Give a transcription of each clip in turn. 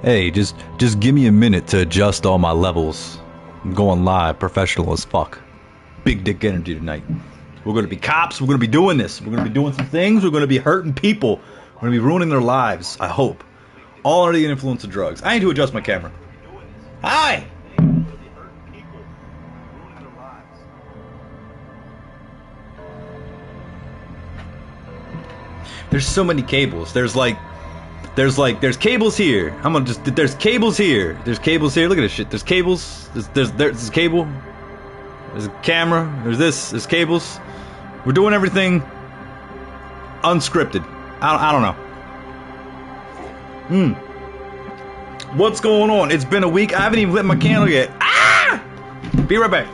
Hey, just give me a minute to adjust all my levels. I'm going live, professional as fuck. Big dick energy tonight. We're gonna be cops, we're gonna be doing this. We're gonna be doing some things, we're gonna be hurting people. We're gonna be ruining their lives, I hope. All under the influence of drugs. I need to adjust my camera. Hi! There's so many cables. There's cables here. There's cables here. There's cables here. Look at this shit. There's cables. There's a cable. There's a camera. There's cables. We're doing everything unscripted. I don't know. What's going on? It's been a week. I haven't even lit my candle yet. Ah! Be right back.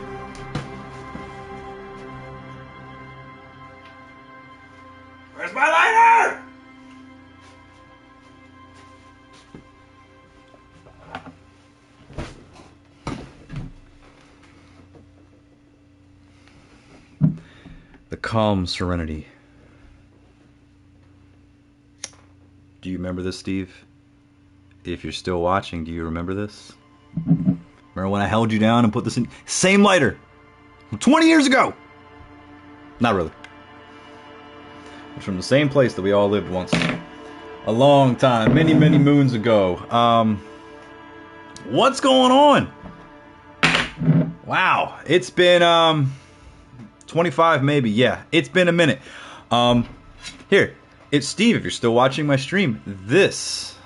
Where's my lighter? The calm serenity. Do you remember this, Steve? If you're still watching, do you remember this? Remember when I held you down and put this in? Same lighter! From 20 years ago! Not really. It's from the same place that we all lived once. A long time. Many, many moons ago. What's going on? Wow. It's been, 25 maybe. Yeah. It's been a minute. Here. It's Steve if you're still watching my stream. This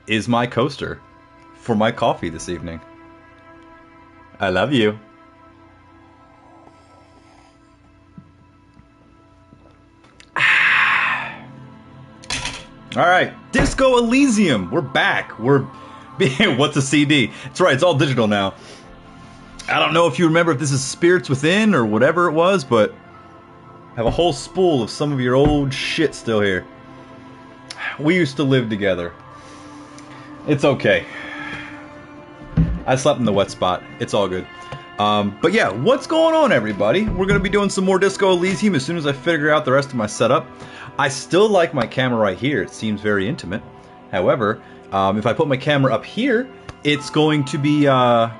is my coaster for my coffee this evening. I love you. Alright, Disco Elysium. We're back. What's a CD? That's right, it's all digital now. I don't know if you remember if this is Spirits Within or whatever it was, but I have a whole spool of some of your old shit still here. We used to live together. It's okay. I slept in the wet spot. It's all good. But yeah, what's going on, everybody? We're going to be doing some more Disco Elysium as soon as I figure out the rest of my setup. I still like my camera right here. It seems very intimate. However, if I put my camera up here, it's going to be, I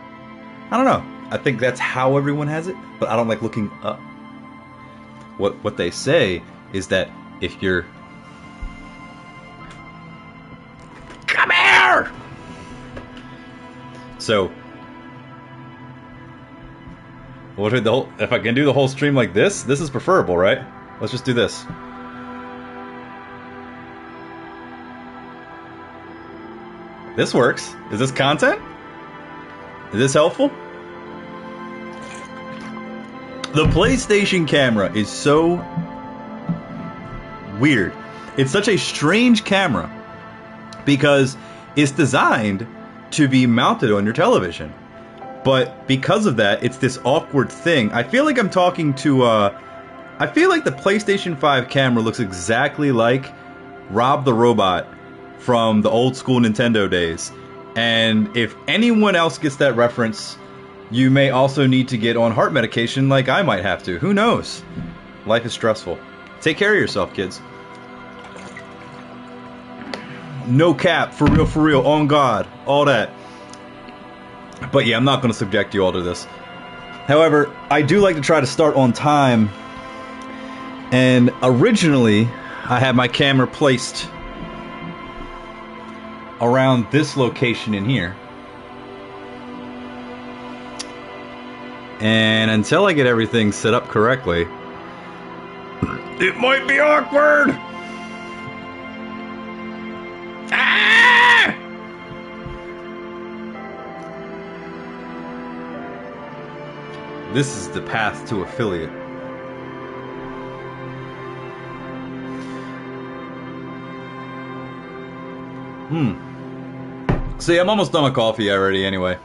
don't know. I think that's how everyone has it, but I don't like looking up. What they say is that if you're... Come here! So... if I can do the whole stream like this is preferable, right? Let's just do this. This works. Is this content? Is this helpful? The PlayStation camera is so weird. It's such a strange camera because it's designed to be mounted on your television. But because of that, it's this awkward thing. I feel like I'm talking to, I feel like the PlayStation 5 camera looks exactly like Rob the Robot from the old school Nintendo days. And if anyone else gets that reference, you may also need to get on heart medication like I might have to. Who knows? Life is stressful. Take care of yourself, kids. No cap, for real, on God, all that. But yeah, I'm not going to subject you all to this. However, I do like to try to start on time. And originally, I had my camera placed around this location in here. And until I get everything set up correctly, it might be awkward! Ah! This is the path to affiliate. See, I'm almost done with coffee already anyway.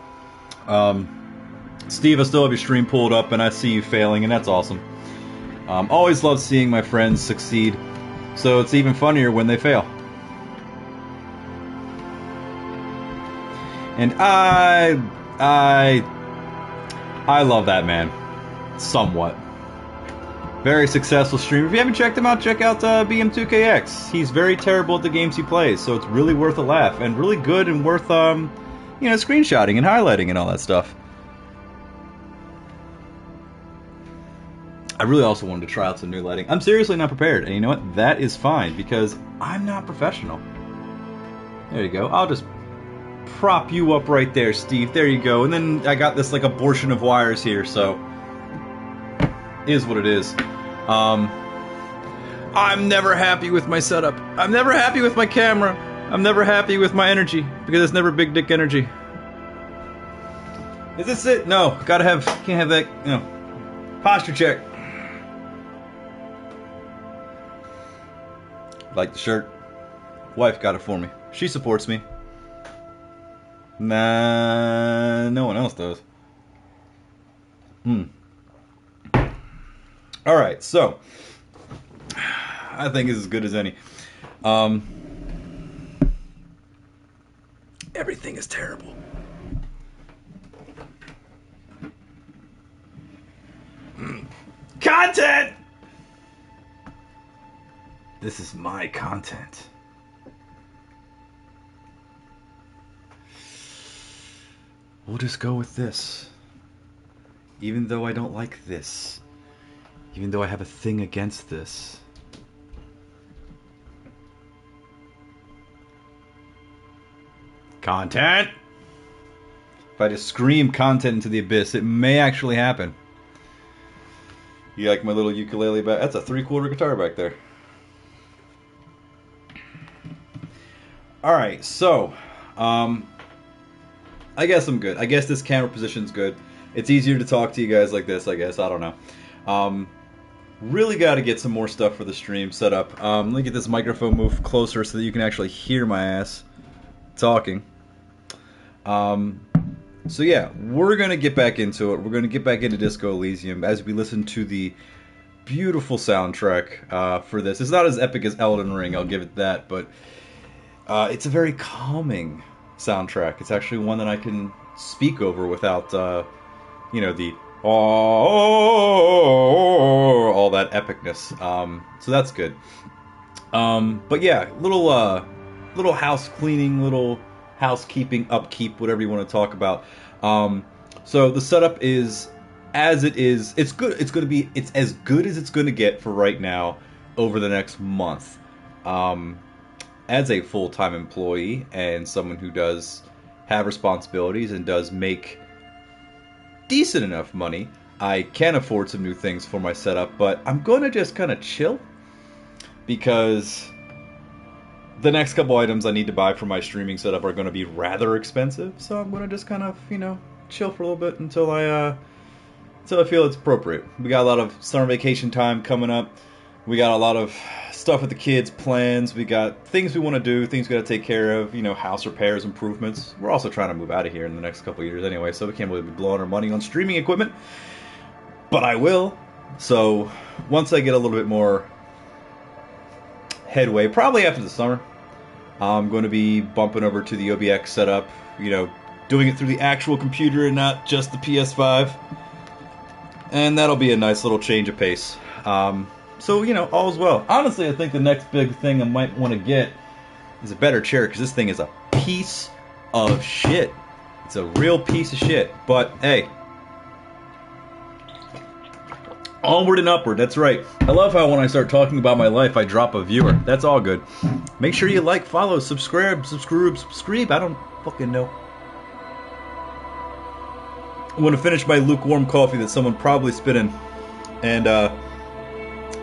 Steve, I still have your stream pulled up and I see you failing, and that's awesome. Always love seeing my friends succeed, so it's even funnier when they fail. And I love that man. Somewhat. Very successful streamer. If you haven't checked him out, check out BM2KX. He's very terrible at the games he plays, so it's really worth a laugh and really good and worth screenshotting and highlighting and all that stuff. I really also wanted to try out some new lighting. I'm seriously not prepared, and you know what? That is fine, because I'm not professional. There you go. I'll just prop you up right there, Steve. There you go. And then I got this, like, abortion of wires here, so... is what it is. I'm never happy with my setup. I'm never happy with my camera. I'm never happy with my energy, because it's never big dick energy. Is this it? No. Can't have that, posture check. Like the shirt. Wife got it for me. She supports me. Nah, no one else does. Alright, so I think it's as good as any. Everything is terrible. Content! This is my content. We'll just go with this. Even though I don't like this. Even though I have a thing against this. Content! If I just scream content into the abyss, it may actually happen. You like my little ukulele back? That's a 3/4 guitar back there. Alright, so, I guess I'm good. I guess this camera position's good. It's easier to talk to you guys like this, I guess. I don't know. Really got to get some more stuff for the stream set up. Let me get this microphone moved closer so that you can actually hear my ass talking. So yeah, we're going to get back into it. We're going to get back into Disco Elysium as we listen to the beautiful soundtrack for this. It's not as epic as Elden Ring, I'll give it that, but it's a very calming soundtrack. It's actually one that I can speak over without, the all that epicness. So that's good. But yeah, little house cleaning, little housekeeping, upkeep, whatever you want to talk about. So the setup is as it is. It's good. It's as good as it's going to get for right now over the next month. As a full-time employee and someone who does have responsibilities and does make decent enough money, I can afford some new things for my setup, but I'm going to just kind of chill because the next couple items I need to buy for my streaming setup are going to be rather expensive, so I'm going to just kind of, chill for a little bit until I feel it's appropriate. We got a lot of summer vacation time coming up. We got a lot of stuff with the kids, plans. We got things we want to do, things we got to take care of, house repairs, improvements. We're also trying to move out of here in the next couple of years anyway, so we can't really be blowing our money on streaming equipment. But I will. So once I get a little bit more headway, probably after the summer, I'm going to be bumping over to the OBX setup, doing it through the actual computer and not just the PS5. And that'll be a nice little change of pace. So, all's well. Honestly, I think the next big thing I might want to get is a better chair, because this thing is a piece of shit. It's a real piece of shit. But, hey. Onward and upward, that's right. I love how when I start talking about my life, I drop a viewer. That's all good. Make sure you like, follow, subscribe. I don't fucking know. I want to finish my lukewarm coffee that someone probably spit in. And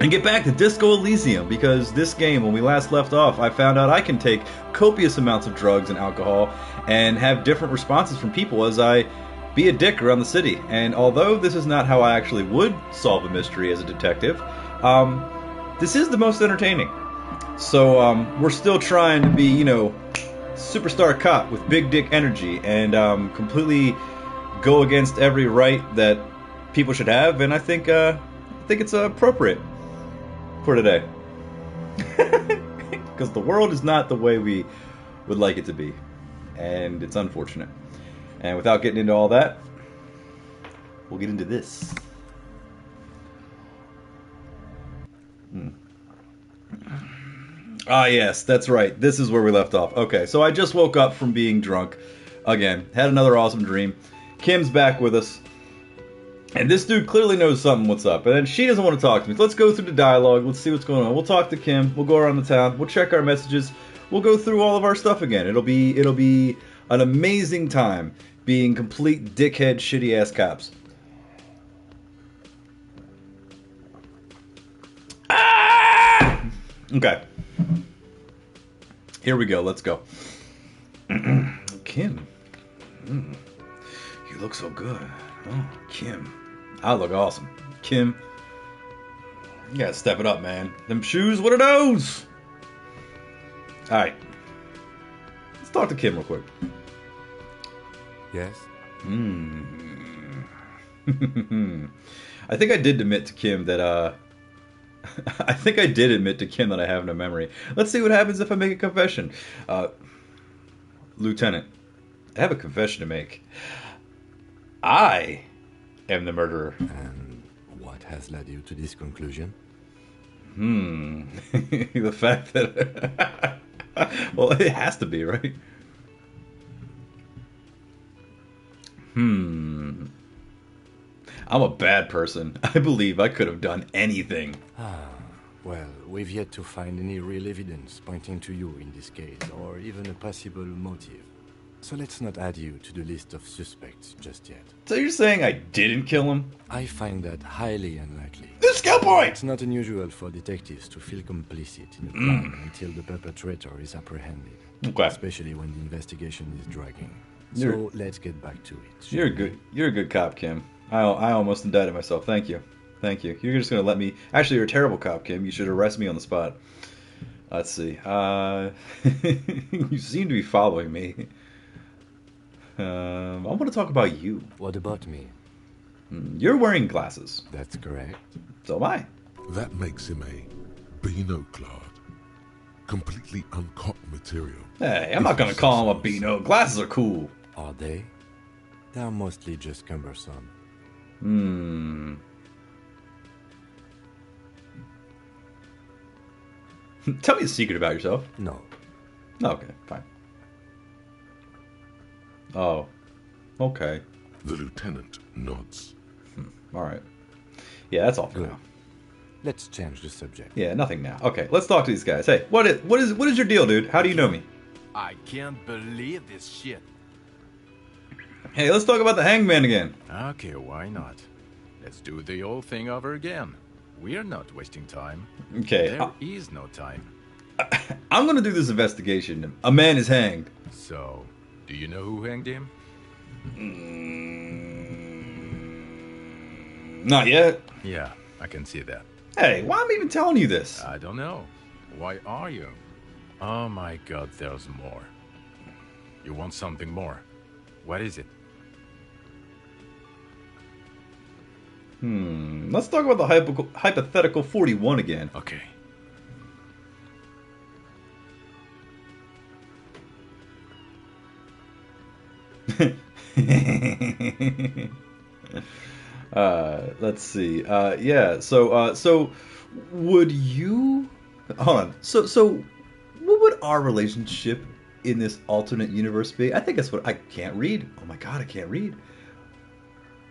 get back to Disco Elysium, because this game, when we last left off, I found out I can take copious amounts of drugs and alcohol and have different responses from people as I be a dick around the city. And although this is not how I actually would solve a mystery as a detective, this is the most entertaining. So we're still trying to be, superstar cop with big dick energy and completely go against every right that people should have, and I think it's appropriate for today. Because the world is not the way we would like it to be. And it's unfortunate. And without getting into all that, we'll get into this. Ah, yes, that's right. This is where we left off. Okay, so I just woke up from being drunk. Again, had another awesome dream. Kim's back with us. And this dude clearly knows something what's up. And then she doesn't want to talk to me. So let's go through the dialogue. Let's see what's going on. We'll talk to Kim. We'll go around the town. We'll check our messages. We'll go through all of our stuff again. It'll be an amazing time being complete dickhead shitty ass cops. Ah! Okay. Here we go. Let's go. Kim. You look so good. Oh, Kim. I look awesome. Kim. You gotta step it up, man. Them shoes, what are those? Alright. Let's talk to Kim real quick. Yes? I think I did admit to Kim that, I think I did admit to Kim that I have no memory. Let's see what happens if I make a confession. Lieutenant, I have a confession to make. I am the murderer. And what has led you to this conclusion? The fact that... well, it has to be, right? I'm a bad person. I believe I could have done anything. Well, we've yet to find any real evidence pointing to you in this case, or even a possible motive. So let's not add you to the list of suspects just yet. So you're saying I didn't kill him? I find that highly unlikely. The skill point! It's not unusual for detectives to feel complicit in a crime until the perpetrator is apprehended. Okay. Especially when the investigation is dragging. You're- So let's get back to it. You're a good cop, Kim. I almost indicted myself. Thank you. Thank you. You're just gonna let me... Actually, you're a terrible cop, Kim. You should arrest me on the spot. Let's see. You seem to be following me. I want to talk about you. What about me? You're wearing glasses. That's correct. So am I. That makes him a Beano clad, completely uncut material. Hey, I'm not gonna call him a Beano. Glasses are cool. Are they? They're mostly just cumbersome. Tell me a secret about yourself. No. Okay, fine. Oh, okay. The lieutenant nods. All right. Yeah, that's all for Good. now. Let's change the subject. Yeah, nothing now. Okay, let's talk to these guys. Hey, what is your deal, dude? How do you know me? I can't believe this shit. Hey, let's talk about the hangman again. Okay, why not? Let's do the whole thing over again. We're not wasting time. Okay, There is no time. I'm gonna do this investigation. A man is hanged. So, do you know who hanged him? Not yet. Yeah, I can see that. Hey, why am I even telling you this? I don't know. Why are you? Oh my god, there's more. You want something more? What is it? Let's talk about the hypothetical 41 again. Okay. Let's see. Yeah. So would you? Hold on. So, what would our relationship in this alternate universe be? I think that's what I can't read. Oh my god, I can't read.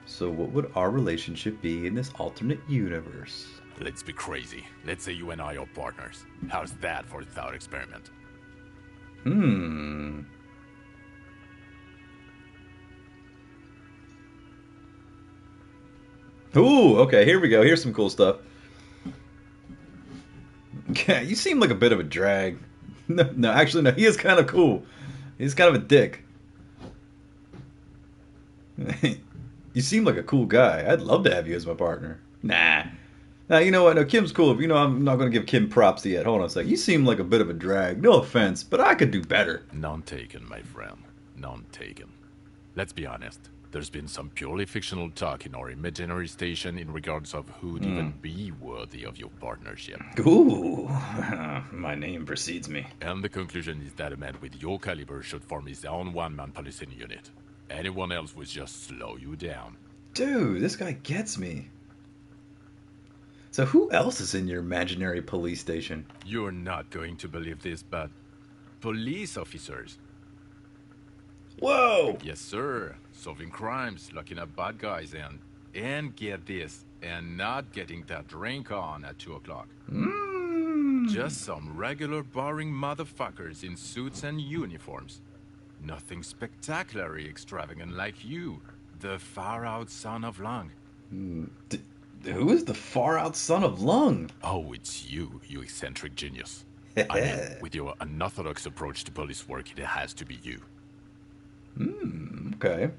So, what would our relationship be in this alternate universe? Let's be crazy. Let's say you and I are partners. How's that for a thought experiment? Ooh, okay, here we go. Here's some cool stuff. Yeah, you seem like a bit of a drag. No, actually, no. He is kind of cool. He's kind of a dick. You seem like a cool guy. I'd love to have you as my partner. Nah. Now, you know what? No, Kim's cool. You know, I'm not going to give Kim props yet. Hold on a sec. You seem like a bit of a drag. No offense, but I could do better. None taken, my friend. None taken. Let's be honest. There's been some purely fictional talk in our imaginary station in regards of who'd even be worthy of your partnership. Ooh, my name precedes me. And the conclusion is that a man with your caliber should form his own one-man policing unit. Anyone else would just slow you down. Dude, this guy gets me. So who else is in your imaginary police station? You're not going to believe this, but police officers. Whoa! Yes, sir. Solving crimes, locking up bad guys, and get this, and not getting that drink on at 2 o'clock. Just some regular boring motherfuckers in suits and uniforms. Nothing spectacularly extravagant like you, the far-out son of Lung. Who is the far-out son of Lung? Oh, it's you, you eccentric genius. I mean, with your unorthodox approach to police work, it has to be you. Okay.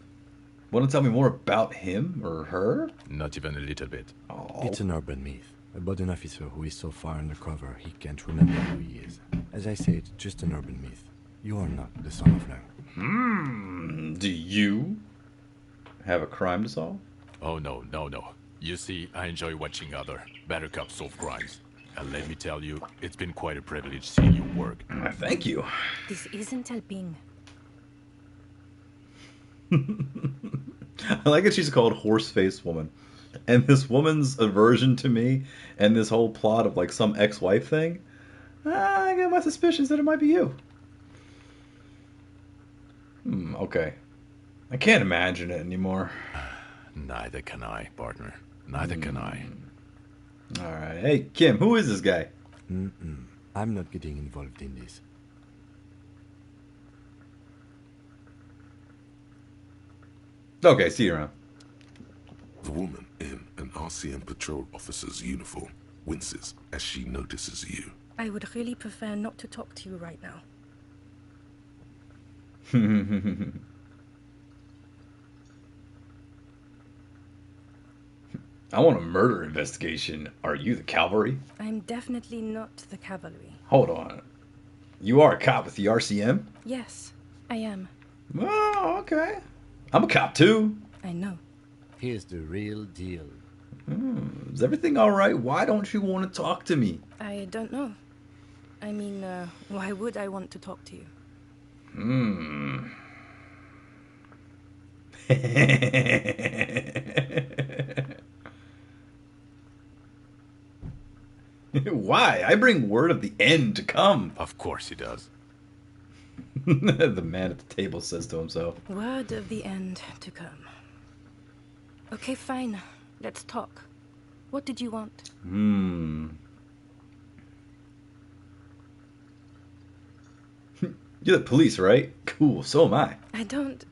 Want to tell me more about him or her? Not even a little bit. Oh. It's an urban myth about an officer who is so far undercover he can't remember who he is. As I say, it's just an urban myth. You are not the son of Lang. Do you have a crime to solve? Oh, no. You see, I enjoy watching other better cops solve crimes. And let me tell you, it's been quite a privilege seeing you work. Thank you. This isn't helping. I like that she's called Horse-Faced Woman. And this woman's aversion to me and this whole plot of like some ex-wife thing, I got my suspicions that it might be you. Okay. I can't imagine it anymore. Neither can I, partner. Neither can I. Alright. Hey, Kim, who is this guy? I'm not getting involved in this. Okay, see you around. The woman in an RCM patrol officer's uniform winces as she notices you. I would really prefer not to talk to you right now. I want a murder investigation. Are you the cavalry? I'm definitely not the cavalry. Hold on. You are a cop with the RCM? Yes, I am. Oh, okay. I'm a cop too. I know. Here's the real deal. Is everything alright? Why don't you want to talk to me? I don't know. I mean, why would I want to talk to you? Why? I bring word of the end to come. Of course he does. The man at the table says to himself. Word of the end to come. Okay, fine. Let's talk. What did you want? You're the police, right? Cool, so am I. I don't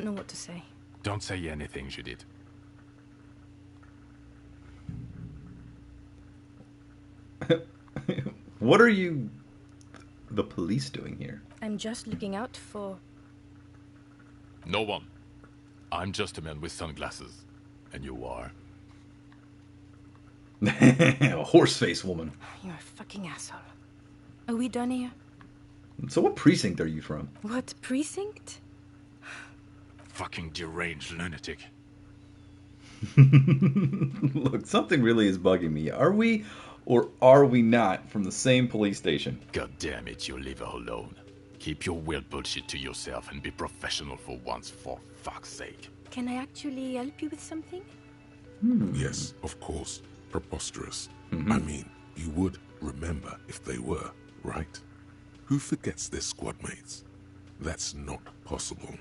know what to say. Don't say anything, Judith. What are you, the police, doing here? I'm just looking out for... No one. I'm just a man with sunglasses. And you are? A horse-faced woman. You're a fucking asshole. Are we done here? So what precinct are you from? What precinct? Fucking deranged lunatic. Look, something really is bugging me. Are we or are we not from the same police station? God damn it, you leave her alone. Keep your weird bullshit to yourself and be professional for once, for fuck's sake. Can I actually help you with something? Yes, of course. Preposterous. I mean, you would remember if they were, right? Who forgets their squad mates? That's not possible.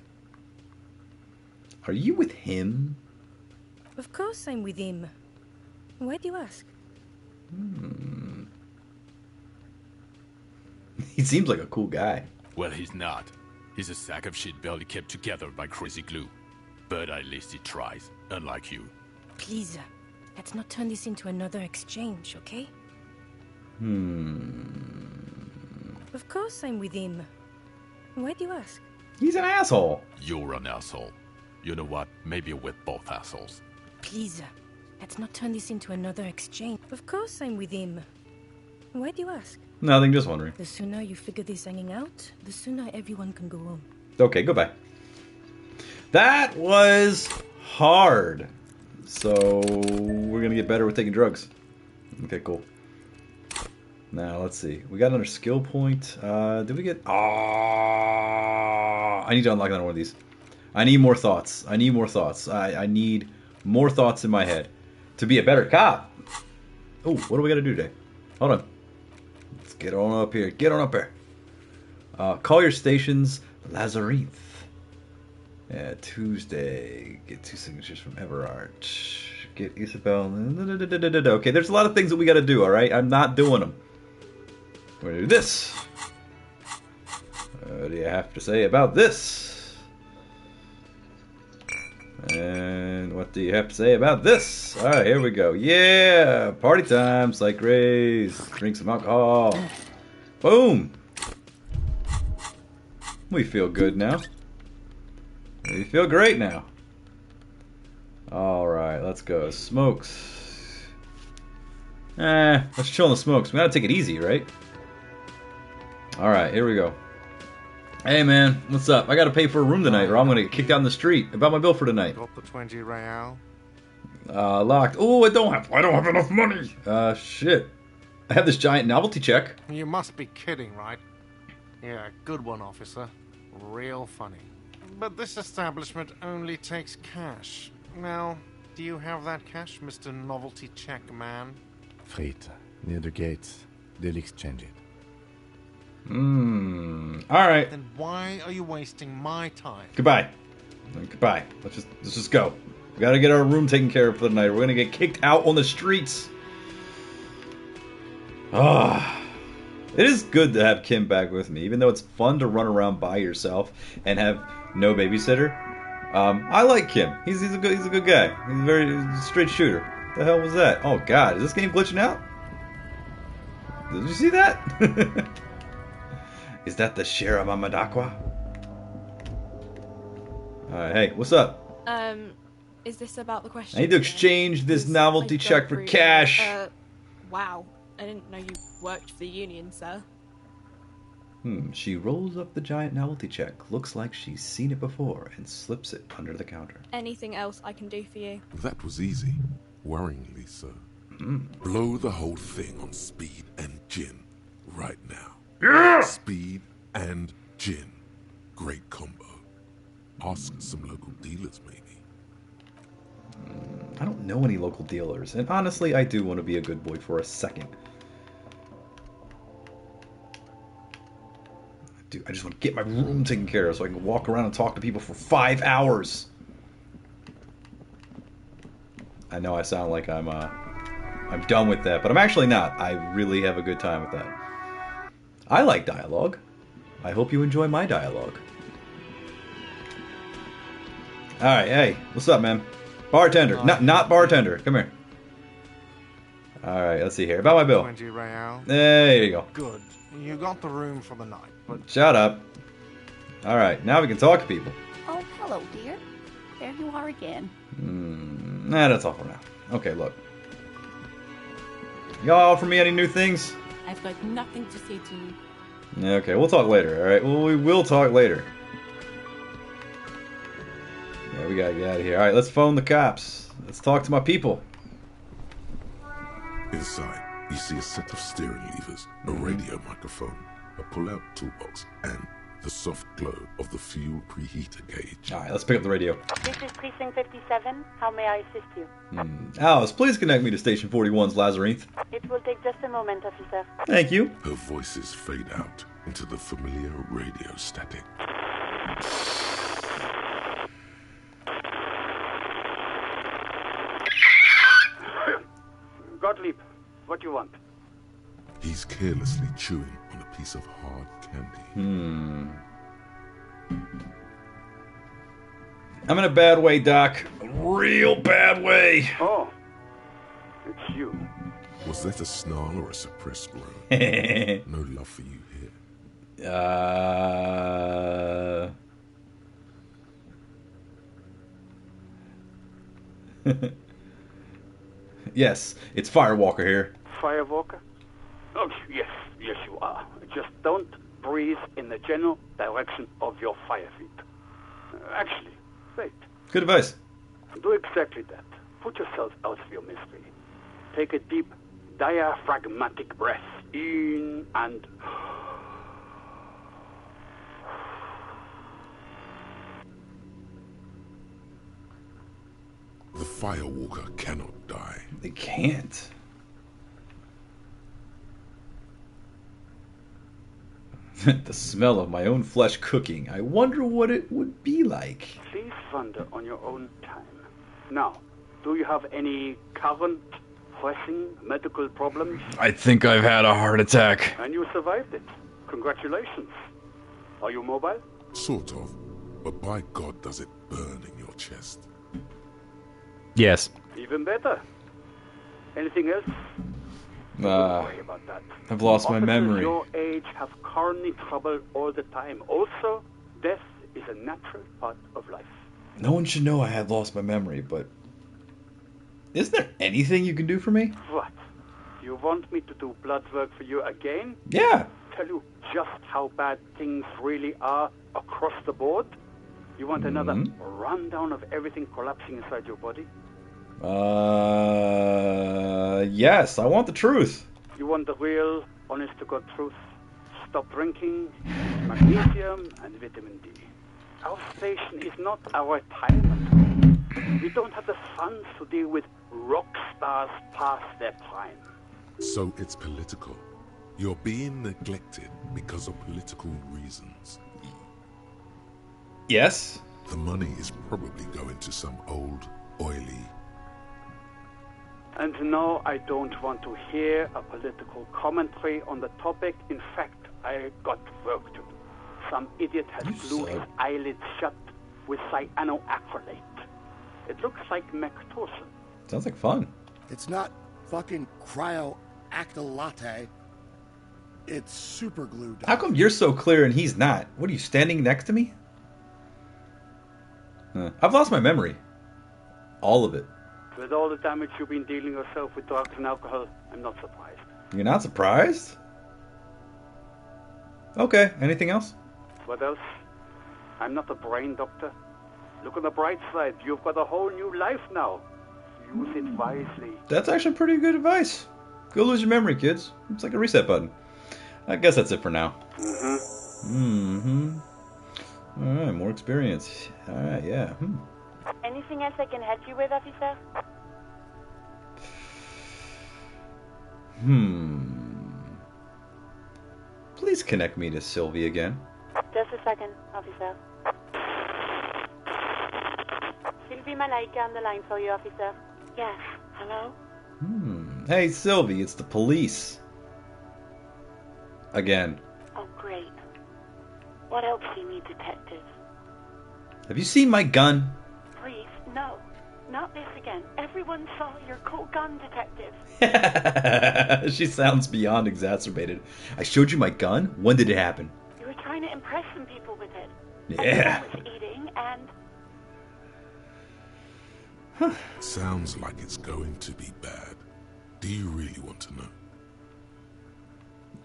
Are you with him? Of course I'm with him. Why do you ask? He seems like a cool guy. Well, he's not. He's a sack of shit barely kept together by crazy glue. But at least he tries, unlike you. Please, let's not turn this into another exchange, okay? Of course I'm with him. Why do you ask? He's an asshole. You're an asshole. You know what? Maybe we're both assholes. Please, let's not turn this into another exchange. Of course I'm with him. Why do you ask? Nothing, just wondering. The sooner you figure this hanging out, the sooner everyone can go home. Okay, goodbye. That was hard. So, we're gonna get better with taking drugs. Okay, cool. Now, let's see. We got another skill point. Did we get... I need to unlock another one of these. I need more thoughts. I need more thoughts. I need more thoughts in my head. To be a better cop. Oh, what do we got to do today? Hold on. Let's get on up here. Get on up here. Call your stations, Lazarinth. Yeah, Tuesday. Get 2 signatures from Everard. Get Isabel. Okay, there's a lot of things that we got to do, alright? I'm not doing them. We're going to do this. What do you have to say about this? And what do you have to say about this? Alright, here we go. Yeah! Party time, Psych Rays. Drink some alcohol. Boom! We feel good now. We feel great now. Alright, let's go. Smokes. Let's chill on the smokes. We gotta take it easy, right? Alright, here we go. Hey man, what's up? I gotta pay for a room tonight or I'm gonna get kicked out in the street. About my bill for tonight. Got the 20 real. Locked. Oh, I don't have enough money. Shit. I have this giant novelty check. You must be kidding, right? Yeah, good one, officer. Real funny. But this establishment only takes cash. Now, do you have that cash, Mr. Novelty Check Man? Frit, near the gates. They'll exchange it. Alright. Then why are you wasting my time? Goodbye. Goodbye. Let's just go. We gotta get our room taken care of for the night. We're gonna get kicked out on the streets. It is good to have Kim back with me, even though it's fun to run around by yourself and have no babysitter. I like Kim. He's a good guy. He's a very straight shooter. What the hell was that? Oh god, is this game glitching out? Did you see that? Is that the Sheriff Amadakwa? Alright, hey, what's up? Is this about the question? I need to exchange this novelty check for cash. Wow. I didn't know you worked for the union, sir. She rolls up the giant novelty check. Looks like she's seen it before and slips it under the counter. Anything else I can do for you? That was easy. Worryingly so. Blow the whole thing on speed and gin right now. Yeah! Speed and gin. Great combo. Ask some local dealers, maybe. I don't know any local dealers, and honestly, I do want to be a good boy for a second. Dude, I just want to get my room taken care of so I can walk around and talk to people for 5 hours. I know I sound like I'm done with that, but I'm actually not. I really have a good time with that. I like dialogue. I hope you enjoy my dialogue. Alright, hey, what's up, man? Bartender. Not bartender. Come here. Alright, let's see here. About my bill. 20 real. There you go. Good. You got the room for the night, but... Shut up. Alright, now we can talk to people. Oh, hello, dear. There you are again. Nah, that's all for now. Okay, look. Y'all offer me any new things? I've got nothing to say to you. Yeah, okay, we'll talk later, alright? Well, we will talk later. Yeah, we gotta get out of here. Alright, let's phone the cops. Let's talk to my people. Inside, you see a set of steering levers, a radio microphone, a pull-out toolbox, and the soft glow of the fuel preheater gauge. Alright, let's pick up the radio. This is Precinct 57. How may I assist you? Alice, please connect me to Station 41's Lazarinth. It will take just a moment, officer. Thank you. Her voices fade out into the familiar radio static. Gottlieb, what do you want? He's carelessly chewing on a piece of hard candy. I'm in a bad way, Doc. A real bad way. Oh, it's you. Was that a snarl or a suppressed groan? No love for you here. Yes, it's Firewalker here. Firewalker? Oh, yes, you are. Just don't breathe in the general direction of your fire feet. Actually, wait. Good advice. Do exactly that. Put yourself out of your misery. Take a deep, diaphragmatic breath in and... The Firewalker cannot die. They can't. The smell of my own flesh cooking. I wonder what it would be like. Please wonder on your own time. Now, do you have any current, pressing medical problems? I think I've had a heart attack. And you survived it. Congratulations. Are you mobile? Sort of. But by God, does it burn in your chest? Yes. Even better. Anything else? Don't worry about that. I've lost my Officers memory. your age have coronary trouble all the time. Also, death is a natural part of life. No one should know I have lost my memory, but... Isn't there anything you can do for me? What? You want me to do blood work for you again? Yeah. Tell you just how bad things really are across the board? You want another rundown of everything collapsing inside your body? Yes, I want the truth. You want the real, honest-to-God truth? Stop drinking, magnesium, and vitamin D. Our station is not our retirement home. We don't have the funds to deal with rock stars past their prime. So it's political. You're being neglected because of political reasons. Yes. The money is probably going to some old, oily... And no, I don't want to hear a political commentary on the topic. In fact, I got work to do. Some idiot has glued his eyelids shut with cyanoacrylate. It looks like Mectosin. Sounds like fun. It's not fucking cryoactylate. It's super glue. How come you're so clear and he's not? What are you, standing next to me? I've lost my memory. All of it. With all the damage you've been dealing yourself with drugs and alcohol, I'm not surprised. You're not surprised? Okay, anything else? What else? I'm not a brain doctor. Look on the bright side. You've got a whole new life now. Use it wisely. That's actually pretty good advice. Go lose your memory, kids. It's like a reset button. I guess that's it for now. Alright, more experience. Alright, yeah. Anything else I can help you with, officer? Please connect me to Sylvie again. Just a second, officer. Sylvie Malaika on the line for you, officer. Yes, hello? Hey, Sylvie, it's the police. Again. Oh, great. What else do you need, detective? Have you seen my gun? Please, no. Not this again. Everyone saw your cool gun, detective. She sounds beyond exacerbated. I showed you my gun? When did it happen? You were trying to impress some people with it. Yeah. Everyone was eating and... Sounds like it's going to be bad. Do you really want to know?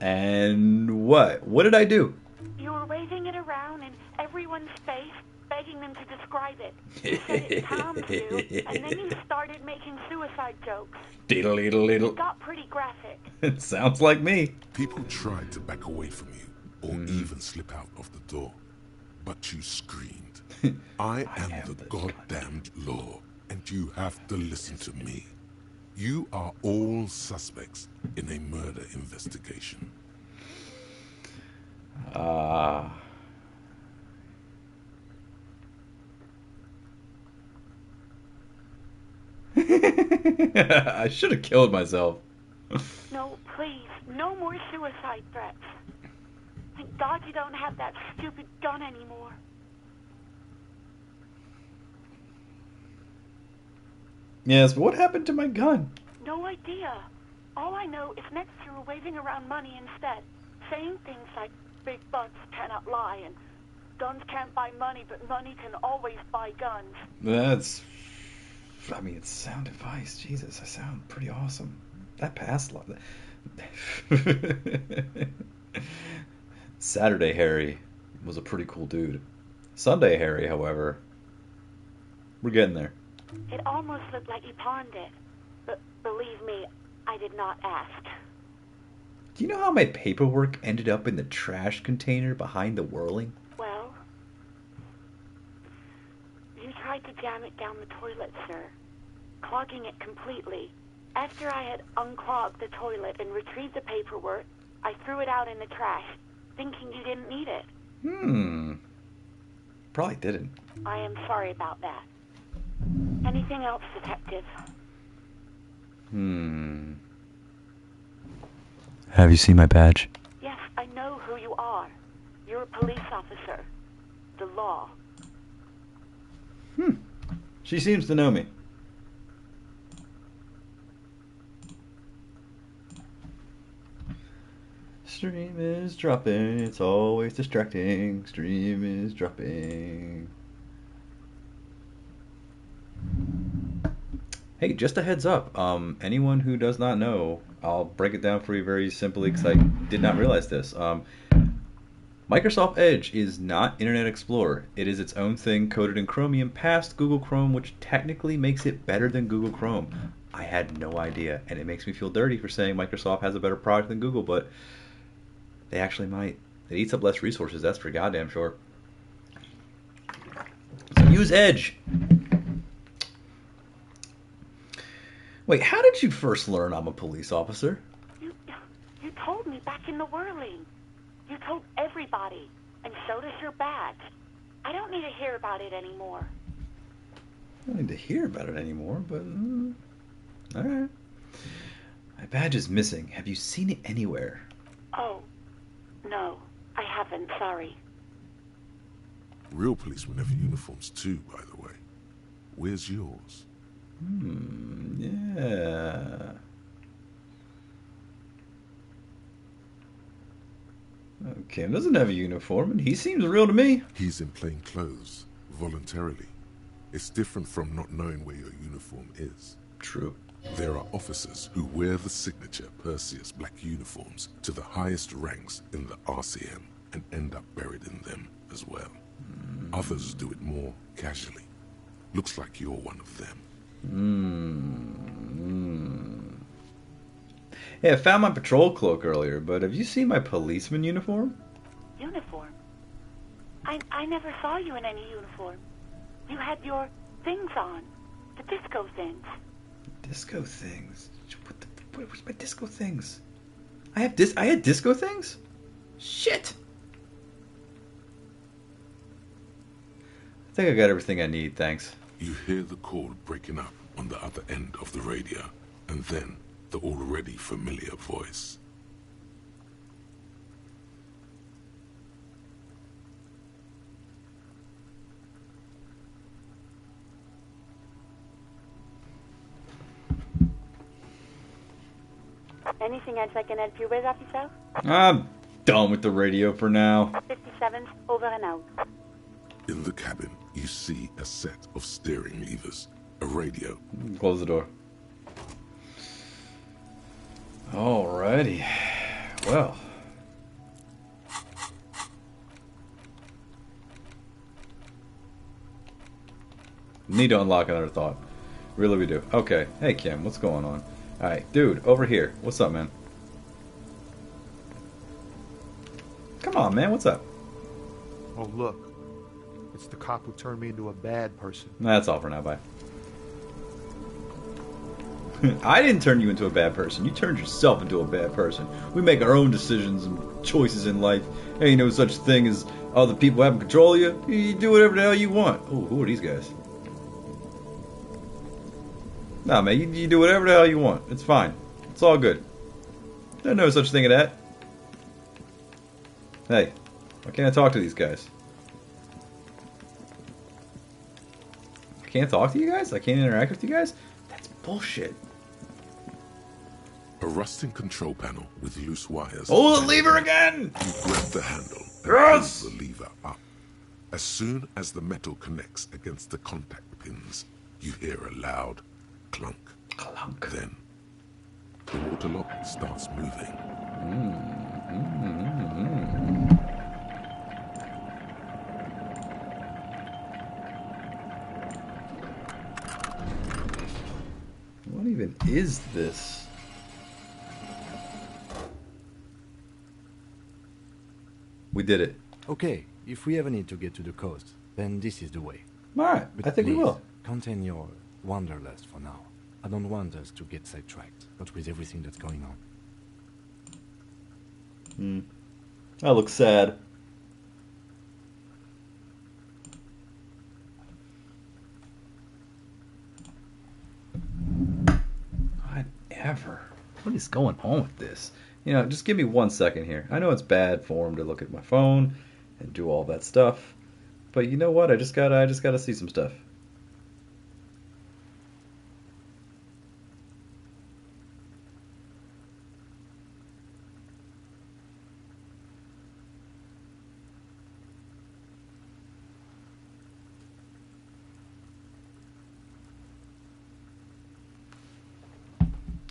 And what? What did I do? You were waving it around in everyone's face, begging them to describe it. You said it calmed you, and then you started making suicide jokes. Diddle-diddle-diddle. It got pretty graphic. It sounds like me. People tried to back away from you, or even slip out of the door. But you screamed, I am the goddamned law, and you have to listen to me. You are all suspects in a murder investigation. I should have killed myself. No, please, no more suicide threats. Thank God you don't have that stupid gun anymore. Yes, but what happened to my gun? No idea. All I know is next you were waving around money instead, saying things like big bucks cannot lie and guns can't buy money, but money can always buy guns. That's... I mean, it's sound advice. Jesus, I sound pretty awesome. That passed like that. Saturday Harry was a pretty cool dude. Sunday Harry, however, we're getting there. It almost looked like he pawned it, but believe me, I did not ask. Do you know how my paperwork ended up in the trash container behind the whirling? Well, you tried to jam it down the toilet, sir, clogging it completely. After I had unclogged the toilet and retrieved the paperwork, I threw it out in the trash. thinking you didn't need it. Probably didn't. I am sorry about that. Anything else, Detective? Have you seen my badge? Yes, I know who you are. You're a police officer. The law. She seems to know me. Stream is dropping. It's always distracting. Stream is dropping. Hey, just a heads up. Anyone who does not know, I'll break it down for you very simply because I did not realize this. Microsoft Edge is not Internet Explorer. It is its own thing coded in Chromium past Google Chrome, which technically makes it better than Google Chrome. I had no idea, and it makes me feel dirty for saying Microsoft has a better product than Google, but they actually might. It eats up less resources, that's for goddamn sure. So use Edge. Wait, how did you first learn I'm a police officer? You told me back in the whirling. You told everybody, and so does your badge. I don't need to hear about it anymore. I don't need to hear about it anymore, but alright. My badge is missing. Have you seen it anywhere? Oh, no, I haven't, sorry. Real policemen have uniforms too, by the way. Where's yours? Yeah. Kim doesn't have a uniform, and he seems real to me. He's in plain clothes, voluntarily. It's different from not knowing where your uniform is. True. There are officers who wear the signature Perseus black uniforms to the highest ranks in the RCM and end up buried in them as well. Others do it more casually. Looks like you're one of them. Hey, I found my patrol cloak earlier, but have you seen my policeman uniform? Uniform? I never saw you in any uniform. You had your things on. The disco things. Disco things? What was my disco things? I had disco things? Shit! I think I got everything I need, thanks. You hear the call breaking up on the other end of the radio, and then the already familiar voice. Anything else I can help you with, officer? I'm done with the radio for now. 57's over and out. In the cabin, you see a set of steering levers, a radio. Close the door. Alrighty. Well. Need to unlock another thought. Really we do. Okay. Hey Kim, what's going on? Alright, dude, over here. What's up, man? Come on, man, what's up? Oh, look. It's the cop who turned me into a bad person. That's all for now, bye. I didn't turn you into a bad person. You turned yourself into a bad person. We make our own decisions and choices in life. Ain't no such thing as other people having control of you. You do whatever the hell you want. Oh, who are these guys? Nah, man, you do whatever the hell you want. It's fine. It's all good. There's no such thing as that. Hey, why can't I talk to these guys? I can't talk to you guys? I can't interact with you guys? That's bullshit. A rusting control panel with loose wires. Oh, the lever again! You grab the handle and yes! pull the lever up. As soon as the metal connects against the contact pins, you hear a loud clunk. Clunk. Then, the water lock starts moving. What even is this? We did it. Okay, if we ever need to get to the coast, then this is the way. Alright, I think we will. Contain your wanderlust for now. I don't want us to get sidetracked, not with everything that's going on. That looks sad. Whatever. What is going on with this? You know, just give me 1 second here. I know it's bad form to look at my phone and do all that stuff, but you know what? I just gotta see some stuff.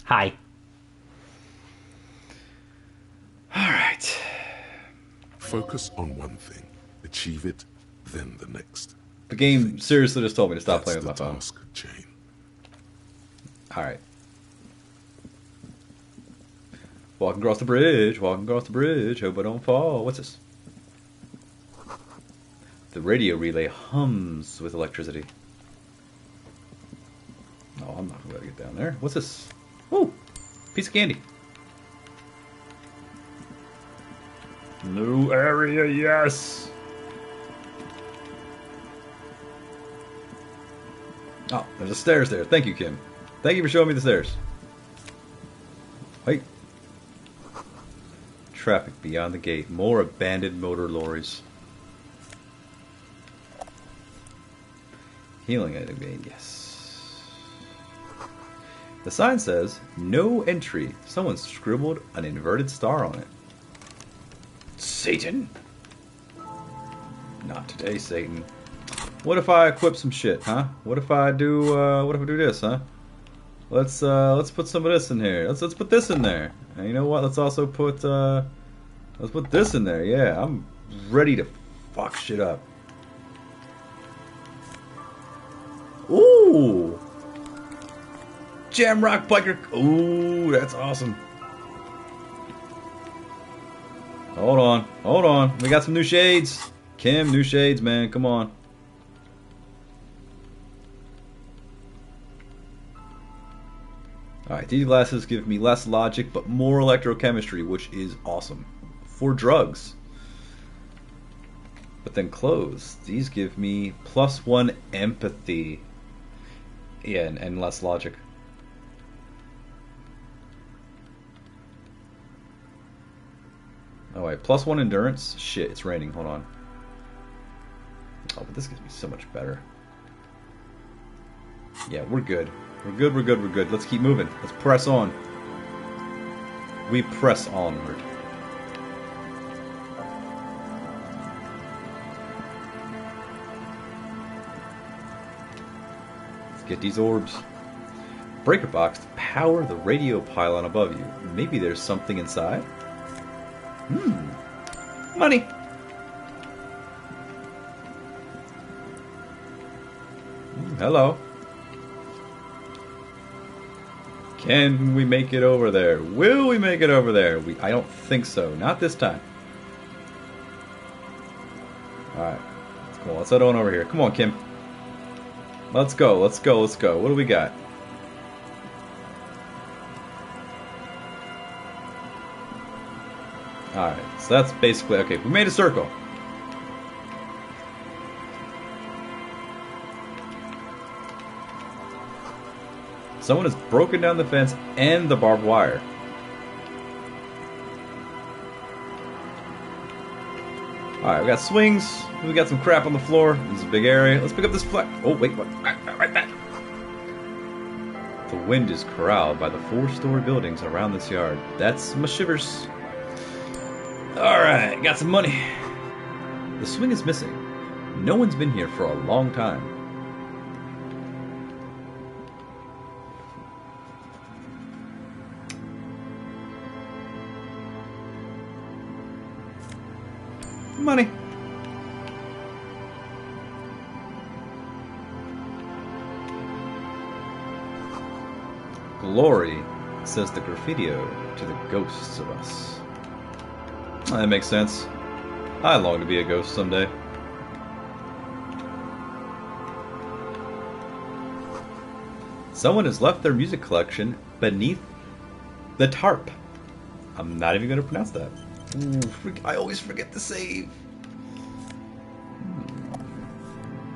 Hi. Alright. Focus on one thing. Achieve it, then the next. The game seriously just told me to stop That's playing with my phone. task, Jane. Alright. Walking across the bridge, hope I don't fall. What's this? The radio relay hums with electricity. Oh, I'm not gonna get down there. What's this? Woo! Piece of candy. New area, yes! Oh, there's a stairs there. Thank you, Kim. Thank you for showing me the stairs. Wait. Traffic beyond the gate. More abandoned motor lorries. Healing item gain, yes. The sign says, no entry. Someone scribbled an inverted star on it. Satan? Not today, Satan. What if I equip some shit, huh? What if I do this, huh? Let's put some of this in here. Let's put this in there. And you know what? Let's also put let's put this in there. Yeah, I'm ready to fuck shit up. Ooh! Jamrock Biker. Ooh, that's awesome. Hold on. We got some new shades. Kim, new shades, man. Come on. Alright, these glasses give me less logic, but more electrochemistry, which is awesome. For drugs. But then clothes. These give me +1 empathy. Yeah, and less logic. Oh wait, +1 endurance? Shit, it's raining, hold on. Oh, but this gives me so much better. Yeah, we're good. We're good. Let's keep moving. Let's press on. We press onward. Let's get these orbs. Breaker box to power the radio pylon above you. Maybe there's something inside? Money. Hello. Can we make it over there? Will we make it over there? I don't think so. Not this time. Alright. Cool. Let's head on over here. Come on, Kim. Let's go. What do we got? Alright. So that's basically... Okay, we made a circle. Someone has broken down the fence and the barbed wire. Alright, we got swings. We got some crap on the floor. This is a big area. Let's pick up this flag. Oh, wait, what? Right back. The wind is corralled by the 4-story buildings around this yard. That's my shivers. Alright, got some money. The swing is missing. No one's been here for a long time. Money. Glory, says the graffitio to the ghosts of us. That makes sense. I long to be a ghost someday. Someone has left their music collection beneath the tarp. I'm not even going to pronounce that. Ooh, I always forget to save.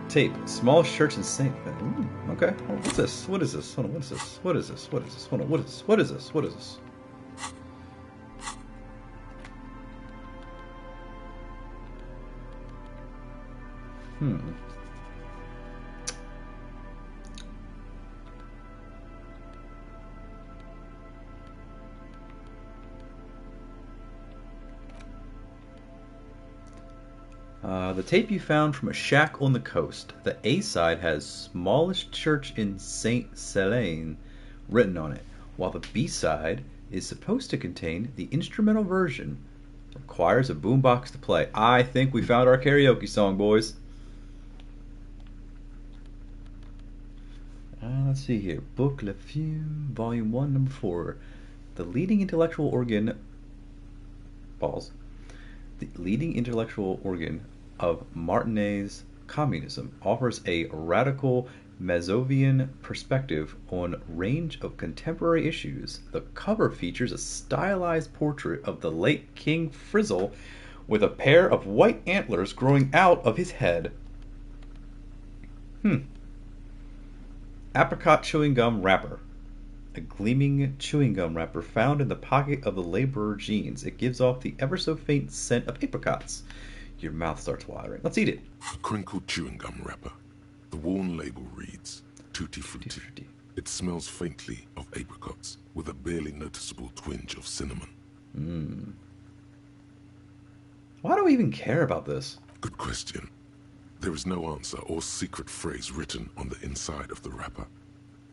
Tape. Small church in Saint. Ooh, okay. Oh, what's this? What is this? Hold on. What is this? What is this? What is this? Hold on. What is this? What is this? What is this? The tape you found from a shack on the coast. The A side has smallest church in Saint Celaine written on it, while the B side is supposed to contain the instrumental version. Requires a boombox to play. I think we found our karaoke song, boys. Let's see here. Book Le Fume, Volume 1, Number 4. The leading intellectual organ... Balls. The leading intellectual organ of Martinez communism offers a radical Mazovian perspective on a range of contemporary issues. The cover features a stylized portrait of the late King Frizzle with a pair of white antlers growing out of his head. Apricot chewing gum wrapper. A gleaming chewing gum wrapper found in the pocket of the laborer jeans. It gives off the ever so faint scent of apricots. Your mouth starts watering. Let's eat it. A crinkled chewing gum wrapper. The worn label reads, Tutti Frutti. It smells faintly of apricots with a barely noticeable twinge of cinnamon. Why do we even care about this? Good question. There is no answer or secret phrase written on the inside of the wrapper.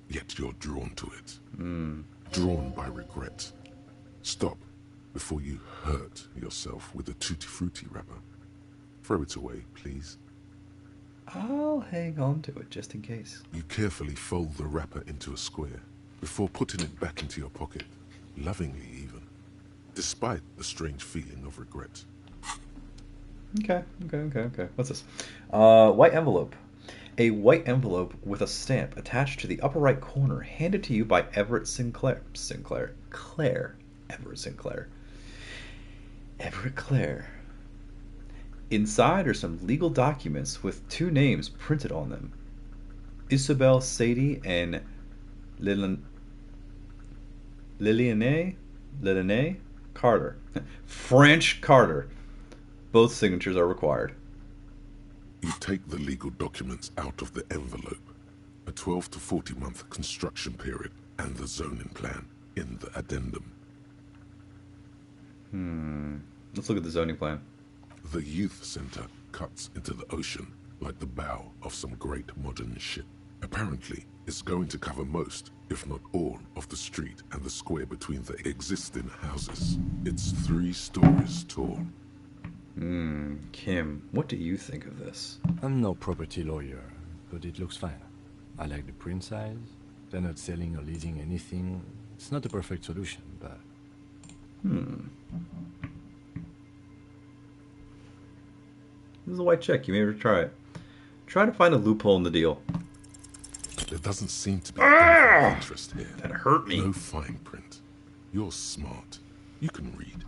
Yet you're drawn to it. Drawn by regret. Stop before you hurt yourself with a Tutti Frutti wrapper. Throw it away, please. I'll hang on to it just in case. You carefully fold the wrapper into a square before putting it back into your pocket, lovingly even, despite the strange feeling of regret. Okay. What's this? White envelope. A white envelope with a stamp attached to the upper right corner, handed to you by Everett Sinclair. Everett Sinclair. Everett Clare. Inside are some legal documents with two names printed on them. Isabel Sadie and Liliane Carter. French Carter. Both signatures are required. You take the legal documents out of the envelope, a 12 to 40 month construction period, and the zoning plan in the addendum. Let's look at the zoning plan. The youth center cuts into the ocean like the bow of some great modern ship. Apparently, it's going to cover most, if not all, of the street and the square between the existing houses. It's 3 stories tall. Kim, what do you think of this? I'm no property lawyer, but it looks fine. I like the print size. They're not selling or leasing anything. It's not a perfect solution, but... This is a white check. You may try it. Try to find a loophole in the deal. There doesn't seem to be any interest here. That hurt me. No fine print. You're smart. You can read.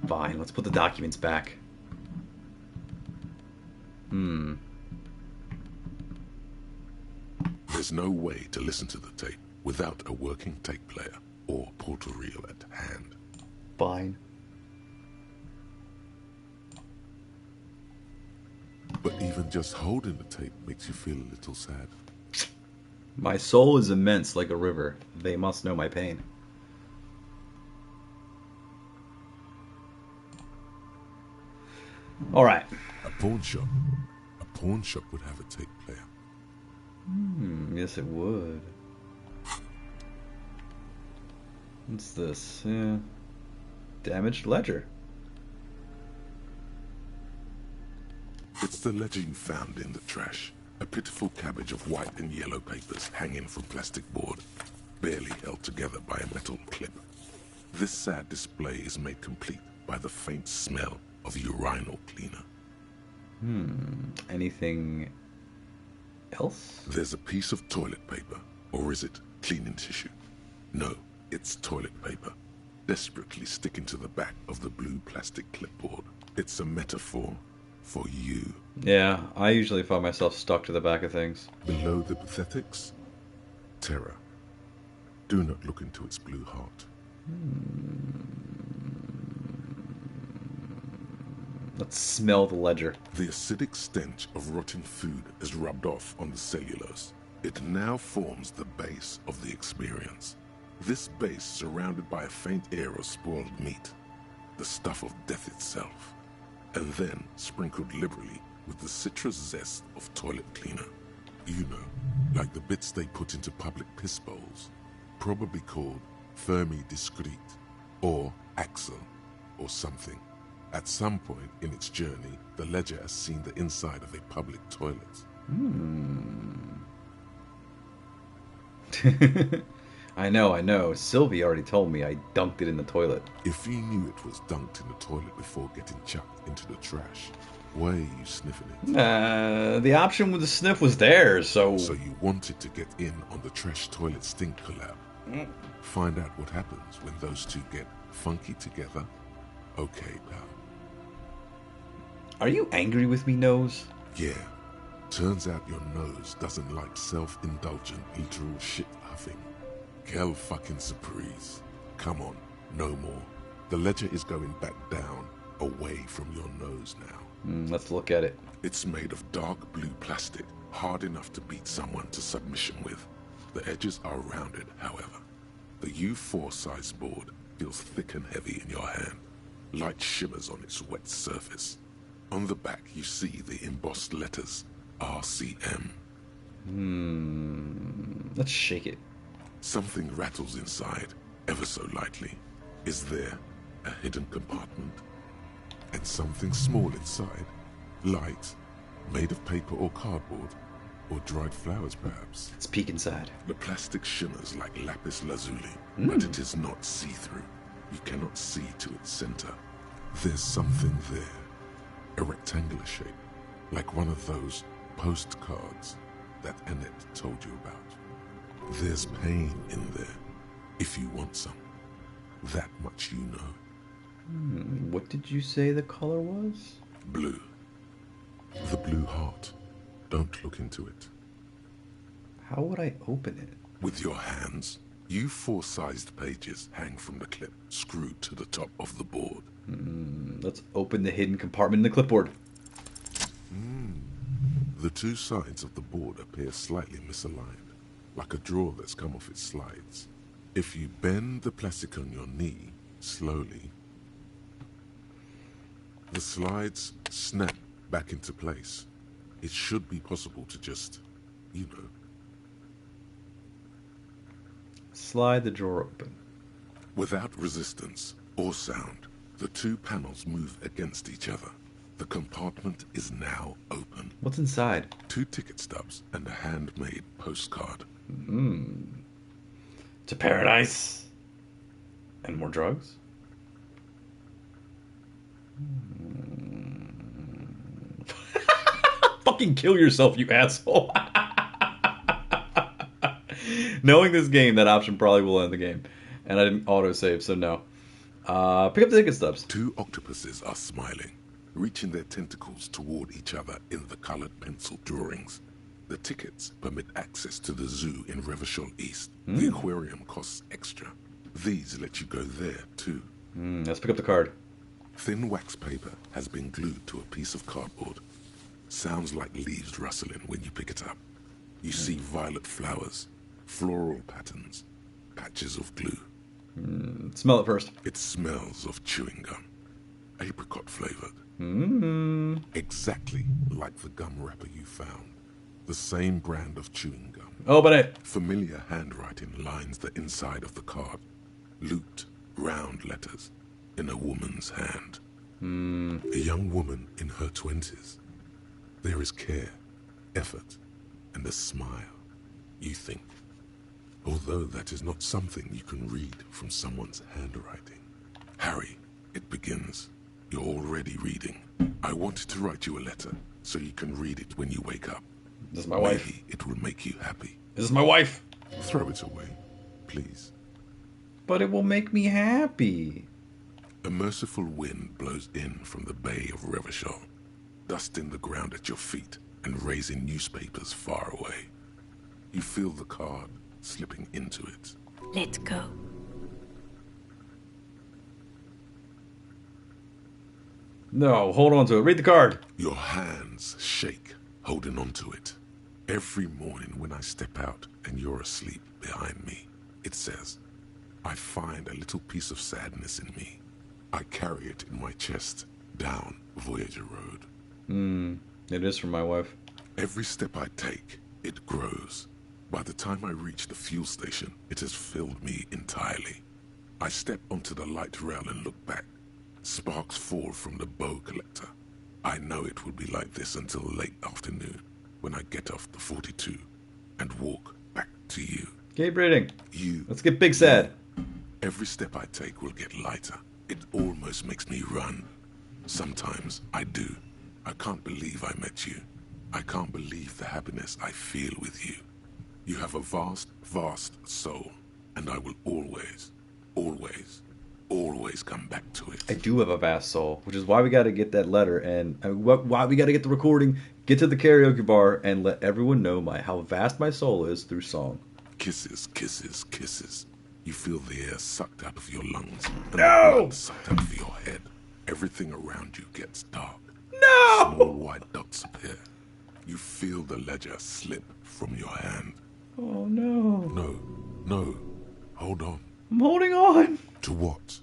Fine, let's put the documents back. There's no way to listen to the tape without a working tape player or portal reel at hand. Fine. But even just holding the tape makes you feel a little sad. My soul is immense like a river. They must know my pain. All right. A pawn shop would have a tape player. Yes, it would. What's this? Yeah. Damaged ledger. It's the ledger you found in the trash. A pitiful cabbage of white and yellow papers hanging from plastic board, barely held together by a metal clip. This sad display is made complete by the faint smell of urinal cleaner. Anything else? There's a piece of toilet paper, or is it cleaning tissue? No, It's toilet paper, desperately sticking to the back of the blue plastic clipboard. It's a metaphor for you. Yeah, I usually find myself stuck to the back of things. Below the pathetics, terror. Do not look into its blue heart. Let's smell the ledger. The acidic stench of rotten food is rubbed off on the cellulose. It now forms the base of the experience. This base surrounded by a faint air of spoiled meat, the stuff of death itself, and then sprinkled liberally with the citrus zest of toilet cleaner. You know, like the bits they put into public piss bowls, probably called Fermi Discrete, or Axel, or something. At some point in its journey, the ledger has seen the inside of a public toilet. I know. Sylvie already told me I dunked it in the toilet. If you knew it was dunked in the toilet before getting chucked into the trash, why are you sniffing it? The option with the sniff was there, so... So you wanted to get in on the trash toilet stink collab. Find out what happens when those two get funky together? Okay, pal. Are you angry with me, Nose? Yeah. Turns out your nose doesn't like self-indulgent literal shit huffing. Quelle fucking surprise. Come on, no more. The ledger is going back down, away from your nose now. Let's look at it. It's made of dark blue plastic, hard enough to beat someone to submission with. The edges are rounded, however. The U4 size board feels thick and heavy in your hand. Light shimmers on its wet surface. On the back, you see the embossed letters, RCM. Let's shake it. Something rattles inside, ever so lightly. Is there a hidden compartment? And something small inside, light, made of paper or cardboard, or dried flowers perhaps. Let's peek inside. The plastic shimmers like lapis lazuli, but it is not see-through. You cannot see to its center. There's something there, a rectangular shape, like one of those postcards that Annette told you about. There's pain in there, if you want some. That much you know. What did you say the color was? Blue. The blue heart. Don't look into it. How would I open it? With your hands. U4-sized pages hang from the clip, screwed to the top of the board. Let's open the hidden compartment in the clipboard. The two sides of the board appear slightly misaligned, like a drawer that's come off its slides. If you bend the plastic on your knee, slowly, the slides snap back into place. It should be possible to just, you know. Slide the drawer open. Without resistance or sound, the two panels move against each other. The compartment is now open. What's inside? 2 ticket stubs and a handmade postcard. To paradise. And more drugs? Fucking kill yourself, you asshole. Knowing this game, that option probably will end the game. And I didn't autosave, so no. Pick up the ticket stubs. 2 octopuses are smiling, reaching their tentacles toward each other in the colored pencil drawings. The tickets permit access to the zoo in Revachol East. The aquarium costs extra. These let you go there, too. Let's pick up the card. Thin wax paper has been glued to a piece of cardboard. Sounds like leaves rustling when you pick it up. You see violet flowers, floral patterns, patches of glue. Smell it first. It smells of chewing gum. Apricot flavored. Exactly like the gum wrapper you found. The same brand of chewing gum. Open it. Familiar handwriting lines the inside of the card. Looped, round letters in a woman's hand. A young woman in her 20s. There is care, effort, and a smile, you think. Although that is not something you can read from someone's handwriting. Harry, it begins. You're already reading. I wanted to write you a letter so you can read it when you wake up. This is my wife. Maybe it will make you happy. This is my wife. Throw it away, please. But it will make me happy. A merciful wind blows in from the Bay of Revachol, dusting the ground at your feet and raising newspapers far away. You feel the card slipping into it. Let's go. No, hold on to it. Read the card. Your hands shake, holding on to it. Every morning when I step out and you're asleep behind me, it says, I find a little piece of sadness in me. I carry it in my chest down Voyager Road. It is from my wife. Every step I take, it grows. By the time I reach the fuel station, it has filled me entirely. I step onto the light rail and look back. Sparks fall from the bow collector. I know it will be like this until late afternoon, when I get off the 42 and walk back to you. Keep reading. You. Let's get big sad. Every step I take will get lighter. It almost makes me run. Sometimes I do. I can't believe I met you. I can't believe the happiness I feel with you. You have a vast, vast soul, and I will always, always, always come back to it. I do have a vast soul, which is why we got to get that letter and why we got to get the recording, get to the karaoke bar, and let everyone know how vast my soul is through song. Kisses, kisses, kisses. You feel the air sucked out of your lungs and the No! blood sucked out of your head. Everything around you gets dark. No! Small white dots appear. You feel the ledger slip from your hand. Oh no. No, no. Hold on. I'm holding on. To what?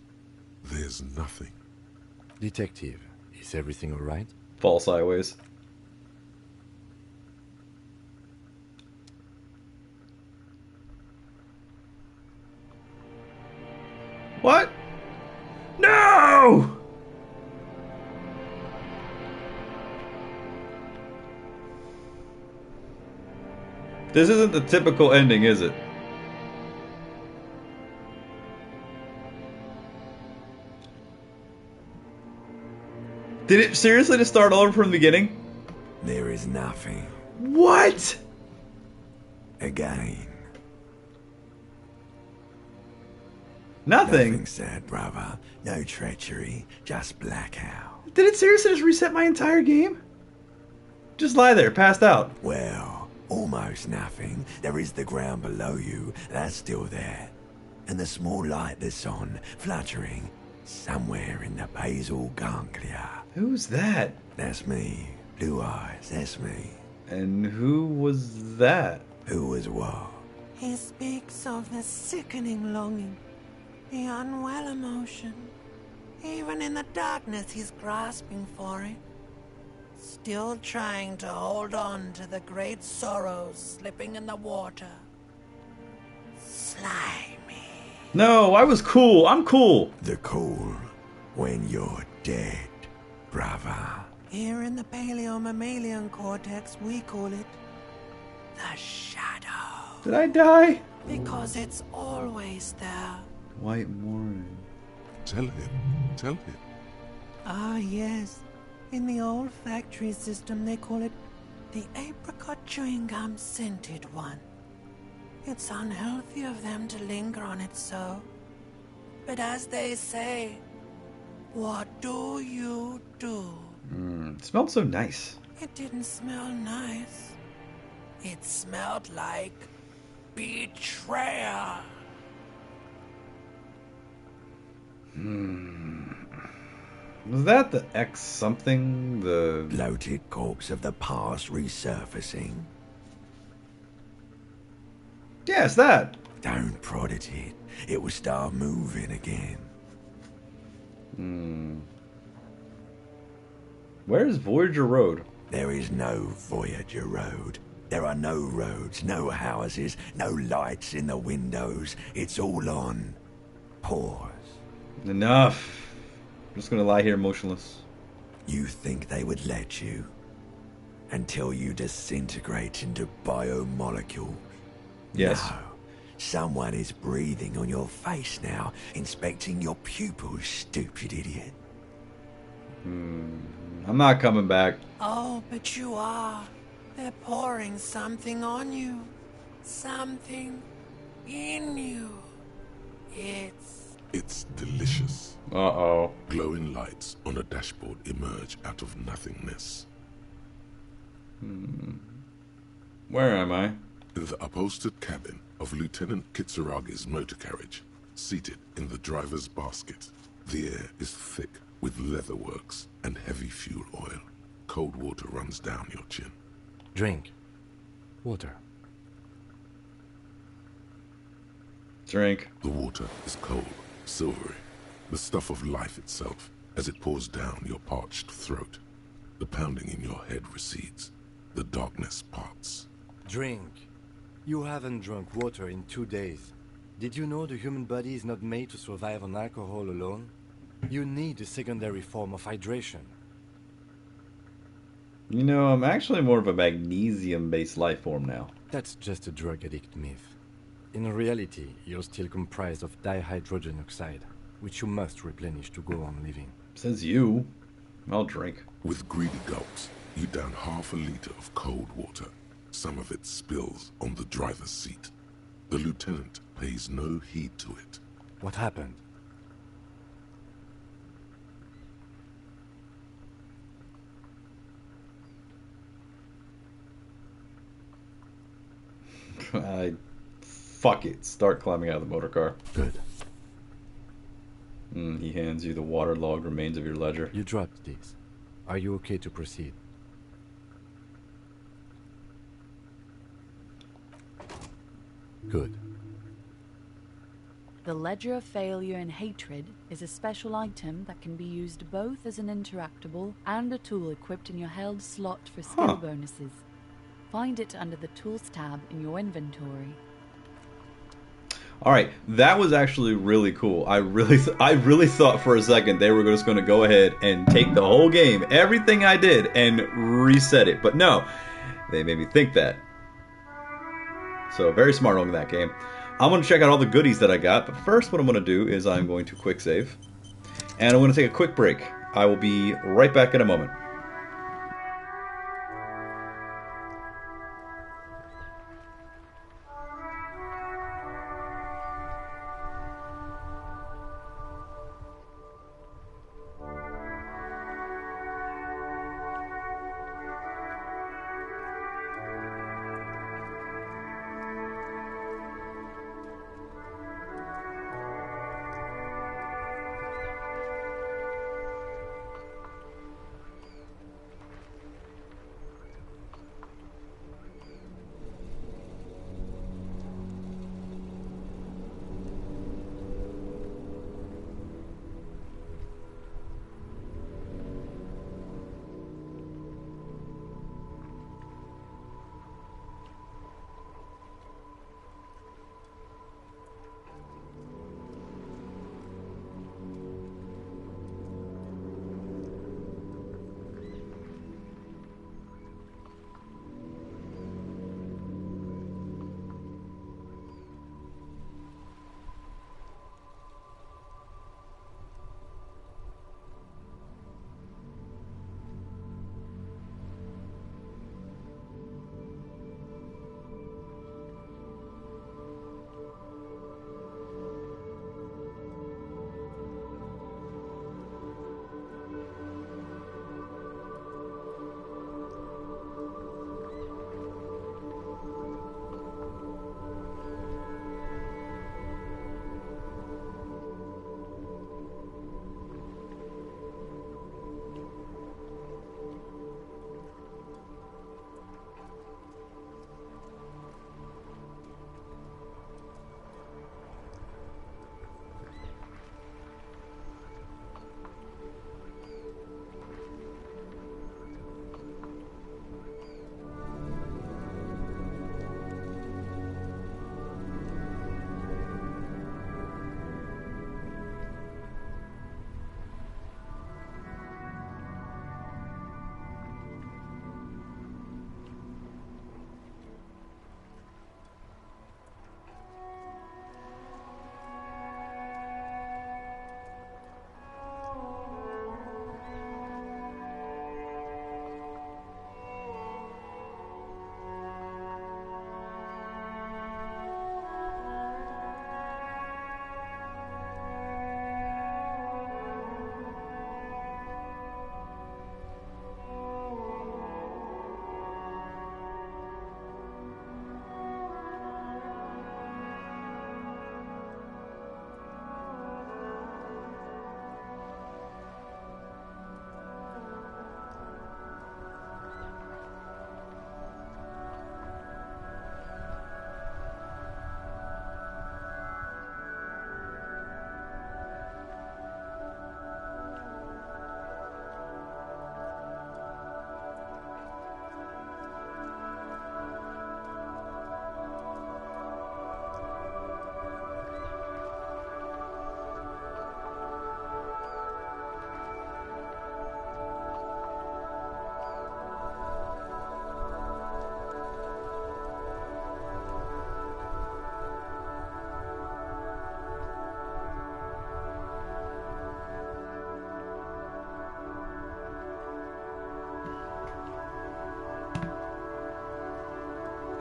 There's nothing. Detective, is everything all right? Fall sideways. What? No! This isn't the typical ending, is it? Did it seriously just start all over from the beginning? There is nothing. What? Again. Nothing? Nothing said, brother. No treachery. Just blackout. Did it seriously just reset my entire game? Just lie there, passed out. Well, almost nothing. There is the ground below you. That's still there. And the small light that's on, fluttering, somewhere in the basal ganglia. Who's that? That's me. Blue eyes, that's me. And who was that? Who was what? He speaks of the sickening longing, the unwell emotion. Even in the darkness, he's grasping for it. Still trying to hold on to the great sorrows slipping in the water. Slimy. No, I was cool. I'm cool. The cool when you're dead, brother. Here in the paleo-mammalian cortex, we call it the shadow. Did I die? Because it's always there. White morning. Tell him. Tell him. Ah, yes. In the olfactory system, they call it the apricot chewing gum scented one. It's unhealthy of them to linger on it so. But as they say, what do you do? It smelled so nice. It didn't smell nice. It smelled like betrayal. Was that the X something? The bloated corpse of the past resurfacing? Yes, that. Don't prod at it. It will start moving again. Where's Voyager Road? There is no Voyager Road. There are no roads, no houses, no lights in the windows. It's all on pause. Enough. I'm just gonna lie here motionless. You think they would let you? Until you disintegrate into biomolecules? Yes. No. Someone is breathing on your face now, inspecting your pupils, stupid idiot. I'm not coming back. Oh, but you are. They're pouring something on you. Something in you. It's delicious. Uh-oh. Glowing lights on a dashboard emerge out of nothingness. Where am I? In the upholstered cabin of Lieutenant Kitsuragi's motor carriage, seated in the driver's basket. The air is thick with leatherworks and heavy fuel oil. Cold water runs down your chin. Drink. Water. Drink. The water is cold, silvery, the stuff of life itself as it pours down your parched throat. The pounding in your head recedes. The darkness parts. Drink. You haven't drunk water in 2 days. Did you know the human body is not made to survive on alcohol alone? You need a secondary form of hydration. You know, I'm actually more of a magnesium-based life form now. That's just a drug addict myth. In reality, you're still comprised of dihydrogen oxide, which you must replenish to go on living. Says you. I'll drink. With greedy gulps, you down half a liter of cold water. Some of it spills on the driver's seat. The lieutenant pays no heed to it. What happened? Fuck it. Start climbing out of the motor car. Good. He hands you the waterlogged remains of your ledger. You dropped these. Are you okay to proceed? Good. The Ledger of Failure and Hatred is a special item that can be used both as an interactable and a tool equipped in your held slot for skill bonuses. Find it under the Tools tab in your inventory. Alright, that was actually really cool. I really thought for a second they were just going to go ahead and take the whole game, everything I did, and reset it. But no, they made me think that. So, very smart on that game. I'm going to check out all the goodies that I got, but first what I'm going to do is I'm going to quick save. And I'm going to take a quick break. I will be right back in a moment.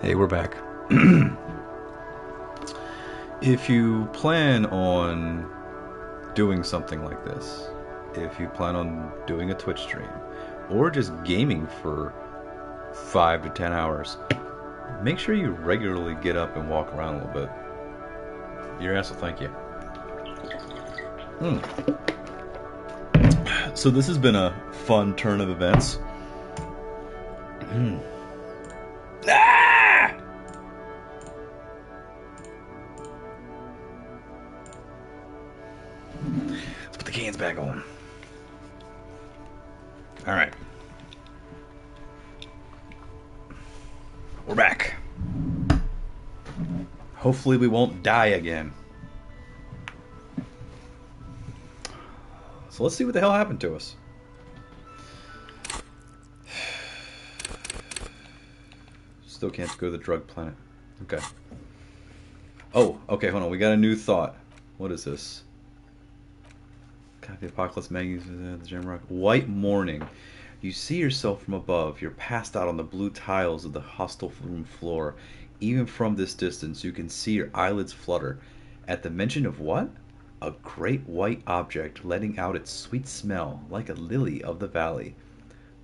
Hey, we're back. If you plan on doing something like this, if you plan on doing a Twitch stream, or just gaming for 5 to 10 hours, make sure you regularly get up and walk around a little bit. Your ass will thank you. So this has been a fun turn of events. Ah! Let's put the cans back on. All right. We're back. Hopefully we won't die again. So let's see what the hell happened to us. Still can't go to the drug planet. Okay. Oh, okay, hold on. We got a new thought. What is this? God, the Apocalypse Magazine, the Gem Rock. White morning. You see yourself from above. You're passed out on the blue tiles of the hostel room floor. Even from this distance, you can see your eyelids flutter. At the mention of what? A great white object letting out its sweet smell like a lily of the valley.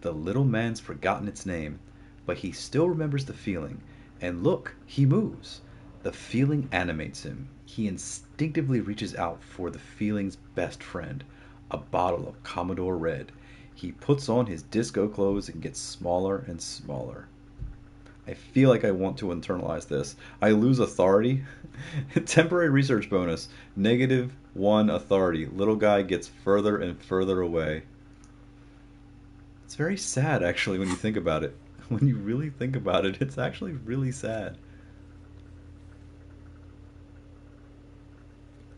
The little man's forgotten its name, but he still remembers the feeling. And look, he moves. The feeling animates him. He instinctively reaches out for the feeling's best friend, a bottle of Commodore Red. He puts on his disco clothes and gets smaller and smaller. I feel like I want to internalize this. I lose authority. Temporary research bonus. -1 authority. Little guy gets further and further away. It's very sad, actually, when you think about it. When you really think about it, it's actually really sad.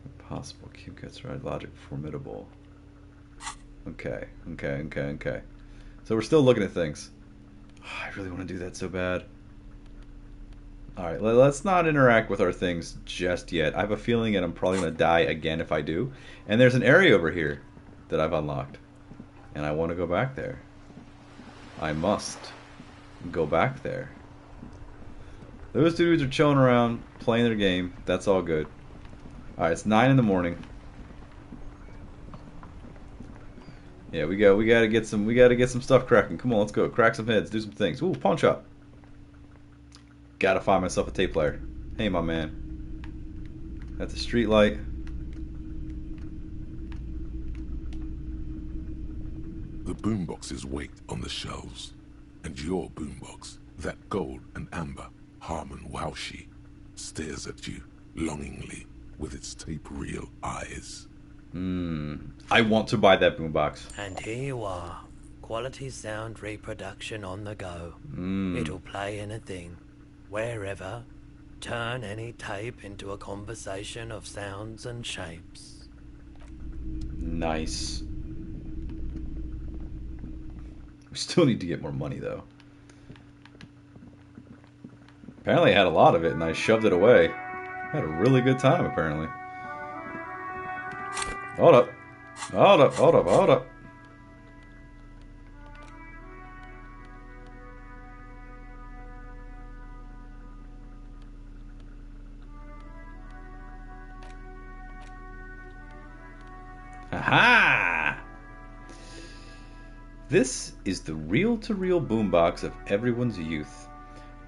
Impossible. Cube gets right. Logic formidable. Okay. So we're still looking at things. Oh, I really want to do that so bad. Alright, let's not interact with our things just yet. I have a feeling that I'm probably going to die again if I do. And there's an area over here that I've unlocked. And I want to go back there. I must go back there. Those dudes are chilling around, playing their game. That's all good. Alright, it's 9 in the morning. Yeah, we gotta get some stuff cracking. Come on, let's go. Crack some heads, do some things. Ooh, pawn shop. Gotta find myself a tape player. Hey, my man. That's a street light. The boomboxes wait on the shelves, and your boombox, that gold and amber Harmon Waushi, stares at you longingly with its tape reel eyes. I want to buy that boombox. And here you are, quality sound reproduction on the go. It'll play anything, wherever. Turn any tape into a conversation of sounds and shapes. Nice. We still need to get more money, though. Apparently I had a lot of it, and I shoved it away. I had a really good time, apparently. Hold up. Hold up, hold up, hold up. Aha! This is the reel-to-reel boombox of everyone's youth.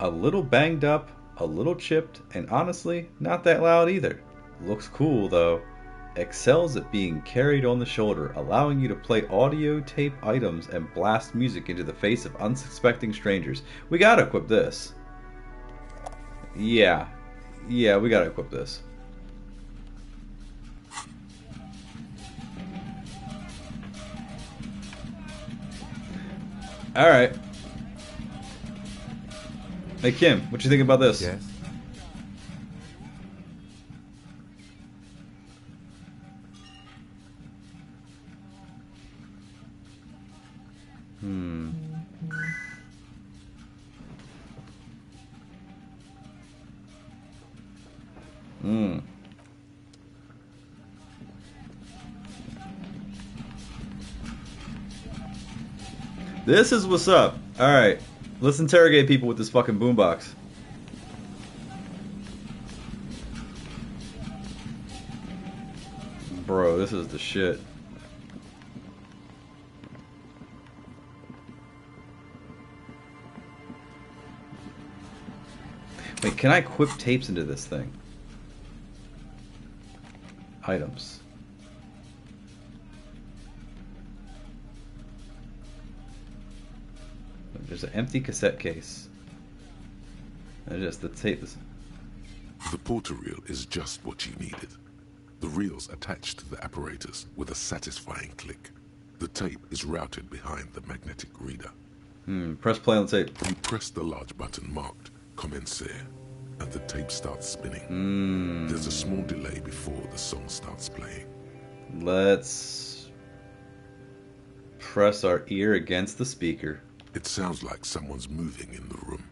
A little banged up, a little chipped, and honestly, not that loud either. Looks cool, though. Excels at being carried on the shoulder, allowing you to play audio tape items and blast music into the face of unsuspecting strangers. We gotta equip this. Yeah, we gotta equip this. Alright. Hey Kim, what you think about this? Yes. This is what's up. Alright. Let's interrogate people with this fucking boombox. Bro, this is the shit. Wait, can I equip tapes into this thing? Items. There's an empty cassette case. And just the tape is... The porter reel is just what you needed. The reel's attached to the apparatus with a satisfying click. The tape is routed behind the magnetic reader. Press play on the tape. You press the large button marked Commencer, and the tape starts spinning. There's a small delay before the song starts playing. Let's press our ear against the speaker. It sounds like someone's moving in the room,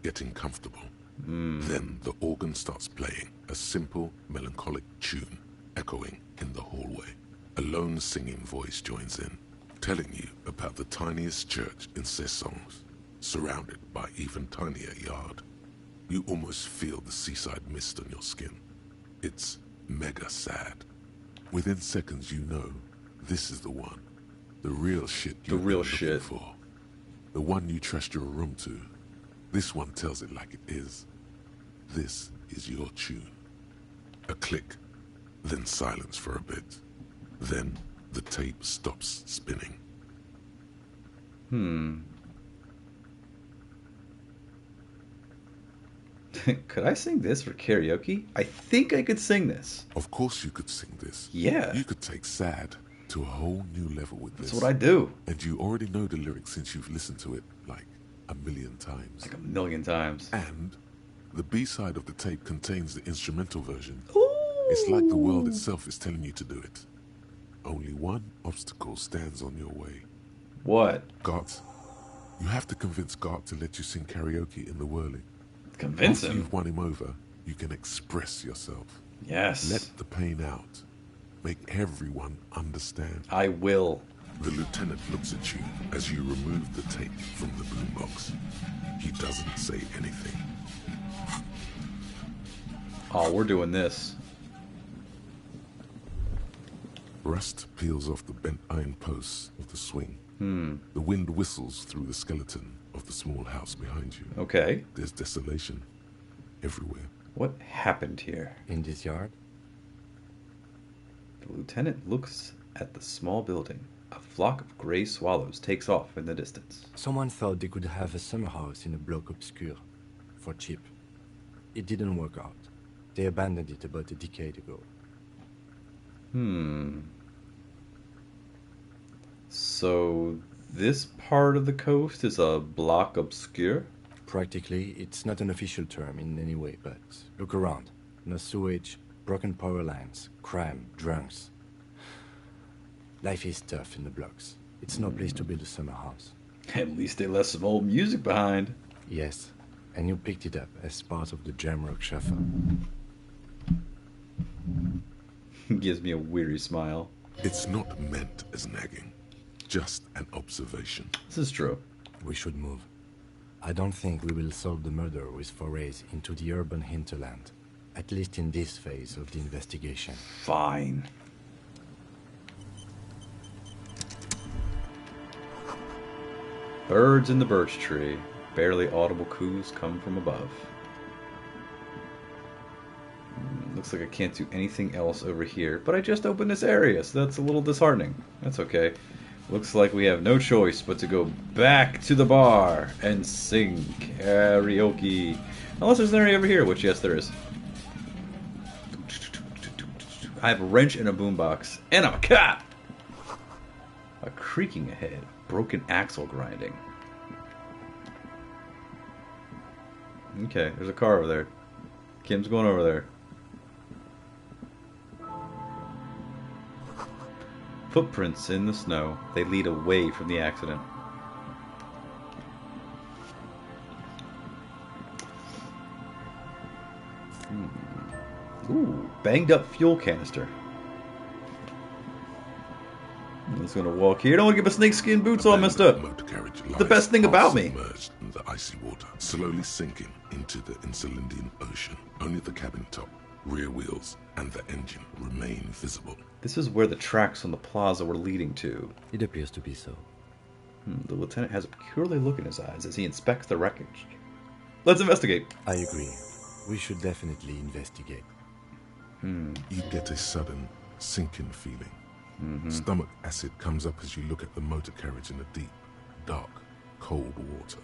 getting comfortable. Then the organ starts playing a simple, melancholic tune, echoing in the hallway. A lone singing voice joins in, telling you about the tiniest church in Cessons, surrounded by even tinier yard. You almost feel the seaside mist on your skin. It's mega sad. Within seconds you know, this is the one. The real shit you've been looking for. The one you trust your room to. This one tells it like it is. This is your tune. A click, then silence for a bit. Then the tape stops spinning. Could I sing this for karaoke? I think I could sing this. Of course you could sing this. Yeah. You could take sad to a whole new level with this. That's what I do. And you already know the lyrics since you've listened to it like a million times. Like a million times. And the B-side of the tape contains the instrumental version. Ooh. It's like the world itself is telling you to do it. Only one obstacle stands on your way. What? Gart. You have to convince Gart to let you sing karaoke in the whirling. Convince him? Once you've won him over, you can express yourself. Yes. Let the pain out. Make everyone understand. I will. The lieutenant looks at you as you remove the tape from the boombox. He doesn't say anything. Oh, we're doing this. Rust peels off the bent iron posts of the swing. The wind whistles through the skeleton of the small house behind you. Okay. There's desolation everywhere. What happened here? In this yard? The lieutenant looks at the small building. A flock of gray swallows takes off in the distance. Someone thought they could have a summer house in a bloc obscur for cheap. It didn't work out. They abandoned it about a decade ago. So this part of the coast is a bloc obscur? Practically, it's not an official term in any way, but look around. No sewage, broken power lines, crime, drunks. Life is tough in the blocks. It's no place to build a summer house. At least they left some old music behind. Yes, and you picked it up as part of the Jamrock Shuffle. Gives me a weary smile. It's not meant as nagging. Just an observation. This is true. We should move. I don't think we will solve the murder with forays into the urban hinterland. At least in this phase of the investigation. Fine. Birds in the birch tree. Barely audible coos come from above. Looks like I can't do anything else over here, but I just opened this area, so that's a little disheartening. That's okay. Looks like we have no choice but to go back to the bar and sing karaoke. Unless there's an area over here, which yes there is. I have a wrench and a boombox, and I'm a cop! A creaking ahead, broken axle grinding. Okay, there's a car over there. Kim's going over there. Footprints in the snow. They lead away from the accident. Ooh, banged up fuel canister. I'm just gonna walk here. Don't want to get my snakeskin boots all messed up. The best thing about me. Submerged in the icy water, slowly sinking into the Insulindian Ocean. Only the cabin top, rear wheels, and the engine remain visible. This is where the tracks on the plaza were leading to. It appears to be so. The lieutenant has a peculiar look in his eyes as he inspects the wreckage. Let's investigate. I agree. We should definitely investigate. You get a sudden sinking feeling. Stomach acid comes up as you look at the motor carriage in the deep, dark, cold water.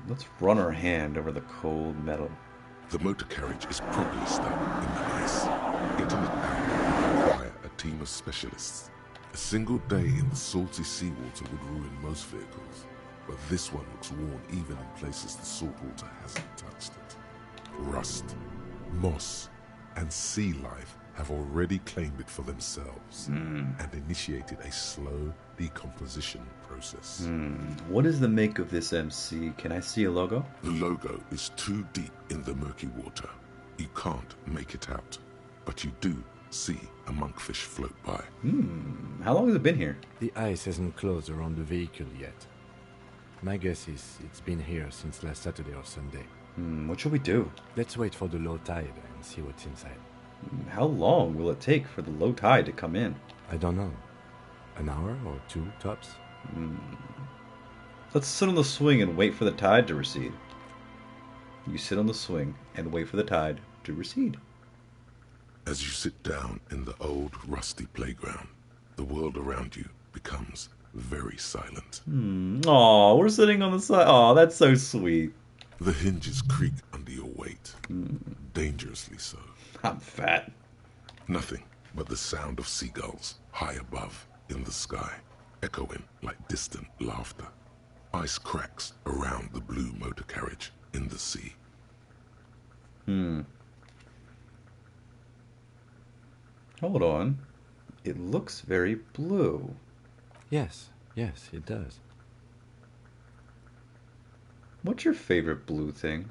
Let's run our hand over the cold metal. The motor carriage is probably stuck in the ice. Getting it out would require a team of specialists. A single day in the salty seawater would ruin most vehicles, but this one looks worn even in places the salt water hasn't touched it. Rust, moss, and sea life have already claimed it for themselves and initiated a slow decomposition process. What is the make of this MC? Can I see a logo? The logo is too deep in the murky water. You can't make it out, but you do see a monkfish float by. How long has it been here? The ice hasn't closed around the vehicle yet. My guess is it's been here since last Saturday or Sunday. What should we do? Let's wait for the low tide and see what's inside. How long will it take for the low tide to come in? I don't know. An hour or two, tops? Let's sit on the swing and wait for the tide to recede. You sit on the swing and wait for the tide to recede. As you sit down in the old, rusty playground, the world around you becomes very silent. Aw, we're sitting on the side. Aw, that's so sweet. The hinges creak under your weight, dangerously so. I'm fat. Nothing but the sound of seagulls high above in the sky, echoing like distant laughter. Ice cracks around the blue motor carriage in the sea. Hold on. It looks very blue. Yes, it does. What's your favorite blue thing?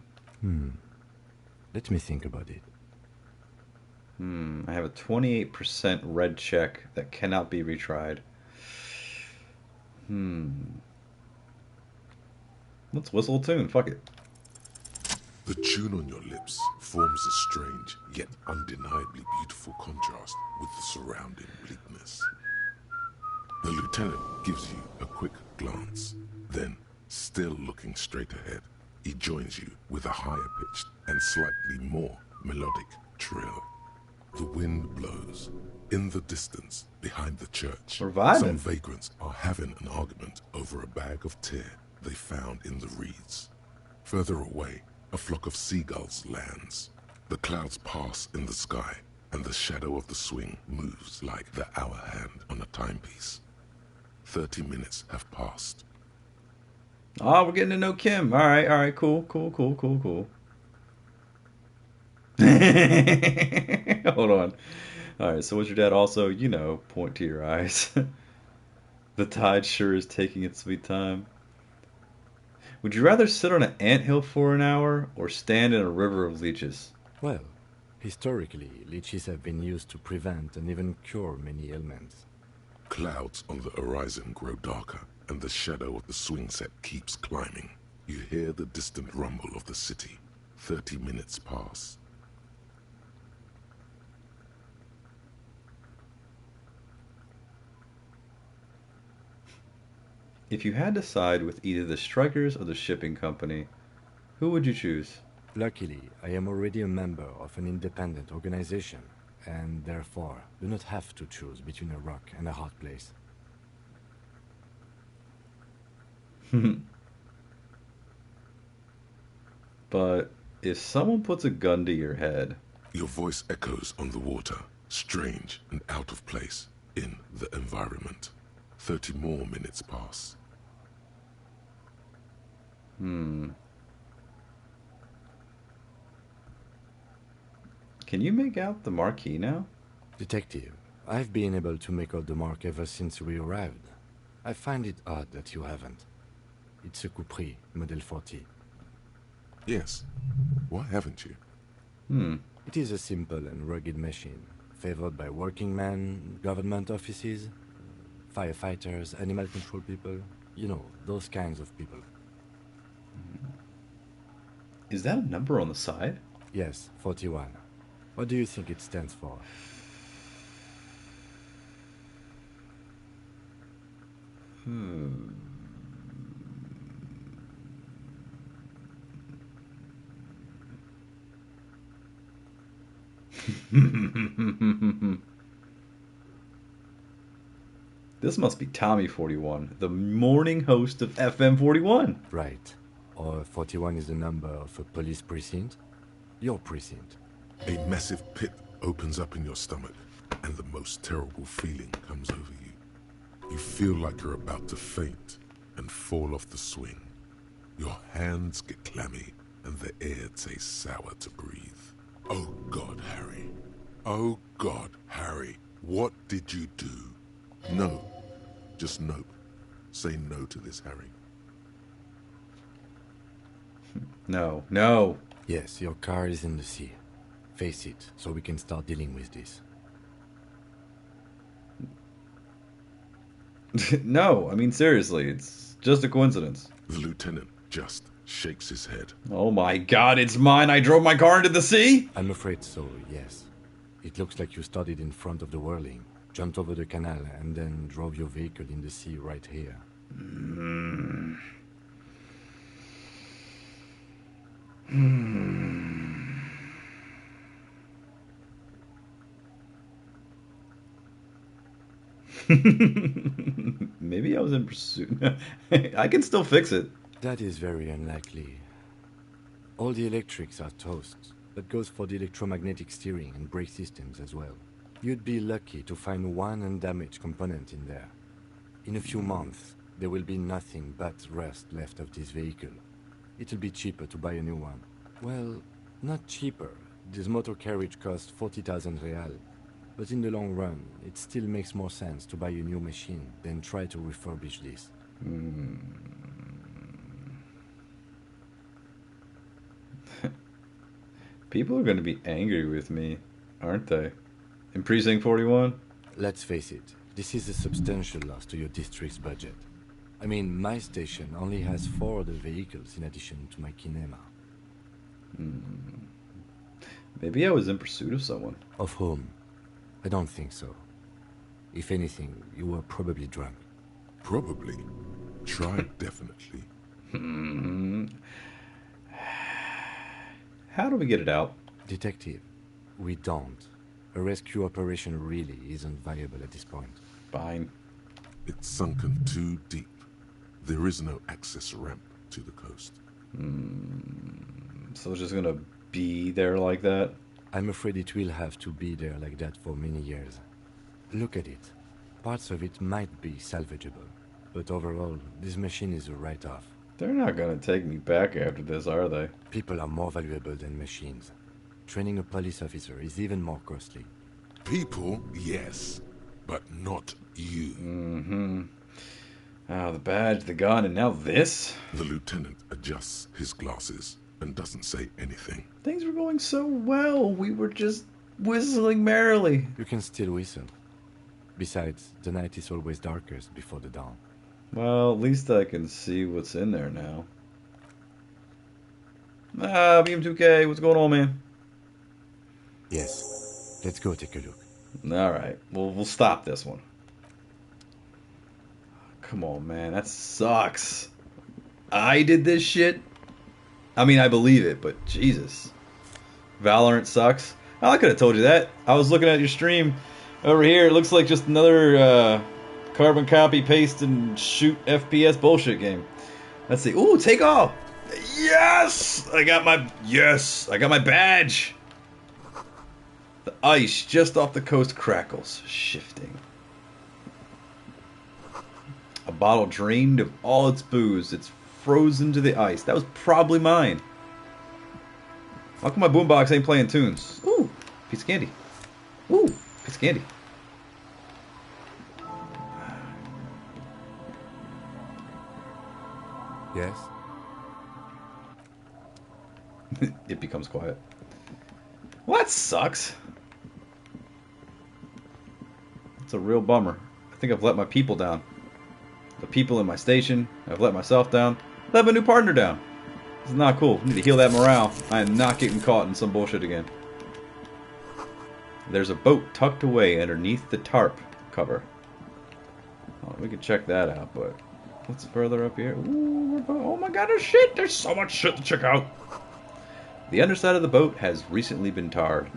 Let me think about it. I have a 28% red check that cannot be retried. Let's whistle a tune. Fuck it. The tune on your lips forms a strange yet undeniably beautiful contrast with the surrounding bleakness. The lieutenant gives you a quick glance, then, still looking straight ahead, he joins you with a higher-pitched and slightly more melodic trill. The wind blows. In the distance, behind the church, We're vibing. some vagrants are having an argument over a bag of tear they found in the reeds. Further away, a flock of seagulls lands. The clouds pass in the sky, and the shadow of the swing moves like the hour hand on a timepiece. 30 minutes have passed. Oh, we're getting to know Kim. All right, cool. Hold on. All right, so what's your dad also, point to your eyes. The tide sure is taking its sweet time. Would you rather sit on an anthill for an hour or stand in a river of leeches? Well, historically, leeches have been used to prevent and even cure many ailments. Clouds on the horizon grow darker, and the shadow of the swing set keeps climbing. You hear the distant rumble of the city. 30 minutes pass. If you had to side with either the strikers or the shipping company, who would you choose? Luckily, I am already a member of an independent organization, and therefore do not have to choose between a rock and a hard place. But if someone puts a gun to your head... Your voice echoes on the water, strange and out of place in the environment. 30 more minutes pass. Can you make out the marquee now? Detective, I've been able to make out the mark ever since we arrived. I find it odd that you haven't. It's a Capri, Model 40. Yes. Why haven't you? It is a simple and rugged machine, favored by working men, government offices, firefighters, animal control people. You know, those kinds of people. Is that a number on the side? Yes, 41. What do you think it stands for? This must be Tommy 41, the morning host of FM 41. Right. Or 41 is the number of a police precinct. Your precinct. A massive pit opens up in your stomach, and the most terrible feeling comes over you. You feel like you're about to faint and fall off the swing. Your hands get clammy, and the air tastes sour to breathe. Oh God, Harry. Oh God, Harry. What did you do? No. Just no. Say no to this, Harry. No, no. Yes, your car is in the sea. Face it, so we can start dealing with this. No, I mean seriously, it's just a coincidence. The lieutenant just shakes his head. Oh my God, it's mine. I drove my car into the sea? I'm afraid so, yes. It looks like you started in front of the whirling, jumped over the canal, and then drove your vehicle in the sea right here. Maybe I was in pursuit. I can still fix it. That is very unlikely. All the electrics are toast. That goes for the electromagnetic steering and brake systems as well. You'd be lucky to find one undamaged component in there. In a few months, there will be nothing but rust left of this vehicle. It'll be cheaper to buy a new one. Well, not cheaper. This motor carriage costs 40,000 real. But in the long run, it still makes more sense to buy a new machine than try to refurbish this. People are going to be angry with me, aren't they? In Precinct 41? Let's face it, this is a substantial loss to your district's budget. I mean, my station only has 4 other vehicles in addition to my kinema. Maybe I was in pursuit of someone. Of whom? I don't think so. If anything, you were probably drunk. Probably. Tried, definitely. How do we get it out? Detective, we don't. A rescue operation really isn't viable at this point. Fine. It's sunken too deep. There is no access ramp to the coast. So it's just gonna be there like that? I'm afraid it will have to be there like that for many years. Look at it. Parts of it might be salvageable, but overall, this machine is a write-off. They're not gonna take me back after this, are they? People are more valuable than machines. Training a police officer is even more costly. People, yes, but not you. The badge, the gun, and now this? The lieutenant adjusts his glasses and doesn't say anything. Things were going so well. We were just whistling merrily. You can still whistle. Besides, the night is always darkest before the dawn. Well, at least I can see what's in there now. BM2K, what's going on, man? Yes. Let's go take a look. Alright, we'll stop this one. Come on, man, that sucks. I did this shit? I mean, I believe it, but Jesus. Valorant sucks. Oh, I could have told you that. I was looking at your stream over here. It looks like just another carbon copy, paste, and shoot FPS bullshit game. Let's see. Ooh, take off! Yes! I got my badge! The ice just off the coast crackles, shifting. A bottle drained of all its booze. It's frozen to the ice. That was probably mine. How come my boombox ain't playing tunes? Ooh, piece of candy. Ooh, piece of candy. Yes? It becomes quiet. Well, that sucks. It's a real bummer. I think I've let my people down. The people in my station. I've let myself down. Let my new partner down. This is not cool. We need to heal that morale. I am not getting caught in some bullshit again. There's a boat tucked away underneath the tarp cover. Oh, we can check that out, but what's further up here? Ooh, oh my god, there's shit! There's so much shit to check out! The underside of the boat has recently been tarred.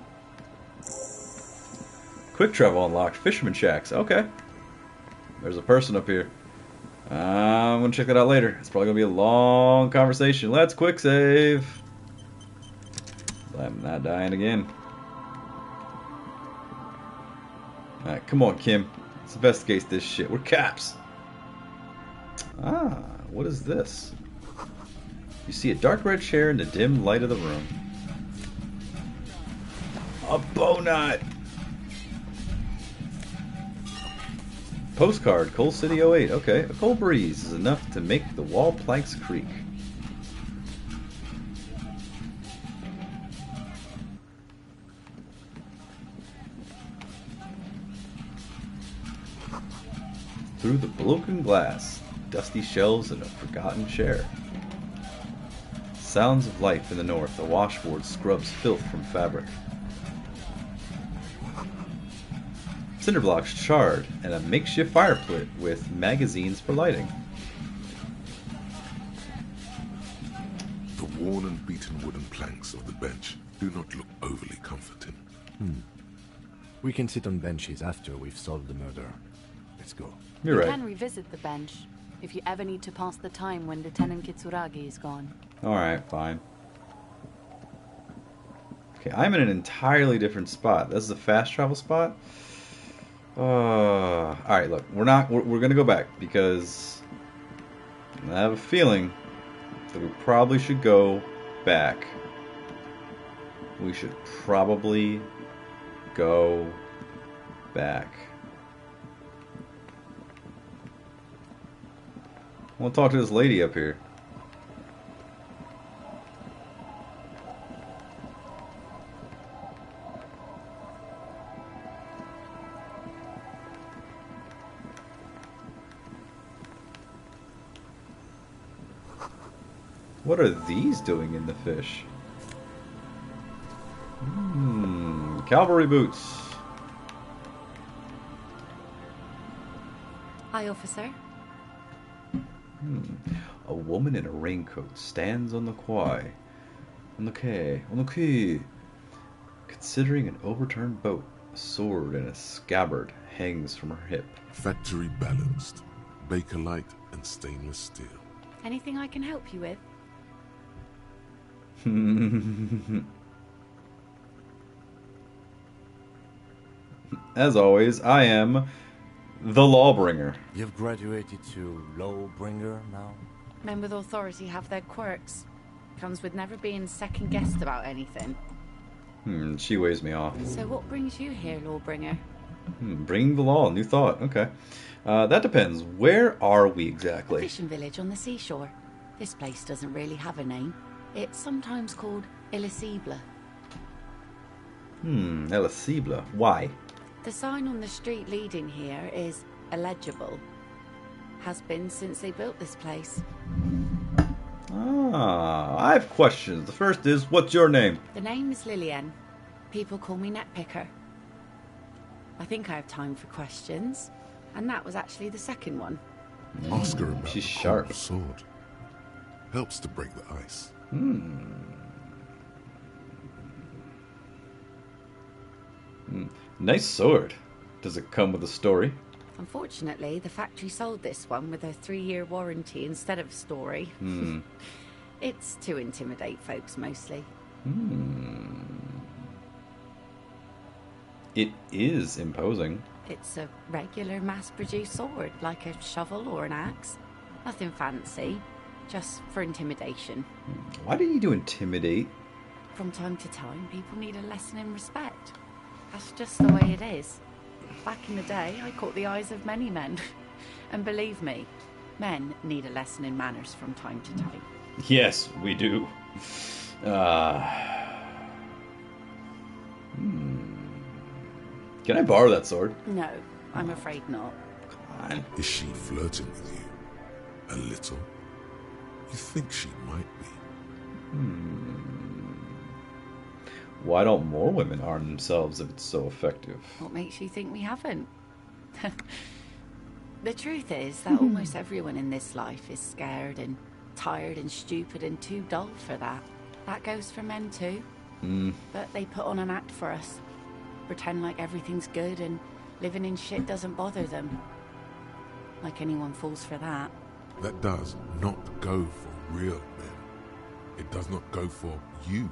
Quick travel unlocked. Fisherman shacks. Okay. There's a person up here. I'm going to check that out later. It's probably going to be a long conversation. Let's quick save. I'm not dying again. Alright, come on, Kim. Let's investigate this shit. We're cops. Ah, what is this? You see a dark red chair in the dim light of the room. A bow knot! Postcard, Coal City 08. Okay, a cold breeze is enough to make the wall planks creak. Through the broken glass, dusty shelves and a forgotten chair. Sounds of life in the north. A washboard scrubs filth from fabric. Cinder blocks charred, and a makeshift fire pit with magazines for lighting. The worn and beaten wooden planks of the bench do not look overly comforting. We can sit on benches after we've solved the murder. Let's go. You're right. You can revisit the bench if you ever need to pass the time when Lieutenant Kitsuragi is gone. Alright, fine. Okay, I'm in an entirely different spot. This is a fast travel spot? Alright, look, we're gonna go back because I have a feeling that we probably should go back. We should probably go back. I want to talk to this lady up here. What are these doing in the fish? Cavalry boots. Hi, officer. A woman in a raincoat stands on the quay. On the quay. Considering an overturned boat, a sword and a scabbard hangs from her hip. Factory balanced. Bakelite and stainless steel. Anything I can help you with? As always, I am the Lawbringer. You've graduated to Lawbringer now? Men with authority have their quirks. Comes with never being second-guessed about anything. She weighs me off. So what brings you here, Lawbringer? Bringing the law, new thought. Okay. That depends. Where are we A exactly? fishing village on the seashore. This place doesn't really have a name. It's sometimes called Elysium. Elysium. Why? The sign on the street leading here is illegible. Has been since they built this place. I have questions. The first is, what's your name? The name is Lillian. People call me Netpicker. I think I have time for questions. And that was actually the second one. Ask her about She's the sharp. cold sword. Helps to break the ice. Nice sword. Does it come with a story? Unfortunately, the factory sold this one with a 3-year warranty instead of a story. It's to intimidate folks, mostly. It is imposing. It's a regular mass-produced sword, like a shovel or an axe. Nothing fancy, just for intimidation. Why do you need to intimidate? From time to time, people need a lesson in respect. That's just the way it is. Back in the day, I caught the eyes of many men. And believe me, men need a lesson in manners from time to time. Yes, we do. Can I borrow that sword? No, I'm afraid not. Come on. Is she flirting with you? A little? You think she might be? Why don't more women arm themselves if it's so effective? What makes you think we haven't? The truth is that almost everyone in this life is scared and tired and stupid and too dull for that. That goes for men too. But they put on an act for us. Pretend like everything's good and living in shit doesn't bother them. Like anyone falls for that. That does not go for real men. It does not go for you.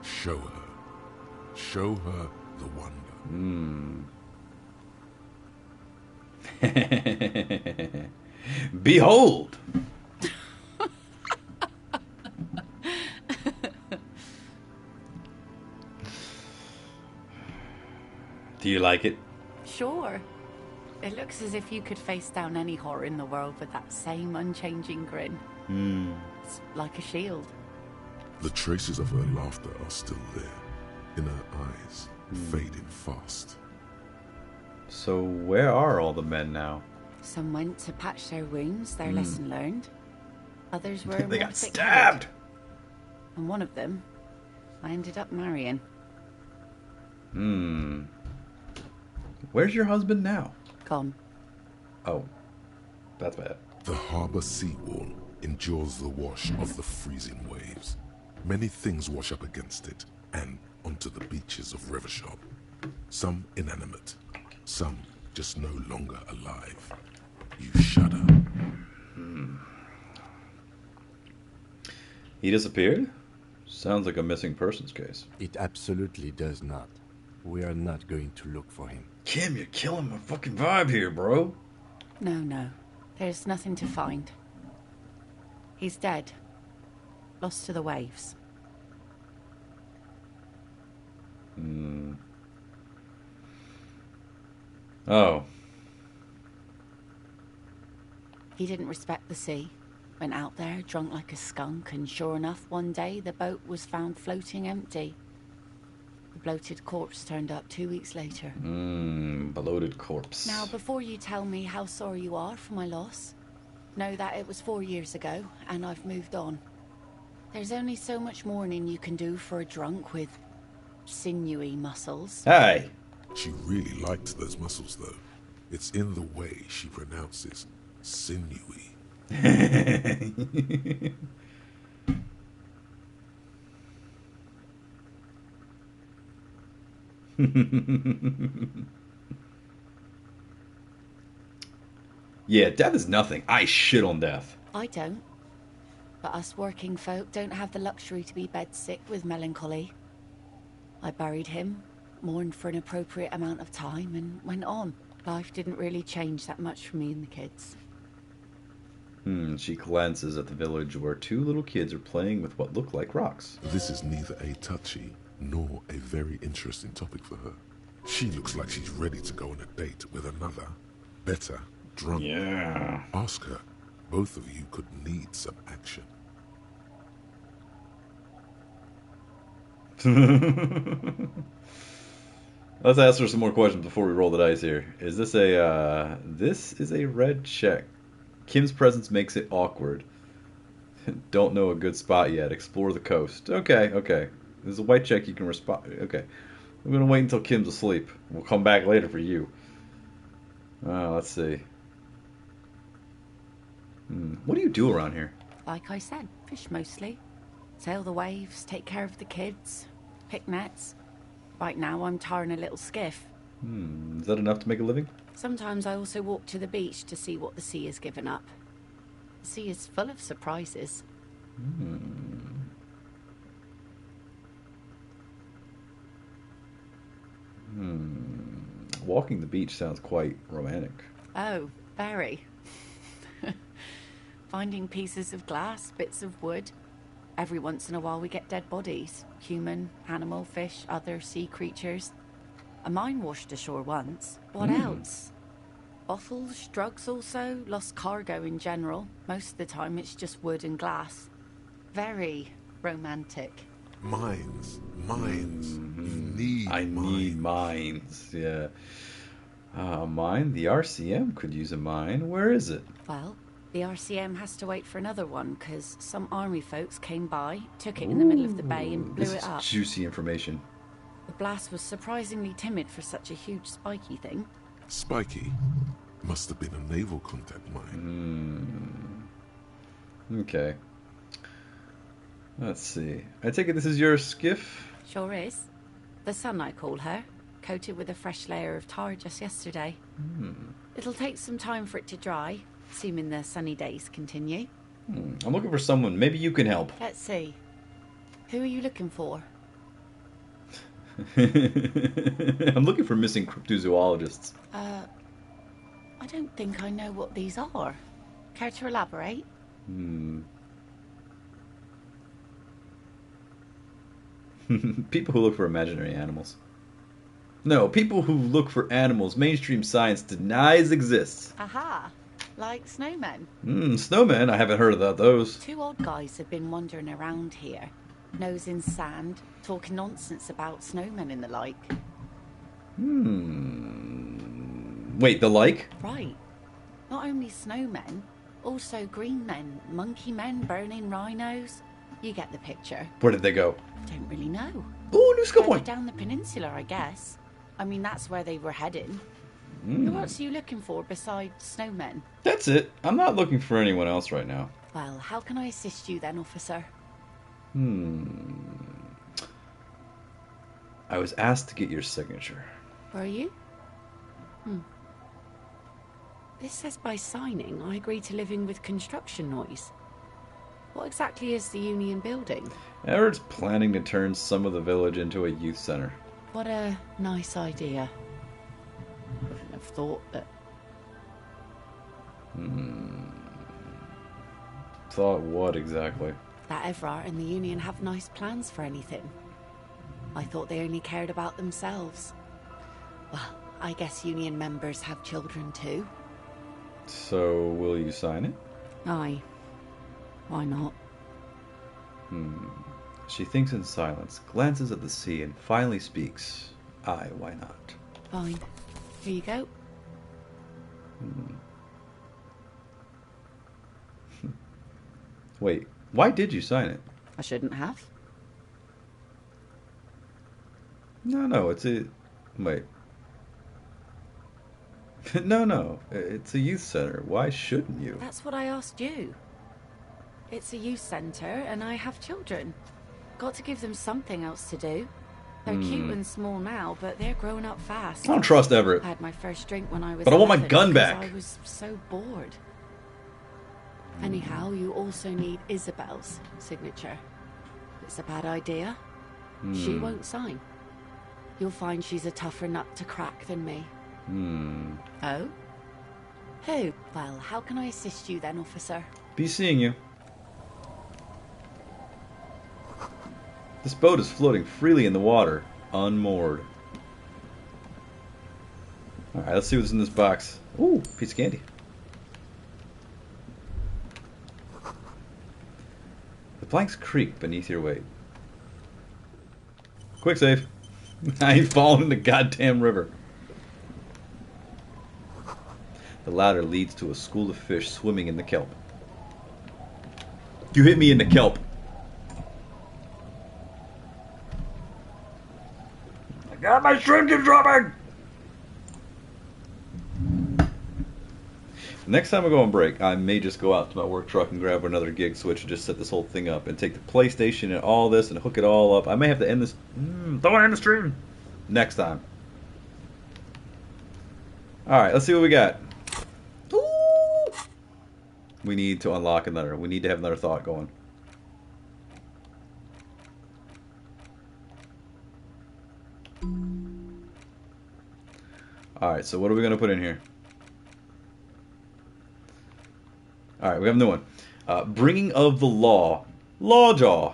Show her. Show her the wonder. Behold! Do you like it? Sure. It looks as if you could face down any horror in the world with that same unchanging grin. It's like a shield. The traces of her laughter are still there, in her eyes, fading fast. So where are all the men now? Some went to patch their wounds, their lesson learned. Others were They more got thick-headed. stabbed! And one of them, I ended up marrying. Where's your husband now? Gone. Oh, that's bad. The harbour seawall endures the wash of the freezing waves. Many things wash up against it and onto the beaches of Rivershop. Some inanimate, some just no longer alive. You shudder. He disappeared? Sounds like a missing persons case. It absolutely does not. We are not going to look for him. Kim, you're killing my fucking vibe here, bro. No. There's nothing to find. He's dead. Lost to the waves. Oh. He didn't respect the sea. Went out there, drunk like a skunk, and sure enough, one day the boat was found floating empty. The bloated corpse turned up 2 weeks later. Bloated corpse. Now, before you tell me how sorry you are for my loss, know that it was 4 years ago, and I've moved on. There's only so much mourning you can do for a drunk with sinewy muscles. Hey! She really liked those muscles, though. It's in the way she pronounces sinewy. Yeah, death is nothing. I shit on death. I don't. But us working folk don't have the luxury to be bedsick with melancholy. I buried him, mourned for an appropriate amount of time, and went on. Life didn't really change that much for me and the kids. She glances at the village where two little kids are playing with what look like rocks. This is neither a touchy nor a very interesting topic for her. She looks like she's ready to go on a date with another, better, drunk. Yeah. Ask her. Both of you could need some action. Let's ask her some more questions before we roll the dice here. Is this a, this is a red check. Kim's presence makes it awkward. Don't know a good spot yet. Explore the coast. Okay. There's a white check you can respond. Okay. I'm going to wait until Kim's asleep. We'll come back later for you. Let's see. What do you do around here? Like I said, fish mostly. Sail the waves, take care of the kids, pick nets. Right now I'm tarring a little skiff. Is that enough to make a living? Sometimes I also walk to the beach to see what the sea has given up. The sea is full of surprises. Walking the beach sounds quite romantic. Oh, very. Finding pieces of glass, bits of wood. Every once in a while we get dead bodies. Human, animal, fish, other sea creatures. A mine washed ashore once. What else? Bottles, drugs also, lost cargo in general. Most of the time it's just wood and glass. Very romantic. Mines. You need I need mines, yeah. Mine? The RCM could use a mine. Where is it? Well, The RCM has to wait for another one, because some army folks came by, took it in the middle of the bay and blew This it is up. juicy information. The blast was surprisingly timid for such a huge spiky thing. Spiky? Must have been a naval contact mine. Okay. Let's see. I take it this is your skiff? Sure is. The Sun, I call her. Coated with a fresh layer of tar just yesterday. It'll take some time for it to dry, assuming the sunny days continue. I'm looking for someone. Maybe you can help. Let's see. Who are you looking for? I'm looking for missing cryptozoologists. I don't think I know what these are. Care to elaborate? People who look for imaginary animals. No, people who look for animals mainstream science denies exists. Aha! Like snowmen. Snowmen? I haven't heard about those. Two odd guys have been wandering around here, nose in sand, talking nonsense about snowmen and the like. Wait, the like? Right. Not only snowmen, also green men, monkey men, burning rhinos. You get the picture. Where did they go? Don't really know. Ooh, new skill Further point. down the peninsula, I guess. I mean, that's where they were heading. Who else are you looking for besides snowmen? That's it. I'm not looking for anyone else right now. Well, how can I assist you then, officer? I was asked to get your signature. Were you? This says by signing, I agree to living with construction noise. What exactly is the Union building? Everett's planning to turn some of the village into a youth center. What a nice idea. Wouldn't have thought that. Thought what exactly? That Everard and the Union have nice plans for anything. I thought they only cared about themselves. Well, I guess Union members have children too. So, will you sign it? Aye. Why not? She thinks in silence, glances at the sea, and finally speaks. Aye, why not? Fine. Here you go. Wait, why did you sign it? I shouldn't have. No, it's a... Wait. No, it's a youth center. Why shouldn't you? That's what I asked you. It's a youth centre, and I have children. Got to give them something else to do. They're cute and small now, but they're growing up fast. I don't trust Everett. I had my first drink when I was But I want my 11 gun because back. I was so bored. Anyhow, you also need Isabel's signature. It's a bad idea. She won't sign. You'll find she's a tougher nut to crack than me. Oh? Who? Well, how can I assist you then, officer? Be seeing you. This boat is floating freely in the water, unmoored. Alright, let's see what's in this box. Ooh, piece of candy. The planks creak beneath your weight. Quick save. I ain't falling in the goddamn river. The ladder leads to a school of fish swimming in the kelp. You hit me in the kelp. I got my shrimp is dropping! Next time I go on break, I may just go out to my work truck and grab another gig switch and just set this whole thing up and take the PlayStation and all this and hook it all up. I may have to end this. Don't end the stream. Next time. Alright, let's see what we got. Ooh. We need to unlock another. We need to have another thought going. Alright, so what are we going to put in here? Alright, we have a new one. Bringing of the Law. Lawjaw.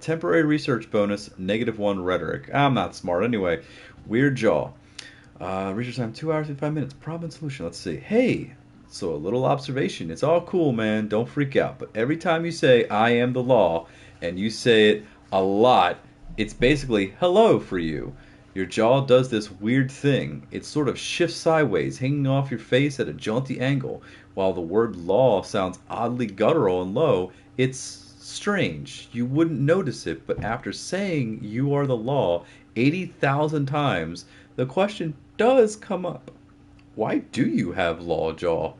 Temporary research bonus, -1 rhetoric. I'm not smart anyway. Weird Jaw. Research time 2 hours and 5 minutes. Problem solution. Let's see. Hey, so a little observation. It's all cool, man. Don't freak out. But every time you say, I am the law, and you say it a lot, it's basically hello for you. Your jaw does this weird thing. It sort of shifts sideways, hanging off your face at a jaunty angle. While the word law sounds oddly guttural and low, it's strange. You wouldn't notice it, but after saying you are the law 80,000 times, the question does come up. Why do you have law jaw?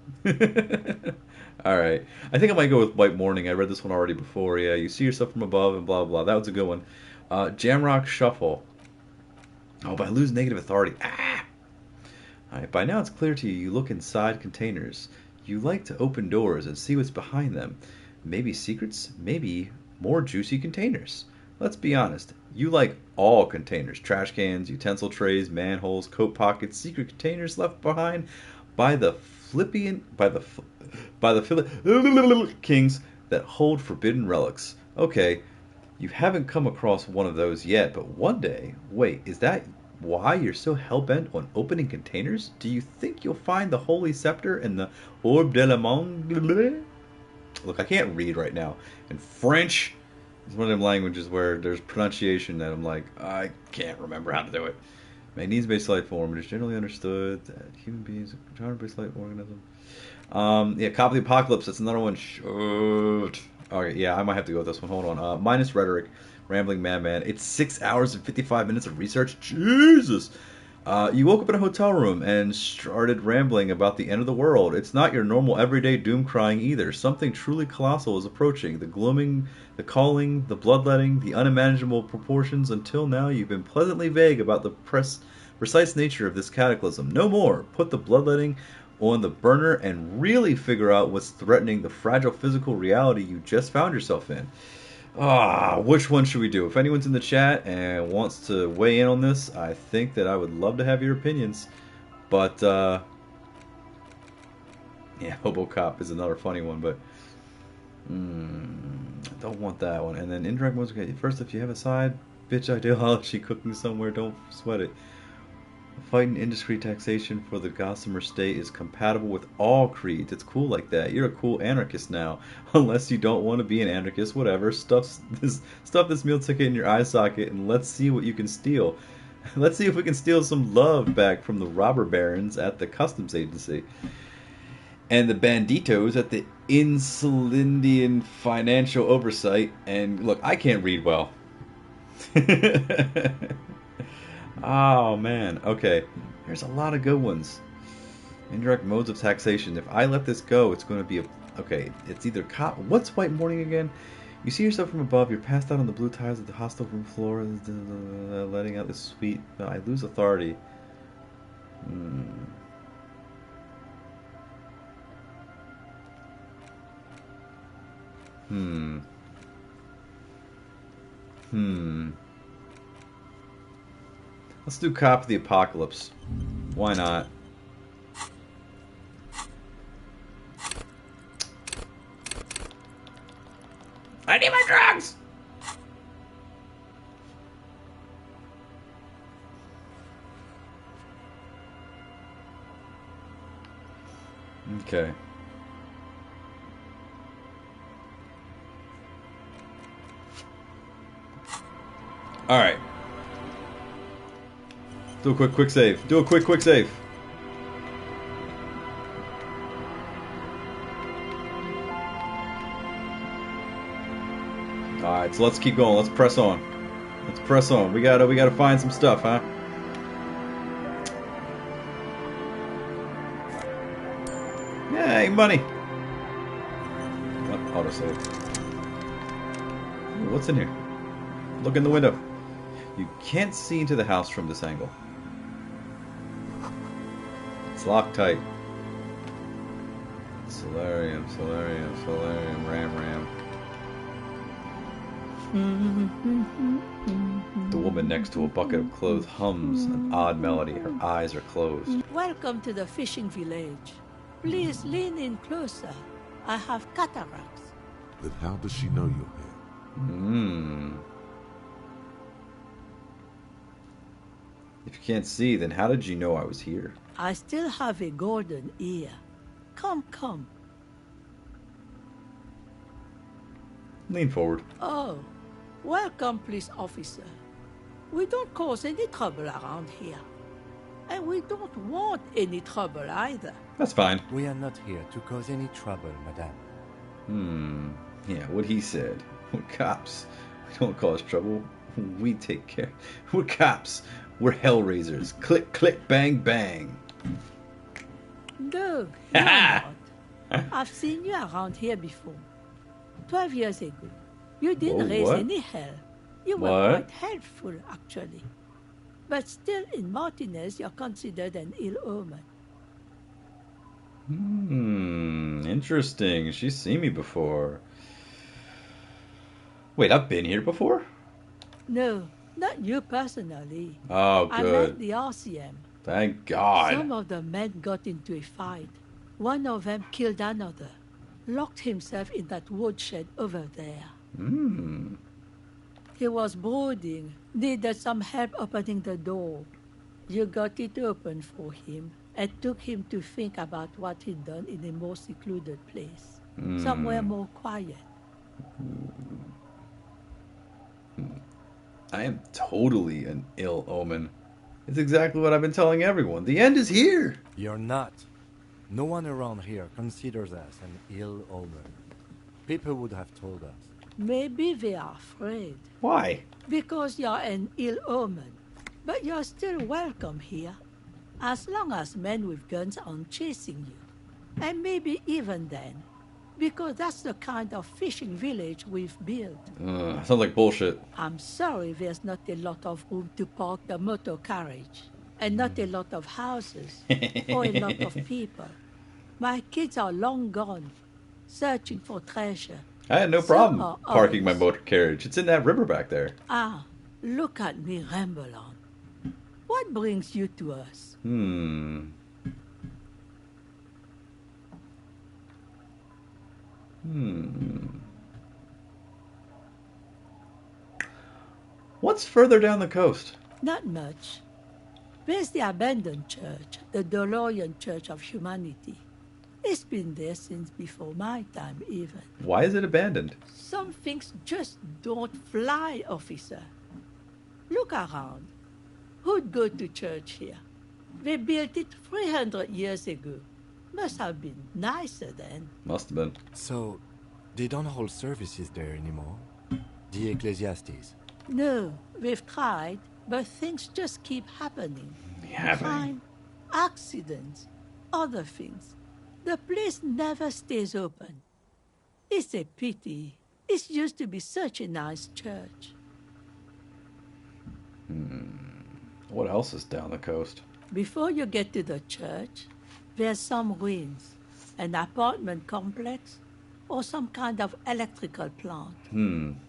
Alright. I think I might go with White Morning. I read this one already before. Yeah, you see yourself from above and blah blah. That was a good one. Jamrock Shuffle. Oh, but I lose negative authority. Ah! Alright, by now it's clear to you you look inside containers. You like to open doors and see what's behind them. Maybe secrets, maybe more juicy containers. Let's be honest, you like all containers. Trash cans, utensil trays, manholes, coat pockets, secret containers left behind by the kings that hold forbidden relics. Okay, you haven't come across one of those yet, but one day, wait, is that why you're so hell-bent on opening containers? Do you think you'll find the Holy Scepter and the Orbe de la Monde? Look, I can't read right now. And French is one of them languages where there's pronunciation that I'm like, I can't remember how to do it. Magnesium-based life form. It is generally understood that human beings are a charm-based life organism. Yeah, Cop of the Apocalypse. That's another one. Shoot. Okay, yeah, I might have to go with this one. Hold on. Minus Rhetoric. Rambling Madman. It's 6 hours and 55 minutes of research. Jesus. You woke up in a hotel room and started rambling about the end of the world. It's not your normal everyday doom crying either. Something truly colossal is approaching. The gloaming, the calling, the bloodletting, the unimaginable proportions. Until now, you've been pleasantly vague about the precise nature of this cataclysm. No more. Put the bloodletting on the burner and really figure out what's threatening the fragile physical reality you just found yourself in. Which one should we do? If anyone's in the chat and wants to weigh in on this, I think that I would love to have your opinions. But, yeah, Hobocop is another funny one, but I don't want that one. And then indirect modes, okay, first if you have a side bitch ideology cooking somewhere, don't sweat it. Fighting indiscreet taxation for the Gossamer state is compatible with all creeds. It's cool like that. You're a cool anarchist now. Unless you don't want to be an anarchist, whatever. Stuff this meal ticket in your eye socket and let's see what you can steal. Let's see if we can steal some love back from the robber barons at the customs agency. And the banditos at the Insulindian financial oversight. And look, I can't read well. Oh man, okay. There's a lot of good ones. Indirect modes of taxation. If I let this go, it's going to be okay. It's either what's White Morning again? You see yourself from above. You're passed out on the blue tiles of the hostel room floor, letting out this sweet. I lose authority. Let's do Cop of the Apocalypse. Why not? I need my drugs! Okay. Alright. Do a quick save. Do a quick save. Alright, so let's keep going. Let's press on. Let's press on. We gotta find some stuff, huh? Yay, money! Oh, autosave. Ooh, what's in here? Look in the window. You can't see into the house from this angle. It's locked tight. Solarium, ram. The woman next to a bucket of clothes hums an odd melody. Her eyes are closed. Welcome to the fishing village. Please lean in closer. I have cataracts. Then how does she know you're here? If you can't see, then how did you know I was here? I still have a golden ear. Come. Lean forward. Oh, welcome, police officer. We don't cause any trouble around here. And we don't want any trouble either. That's fine. We are not here to cause any trouble, madame. Yeah, what he said. We're cops. We don't cause trouble. We take care. We're cops. We're hellraisers. Click, click, bang, bang. No, you're not. I've seen you around here before. 12 years ago. You didn't raise what? any hell. You were What? quite helpful, actually. But still, in Martinez, you're considered an ill omen. Interesting. She's seen me before. Wait, I've been here before? No, not you personally. Oh, I good. meant the RCM. Thank God. Some of the men got into a fight. One of them killed another. Locked himself in that woodshed over there. He was brooding, needed some help opening the door. You got it open for him and took him to think about what he'd done in a more secluded place. Somewhere more quiet. I am totally an ill omen. It's exactly what I've been telling everyone. The end is here. You're not. No one around here considers us an ill omen. People would have told us. Maybe they are afraid. Why? Because you're an ill omen. But you're still welcome here. As long as men with guns aren't chasing you. And maybe even then. Because that's the kind of fishing village we've built. Sounds like bullshit. I'm sorry there's not a lot of room to park the motor carriage. And not a lot of houses. Or a lot of people. My kids are long gone. Searching for treasure. I had no So problem are parking my others. motor carriage. It's in that river back there. Ah, look at me ramble on. What brings you to us? What's further down the coast? Not much. There's the abandoned church, the DeLorean Church of Humanity. It's been there since before my time, even. Why is it abandoned? Some things just don't fly, officer. Look around. Who'd go to church here? They built it 300 years ago. Must have been nicer then. Must have been. So, they don't hold services there anymore? The Ecclesiastes? No, we've tried, but things just keep happening. Happening. Crime, accidents, other things. The place never stays open. It's a pity. It used to be such a nice church. What else is down the coast? Before you get to the church, there's some ruins, an apartment complex, or some kind of electrical plant.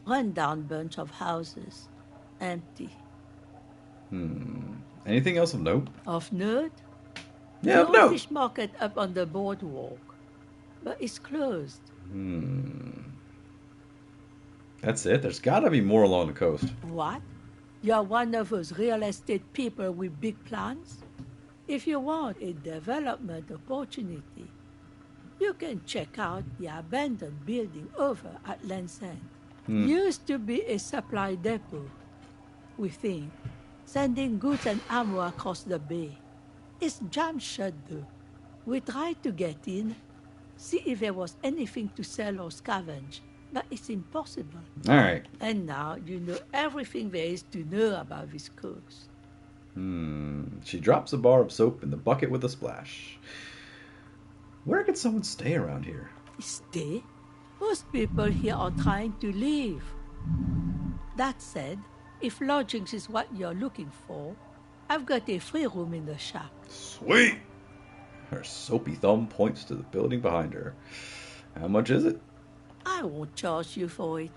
Run-down bunch of houses, empty. Anything else of note? Of note? Yeah, the of old note. fish market up on the boardwalk, but it's closed. That's it? There's gotta be more along the coast. What? You're one of those real estate people with big plans? If you want a development opportunity, you can check out the abandoned building over at Land's End. Used to be a supply depot, we think, sending goods and ammo across the bay. It's jammed shut though. We tried to get in, see if there was anything to sell or scavenge, but it's impossible. All right. And now you know everything there is to know about this coast. She drops a bar of soap in the bucket with a splash. Where could someone stay around here? Stay? Most people here are trying to leave. That said, if lodgings is what you're looking for, I've got a free room in the shack. Sweet! Her soapy thumb points to the building behind her. How much is it? I won't charge you for it.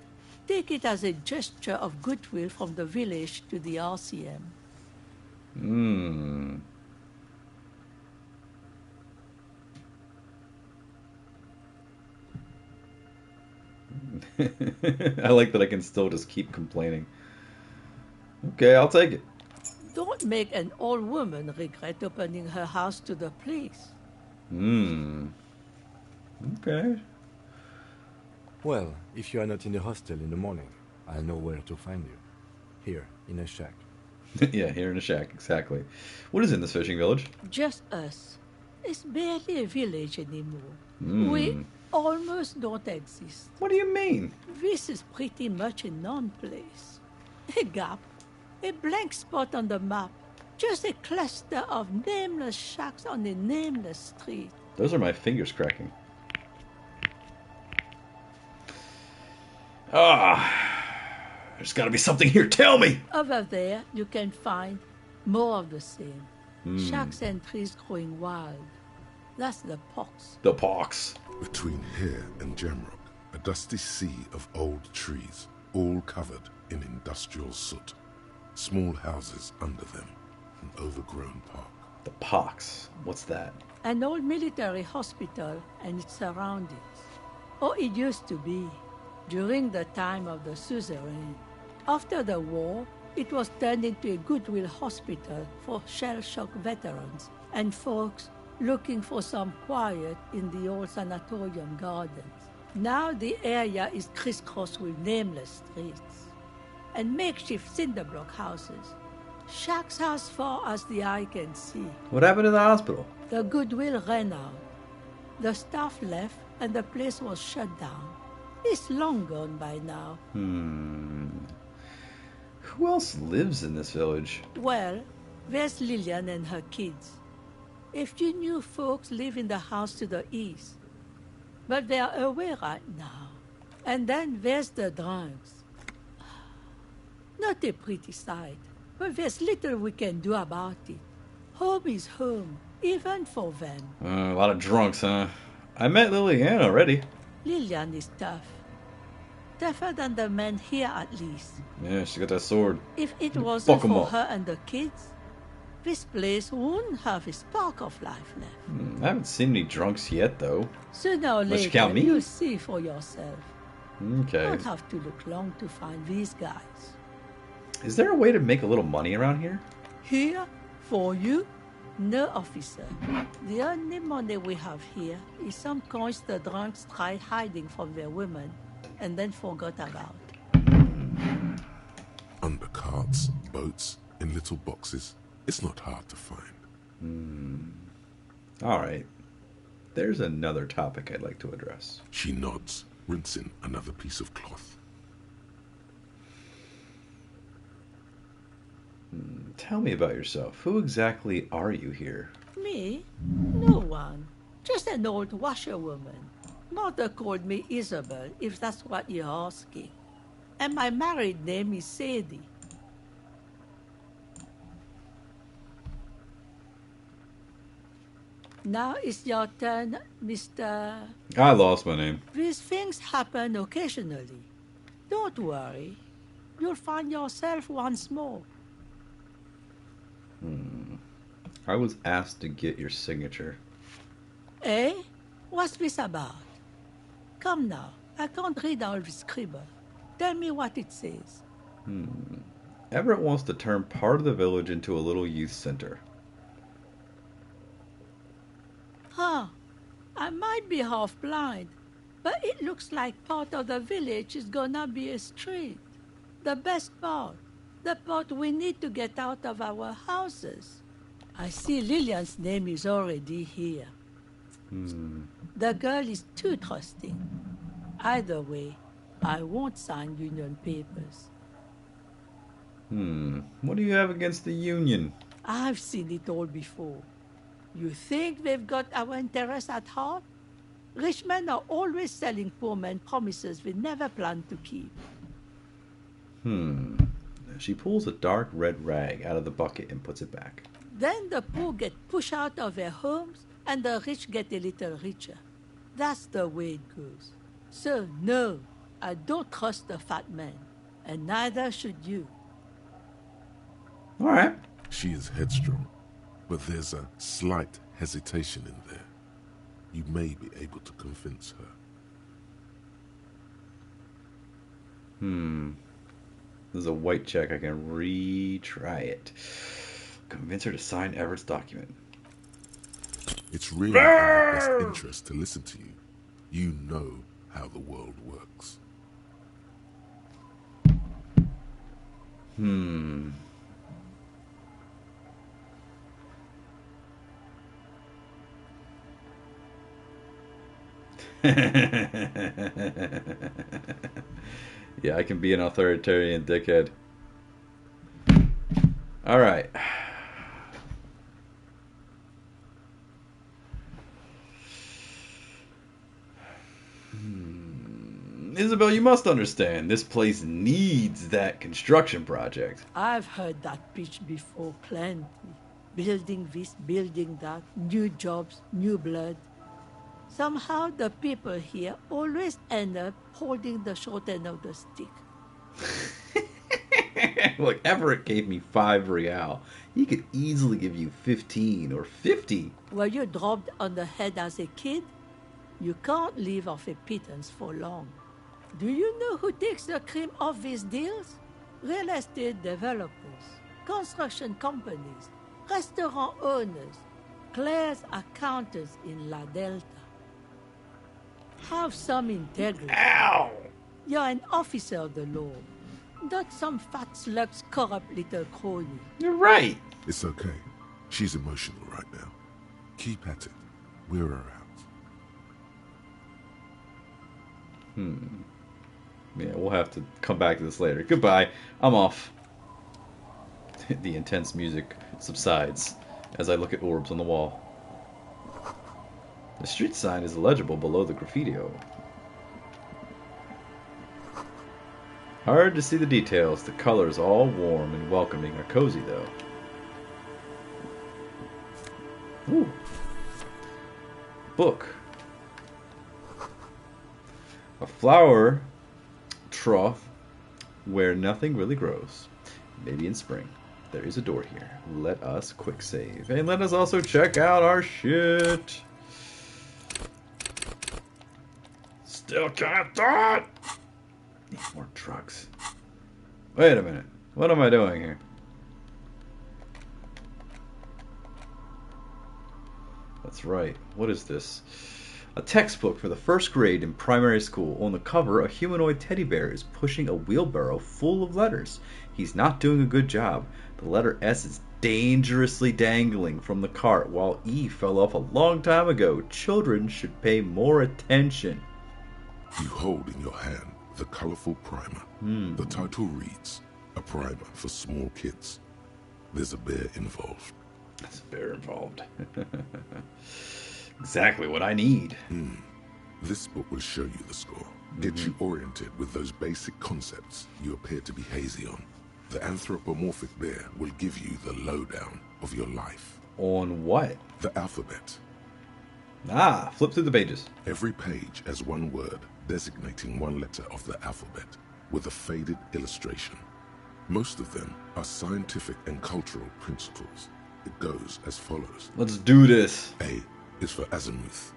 Take it as a gesture of goodwill from the village to the RCM. I like that I can still just keep complaining. Okay, I'll take it. Don't make an old woman regret opening her house to the place. Okay. Well, if you are not in the hostel in the morning, I'll know where to find you. Here, in a shack. Yeah, here in a shack, exactly. What is in this fishing village? Just us. It's barely a village anymore. We Hmm. almost don't exist. What do you mean? This is pretty much a non-place. A gap. A blank spot on the map. Just a cluster of nameless shacks on a nameless street. Those are my fingers cracking. There's got to be something here. Tell me! Over there, you can find more of the same. Shacks and trees growing wild. That's the pox. The pox. Between here and Jamrock, a dusty sea of old trees, all covered in industrial soot. Small houses under them, an overgrown park. The pox. What's that? An old military hospital and its surroundings. Or it used to be, during the time of the suzerain. After the war, it was turned into a goodwill hospital for shell-shock veterans and folks looking for some quiet in the old sanatorium gardens. Now the area is crisscrossed with nameless streets and makeshift cinderblock houses. Shacks as far as the eye can see. What happened to the hospital? The goodwill ran out. The staff left and the place was shut down. It's long gone by now. Who else lives in this village? Well, there's Lillian and her kids. A few new folks live in the house to the east, but they're away right now. And then there's the drunks. Not a pretty sight, but there's little we can do about it. Home is home, even for them. A lot of drunks, huh? I met Lillian already. Lillian is tough. Tougher than the men here, at least. Yeah, she got that sword. If it wasn't Fuck 'em for up. her and the kids, this place wouldn't have a spark of life left. I haven't seen any drunks yet, though. Sooner or Unless you later, count me. you'll see for yourself. Okay. Don't have to look long to find these guys. Is there a way to make a little money around here? Here, for you, no officer. The only money we have here is some coins the drunks tried hiding from their women and then forgot about. Under carts, boats, in little boxes. It's not hard to find. Alright. There's another topic I'd like to address. She nods, rinsing another piece of cloth. Tell me about yourself. Who exactly are you here? Me? No one. Just an old washerwoman. Mother called me Isabel, if that's what you're asking. And my married name is Sadie. Now it's your turn, Mr. I lost my name. These things happen occasionally. Don't worry. You'll find yourself once more. I was asked to get your signature. Eh? What's this about? Come now. I can't read all this scribble. Tell me what it says. Everett wants to turn part of the village into a little youth center. Huh. I might be half blind, but it looks like part of the village is gonna be a street. The best part. The part we need to get out of our houses. I see Lillian's name is already here. The girl is too trusting. Either way, I won't sign union papers. What do you have against the union? I've seen it all before. You think they've got our interests at heart? Rich men are always selling poor men promises they never plan to keep. She pulls a dark red rag out of the bucket and puts it back. Then the poor get pushed out of their homes and the rich get a little richer. That's the way it goes. So no, I don't trust the fat man, and neither should you. All right. She is headstrong, but there's a slight hesitation in there. You may be able to convince her. There's a white check. I can retry it. Convince her to sign Everett's document. It's really in her best interest to listen to you. You know how the world works. Yeah, I can be an authoritarian dickhead. All right. Isabel, you must understand, this place needs that construction project. I've heard that pitch before plenty. Building this, building that, new jobs, new blood. Somehow the people here always end up holding the short end of the stick. Look, Everett gave me 5 real. He could easily give you 15 or 50. Were you dropped on the head as a kid? You can't live off a pittance for long. Do you know who takes the cream of these deals? Real estate developers, construction companies, restaurant owners, Claire's accountants in La Delta. Have some integrity. Ow! You're an officer of the law, not some fat slug's corrupt little crony. You're right. It's okay. She's emotional right now. Keep at it. We're around. Yeah, we'll have to come back to this later. Goodbye. I'm off. The intense music subsides as I look at orbs on the wall. The street sign is illegible below the graffiti-o. Hard to see the details. The colors, all warm and welcoming, are cozy though. Ooh. Book. A flower trough where nothing really grows. Maybe in spring. There is a door here. Let us quick save. And let us also check out our shit. Still can't do it! Need more trucks. Wait a minute. What am I doing here? That's right. What is this? A textbook for the first grade in primary school. On the cover, a humanoid teddy bear is pushing a wheelbarrow full of letters. He's not doing a good job. The letter S is dangerously dangling from the cart, while E fell off a long time ago. Children should pay more attention. You hold in your hand the colorful primer. The title reads, A Primer for Small Kids. There's a bear involved. There's a bear involved. Exactly what I need. This book will show you the score. Get you oriented with those basic concepts you appear to be hazy on. The anthropomorphic bear will give you the lowdown of your life. On what? The alphabet. Ah, flip through the pages. Every page has one word designating one letter of the alphabet with a faded illustration. Most of them are scientific and cultural principles. It goes as follows. Let's do this. A is for azimuth.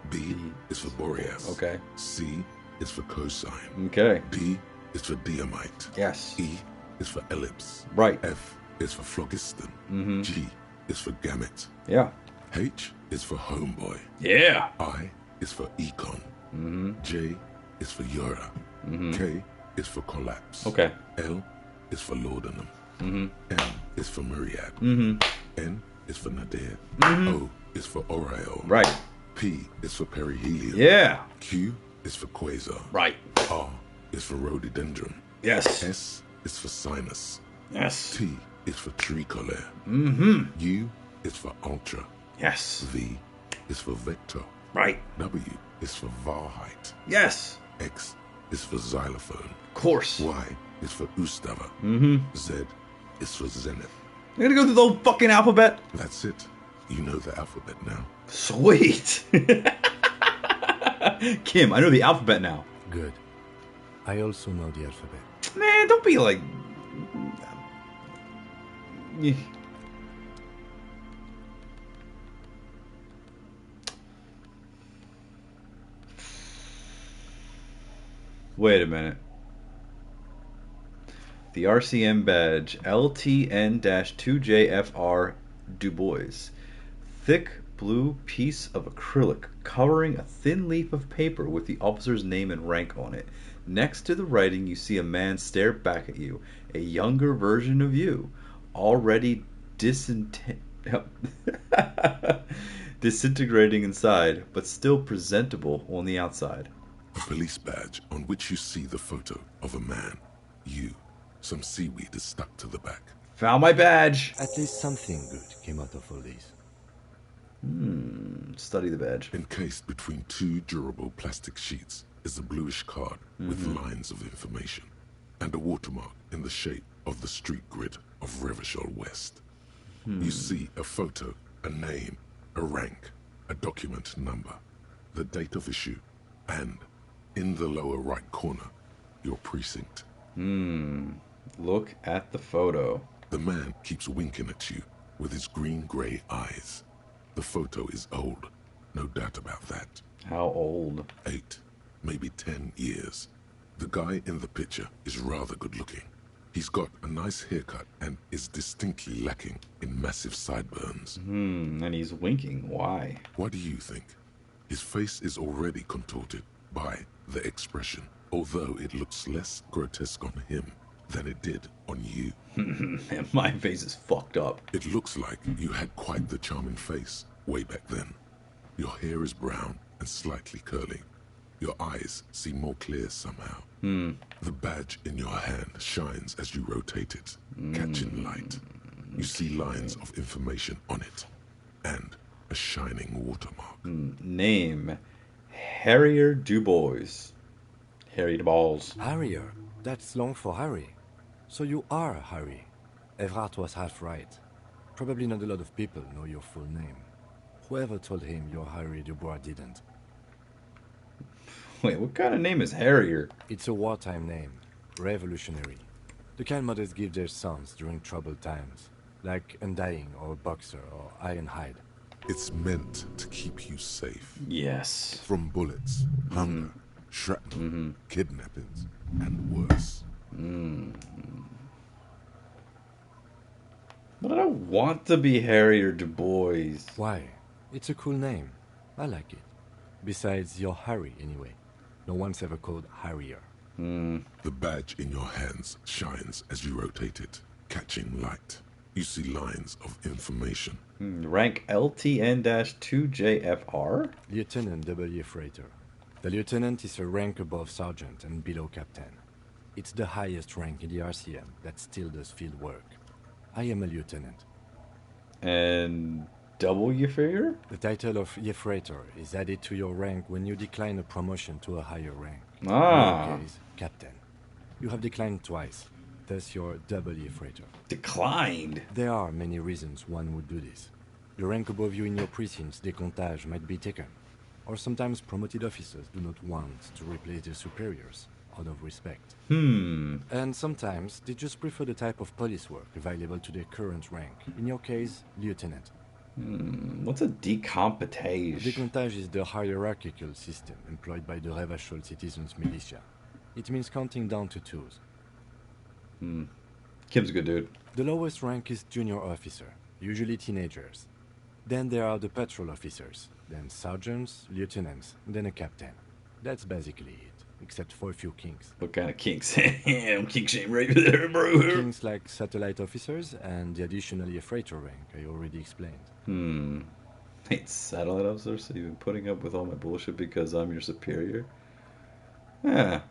B is for Boreas. Okay. C is for cosine. Okay. D is for diamite. Yes. E is for ellipse. Right. F is for phlogiston. G is for gamete. Yeah. H is for homeboy. Yeah. I is for econ. J is for Eura. K is for collapse. Okay. L is for laudanum. M is for myriad. N is for nadir. O is for aureole. Right. P is for perihelion. Yeah. Q is for quasar. Right. R is for rhododendron. Yes. S is for sinus. Yes. T is for tricolor. U is for ultra. Yes. V is for vector. Right. W is for Wahrheit. Yes. X is for xylophone. Of course. Y is for Ustava. Z is for zenith. You're gonna go through the whole fucking alphabet? That's it. You know the alphabet now. Sweet. Kim, I know the alphabet now. Good. I also know the alphabet. Man, don't be like... Wait a minute. The RCM badge LTN-2JFR Du Bois. Thick blue piece of acrylic covering a thin leaf of paper with the officer's name and rank on it. Next to the writing, you see a man stare back at you, a younger version Disintegrating inside, but still presentable on the outside. A police badge on which you see the photo of a man. You. Some seaweed is stuck to the back. Found my badge! At least something good came out of all this. Study the badge. Encased between two durable plastic sheets is a bluish card with lines of information and a watermark in the shape of the street grid of Revachol West. You see a photo, a name, a rank, a document number, the date of issue, and, in the lower right corner, your precinct. Look at the photo. The man keeps winking at you with his green-gray eyes. The photo is old, no doubt about that. How old? 8, maybe 10 years. The guy in the picture is rather good-looking. He's got a nice haircut and is distinctly lacking in massive sideburns. And he's winking. Why? What do you think? His face is already contorted by the expression, although it looks less grotesque on him than it did on you. My face is fucked up. It looks like you had quite the charming face way back then. Your hair is brown and slightly curly. Your eyes seem more clear somehow. The badge in your hand shines as you rotate it, catching light. You see lines of information on it, and a shining watermark. Name: Harrier Dubois. Harry DuBois. Harrier? That's long for Harry. So you are Harry. Evrard was half right. Probably not a lot of people know your full name. Whoever told him you're Harry Dubois didn't. Wait, what kind of name is Harrier? It's a wartime name. Revolutionary. The kind mothers give their sons during troubled times. Like Undying or Boxer or Ironhide. It's meant to keep you safe. Yes. From bullets, hunger, shrapnel, kidnappings, and worse. But I don't want to be Harrier Dubois. Why? It's a cool name. I like it. Besides, you're Harry anyway. No one's ever called Harrier. The badge in your hands shines as you rotate it, catching light. You see lines of information. Rank LTN-2JFR? Lieutenant W. Freighter. The lieutenant is a rank above sergeant and below captain. It's the highest rank in the RCM that still does field work. I am a lieutenant. And W. Freighter? The title of Freighter is added to your rank when you decline a promotion to a higher rank. In your case, captain. You have declined twice. Thus you're W. Freighter. Declined? There are many reasons one would do this. The rank above you in your precinct's décomptage might be taken. Or sometimes promoted officers do not want to replace their superiors, out of respect. And sometimes they just prefer the type of police work available to their current rank. In your case, lieutenant. What's a décomptage? Décomptage is the hierarchical system employed by the Revachol citizens militia. It means counting down to twos. Kim's a good dude. The lowest rank is junior officer, usually teenagers. Then there are the patrol officers, then sergeants, lieutenants, then a captain. That's basically it, except for a few kinks. What kind of kinks? Kink shame right there, bro. Kinks like satellite officers and the additionally a freighter rank I already explained. Wait, satellite officers? So you've been putting up with all my bullshit because I'm your superior? Yeah.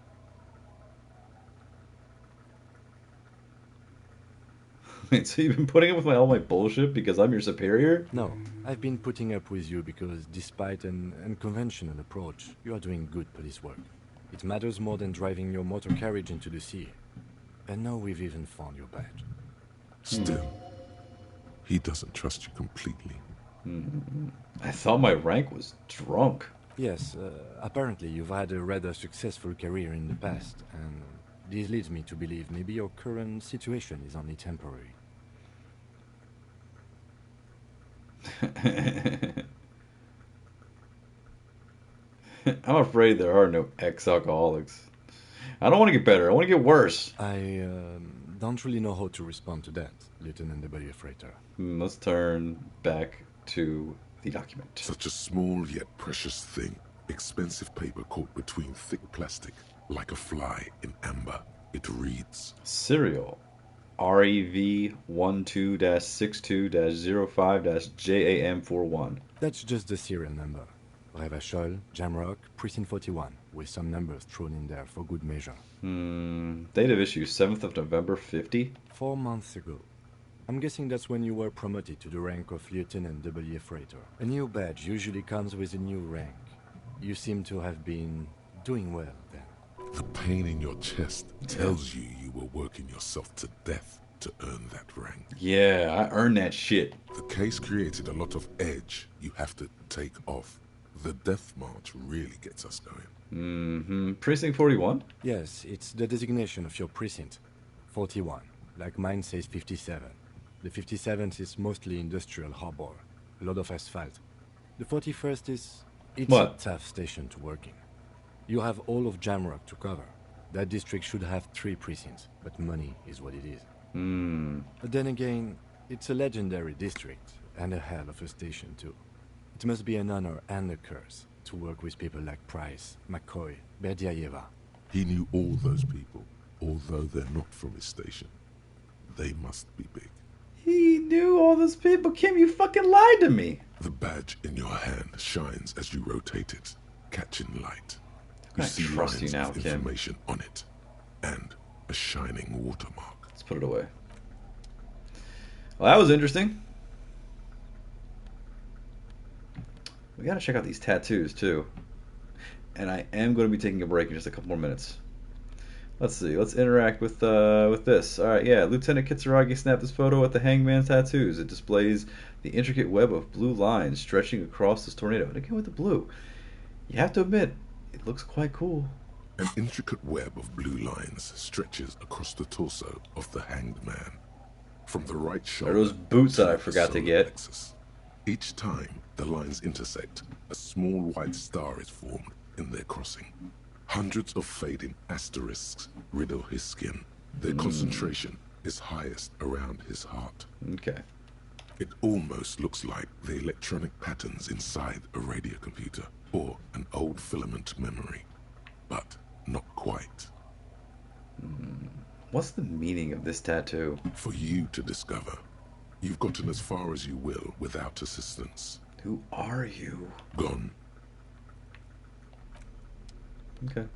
Wait, so you've been putting up with all my bullshit because I'm your superior? No, I've been putting up with you because despite an unconventional approach, you are doing good police work. It matters more than driving your motor carriage into the sea. And now we've even found your badge. Still, he doesn't trust you completely. I thought my rank was drunk. Yes, apparently you've had a rather successful career in the past, and this leads me to believe maybe your current situation is only temporary. I'm afraid there are no ex-alcoholics. I don't want to get better. I want to get worse. I don't really know how to respond to that, Lieutenant W. Freighter. Let's turn back to the document. Such a small yet precious thing. Expensive paper caught between thick plastic, like a fly in amber. It reads... Serial. Rev 12-62-05-JAM41. That's just the serial number. Revachol, Jamrock, Precinct 41, with some numbers thrown in there for good measure. Date of issue, 7th of November, 50? 4 months ago. I'm guessing that's when you were promoted to the rank of Lieutenant W. Freighter. A new badge usually comes with a new rank. You seem to have been doing well then. The pain in your chest tells you you were working yourself to death to earn that rank. Yeah, I earned that shit. The case created a lot of edge you have to take off. The death march really gets us going. Precinct 41? Yes, it's the designation of your precinct. 41. Like mine says 57. The 57th is mostly industrial harbor. A lot of asphalt. The 41st is... It's a tough station to work in. You have all of Jamrock to cover. That district should have 3 precincts, but money is what it is. But then again, it's a legendary district, and a hell of a station too. It must be an honor and a curse to work with people like Price, McCoy, Berdiaeva. He knew all those people, although they're not from his station. They must be big. He knew all those people. Kim, you fucking lied to me. The badge in your hand shines as you rotate it, catching light. You see trust lines you now, of Kim. information on it, and a shining watermark. Let's put it away. Well, that was interesting. We gotta check out these tattoos too. And I am going to be taking a break in just a couple more minutes. Let's see. Let's interact with this. All right, yeah. Lieutenant Kitsuragi snapped this photo at the Hangman's tattoos. It displays the intricate web of blue lines stretching across this tornado. And again with the blue, you have to admit, it looks quite cool. An intricate web of blue lines stretches across the torso of the hanged man. From the right shoulder. There are those boots that I forgot to get. Plexus. Each time the lines intersect, a small white star is formed in their crossing. Hundreds of fading asterisks riddle his skin. Their concentration is highest around his heart. Okay. It almost looks like the electronic patterns inside a radio computer or an old filament memory, but not quite. What's the meaning of this tattoo? For you to discover. You've gotten as far as you will without assistance. Who are you? Gone. Okay.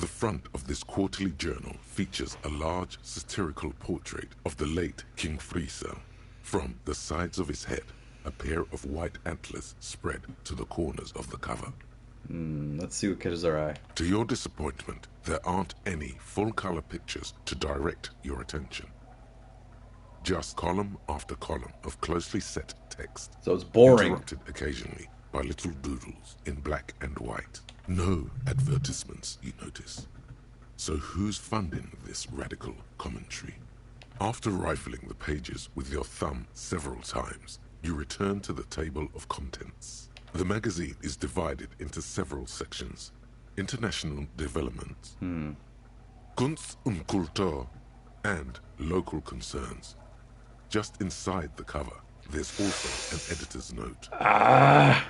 The front of this quarterly journal features a large satirical portrait of the late King Friesel. From the sides of his head, a pair of white antlers spread to the corners of the cover. Let's see what catches our eye. To your disappointment, there aren't any full-color pictures to direct your attention. Just column after column of closely set text. So it's boring. Interrupted occasionally by little doodles in black and white. No advertisements, you notice. So who's funding this radical commentary? After rifling the pages with your thumb several times, you return to the table of contents. The magazine is divided into several sections. International development, Kunst und Kultur, and local concerns. Just inside the cover, there's also an editor's note. I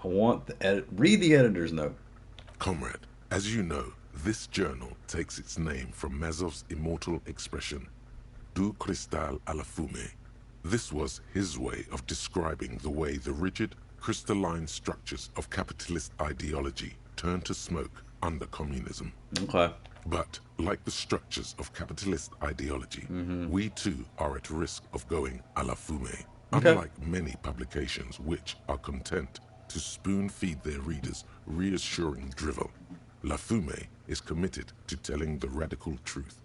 want the read the editor's note. Comrade, as you know, this journal takes its name from Mazov's immortal expression, Du cristal à la fumée. This was his way of describing the way the rigid, crystalline structures of capitalist ideology turn to smoke under communism. Okay. But, like the structures of capitalist ideology, we too are at risk of going à la fumée. Okay. Unlike many publications which are content to spoon-feed their readers reassuring drivel, La Fumée is committed to telling the radical truth,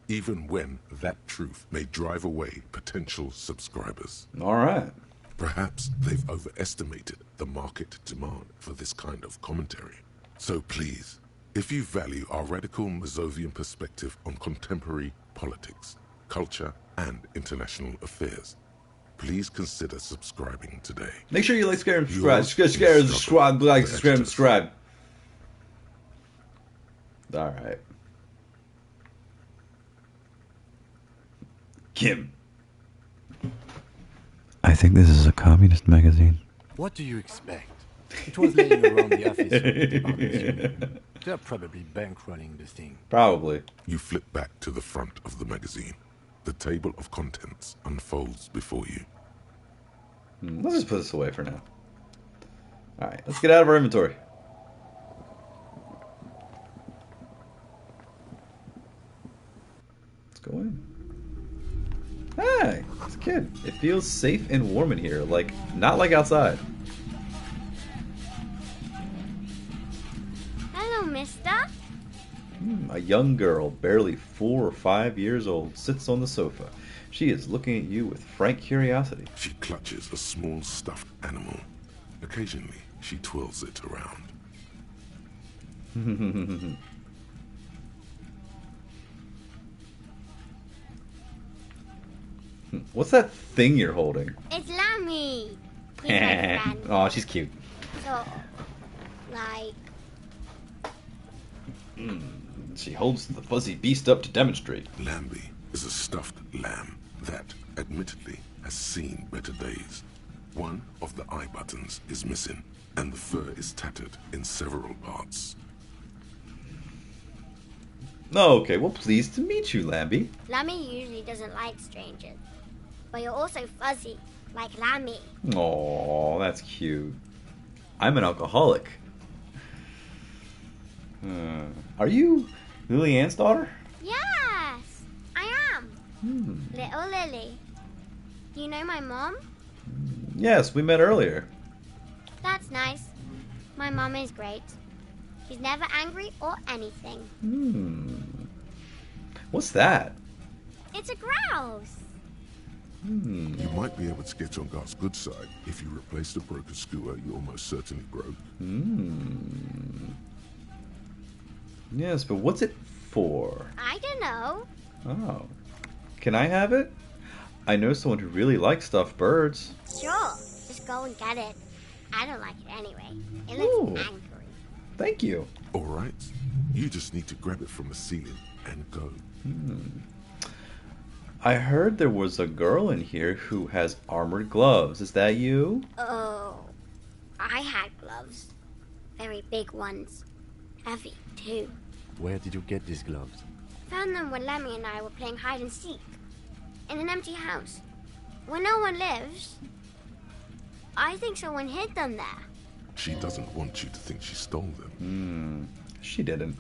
even when that truth may drive away potential subscribers. All right. Perhaps they've overestimated the market demand for this kind of commentary. So please, if you value our radical Mazovian perspective on contemporary politics, culture, and international affairs, please consider subscribing today. Make sure you like, share, and subscribe. Like, subscribe. All right. Kim. I think this is a communist magazine. What do you expect? It was laying around the office when the department's human. They're probably bankrolling the thing. Probably. You flip back to the front of the magazine. The table of contents unfolds before you. Let's just put this away for now. Alright, let's get out of our inventory. Let's go in. Hey, it's a kid. It feels safe and warm in here, like, not like outside. Hello, mister. A young girl, barely 4 or 5 years old, sits on the sofa. She is looking at you with frank curiosity. She clutches a small stuffed animal. Occasionally, she twirls it around. What's that thing you're holding? It's Lammy. He's my friend. Oh, she's cute. So, like... She holds the fuzzy beast up to demonstrate. Lambie is a stuffed lamb that, admittedly, has seen better days. One of the eye buttons is missing, and the fur is tattered in several parts. Okay, well, pleased to meet you, Lambie. Lammy usually doesn't like strangers. But you're also fuzzy, like Lammy. Aw, that's cute. I'm an alcoholic. Are you Lily Ann's daughter? Yes, I am. Little Lily. You know my mom? Yes, we met earlier. That's nice. My mom is great. She's never angry or anything. What's that? It's a grouse. You might be able to get on God's good side if you replace the broken skewer you almost certainly broke. Yes, but what's it for? I don't know. Oh. Can I have it? I know someone who really likes stuffed birds. Sure, just go and get it. I don't like it anyway. It looks angry. Thank you. All right. You just need to grab it from the ceiling and go. I heard there was a girl in here who has armored gloves. Is that you? Oh, I had gloves. Very big ones. Heavy, too. Where did you get these gloves? Found them when Lemmy and I were playing hide and seek. In an empty house. Where no one lives. I think someone hid them there. She doesn't want you to think she stole them. She didn't.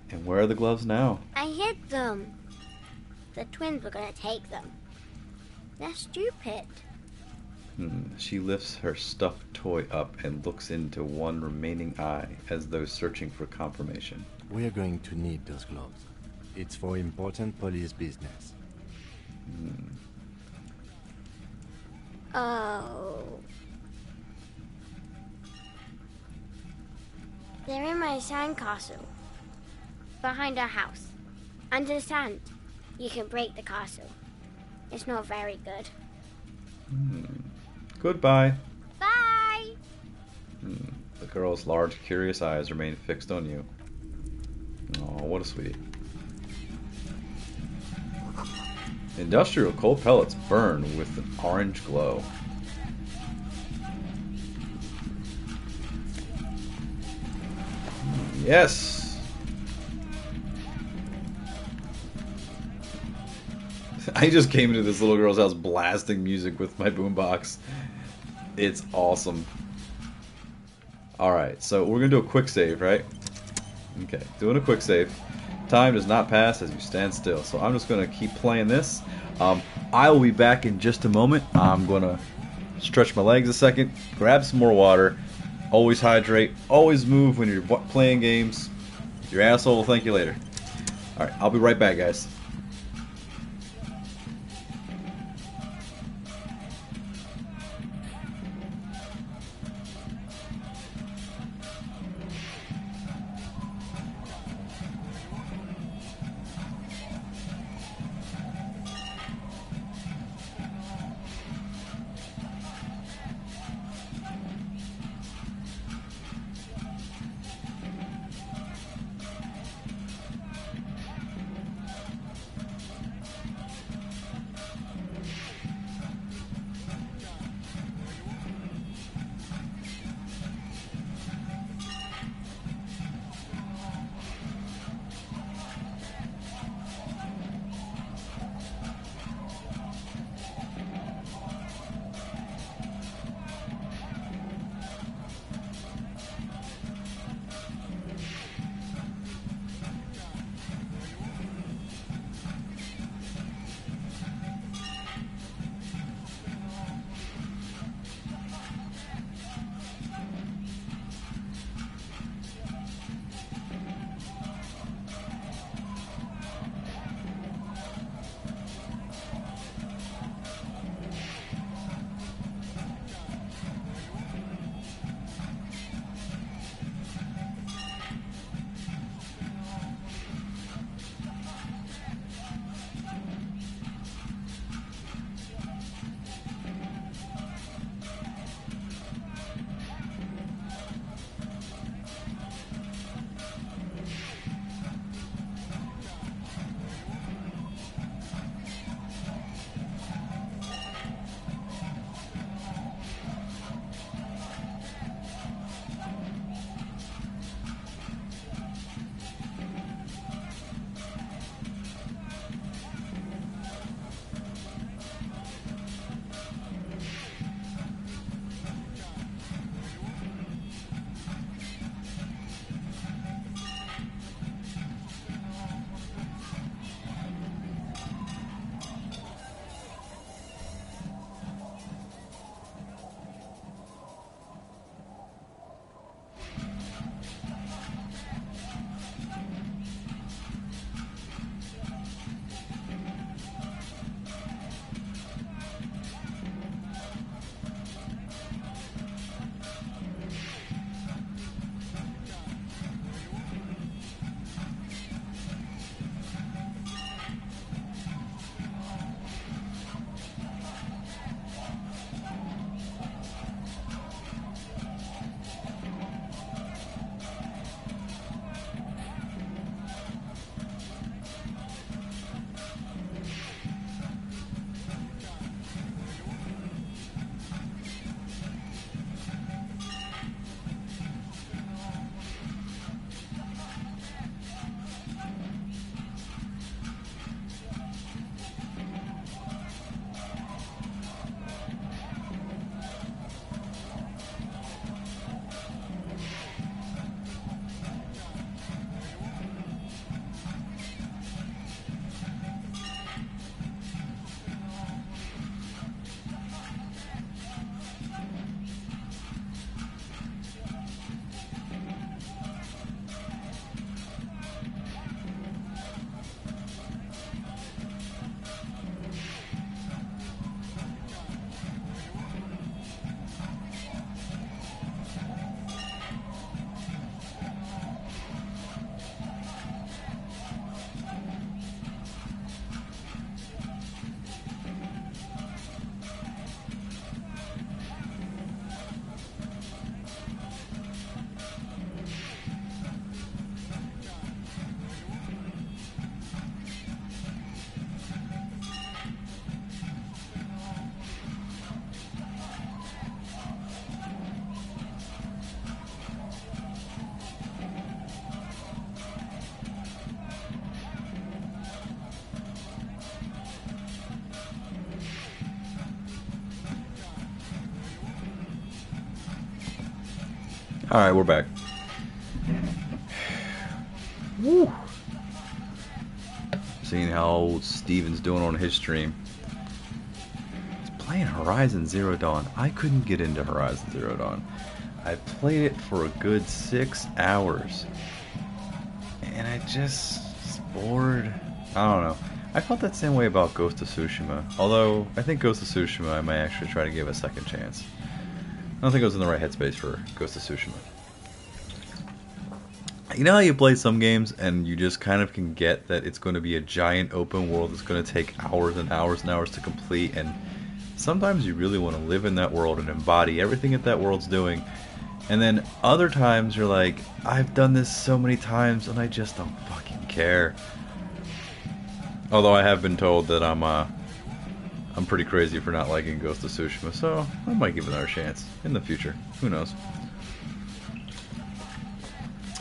And where are the gloves now? I hid them. The twins were gonna take them. They're stupid. She lifts her stuffed toy up and looks into one remaining eye as though searching for confirmation. We're going to need those gloves. It's for important police business. Oh. They're in my sandcastle. Behind our house. Under the sand. You can break the castle. It's not very good. Goodbye. Bye! The girl's large, curious eyes remain fixed on you. Oh, what a sweetie. Industrial coal pellets burn with an orange glow. Yes! I just came into this little girl's house blasting music with my boombox. It's awesome. Alright, so we're going to do a quick save, right? Okay, doing a quick save. Time does not pass as you stand still, so I'm just going to keep playing this. I will be back in just a moment. I'm going to stretch my legs a second, grab some more water. Always hydrate, always move when you're playing games. Your asshole will thank you later. Alright, I'll be right back, guys. Alright, we're back. Woo. Seeing how Steven's doing on his stream. He's playing Horizon Zero Dawn. I couldn't get into Horizon Zero Dawn. I played it for a good 6 hours. And I just was bored. I don't know. I felt that same way about Ghost of Tsushima. Although, I think Ghost of Tsushima I might actually try to give a second chance. I don't think I was in the right headspace for Ghost of Tsushima. You know how you play some games and you just kind of can get that it's going to be a giant open world that's going to take hours and hours and hours to complete, and sometimes you really want to live in that world and embody everything that world's doing, and then other times you're like, I've done this so many times and I just don't fucking care. Although I have been told that I'm pretty crazy for not liking Ghost of Tsushima, so I might give it another chance in the future. Who knows?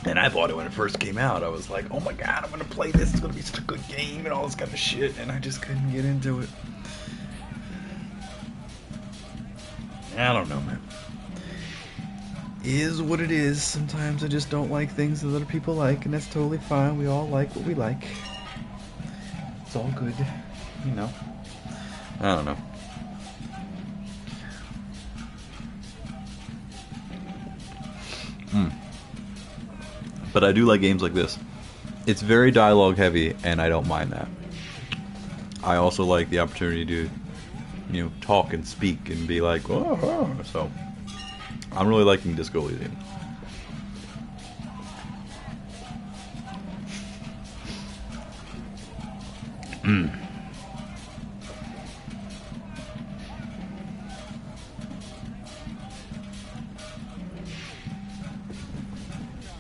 And I bought it when it first came out. I was like, oh my god, I'm going to play this. It's going to be such a good game and all this kind of shit. And I just couldn't get into it. I don't know, man. Is what it is. Sometimes I just don't like things that other people like, and that's totally fine. We all like what we like. It's all good, you know. I don't know. But I do like games like this. It's very dialogue heavy, and I don't mind that. I also like the opportunity to, you know, talk and speak and be like, oh. So I'm really liking Disco Elysium.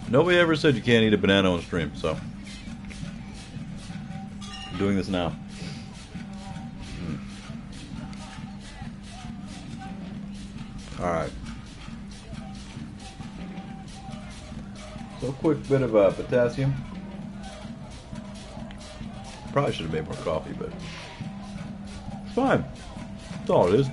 Nobody ever said you can't eat a banana on stream, so I'm doing this now. Alright. So a quick bit of potassium. Probably should have made more coffee, but it's fine. That's all it is.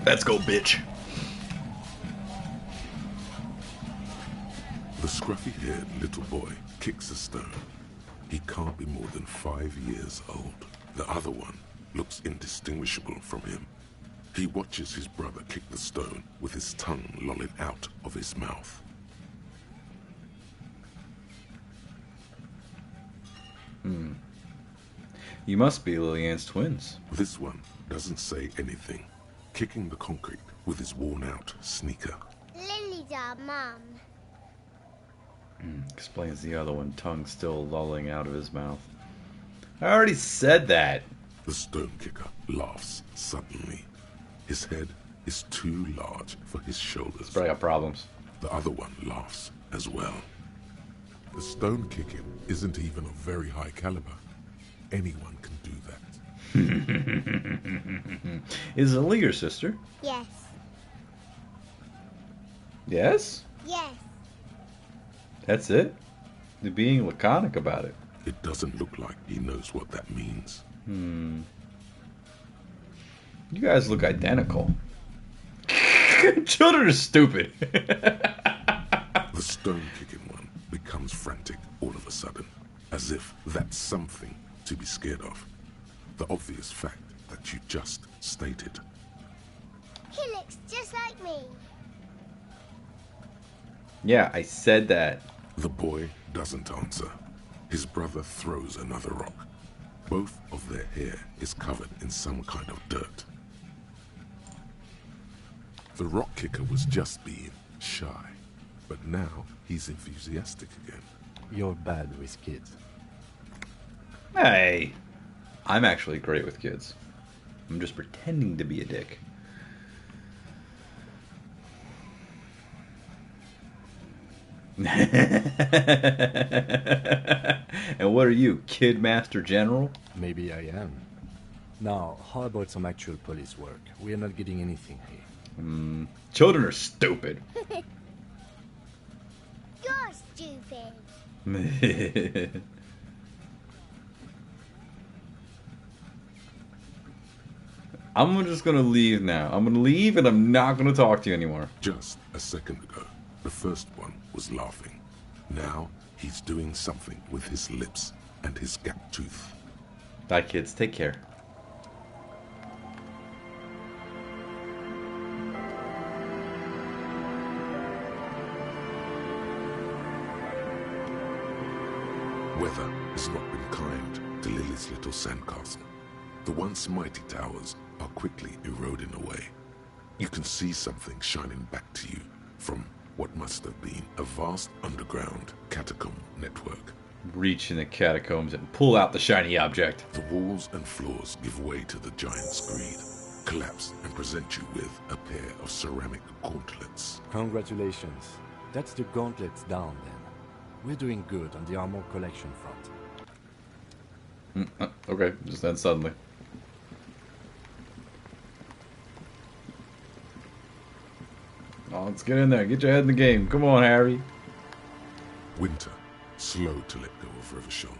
Let's go, bitch. The scruffy-haired little boy kicks a stone. He can't be more than 5 years old. The other one looks indistinguishable from him. He watches his brother kick the stone with his tongue lolling out of his mouth. You must be Lillian's twins. This one doesn't say anything, kicking the concrete with his worn-out sneaker. Lily's our mum. Explains the other one, tongue still lolling out of his mouth. I already said that. The stone kicker laughs suddenly. His head is too large for his shoulders. Probably got problems. The other one laughs as well. The stone kicking isn't even of very high caliber. Anyone can do that. Is Lily your sister? Yes. Yes? Yes. That's it? You're being laconic about it. It doesn't look like he knows what that means. You guys look identical. Children are stupid. The stone-kicking one becomes frantic all of a sudden, as if that's something to be scared of. The obvious fact that you just stated. He looks just like me. Yeah, I said that. The boy doesn't answer. His brother throws another rock. Both of their hair is covered in some kind of dirt. The rock kicker was just being shy, but now he's enthusiastic again. You're bad with kids. Hey, I'm actually great with kids. I'm just pretending to be a dick. And what are you, Kid Master General? Maybe I am. Now, how about some actual police work? We are not getting anything here. Children are stupid. You're stupid. I'm just gonna leave now. I'm gonna leave and I'm not gonna talk to you anymore. Just a second ago, the first one was laughing. Now, he's doing something with his lips and his gap tooth. Bye, kids. Take care. Weather has not been kind to Lily's little sandcastle. The once mighty towers are quickly eroding away. You can see something shining back to you from what must have been a vast underground catacomb network. Reach in the catacombs and pull out the shiny object. The walls and floors give way to the giant's greed, collapse and present you with a pair of ceramic gauntlets. Congratulations. That's the gauntlets down then. We're doing good on the armor collection front. Okay, just then suddenly. Oh, let's get in there. Get your head in the game. Come on, Harry. Winter, slow to let go of Rivershore.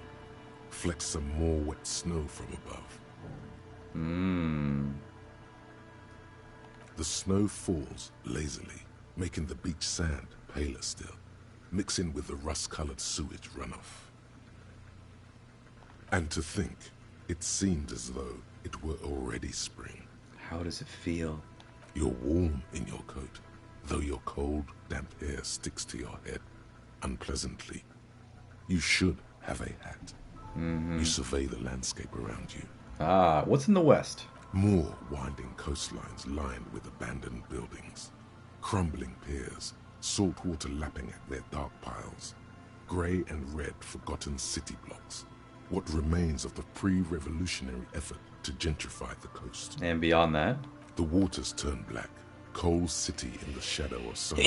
Flecks some more wet snow from above. The snow falls lazily, making the beach sand paler still, mixing with the rust-colored sewage runoff. And to think, it seemed as though it were already spring. How does it feel? You're warm in your coat, though your cold, damp hair sticks to your head unpleasantly. You should have a hat. You survey the landscape around you. Ah, what's in the west? More winding coastlines lined with abandoned buildings. Crumbling piers, salt water lapping at their dark piles. Grey and red forgotten city blocks. What remains of the pre-revolutionary effort to gentrify the coast. And beyond that? The waters turn black. Coal City in the shadow of sun.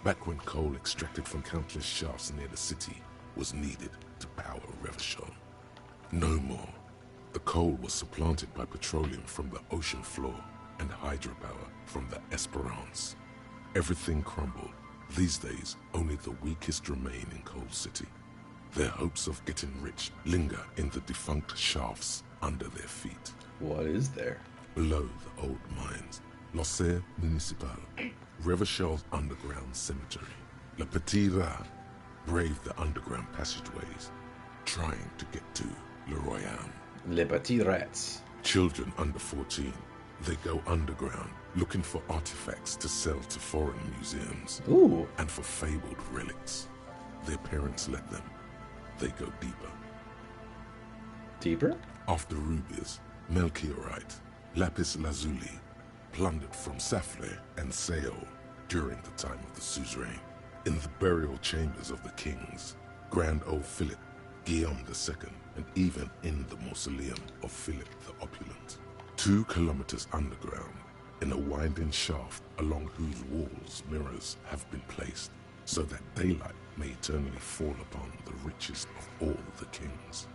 Back when coal extracted from countless shafts near the city was needed to power Revachol. No more. The coal was supplanted by petroleum from the ocean floor and hydropower from the Esperance. Everything crumbled. These days, only the weakest remain in Coal City. Their hopes of getting rich linger in the defunct shafts under their feet. What is there? Below the old mines, L'Océan Municipal, Revachol's underground cemetery. Le Petit Rat braved the underground passageways, trying to get to Le Royaume. Les Petits Rats. Children under 14, they go underground looking for artifacts to sell to foreign museums. Ooh. And for fabled relics. Their parents let them. They go deeper. Deeper? After rubies, Melchiorite, lapis lazuli, plundered from Safle and Seol during the time of the suzerain. In the burial chambers of the kings, Grand Old Philip, Guillaume II, and even in the mausoleum of Philip the Opulent. 2 kilometers underground, in a winding shaft along whose walls mirrors have been placed, so that daylight may eternally fall upon the richest of all the kings.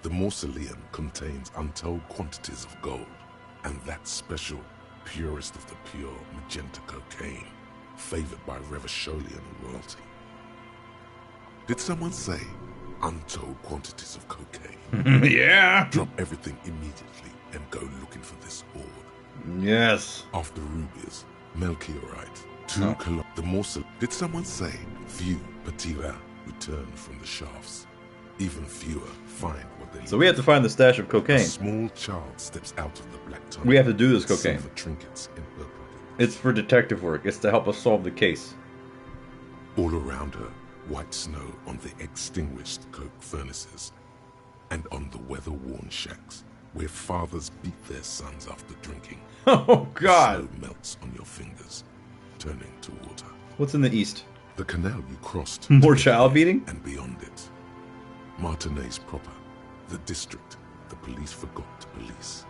The mausoleum contains untold quantities of gold, and that special, purest of the pure magenta cocaine, favored by Revacholian royalty. Did someone say untold quantities of cocaine? Yeah! Drop everything immediately and go looking for this hoard. Yes. After rubies, Melchiorite, 2 the mausoleum. Did someone say few Petira return from the shafts? Even fewer find what they So we have to find the stash of cocaine. A small child steps out of the black tunnel. We have to do this cocaine. Silver trinkets in her pocket. It's for detective work. It's to help us solve the case. All around her, white snow on the extinguished coke furnaces, and on the weather-worn shacks where fathers beat their sons after drinking. Oh, God! The snow melts on your fingers, turning to water. What's in the east? The canal you crossed. More child beating? And beyond it. Martinez proper, the district the police forgot to police.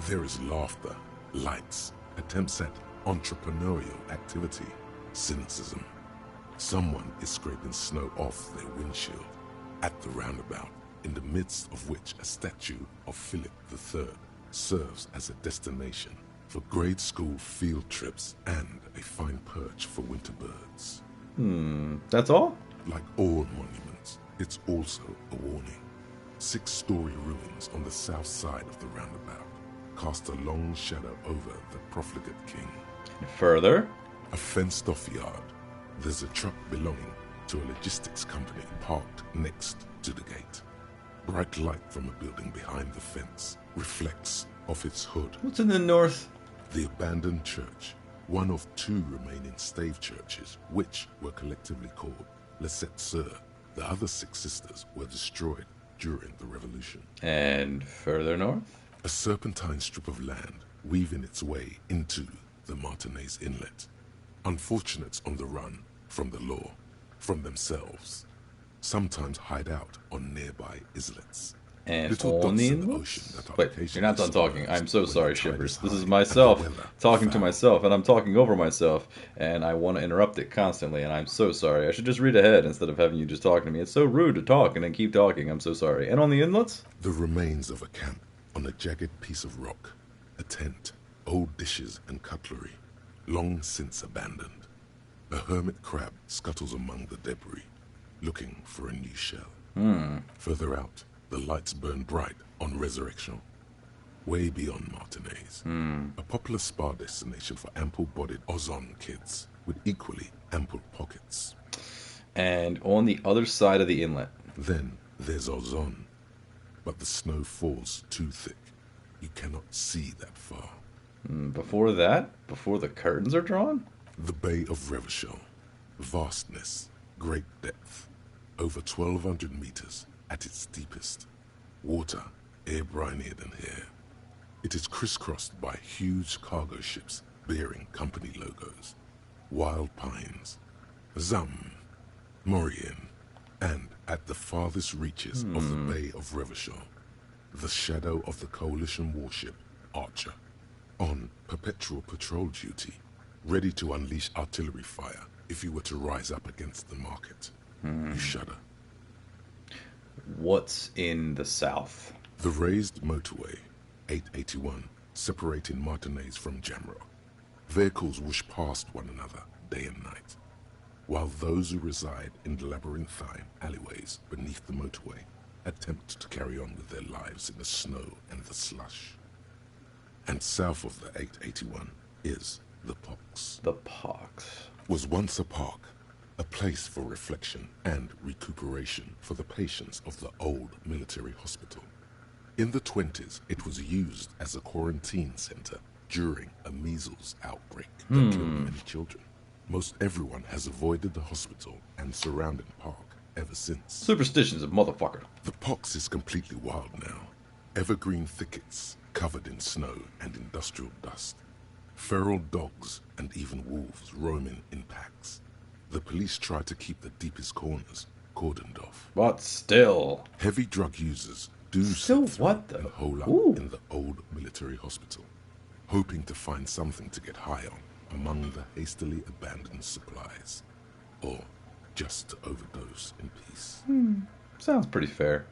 There is laughter Lights, attempts at entrepreneurial activity, cynicism. Someone is scraping snow off their windshield at the roundabout, in the midst of which a statue of Philip III serves as a destination for grade school field trips and a fine perch for winter birds. That's all? Like all monuments, it's also a warning. 6-story ruins on the south side of the roundabout cast a long shadow over the profligate king. Further? A fenced-off yard. There's a truck belonging to a logistics company parked next to the gate. Bright light from a building behind the fence reflects off its hood. What's in the north? The abandoned church, one of 2 remaining stave churches, which were collectively called Les Sept Sœurs. The other 6 sisters were destroyed during the Revolution. And further north? A serpentine strip of land weaving its way into the Martinez Inlet. Unfortunates on the run from the law, from themselves, sometimes hide out on nearby islets. And Little on dots the in the inlets? ocean that are Wait, you're not done talking. I'm so sorry, Shivers. This is myself talking to myself, and I'm talking over myself, and I want to interrupt it constantly, and I'm so sorry. I should just read ahead instead of having you just talking to me. It's so rude to talk and then keep talking. I'm so sorry. And on the inlets? The remains of a camp on a jagged piece of rock, a tent, old dishes and cutlery, long since abandoned. A hermit crab scuttles among the debris, looking for a new shell. Further out, the lights burn bright on Resurrection, way beyond Martinez. A popular spa destination for ample-bodied Ozon kids with equally ample pockets. And on the other side of the inlet? Then there's Ozon, but the snow falls too thick. You cannot see that far. Before that? Before the curtains are drawn? The Bay of Revachol. Vastness, great depth, over 1,200 meters at its deepest. Water, air brinier than hair. It is crisscrossed by huge cargo ships bearing company logos. Wild pines, Zam, Mauryan, and at the farthest reaches of the Bay of Revachol, the shadow of the Coalition warship Archer, on perpetual patrol duty, ready to unleash artillery fire if you were to rise up against the market. You shudder. What's in the south? The raised motorway, 881, separating Martinez from Jamrock. Vehicles whoosh past one another day and night, while those who reside in the labyrinthine alleyways beneath the motorway attempt to carry on with their lives in the snow and the slush. And south of the 881 is the Pox. The Pox was once a park, a place for reflection and recuperation for the patients of the old military hospital. In the 20s, it was used as a quarantine center during a measles outbreak that killed many children. Most everyone has avoided the hospital and surrounding park ever since. Superstitions of motherfucker. The Pox is completely wild now. Evergreen thickets covered in snow and industrial dust. Feral dogs and even wolves roaming in packs. The police try to keep the deepest corners cordoned off. But still. Heavy drug users do still sit what though? and hole up in the old military hospital, hoping to find something to get high on among the hastily abandoned supplies, or just to overdose in peace. Sounds pretty fair.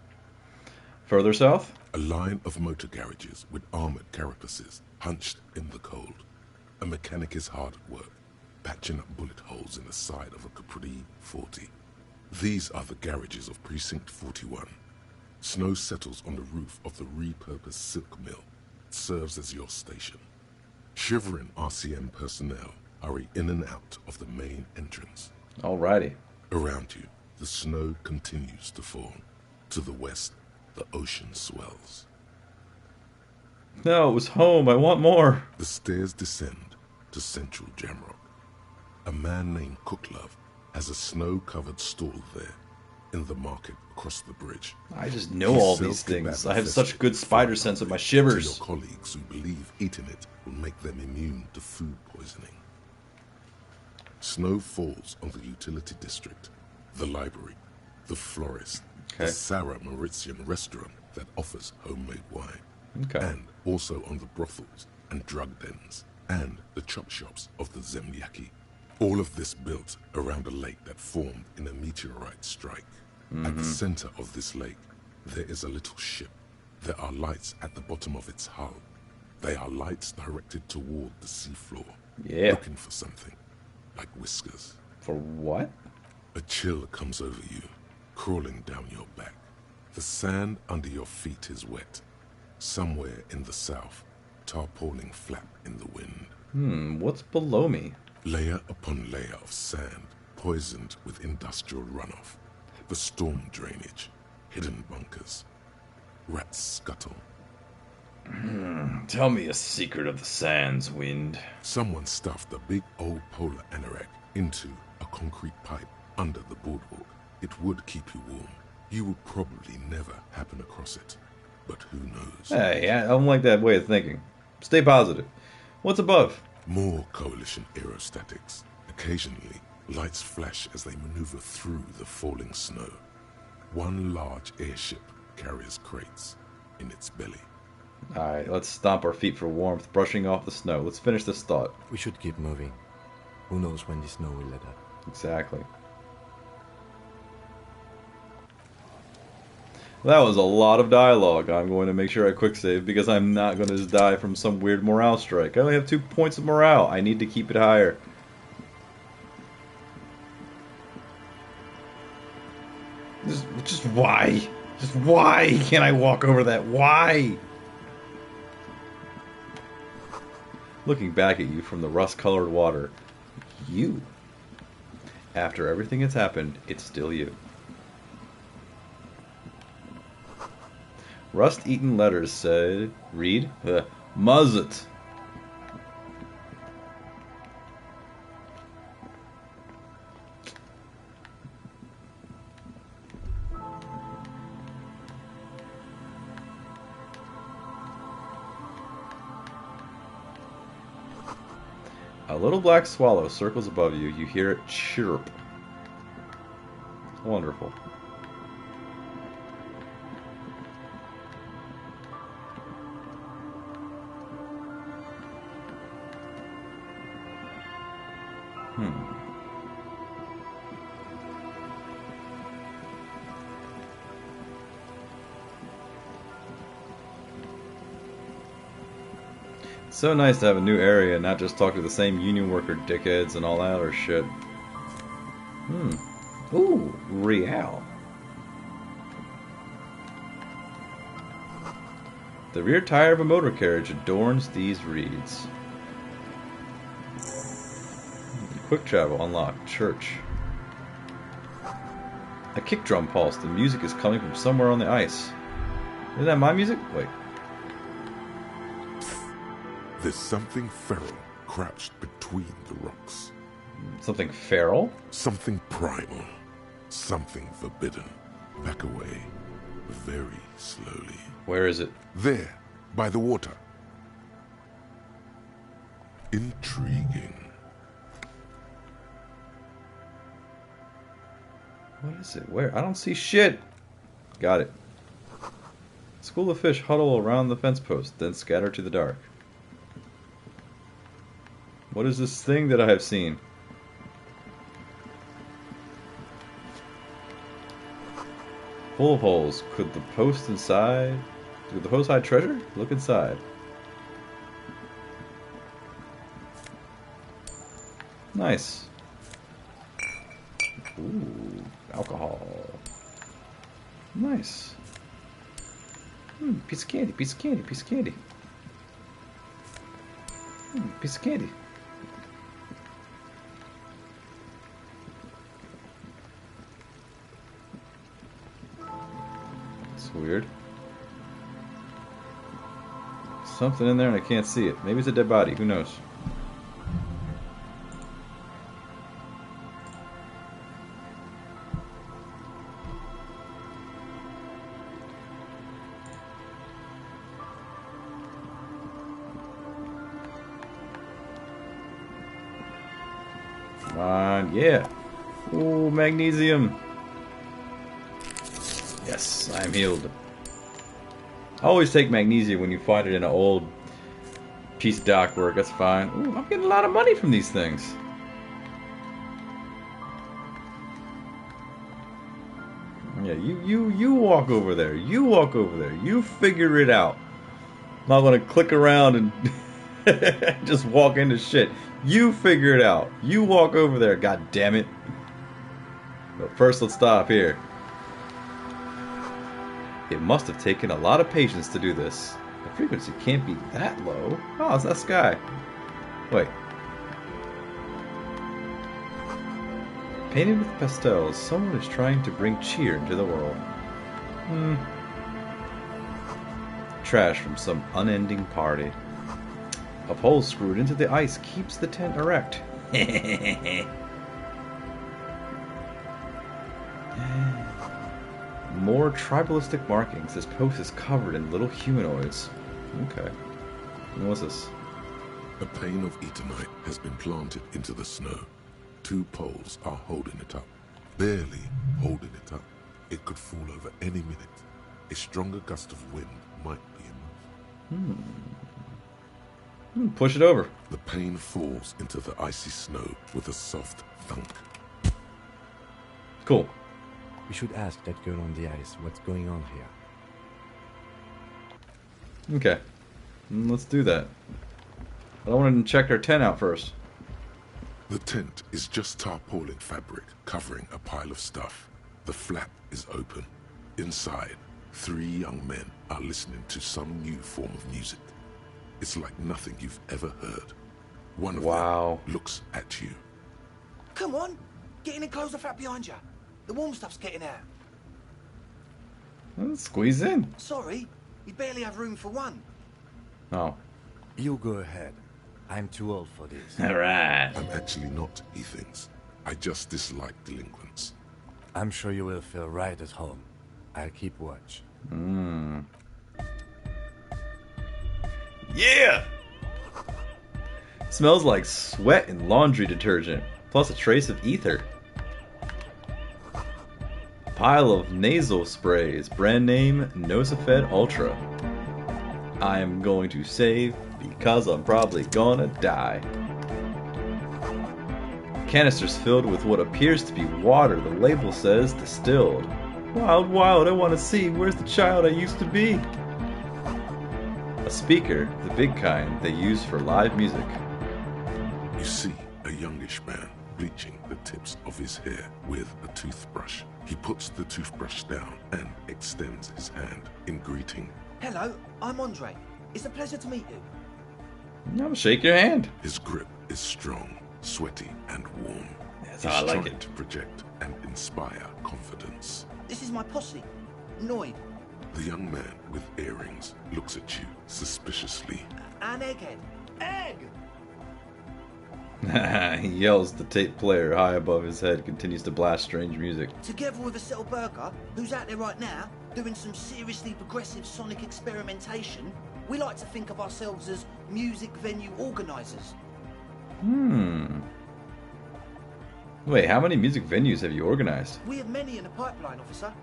Further south? A line of motor garages with armored carapaces hunched in the cold. A mechanic is hard at work, patching up bullet holes in the side of a Capri 40. These are the garages of Precinct 41. Snow settles on the roof of the repurposed silk mill. It serves as your station. Shivering RCM personnel hurry in and out of the main entrance. Alrighty. Around you, the snow continues to fall. To the west, the ocean swells. No, it was home. I want more. The stairs descend to central Jamrock. A man named Cooklove has a snow-covered stall there in the market across the bridge. I just know all these things. I have such good spider sense with my shivers. To your colleagues who believe eating it will make them immune to food poisoning. Snow falls on the utility district, the library, the florist, the Sarah Mauritian restaurant that offers homemade wine, and also on the brothels and drug dens, and the chop shops of the Zemlyaki. All of this built around a lake that formed in a meteorite strike. At the center of this lake, there is a little ship. There are lights at the bottom of its hull. They are lights directed toward the seafloor. Yeah. Looking for something, like whiskers. For what? A chill comes over you, crawling down your back. The sand under your feet is wet. Somewhere in the south, tarpaulin flap in the wind. What's below me? Layer upon layer of sand, poisoned with industrial runoff. The storm drainage, hidden bunkers. Rats scuttle. Tell me a secret of the sands, wind. Someone stuffed a big old polar anorak into a concrete pipe under the boardwalk. It would keep you warm. You would probably never happen across it. But who knows? Hey, I don't like that way of thinking. Stay positive. What's above? More Coalition aerostatics. Occasionally, lights flash as they maneuver through the falling snow. One large airship carries crates in its belly. Alright, let's stomp our feet for warmth, brushing off the snow. Let's finish this thought. We should keep moving. Who knows when the snow will let up. Exactly. That was a lot of dialogue. I'm going to make sure I quick save because I'm not going to just die from some weird morale strike. I only have 2 points of morale. I need to keep it higher. Just why? Just why can't I walk over that? Why? Looking back at you from the rust-colored water. You. After everything that's happened, it's still you. Rust-eaten letters said, read, Muzzet. A little black swallow circles above you. You hear it chirp. Wonderful. It's so nice to have a new area and not just talk to the same union worker dickheads and all that other shit. Ooh, real. The rear tire of a motor carriage adorns these reeds. Quick travel unlocked. Church. A kick drum pulse. The music is coming from somewhere on the ice. Isn't that my music? Wait. There's something feral crouched between the rocks. Something feral? Something primal. Something forbidden. Back away. Very slowly. Where is it? There, by the water. Intriguing. What is it? Where? I don't see shit. Got it. School of fish huddle around the fence post, then scatter to the dark. What is this thing that I have seen? Full of holes. Could the post inside? Could the post hide treasure? Look inside. Nice. Ooh, alcohol. Nice. Piece of candy, piece of candy, piece of candy. Piece of candy. It's weird. Something in there and I can't see it. Maybe it's a dead body, who knows? Come on, yeah. Ooh, magnesium. Yes, I'm healed. Always take magnesium when you find it in an old piece of dock work. That's fine. Ooh, I'm getting a lot of money from these things. Yeah, you walk over there. You walk over there. You figure it out. I'm not gonna click around and just walk into shit. You figure it out. You walk over there. God damn it. But first, let's stop here. It must have taken a lot of patience to do this. The frequency can't be that low. Oh, it's that sky. Wait. Painted with pastels, someone is trying to bring cheer into the world. Trash from some unending party. A pole screwed into the ice keeps the tent erect. More tribalistic markings. This post is covered in little humanoids. Okay. What's this? A pane of Eternite has been planted into the snow. 2 poles are holding it up. Barely holding it up. It could fall over any minute. A stronger gust of wind might be enough. Push it over. The pane falls into the icy snow with a soft thunk. Cool. We should ask that girl on the ice what's going on here. Okay. Let's do that. I want to check our tent out first. The tent is just tarpaulin fabric covering a pile of stuff. The flap is open. Inside, 3 young men are listening to some new form of music. It's like nothing you've ever heard. One of them looks at you. Come on, get in and close the flap behind you. The warm stuff's getting out. Let's squeeze in. Sorry, we barely have room for one. Oh. You go ahead. I'm too old for this. Alright. I'm actually not, he thinks. I just dislike delinquents. I'm sure you will feel right at home. I'll keep watch. Yeah! Smells like sweat and laundry detergent, plus a trace of ether. Pile of nasal sprays, brand name Nosafed Ultra. I am going to save because I'm probably gonna die. Canisters filled with what appears to be water. The label says distilled. Wild, wild, I want to see. Where's the child I used to be? A speaker, the big kind they use for live music. You see a youngish man bleaching the tips of his hair with a toothbrush. He puts the toothbrush down and extends his hand in greeting. Hello, I'm Andre. It's a pleasure to meet you. No, shake your hand. His grip is strong, sweaty, and warm. That's He's how I like trying it. to project and inspire confidence. This is my posse, Noid. The young man with earrings looks at you suspiciously. And Egghead. Egg! He yells. The tape player high above his head continues to blast strange music. Together with a Settle Burger, who's out there right now, doing some seriously progressive sonic experimentation, we like to think of ourselves as music venue organisers. Wait, how many music venues have you organized? We have many in the pipeline, officer.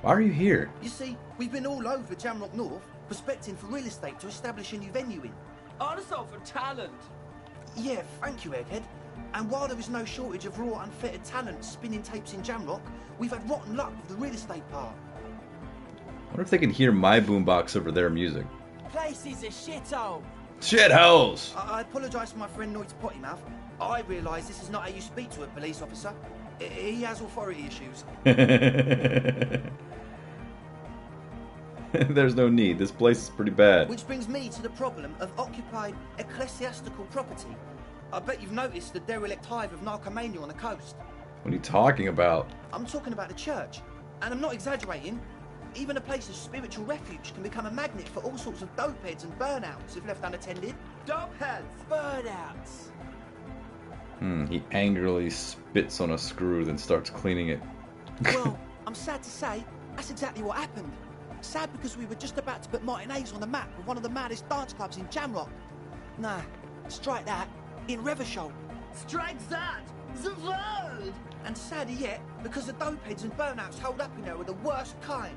Why are you here? You see, we've been all over Jamrock North, prospecting for real estate to establish a new venue in. Also for talent. Yeah, thank you, Egghead. And while there is no shortage of raw, unfettered talent spinning tapes in Jamrock, we've had rotten luck with the real estate part. I wonder if they can hear my boombox over their music. Place is a shithole. Shitholes! I apologise for my friend Noit's potty mouth. I realise this is not how you speak to a police officer. He has authority issues. There's no need. This place is pretty bad. Which brings me to the problem of occupied ecclesiastical property. I bet you've noticed the derelict hive of narcomania on the coast. What are you talking about? I'm talking about the church. And I'm not exaggerating. Even a place of spiritual refuge can become a magnet for all sorts of dopeheads and burnouts if left unattended. Dopeheads, burnouts. He angrily spits on a screw, then starts cleaning it. Well, I'm sad to say, that's exactly what happened. Sad because we were just about to put Martinez on the map with one of the maddest dance clubs in Jamrock. Nah, strike that, in Revachol. Strike that, the word! And sadder yet, because the dopeheads and burnouts hold up in there are the worst kind.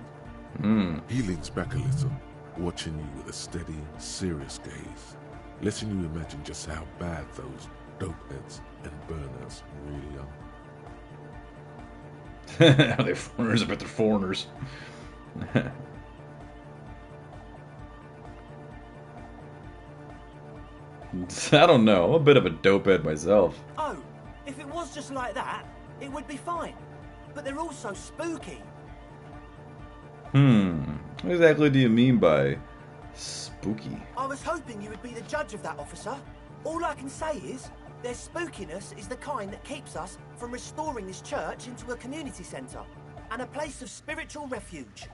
He leans back a little, watching you with a steady, serious gaze. letting you imagine just how bad those dopeheads and burnouts really are. They're foreigners, but they're foreigners. I don't know. I'm a bit of a dopehead myself. Oh, if it was just like that, it would be fine. But they're all so spooky. What exactly do you mean by spooky? I was hoping you would be the judge of that, officer. All I can say is, their spookiness is the kind that keeps us from restoring this church into a community centre and a place of spiritual refuge.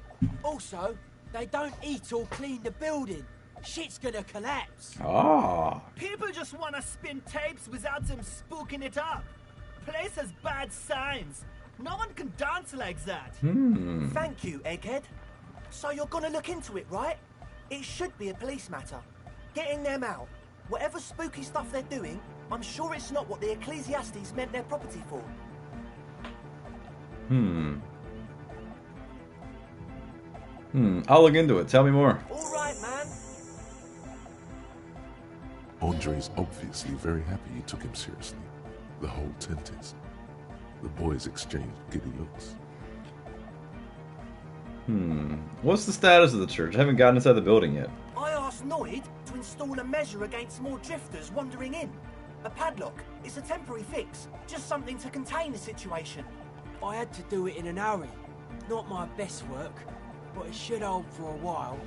Also, they don't eat or clean the building. Shit's gonna collapse. Ah. People just wanna spin tapes without them spooking it up. Place has bad signs. No one can dance like that. Thank you, Egghead. So you're gonna look into it, right? It should be a police matter. Getting them out. Whatever spooky stuff they're doing, I'm sure it's not what the Ecclesiastes meant their property for. I'll look into it. Tell me more. All right, man. Andre's obviously very happy you took him seriously. The whole tent is. The boys exchanged giddy looks. What's the status of the church? I haven't gotten inside the building yet. I asked Noid to install a measure against more drifters wandering in. A padlock. It's a temporary fix. Just something to contain the situation. I had to do it in an hurry. Not my best work, but it should hold for a while.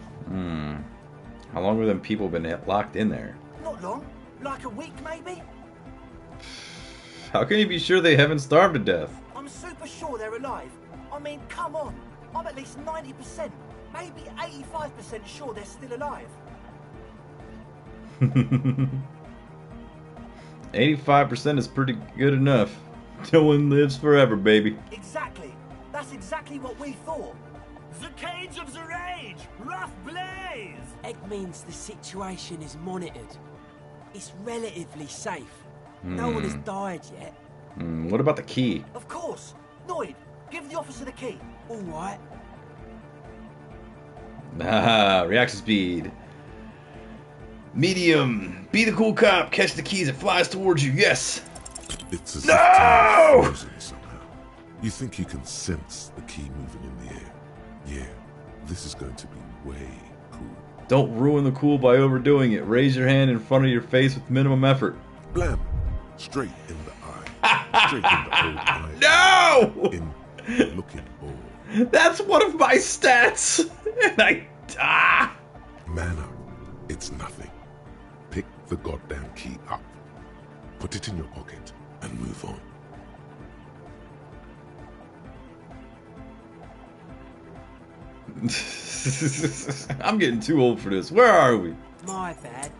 How long have them people been locked in there? Not long. Like a week, maybe? How can you be sure they haven't starved to death? I'm super sure they're alive. I mean, come on. I'm at least 90%, maybe 85% sure they're still alive. 85% is pretty good enough. No one lives forever, baby. Exactly. That's exactly what we thought. The cage of the rage! Rough blaze! Egg means the situation is monitored. It's relatively safe. No one has died yet. What about the key? Of course. Noid, give the officer the key. All right. Reaction speed. Medium. Be the cool cop. Catch the keys. It flies towards you. Yes. It's as if time is frozen somehow. You think you can sense the key moving in the air. Yeah, this is going to be way cool. Don't ruin the cool by overdoing it. Raise your hand in front of your face with minimum effort. Blam. Straight in the eye. Straight in the old eye. No! In looking bored. That's one of my stats. And Man up. It's nothing. Pick the goddamn key up. Put it in your pocket and move on. I'm getting too old for this. Where are we? My bad.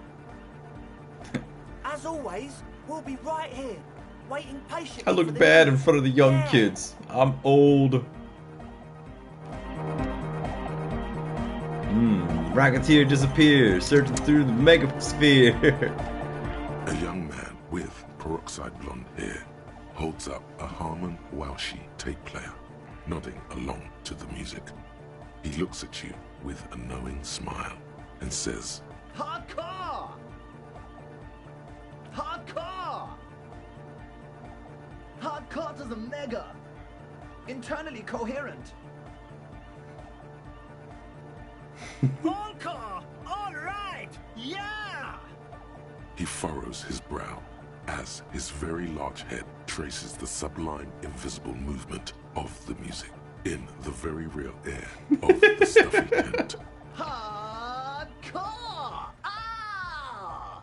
As always, we'll be right here, waiting patiently. I look bad in front of the young kids. I'm old. Rocketeer disappears, searching through the megasphere. A young man with peroxide blonde hair holds up a Harman Walshy tape player, nodding along to the music. He looks at you with a knowing smile and says, Hardcore! Hardcore! Hardcore to the mega! Internally coherent. Encore! All right! Yeah! He furrows his brow as his very large head traces the sublime invisible movement of the music in the very real air of the stuffy tent. Hardcore! Ah!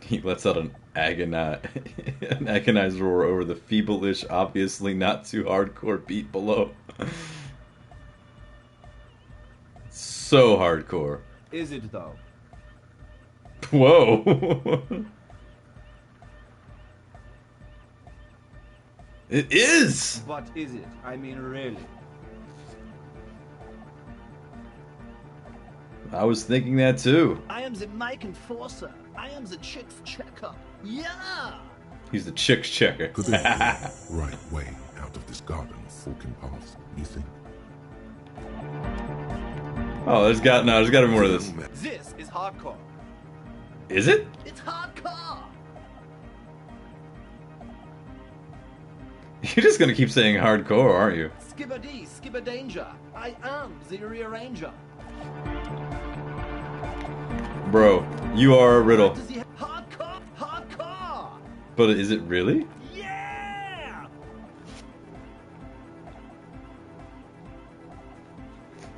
He lets out an agonized roar over the feeble-ish, obviously not too hardcore beat below. So hardcore. Is it though? Whoa. It is! What is it? I mean, really. I was thinking that too. I am the mic enforcer. I am the chicks checker. Yeah! He's the chicks checker. Could there be a right way out of this garden of forking paths, you think? Oh, there's got to be more of this. This is hardcore. Is it? It's hardcore! You're just gonna keep saying hardcore, aren't you? Skibber-dee, skibber-danger. I am the rearranger. Bro, you are a riddle. Hardcore! Hardcore! But is it really? Yeah!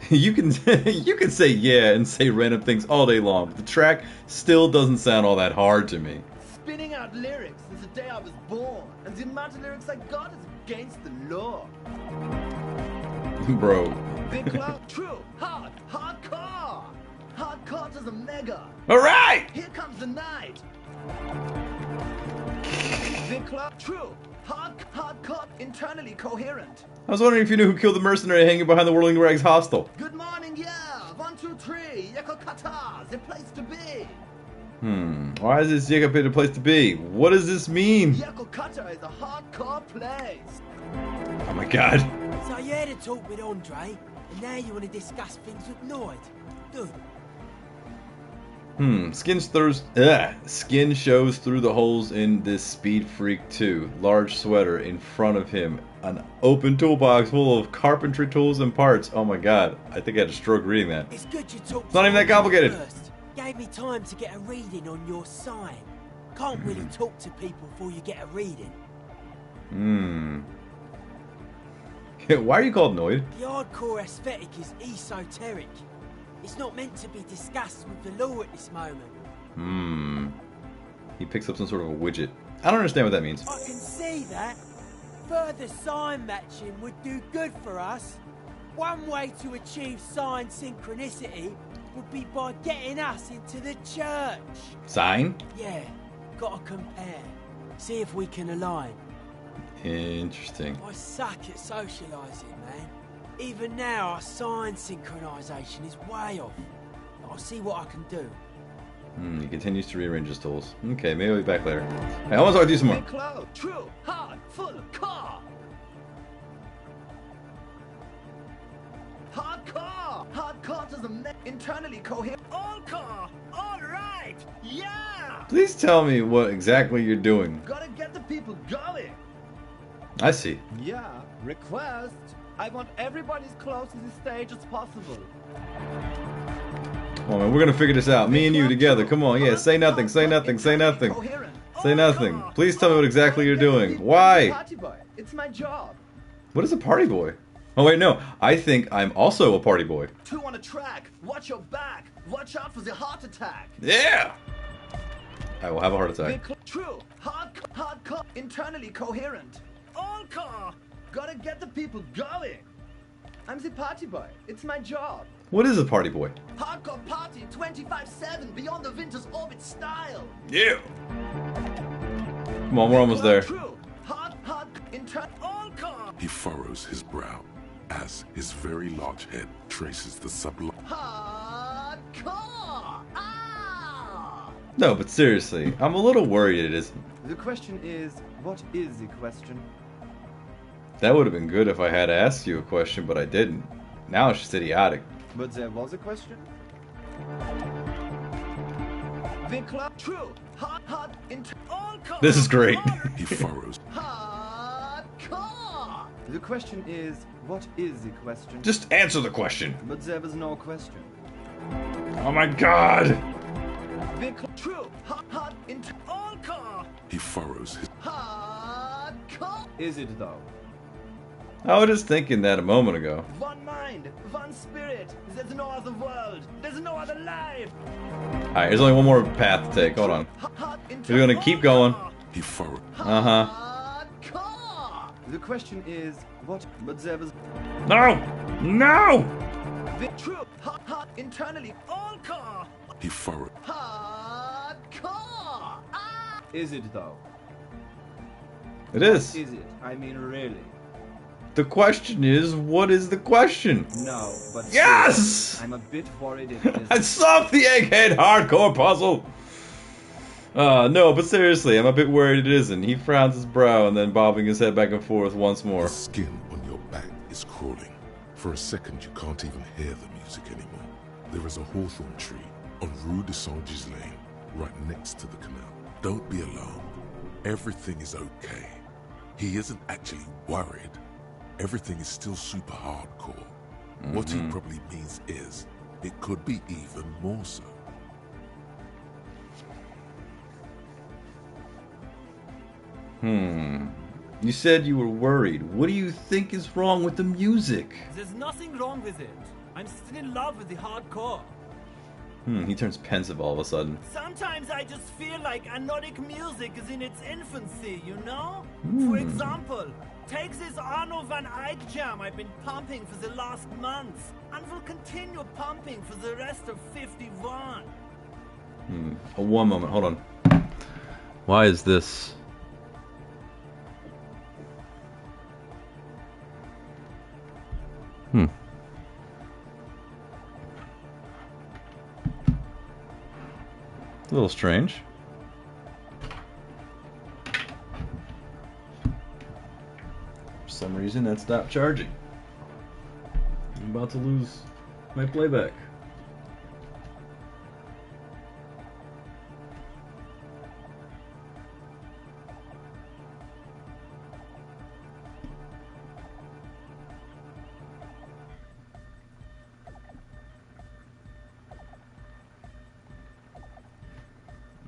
You can say yeah and say random things all day long, but the track still doesn't sound all that hard to me. Spinning out lyrics since the day I was born, and the amount of lyrics I got is against the law. Bro. Big cloud, true, hard, hardcore! Hardcore to the mega! Alright! Here comes the night! Big cloud, true, hardcore, internally coherent. I was wondering if you knew who killed the mercenary hanging behind the Whirling Rags hostel. Good morning, yeah! 1, 2, 3, Yakokata, the place to be! Why is this Yakopita a place to be? What does this mean? Yakokata is a hardcore place! Oh my god. So you had a talk with Andre, and now you want to discuss things with Noid. Good. Skin shows through the holes in this Speed Freak 2. Large sweater in front of him. An open toolbox full of carpentry tools and parts. Oh my god. I think I had a stroke reading that. It's good you talked. It's not even that complicated. First. Gave me time to get a reading on your sign. Can't really talk to people before you get a reading. Why are you called Noid? The hardcore aesthetic is esoteric. It's not meant to be discussed with the law at this moment. He picks up some sort of a widget. I don't understand what that means. I can see that. Further sign matching would do good for us. One way to achieve sign synchronicity would be by getting us into the church. Sign? Yeah, gotta compare. See if we can align. Interesting. I suck at socialising, man. Even now, our sign synchronisation is way off. But I'll see what I can do. He continues to rearrange his tools. Okay, maybe I'll be back later. Hey, I want to talk to you some more. Big cloud, true, hard, full, car! Hardcore! Hardcore to the internally coherent. All car! Alright! Yeah! Please tell me what exactly you're doing. Gotta get the people going! I see. Yeah, request. I want everybody as close to the stage as possible. Come on, man, we're gonna figure this out. Me and you together. Come on, yeah, say nothing, say nothing, say nothing. Say nothing. Please tell me what exactly you're doing. Why? Party boy, it's my job. What is a party boy? Oh wait, no. I think I'm also a party boy. 2 on a track. Watch your back. Watch out for the heart attack. Yeah! I will have a heart attack. True. Hardcore. Internally coherent. All car. Gotta get the people going. I'm the party boy. It's my job. What is a party boy? Hardcore party 25/7 beyond the winter's orbit style. Yeah. Come on, we're almost there. True. Hard. All car. He furrows his brow as his very large head traces the sublime. Hardcore. Ah! No, but seriously, I'm a little worried it isn't. The question is, what is the question? That would have been good if I had asked you a question, but I didn't. Now it's just idiotic. But there was a question? True. This is great. He furrows. Hardcore. The question is, what is the question? Just answer the question. But there was no question. Oh my god! True. He furrows his. Hardcore. Is it though? I was just thinking that a moment ago. One mind, one spirit. There's no other world. There's no other life. Alright, there's only one more path to take. Hold on. We're gonna keep going. He furrowed. The question is, what? But there was. No! No! True. Internally. All car. He furrowed. Hardcore. Is it though? It is. Is it? I mean, really? The question is, what is the question? No, but yes! Still, I'm a bit worried it is. I solved the egghead hardcore puzzle! No, but seriously, I'm a bit worried it isn't. He frowns his brow and then bobbing his head back and forth once more. The skin on your back is crawling. For a second, you can't even hear the music anymore. There is a hawthorn tree on Rue de Saint-Gislain. right next to the canal. Don't be alarmed. Everything is okay. He isn't actually worried. Everything is still super hardcore. What he probably means is, it could be even more so. You said you were worried. What do you think is wrong with the music? There's nothing wrong with it. I'm still in love with the hardcore. He turns pensive all of a sudden. Sometimes I just feel like anodic music is in its infancy, you know? For example, take this Arno van Eyck jam I've been pumping for the last month, and will continue pumping for the rest of 51. One moment, hold on. Why is this? A little strange. For some reason, that stopped charging. I'm about to lose my playback.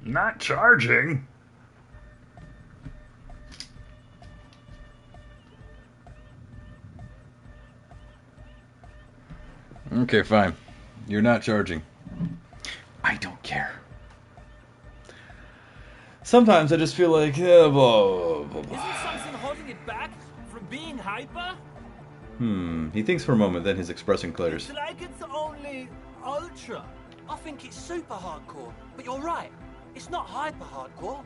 Not charging. Okay, fine. You're not charging. I don't care. Sometimes I just feel like blah, blah, blah, blah. Isn't something holding it back from being hyper? He thinks for a moment, then his expression clears. It's like it's only ultra. I think it's super hardcore, but you're right. It's not hyper hardcore.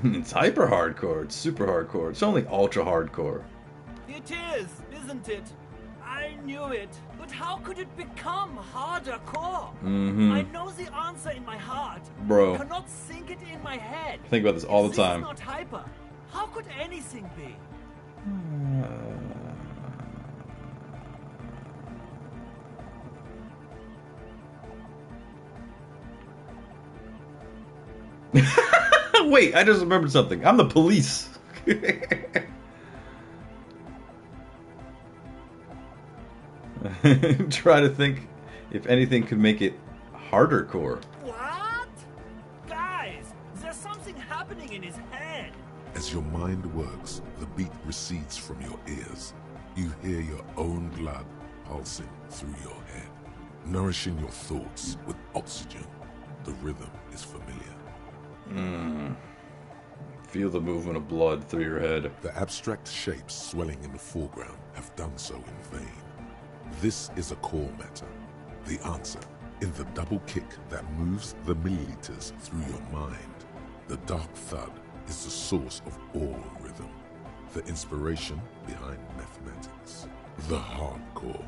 It's hyper hardcore. It's super hardcore. It's only ultra hardcore. It is, isn't it? I knew it. But how could it become harder core? I know the answer in my heart. Bro. I cannot think it in my head. I think about this all the time. This is not hyper. How could anything be? Wait, I just remembered something. I'm the police. Try to think if anything could make it harder core. What? Guys, there's something happening in his head. As your mind works, the beat recedes from your ears. You hear your own blood pulsing through your head, nourishing your thoughts with oxygen. The rhythm is familiar. Feel the movement of blood through your head. The abstract shapes swelling in the foreground have done so in vain. This is a core matter. The answer in the double kick that moves the milliliters through your mind. The dark thud is the source of all rhythm. The inspiration behind mathematics. The hardcore.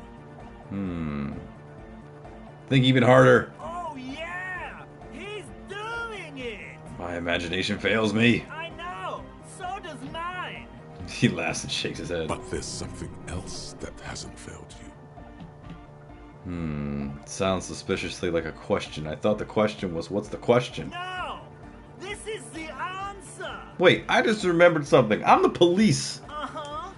Think even harder. Oh yeah! He's doing it! My imagination fails me. I know! So does mine! He laughs and shakes his head. But there's something else that hasn't failed you. Sounds suspiciously like a question. I thought the question was, what's the question? No! This is the answer! Wait, I just remembered something. I'm the police. Uh-huh.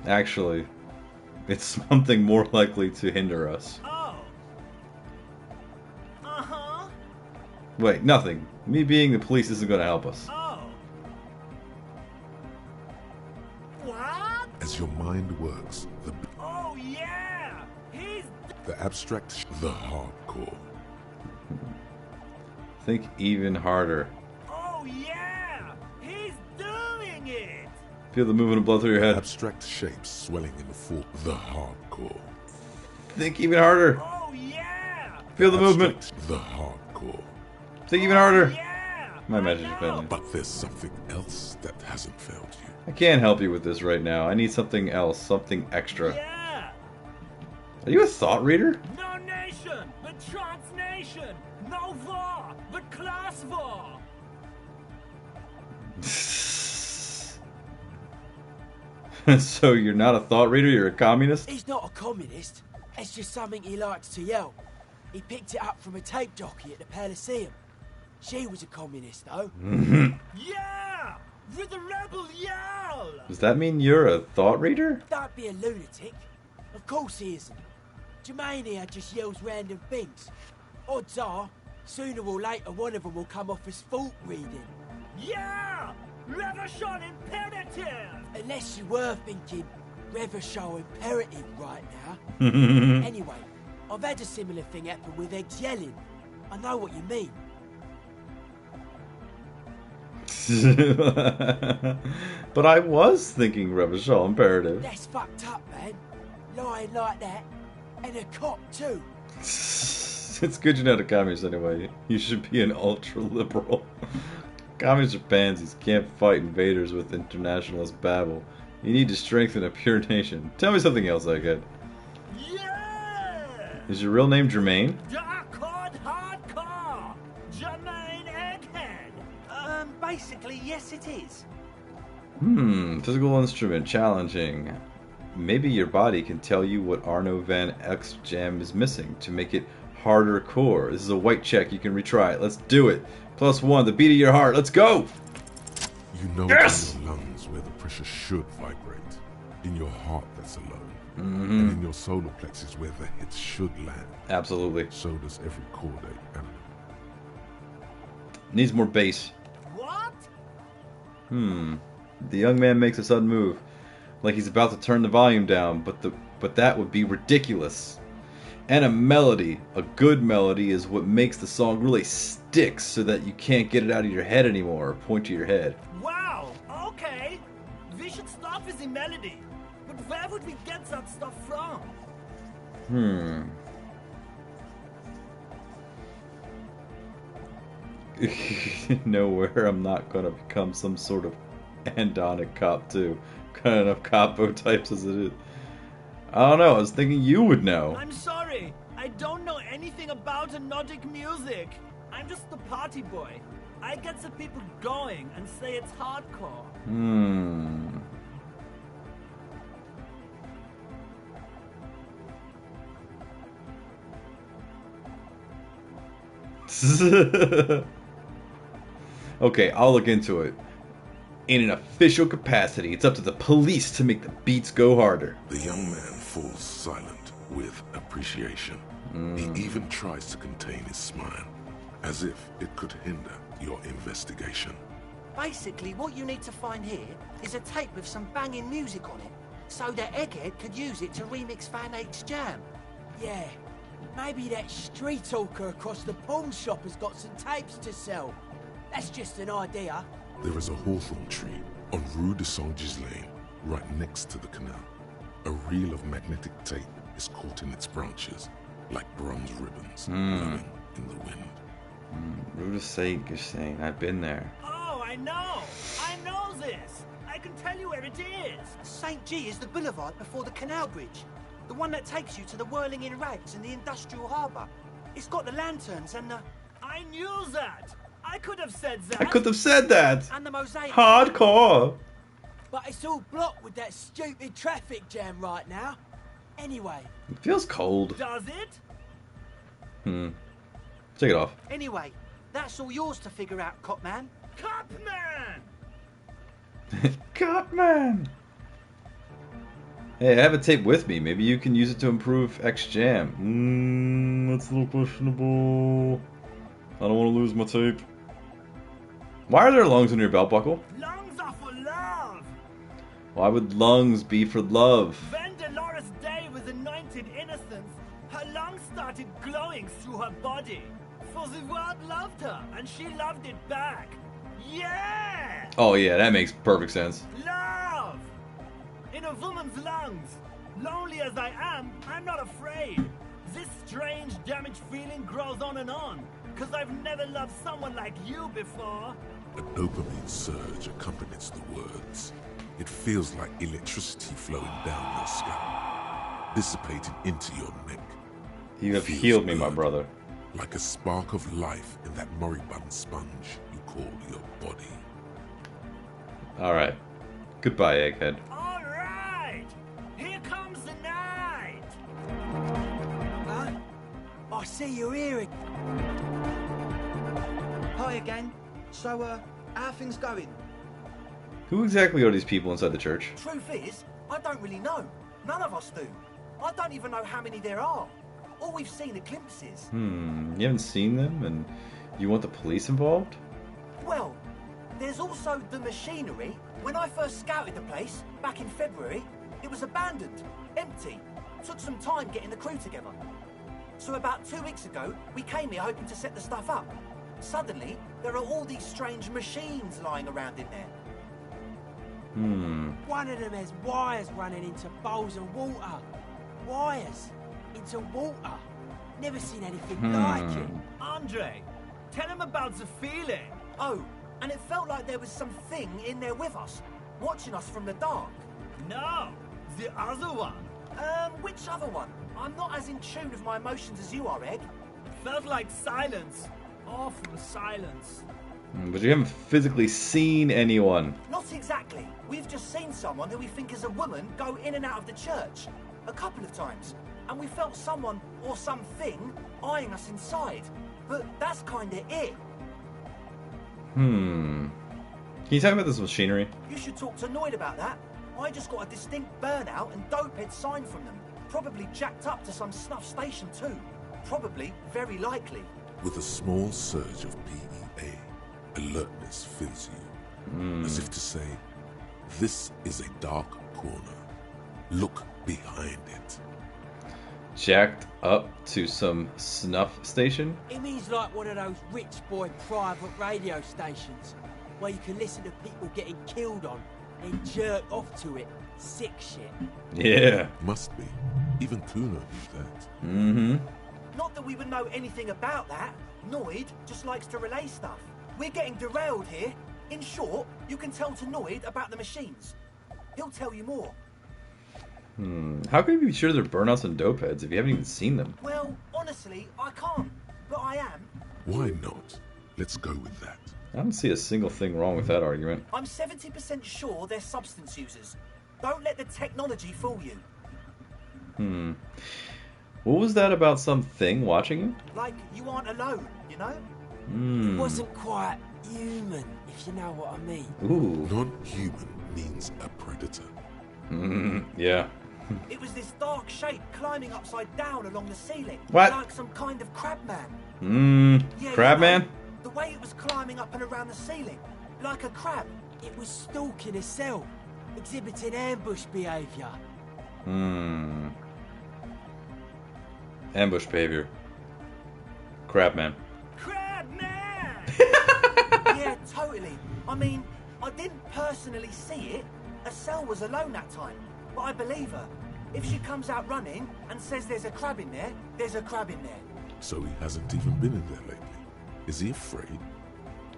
Actually, it's something more likely to hinder us. Oh. Uh-huh. Wait, nothing. Me being the police isn't going to help us. Oh. What? As your mind works, Oh yeah! He's the abstract, the hardcore. Think even harder. Oh yeah! He's doing it! Feel the movement of blood through your head. Abstract shapes swelling in the fore. The hardcore. Think even harder. Oh yeah! Feel the movement. The hardcore. Think even harder. Yeah! My imagination failed me. But there's something else that hasn't failed you. I can't help you with this right now. I need something else, something extra. Yeah! Are you a thought reader? No nation, but transnation! No war, but class war! So you're not a thought reader, you're a communist? He's not a communist. It's just something he likes to yell. He picked it up from a tape jockey at the Elysium. She was a communist, though. Yeah! With the rebel yell! Does that mean you're a thought reader? Don't be a lunatic. Of course he isn't. Jermaine here just yells random things. Odds are, sooner or later one of them will come off as fault reading. Yeah! Reversion imperative! Unless you were thinking Reversion imperative right now. Anyway, I've had a similar thing happen with eggs yelling. I know what you mean. But I was thinking Reversion imperative. That's fucked up, man. Lying like that. And a cop, too. It's good you're not a communist anyway. You should be an ultra-liberal. Communists are pansies. Can't fight invaders with internationalist babble. You need to strengthen a pure nation. Tell me something else, Egghead. Yeah! Is your real name Jermaine? Hardcore! Jermaine Egghead! Basically, yes it is. Physical instrument. Challenging. Maybe your body can tell you what Arno van X Jam is missing to make it harder core. This is a white check. You can retry it. Let's do it. +1, the beat of your heart. Let's go! You know yes! in your lungs where the pressure should vibrate. In your heart that's alone. And in your solar plexus where the hits should land. Absolutely. So does every chordate animal. Needs more bass. What? The young man makes a sudden move. Like he's about to turn the volume down, but that would be ridiculous. And a melody, a good melody, is what makes the song really stick so that you can't get it out of your head anymore. Point to your head. Wow, okay. We should start with the melody. But where would we get that stuff from? Nowhere. I'm not gonna become some sort of andonic cop too. Got enough capo types as it is. I don't know, I was thinking you would know. I'm sorry. I don't know anything about Nordic music. I'm just the party boy. I get the people going and say it's hardcore. Okay, I'll look into it. In an official capacity, it's up to the police to make the beats go harder. The young man falls silent with appreciation. He even tries to contain his smile, as if it could hinder your investigation. Basically, what you need to find here is a tape with some banging music on it, so that Egghead could use it to remix Fan H's Jam. Yeah, maybe that street hawker across the pawn shop has got some tapes to sell. That's just an idea. There is a hawthorn tree on Rue de Saint-Gislain, right next to the canal. A reel of magnetic tape is caught in its branches, like bronze ribbons blowing in the wind. Rue de Saint-Gislain, I've been there. Oh, I know! I know this! I can tell you where it is! St. G is the boulevard before the canal bridge. The one that takes you to the whirling in rags and the industrial harbour. It's got the lanterns and the... I knew that! I could have said that! I could have said that! And the mosaic... Hardcore! But it's all blocked with that stupid traffic jam right now. Anyway... It feels cold. Does it? Take it off. Anyway, that's all yours to figure out, Copman. Copman! Copman! Hey, I have a tape with me. Maybe you can use it to improve X Jam. That's a little questionable. I don't want to lose my tape. Why are there lungs in your belt buckle? Lungs are for love! Why would lungs be for love? When Dolores Day was anointed innocence, her lungs started glowing through her body. For the world loved her, and she loved it back. Yeah! Oh yeah, that makes perfect sense. Love! In a woman's lungs. Lonely as I am, I'm not afraid. This strange, damaged feeling grows on and on. 'Cause I've never loved someone like you before. A dopamine surge accompanies the words. It feels like electricity flowing down your scalp, dissipating into your neck. You have healed me, my brother. Like a spark of life in that moribund sponge you call your body. Alright. Goodbye, Egghead. Alright! I see you're here. Hi again. So, how are things going? Who exactly are these people inside the church? Truth is, I don't really know. None of us do. I don't even know how many there are. All we've seen are glimpses. You haven't seen them, and you want the police involved? Well, there's also the machinery. When I first scouted the place, back in February, it was abandoned, empty. Took some time getting the crew together. So about 2 weeks ago, we came here hoping to set the stuff up. Suddenly, there are all these strange machines lying around in there. One of them has wires running into bowls of water. Wires into water. Never seen anything like it. Andre, tell him about the feeling. Oh, and it felt like there was something in there with us, watching us from the dark. No, the other one. Which other one? I'm not as in tune with my emotions as you are, Egg. Felt like silence. Awful silence. But you haven't physically seen anyone. Not exactly. We've just seen someone who we think is a woman go in and out of the church. A couple of times. And we felt someone or something eyeing us inside. But that's kinda it. Can you talk about this machinery? You should talk to Noid about that. I just got a distinct burnout and dopehead sign from them. Probably jacked up to some snuff station too. Probably, very likely. With a small surge of PEA, alertness fills you, as if to say, this is a dark corner. Look behind it. Jacked up to some snuff station? It means like one of those rich boy private radio stations, where you can listen to people getting killed on and jerk off to it. Sick shit. Yeah. Must be. Even Kuno knew that. Not that we would know anything about that. Noid just likes to relay stuff. We're getting derailed here. In short, you can tell to Noid about the machines. He'll tell you more. How can you be sure they're burnouts and dopeheads if you haven't even seen them? Well, honestly, I can't. But I am. Why not? Let's go with that. I don't see a single thing wrong with that argument. I'm 70% sure they're substance users. Don't let the technology fool you. What was that about something watching you? Like you aren't alone, you know? It wasn't quite human, if you know what I mean. Ooh. Non-human means a predator. Yeah. It was this dark shape climbing upside down along the ceiling. What? Like some kind of crabman. Yeah, Crabman? The way it was climbing up and around the ceiling. Like a crab. It was stalking a cell, exhibiting ambush behaviour. Ambush behavior. Crabman. Yeah, totally. I mean, I didn't personally see it. Estelle was alone that time, but I believe her. If she comes out running and says there's a crab in there, there's a crab in there. So he hasn't even been in there lately. Is he afraid?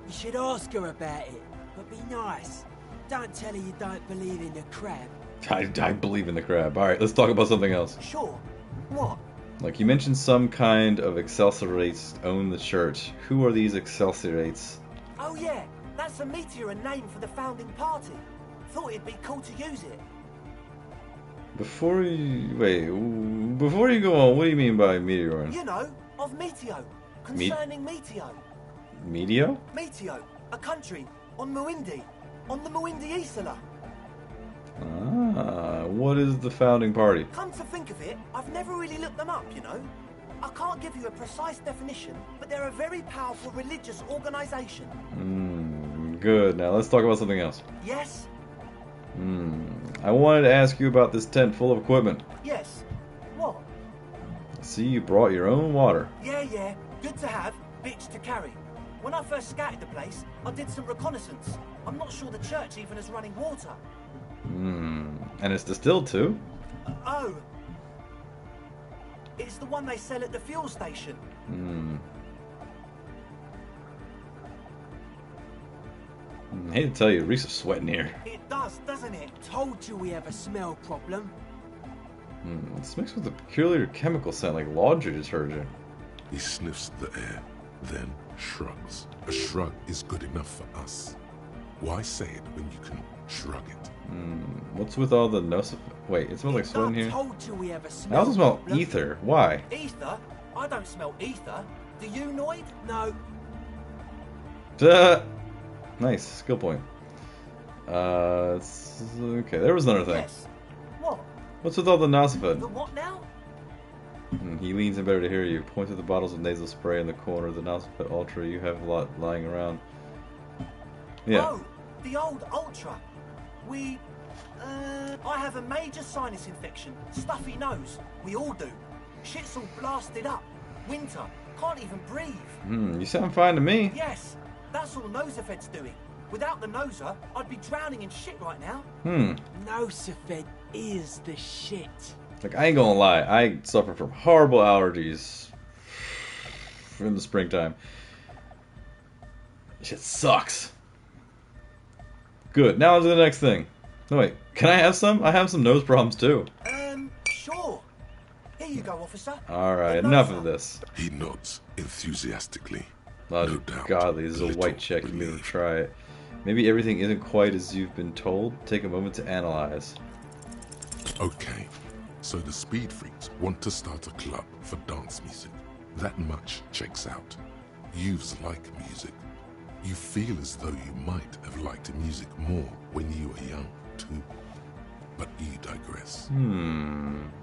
You should ask her about it, but be nice. Don't tell her you don't believe in the crab. I believe in the crab. Alright, let's talk about something else. Sure. What? Like, you mentioned some kind of Excelsiorites own the church. Who are these Excelsiorites? Oh yeah, that's a meteor and name for the founding party. Thought it'd be cool to use it. Before you go on, what do you mean by meteor? You know, of Meteo. Concerning Meteo. Meteo? Meteo, a country on Muindi. On the Muindi Isla. What is the founding party? Come to think of it, I've never really looked them up, you know. I can't give you a precise definition, but they're a very powerful religious organization. Good. Now let's talk about something else. Yes? I wanted to ask you about this tent full of equipment. Yes. What? See, you brought your own water. Yeah. Good to have, bitch to carry. When I first scouted the place, I did some reconnaissance. I'm not sure the church even is running water. And it's distilled too? Oh. It's the one they sell at the fuel station. I hate to tell you, Reese is sweating here. It does, doesn't it? Told you we have a smell problem. It's mixed with a peculiar chemical scent like laundry detergent. He sniffs the air, then shrugs. A shrug is good enough for us. Why say it when you can shrug it? What's with all the Wait, it smells like sweat in here. Told you we have a I smell also smell problem. ether. Why? Ether? I don't smell ether. Do you, Noid? No. Nice skill point. Okay, there was another thing. Yes. What? What's with all the Nosophed? The what now? He leans in better to hear you. Point to the bottles of nasal spray in the corner of the Nosophed Ultra. You have a lot lying around. Yeah. Oh, the old Ultra. I have a major sinus infection. Stuffy nose. We all do. Shit's all blasted up. Winter. Can't even breathe. You sound fine to me. Yes, that's all Nosophod's doing. Without the Noser, I'd be drowning in shit right now. Nosophed is the shit. Like, I ain't gonna lie, I suffer from horrible allergies in the springtime. Shit sucks. Good, now on to the next thing. No, wait, can I have some? I have some nose problems too. Sure. Here you go, officer. Alright, enough of this. He nods enthusiastically. No doubt. Godly, this is a white check. You need to try it. Maybe everything isn't quite as you've been told. Take a moment to analyze. Okay, so the Speed Freaks want to start a club for dance music. That much checks out. Youths like music. You feel as though you might have liked music more when you were young, too. But you digress.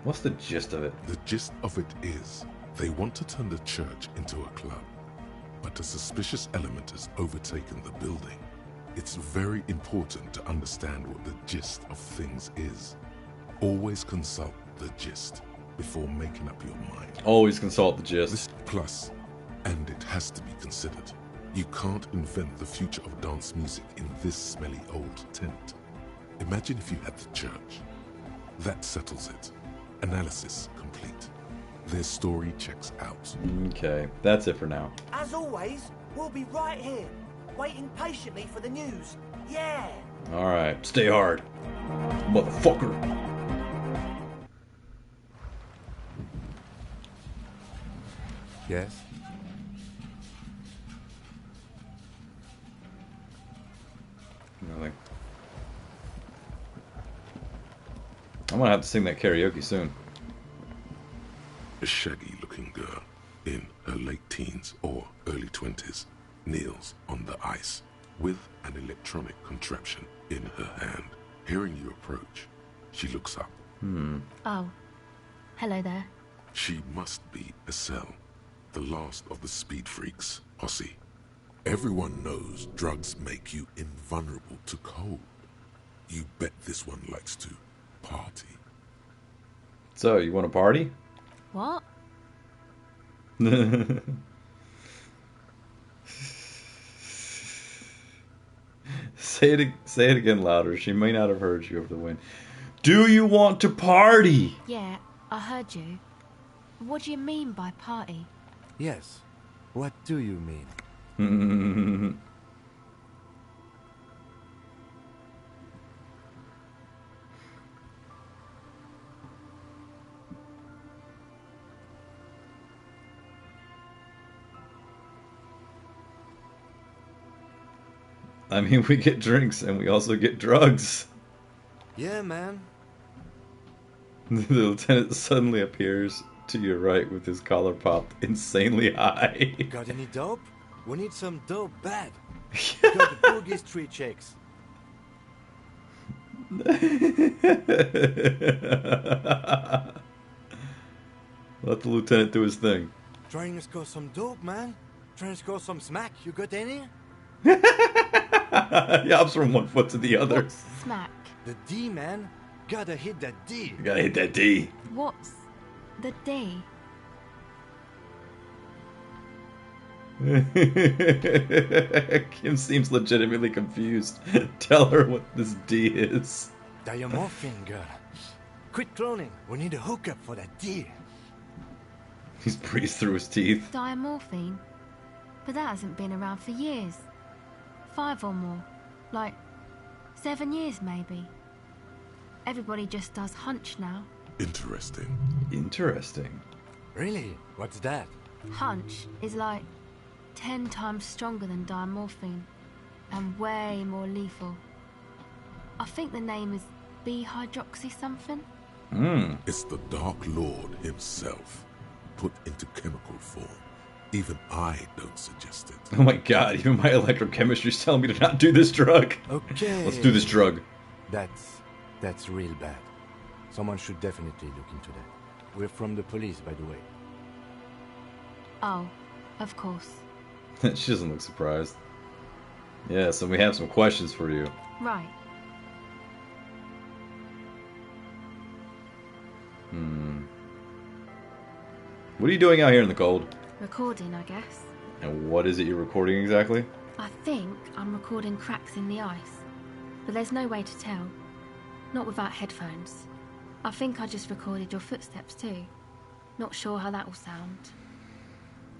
What's the gist of it? The gist of it is, they want to turn the church into a club. But a suspicious element has overtaken the building. It's very important to understand what the gist of things is. Always consult the gist before making up your mind. Always consult the gist. Plus, and it has to be considered, you can't invent the future of dance music in this smelly old tent. Imagine if you had the church. That settles it. Analysis complete. Their story checks out. Okay, that's it for now. As always, we'll be right here, waiting patiently for the news. Yeah! Alright, stay hard. Motherfucker. Yes? Nothing. I'm gonna have to sing that karaoke soon. A shaggy-looking girl in her late teens or early 20s kneels on the ice with an electronic contraption in her hand. Hearing you approach, she looks up. Oh. Hello there. She must be Estelle, the last of the Speed Freaks posse. Everyone knows drugs make you invulnerable to cold. You bet this one likes to party. So, you want to party? What? Say it again louder. She may not have heard you over the wind. Do you want to party? Yeah, I heard you. What do you mean by party? Yes. What do you mean? I mean, we get drinks and we also get drugs. Yeah, man. The lieutenant suddenly appears to your right with his collar popped insanely high. Got any dope? We need some dope bad. Got the boogie street checks. Let the lieutenant do his thing. Trying to score some dope, man. Trying to score some smack. You got any? Hops from one foot to the other. What's smack? The D, man. Gotta hit that D. You gotta hit that D. What's the D? Kim seems legitimately confused. Tell her what this D is. Diamorphine, girl. Quit cloning. We need a hookup for that D. He's breathed through his teeth. Diamorphine? But that hasn't been around for years. 5 or more. Like 7 years, maybe. Everybody just does hunch now. Interesting. Interesting. Really? What's that? Hunch is like 10 times stronger than diamorphine. And way more lethal. I think the name is B-hydroxy something. It's the Dark Lord himself. put into chemical form. Even I don't suggest it. Oh my god, even my electrochemistry's telling me to not do this drug. Okay. Let's do this drug. That's real bad. Someone should definitely look into that. We're from the police, by the way. Oh, of course. She doesn't look surprised. Yes, and we have some questions for you. Right. What are you doing out here in the cold? Recording, I guess. And what is it you're recording exactly? I think I'm recording cracks in the ice. But there's no way to tell. Not without headphones. I think I just recorded your footsteps too. Not sure how that will sound.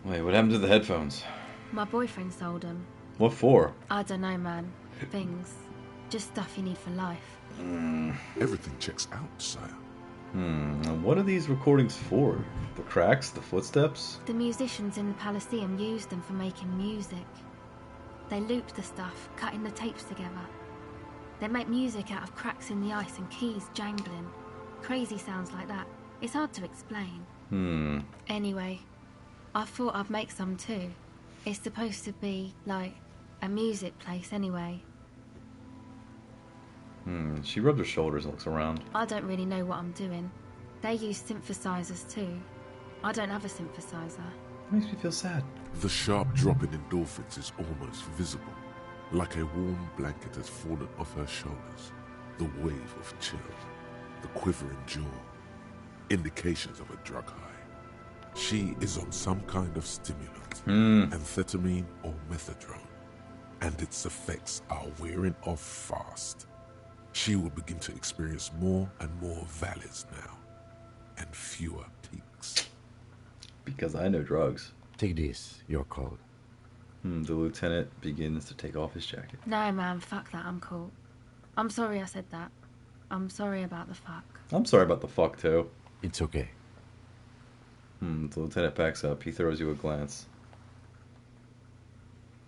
Wait, what happened to the headphones? My boyfriend sold them. What for? I don't know, man. Things. Just stuff you need for life. Everything checks out, sire. And what are these recordings for? The cracks? The footsteps? The musicians in the Palaceum used them for making music. They looped the stuff, cutting the tapes together. They make music out of cracks in the ice and keys jangling. Crazy sounds like that. It's hard to explain. Anyway, I thought I'd make some too. It's supposed to be, like, a music place anyway. She rubs her shoulders and looks around. I don't really know what I'm doing. They use synthesizers too. I don't have a synthesizer. Makes me feel sad. The sharp drop in endorphins is almost visible. Like a warm blanket has fallen off her shoulders. The wave of chill. The quivering jaw. Indications of a drug high. She is on some kind of stimulant. Amphetamine or methadone. And its effects are wearing off fast. She will begin to experience more and more valleys now. And fewer peaks. Because I know drugs. Take this, you're cold. The lieutenant begins to take off his jacket. No, man, fuck that, I'm cool. I'm sorry I said that. I'm sorry about the fuck. I'm sorry about the fuck, too. It's okay. The lieutenant backs up. He throws you a glance.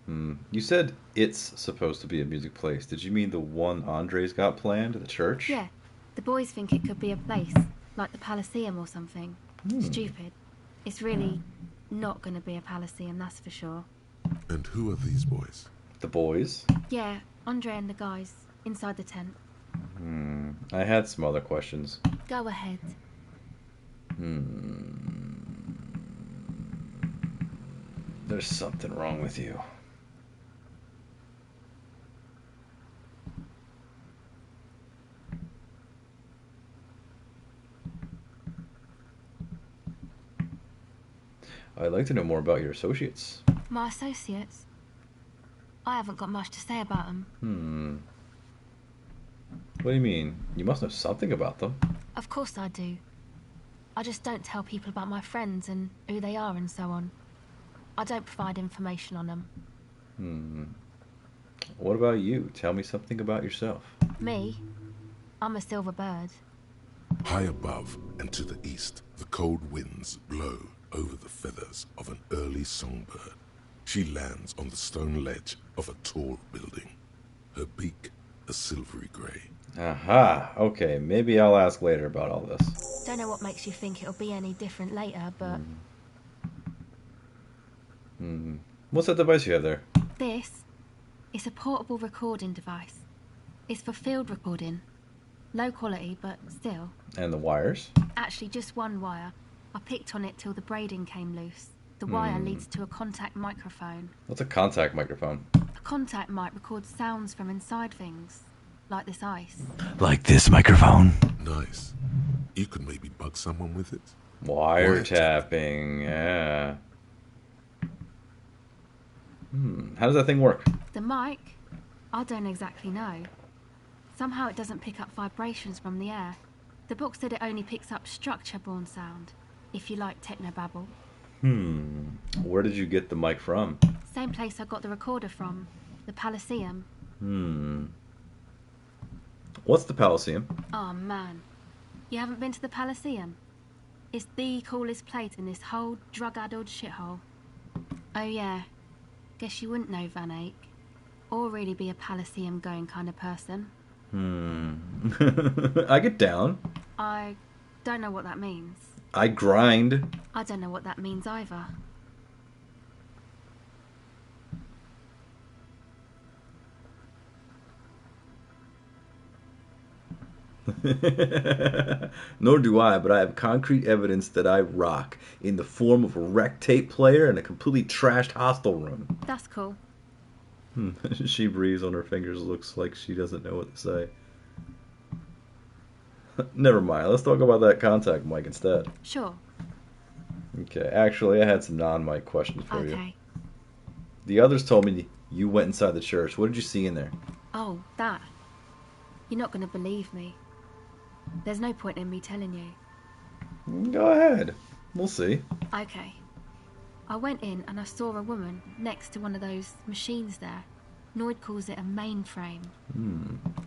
You said it's supposed to be a music place. Did you mean the one Andre's got planned at the church? Yeah, the boys think it could be a place, like the Palaceum or something. Stupid. It's really not going to be a Palaceum, that's for sure. And who are these boys? The boys? Yeah, Andre and the guys, inside the tent. I had some other questions. Go ahead. There's something wrong with you. I'd like to know more about your associates. My associates? I haven't got much to say about them. What do you mean? You must know something about them. Of course I do. I just don't tell people about my friends and who they are and so on. I don't provide information on them. What about you? Tell me something about yourself. Me? I'm a silver bird. High above and to the east, the cold winds blow over the feathers of an early songbird. She lands on the stone ledge of a tall building. Her beak a silvery grey. Aha, okay, maybe I'll ask later about all this. Don't know what makes you think it'll be any different later, but... What's that device you have there? This is a portable recording device. It's for field recording. Low quality, but still. And the wires? Actually, just one wire. I picked on it till the braiding came loose. The wire leads to a contact microphone. What's a contact microphone? A contact mic records sounds from inside things. Like this ice. Like this microphone. Nice. You could maybe bug someone with it. Wiretapping, yeah. How does that thing work? The mic? I don't exactly know. Somehow it doesn't pick up vibrations from the air. The book said it only picks up structure-borne sound, if you like technobabble. Where did you get the mic from? Same place I got the recorder from, the Palaceum. What's the Palaceum? Oh man, you haven't been to the Palaceum? It's the coolest place in this whole drug-addled shithole. Oh yeah, guess you wouldn't know Van Eyck, or really be a Palaceum-going kind of person. I get down. I don't know what that means. I grind. I don't know what that means either. Nor do I, but I have concrete evidence that I rock in the form of a wrecked tape player and a completely trashed hostel room. That's cool. She breathes on her fingers, looks like she doesn't know what to say. Never mind, let's talk about that contact mic instead. Sure. Okay, actually, I had some non-mic questions for you. Okay. The others told me you went inside the church. What did you see in there? Oh, that. You're not going to believe me. There's no point in me telling you. Go ahead. We'll see. Okay. I went in and I saw a woman next to one of those machines there. Noid calls it a mainframe.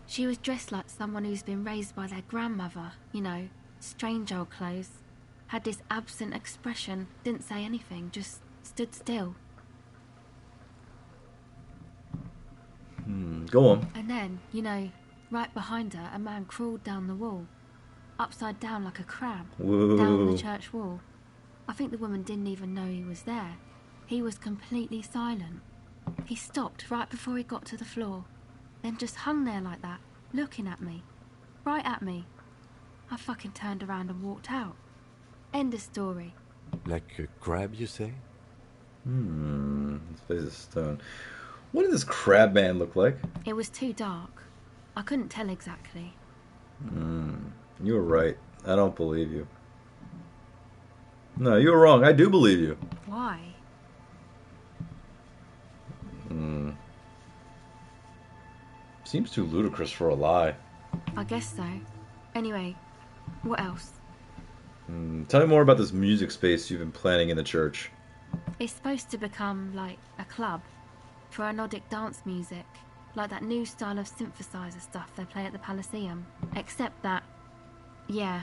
She was dressed like someone who's been raised by their grandmother. You know, strange old clothes. Had this absent expression, didn't say anything, just stood still. Go on. And then, you know, right behind her, a man crawled down the wall. Upside down like a crab. Whoa. Down the church wall. I think the woman didn't even know he was there. He was completely silent. He stopped right before he got to the floor. Then just hung there like that, looking at me. Right at me. I fucking turned around and walked out. End of story. Like a crab, you say? His face is stone. What did this crab man look like? It was too dark. I couldn't tell exactly. You were right. I don't believe you. No, you were wrong. I do believe you. Why? Seems too ludicrous for a lie. I guess so. Anyway, what else? Tell me more about this music space you've been planning in the church. It's supposed to become like a club for anodic dance music, like that new style of synthesizer stuff they play at the Elysium. Except that, yeah.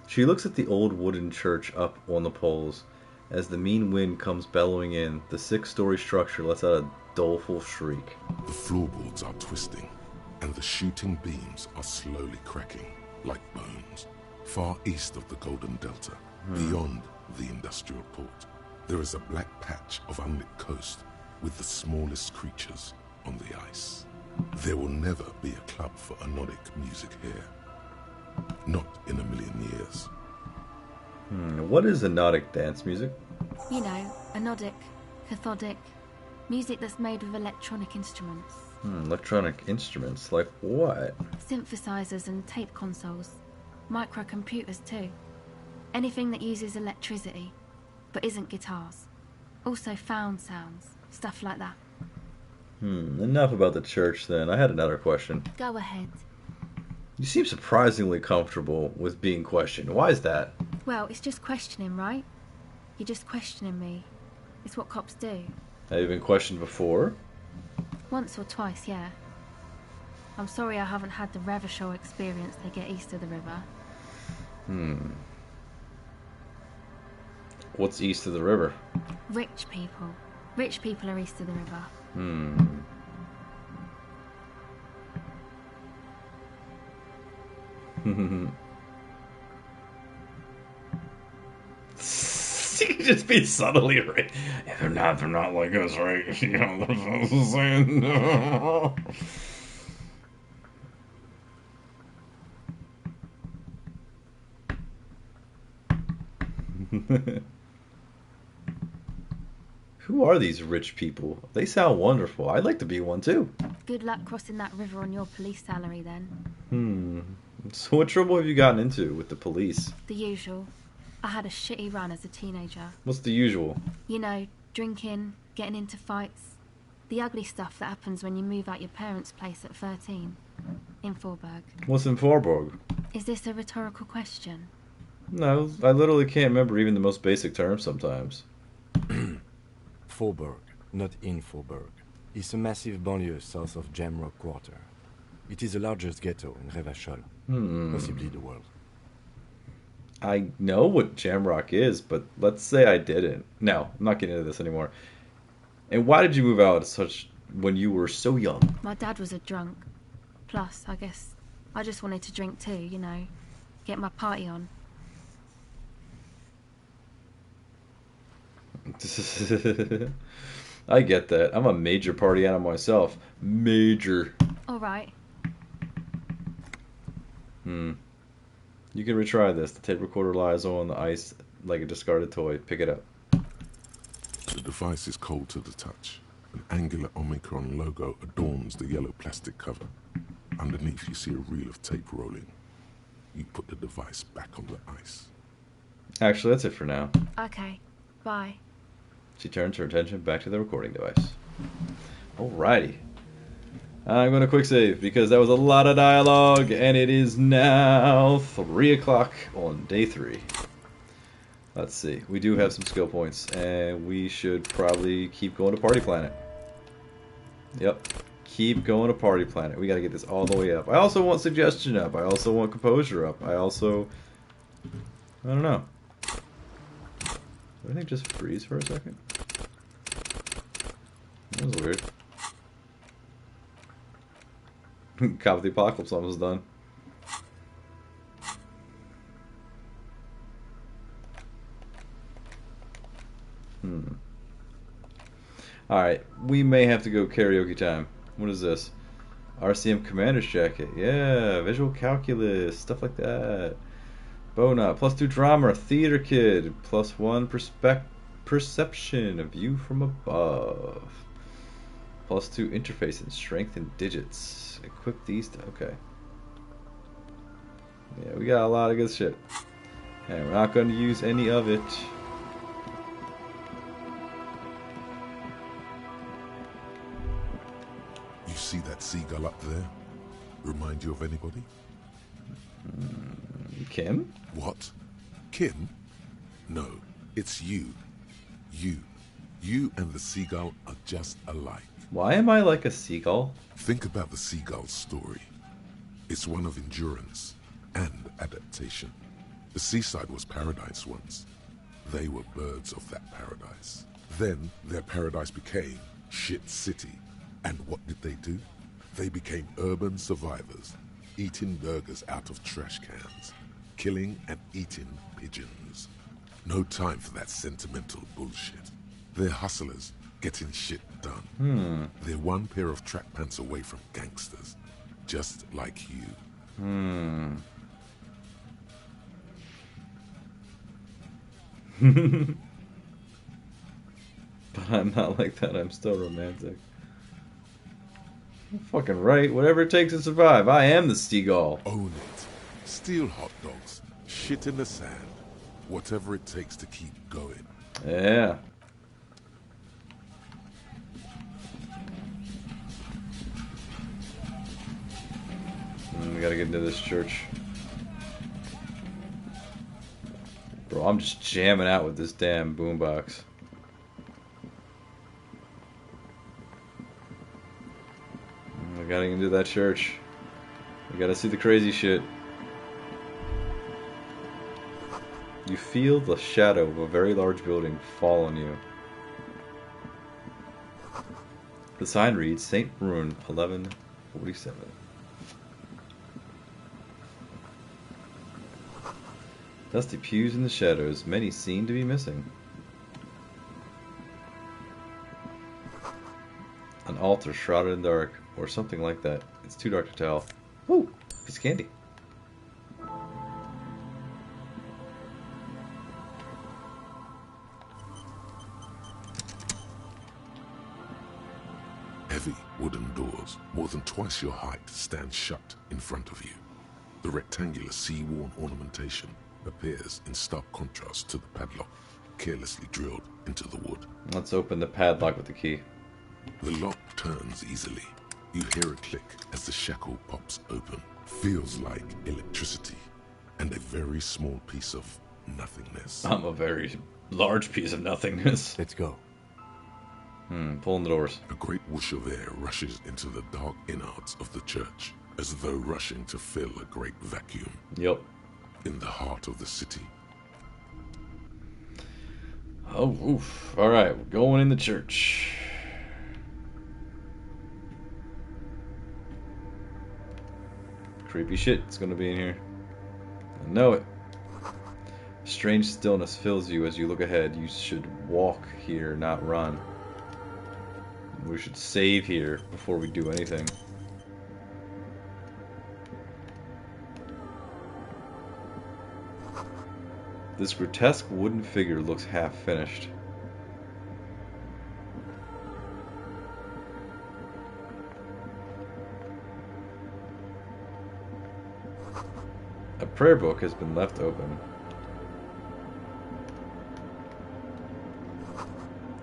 She looks at the old wooden church up on the poles. As the mean wind comes bellowing in, the 6-story structure lets out a doleful shriek. The floorboards are twisting, and the shooting beams are slowly cracking, like bones. Far east of the Golden Delta, beyond the industrial port, there is a black patch of unlit coast with the smallest creatures on the ice. There will never be a club for anodic music here. Not in a million years. What is anodic dance music? You know, anodic, cathodic, music that's made with electronic instruments. Electronic instruments? Like what? Synthesizers and tape consoles. Microcomputers too. Anything that uses electricity, but isn't guitars. Also found sounds, stuff like that. Enough about the church then. I had another question. Go ahead. You seem surprisingly comfortable with being questioned. Why is that? Well, it's just questioning, right? You're just questioning me. It's what cops do. Have you been questioned before? Once or twice, yeah. I'm sorry I haven't had the Revachol experience they get east of the river. What's east of the river? Rich people. Rich people are east of the river. You could just be subtly right. If they're not like us, right? You know, that's what I was saying. Who are these rich people? They sound wonderful. I'd like to be one too. Good luck crossing that river on your police salary then. So what trouble have you gotten into with the police? The usual. I had a shitty run as a teenager. What's the usual? You know, drinking, getting into fights. The ugly stuff that happens when you move out your parents' place at 13. In Forburg. What's in Forburg? Is this a rhetorical question? No, I literally can't remember even the most basic terms sometimes. Forburg, not in Forburg, is a massive banlieue south of Jamrock Quarter. It is the largest ghetto in Revachol, possibly the world. I know what Jamrock is, but let's say I didn't. No, I'm not getting into this anymore. And why did you move out when you were so young? My dad was a drunk. Plus, I guess, I just wanted to drink too, you know. Get my party on. I get that. I'm a major party animal myself. Major. Alright. You can retry this. The tape recorder lies on the ice like a discarded toy. Pick it up. The device is cold to the touch. An angular Omicron logo adorns the yellow plastic cover. Underneath you see a reel of tape rolling. You put the device back on the ice. Actually, that's it for now. Okay. Bye. She turns her attention back to the recording device. Alrighty. I'm going to quick save because that was a lot of dialogue, and it is now 3 o'clock on day 3. Let's see. We do have some skill points, and we should probably keep going to Party Planet. Yep. Keep going to Party Planet. We got to get this all the way up. I also want Suggestion up. I also want Composure up. I also... I don't know. Did everything just freeze for a second? That was weird. Cop of the Apocalypse almost done. Alright, we may have to go karaoke time. What is this? RCM Commander's Jacket. Yeah, Visual Calculus, stuff like that. Bona, +2 Drama, Theater Kid, +1 Perception, a view from above. +2 Interface and Strength and Digits. Equip these to, okay. Yeah, we got a lot of good shit. And we're not going to use any of it. You see that seagull up there? Remind you of anybody? Kim? What? Kim? No, it's you. You and the seagull are just alike. Why am I like a seagull? Think about the seagull's story. It's one of endurance and adaptation. The seaside was paradise once. They were birds of that paradise. Then their paradise became Shit City. And what did they do? They became urban survivors, eating burgers out of trash cans, killing and eating pigeons. No time for that sentimental bullshit. They're hustlers, getting shit done. They're one pair of track pants away from gangsters, just like you. But I'm not like that. I'm still romantic. You're fucking right. Whatever it takes to survive. I am the seagull. Own it. Steal hot dogs. Shit in the sand. Whatever it takes to keep going. Yeah. We gotta get into this church. Bro, I'm just jamming out with this damn boombox. We gotta get into that church. We gotta see the crazy shit. You feel the shadow of a very large building fall on you. The sign reads St. Ruin 1147. Dusty pews in the shadows, many seem to be missing. An altar shrouded in dark, or something like that. It's too dark to tell. Ooh, piece of candy. Heavy wooden doors, more than twice your height, stand shut in front of you. The rectangular sea-worn ornamentation appears in stark contrast to the padlock, carelessly drilled into the wood. Let's open the padlock with the key. The lock turns easily. You hear a click as the shackle pops open. Feels like electricity and a very small piece of nothingness. I'm a very large piece of nothingness. Let's go. Pulling the doors. A great whoosh of air rushes into the dark innards of the church, as though rushing to fill a great vacuum. Yep. In the heart of the city. Oh, oof. Alright, we're going in the church. Creepy shit it's gonna be in here. I know it. Strange stillness fills you as you look ahead. You should walk here, not run. We should save here before we do anything. This grotesque wooden figure looks half finished. A prayer book has been left open.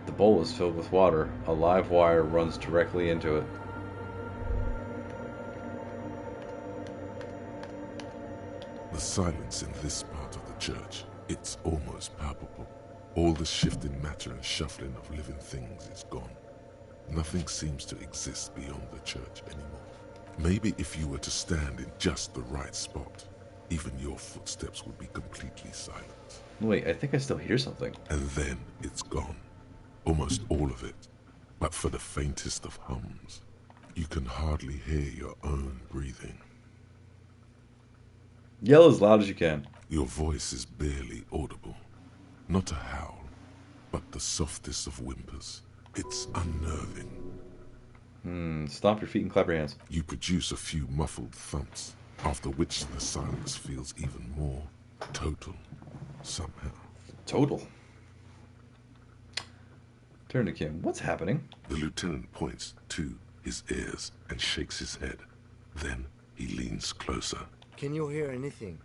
The bowl is filled with water. A live wire runs directly into it. The silence in this part of the church, it's almost palpable. All the shifting matter and shuffling of living things is gone. Nothing seems to exist beyond the church anymore. Maybe if you were to stand in just the right spot, even your footsteps would be completely silent. Wait, I think I still hear something. And then it's gone. Almost all of it. But for the faintest of hums, you can hardly hear your own breathing. Yell as loud as you can. Your voice is barely audible. Not a howl, but the softest of whimpers. It's unnerving. Stomp your feet and clap your hands. You produce a few muffled thumps, after which the silence feels even more total, somehow. Total? Turn to Kim. What's happening? The lieutenant points to his ears and shakes his head. Then he leans closer. Can you hear anything?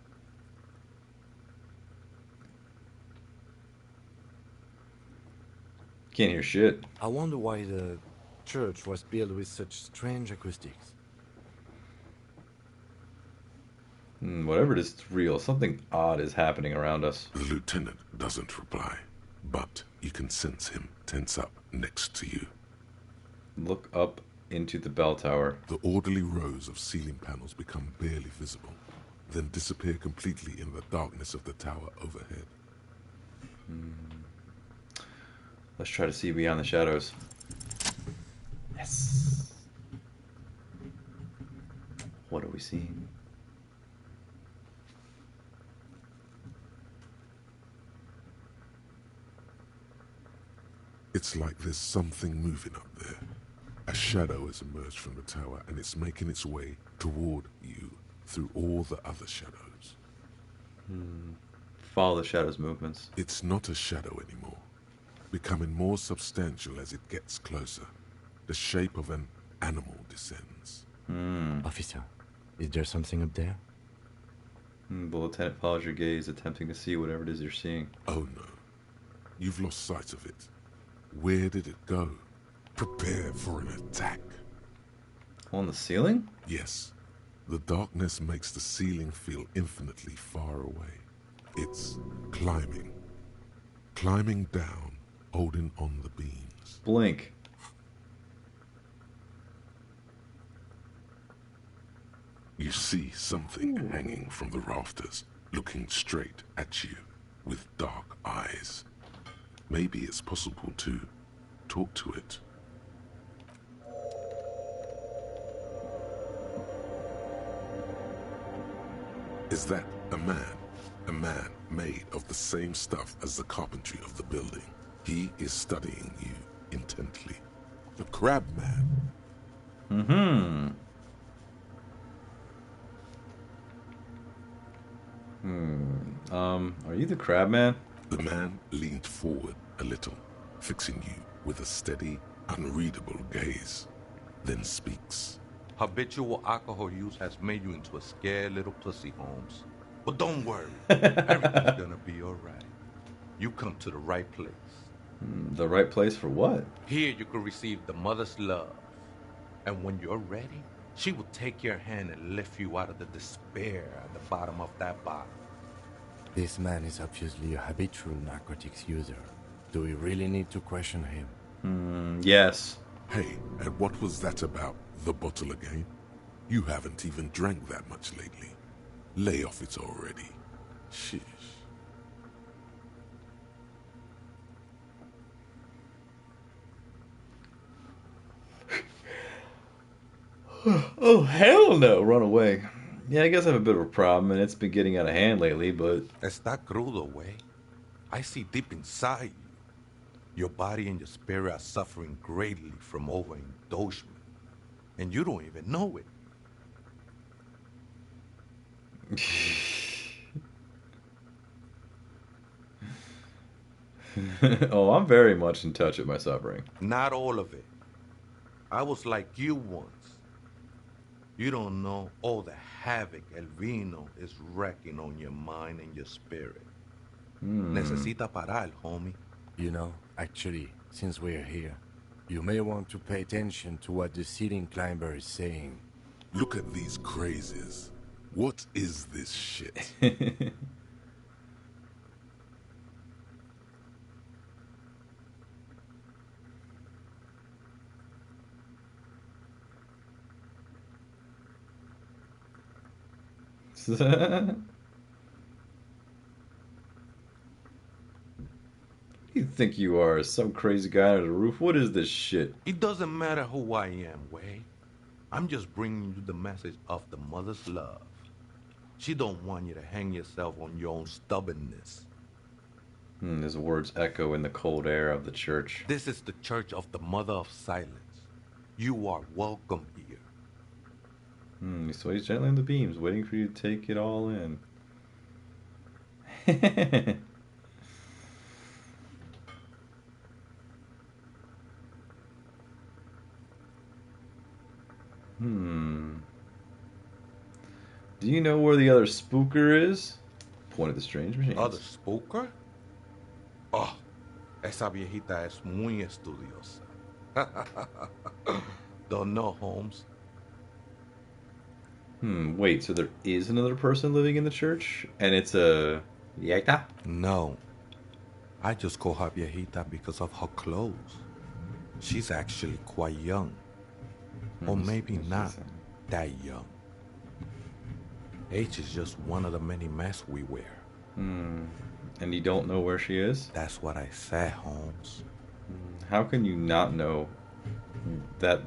Can't hear shit. I wonder why the church was built with such strange acoustics. Whatever it is, it's real. Something odd is happening around us. The lieutenant doesn't reply, but you can sense him tense up next to you. Look up into the bell tower. The orderly rows of ceiling panels become barely visible, then disappear completely in the darkness of the tower overhead. Let's try to see beyond the shadows. Yes. What are we seeing? It's like there's something moving up there. A shadow has emerged from the tower and it's making its way toward you through all the other shadows. Follow the shadow's movements. It's not a shadow anymore, becoming more substantial as it gets closer. The shape of an animal descends. Officer, is there something up there? The lieutenant follows your gaze, attempting to see whatever it is you're seeing. Oh no, you've lost sight of it. Where did it go? Prepare for an attack. On the ceiling? Yes. The darkness makes the ceiling feel infinitely far away. It's climbing. Climbing down, holding on the beams. Blink. You see something hanging from the rafters, looking straight at you with dark eyes. Maybe it's possible to talk to it. Is that a man? A man made of the same stuff as the carpentry of the building. He is studying you intently. The Crab Man. Are you the Crab Man? The man leaned forward a little, fixing you with a steady, unreadable gaze, then speaks. Habitual alcohol use has made you into a scared little pussy, Holmes. But don't worry, everything's gonna be alright. You come to the right place. The right place for what? Here you can receive the mother's love. And when you're ready, she will take your hand and lift you out of the despair at the bottom of that bottle. This man is obviously a habitual narcotics user. Do we really need to question him? Yes. Hey, and what was that about, the bottle again? You haven't even drank that much lately. Lay off it already. Sheesh. Oh, hell no. Run away. Yeah, I guess I have a bit of a problem, and it's been getting out of hand lately, but... Está crudo, way. I see deep inside you. Your body and your spirit are suffering greatly from overindulgence, and you don't even know it. Oh, I'm very much in touch with my suffering. Not all of it. I was like you once. You don't know all the havoc El Vino is wrecking on your mind and your spirit. Necesita parar, homie. You know, actually, since we're here, you may want to pay attention to what the ceiling climber is saying. Look at these crazies. What is this shit? You think you are some crazy guy under the roof? What is this shit? It doesn't matter who I am, Way. I'm just bringing you the message of the mother's love. She don't want you to hang yourself on your own stubbornness. His words echo in the cold air of the church. This is the church of the Mother of Silence. You are welcome here. He sways gently in the beams, waiting for you to take it all in. Do you know where the other spooker is? Point at the strange machines. Other spooker? Oh, esa viejita es muy estudiosa. Don't know, Holmes. Wait, so there is another person living in the church? And it's a... viejita? No. I just call her viejita because of her clothes. She's actually quite young. Or maybe not that young. Age is just one of the many masks we wear. And you don't know where she is? That's what I said, Holmes. How can you not know that...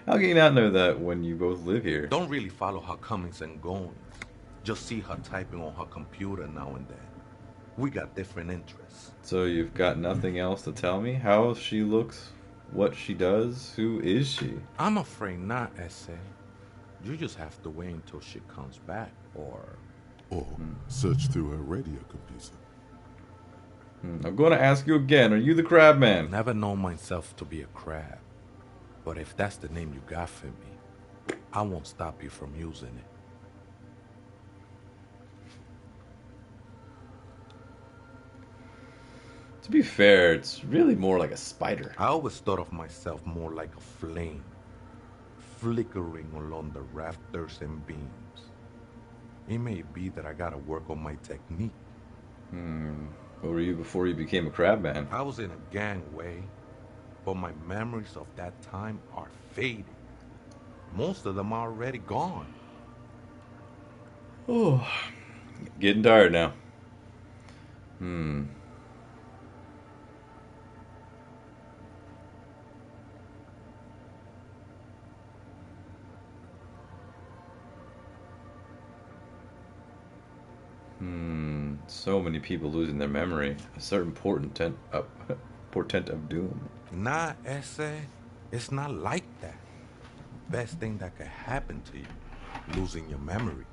How can you not know that when you both live here? Don't really follow her comings and goings. Just see her typing on her computer now and then. We got different interests. So you've got nothing else to tell me? How she looks, what she does, who is she? I'm afraid not, Ese. You just have to wait until she comes back, or search through her radio computer. I'm going to ask you again, are you the crab man? Never known myself to be a crab. But if that's the name you got for me, I won't stop you from using it. To be fair, it's really more like a spider. I always thought of myself more like a flame, flickering along the rafters and beams. It may be that I gotta work on my technique. What were you before you became a crab man? I was in a gangway, but my memories of that time are fading. Most of them are already gone. Oh, getting tired now. So many people losing their memory. A certain portent of doom. Nah, Ese, it's not like that. Best thing that could happen to you, losing your memory.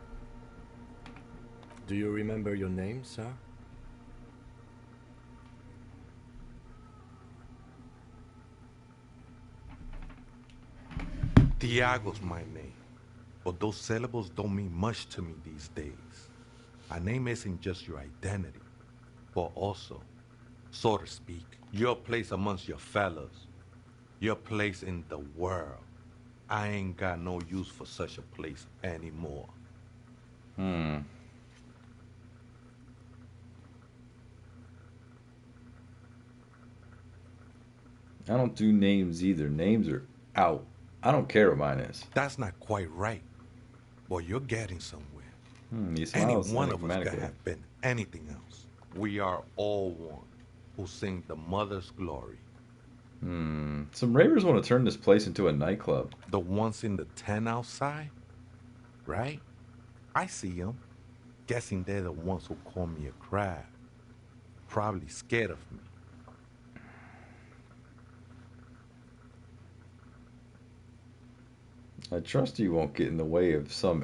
Do you remember your name, sir? Tiago's my name, but those syllables don't mean much to me these days. A name isn't just your identity, but also, so to speak, your place amongst your fellows, your place in the world. I ain't got no use for such a place anymore. I don't do names either. Names are out. I don't care what mine is. That's not quite right, but you're getting somewhere. You Any smile one of us could enigmatically. have been anything else. We are all one who sing the mother's glory. Some ravers want to turn this place into a nightclub. The ones in the tent outside, right? I see them. Guessing they're the ones who call me a crab. Probably scared of me. I trust you won't get in the way of some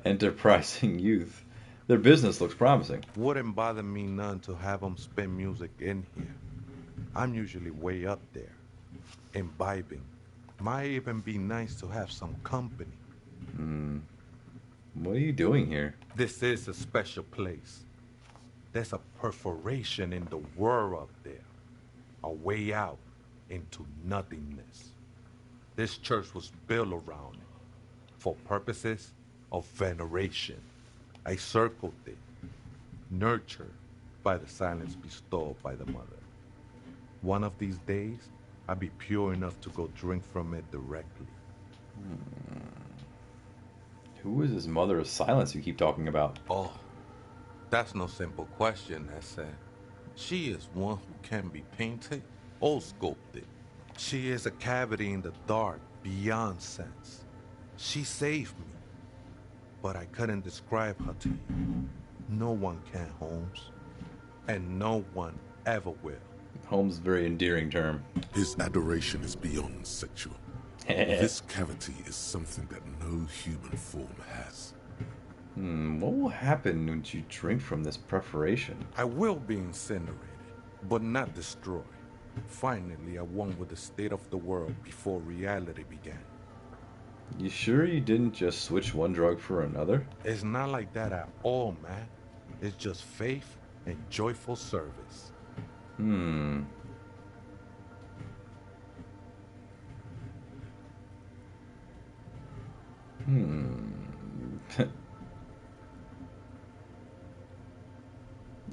enterprising youth. Their business looks promising. Wouldn't bother me none to have them spin music in here. I'm usually way up there, imbibing. Might even be nice to have some company. What are you doing here? This is a special place. There's a perforation in the world up there. A way out into nothingness. This church was built around it for purposes of veneration. I circled it, nurtured by the silence bestowed by the mother. One of these days, I'll be pure enough to go drink from it directly. Who is this mother of silence you keep talking about? Oh, that's no simple question, I said. She is one who can be painted or sculpted. She is a cavity in the dark, beyond sense. She saved me, but I couldn't describe her to you. No one can, Holmes, and no one ever will. Holmes is a very endearing term. His adoration is beyond sexual. This cavity is something that no human form has. What will happen when you drink from this perforation? I will be incinerated, but not destroyed. Finally, I won with the state of the world before reality began. You sure you didn't just switch one drug for another? It's not like that at all, man. It's just faith and joyful service.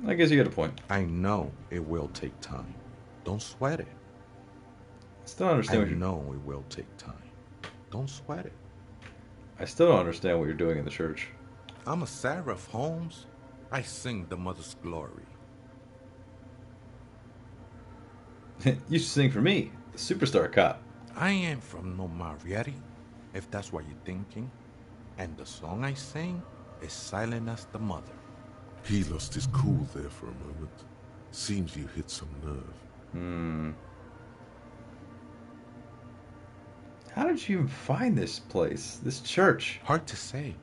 I guess you got a point. I know it will take time. Don't sweat it. I still don't understand I know it will take time. Don't sweat it. I still don't understand what you're doing in the church. I'm a seraph, Holmes. I sing the mother's glory. You should sing for me, the superstar cop. I ain't from no Marietti, if that's what you're thinking. And the song I sing is silent as the mother. He lost his cool there for a moment. Seems you hit some nerve. How did you even find this place, this church? Hard to say.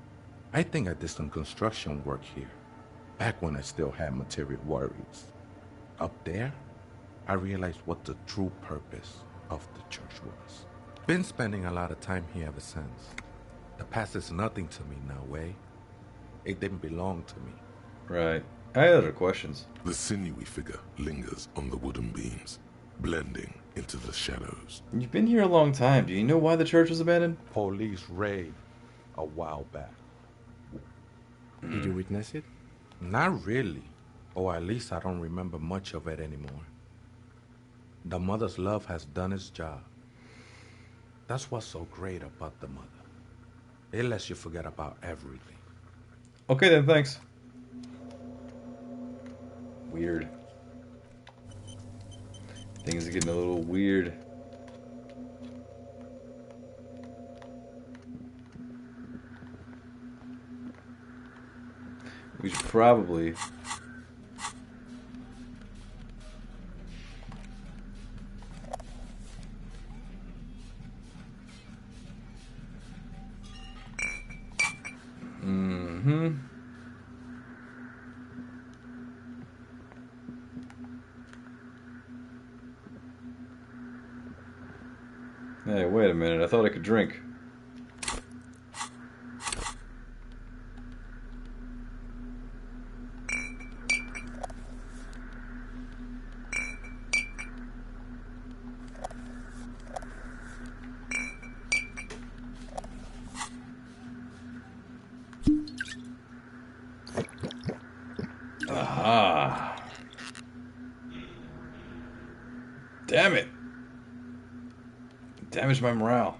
I think I did some construction work here, back when I still had material worries. Up there, I realized what the true purpose of the church was. Been spending a lot of time here ever since. The past is nothing to me now, way. It didn't belong to me. Right. I had other questions. The sinewy figure lingers on the wooden beams, blending into the shadows. You've been here a long time. Do you know why the church was abandoned? Police raid a while back. Did you witness it? Not really. Or at least I don't remember much of it anymore. The mother's love has done its job. That's what's so great about the mother. It lets you forget about everything. Okay then, thanks. Weird. Things are getting a little weird. We should probably... Hey, wait a minute. I thought I could drink. Aha. Damn it. Damaged my morale.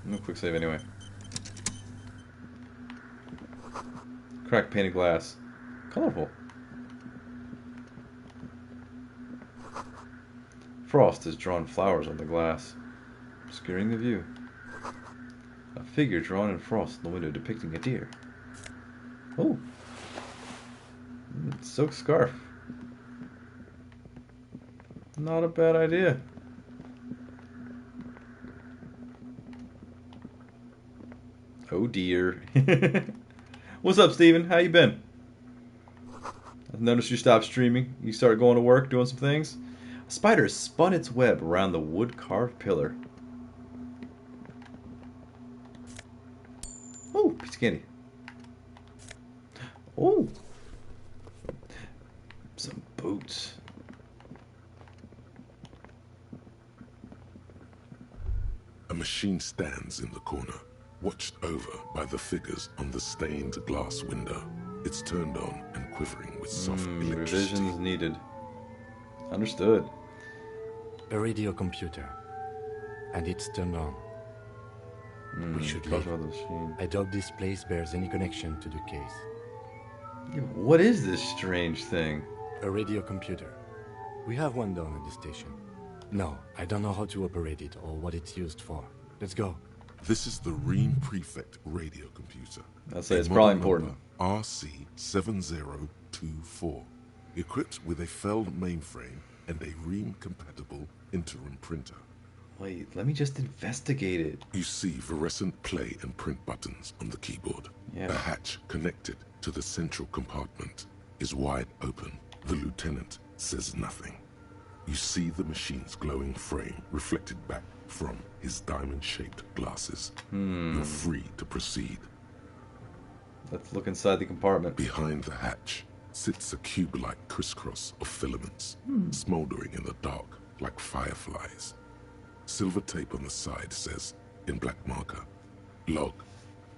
I'm gonna quick save anyway. Cracked painted glass. Colorful. Frost has drawn flowers on the glass, obscuring the view. A figure drawn in frost in the window depicting a deer. Oh. Silk scarf. Not a bad idea. Oh dear. What's up, Steven? How you been? I've noticed you stopped streaming. You started going to work, doing some things. A spider spun its web around the wood-carved pillar. Oh, piece of candy. Oh. Some boots. A machine stands in the corner, watched over by the figures on the stained glass window. It's turned on and quivering with soft electricity. Revisions needed. Understood. A radio computer. And it's turned on. We should leave. I doubt this place bears any connection to the case. Yeah, what is this strange thing? A radio computer. We have one down at the station. No, I don't know how to operate it or what it's used for. Let's go. This is the Ream Prefect radio computer. I'll say it's probably important. RC7024. Equipped with a Feld mainframe and a Ream-compatible interim printer. Wait, let me just investigate it. You see fluorescent play and print buttons on the keyboard. Yeah. The hatch connected to the central compartment is wide open. The lieutenant says nothing. You see the machine's glowing frame reflected back from his diamond-shaped glasses. You're free to proceed. Let's look inside the compartment. Behind the hatch sits a cube-like crisscross of filaments, smoldering in the dark like fireflies. Silver tape on the side says, in black marker, log,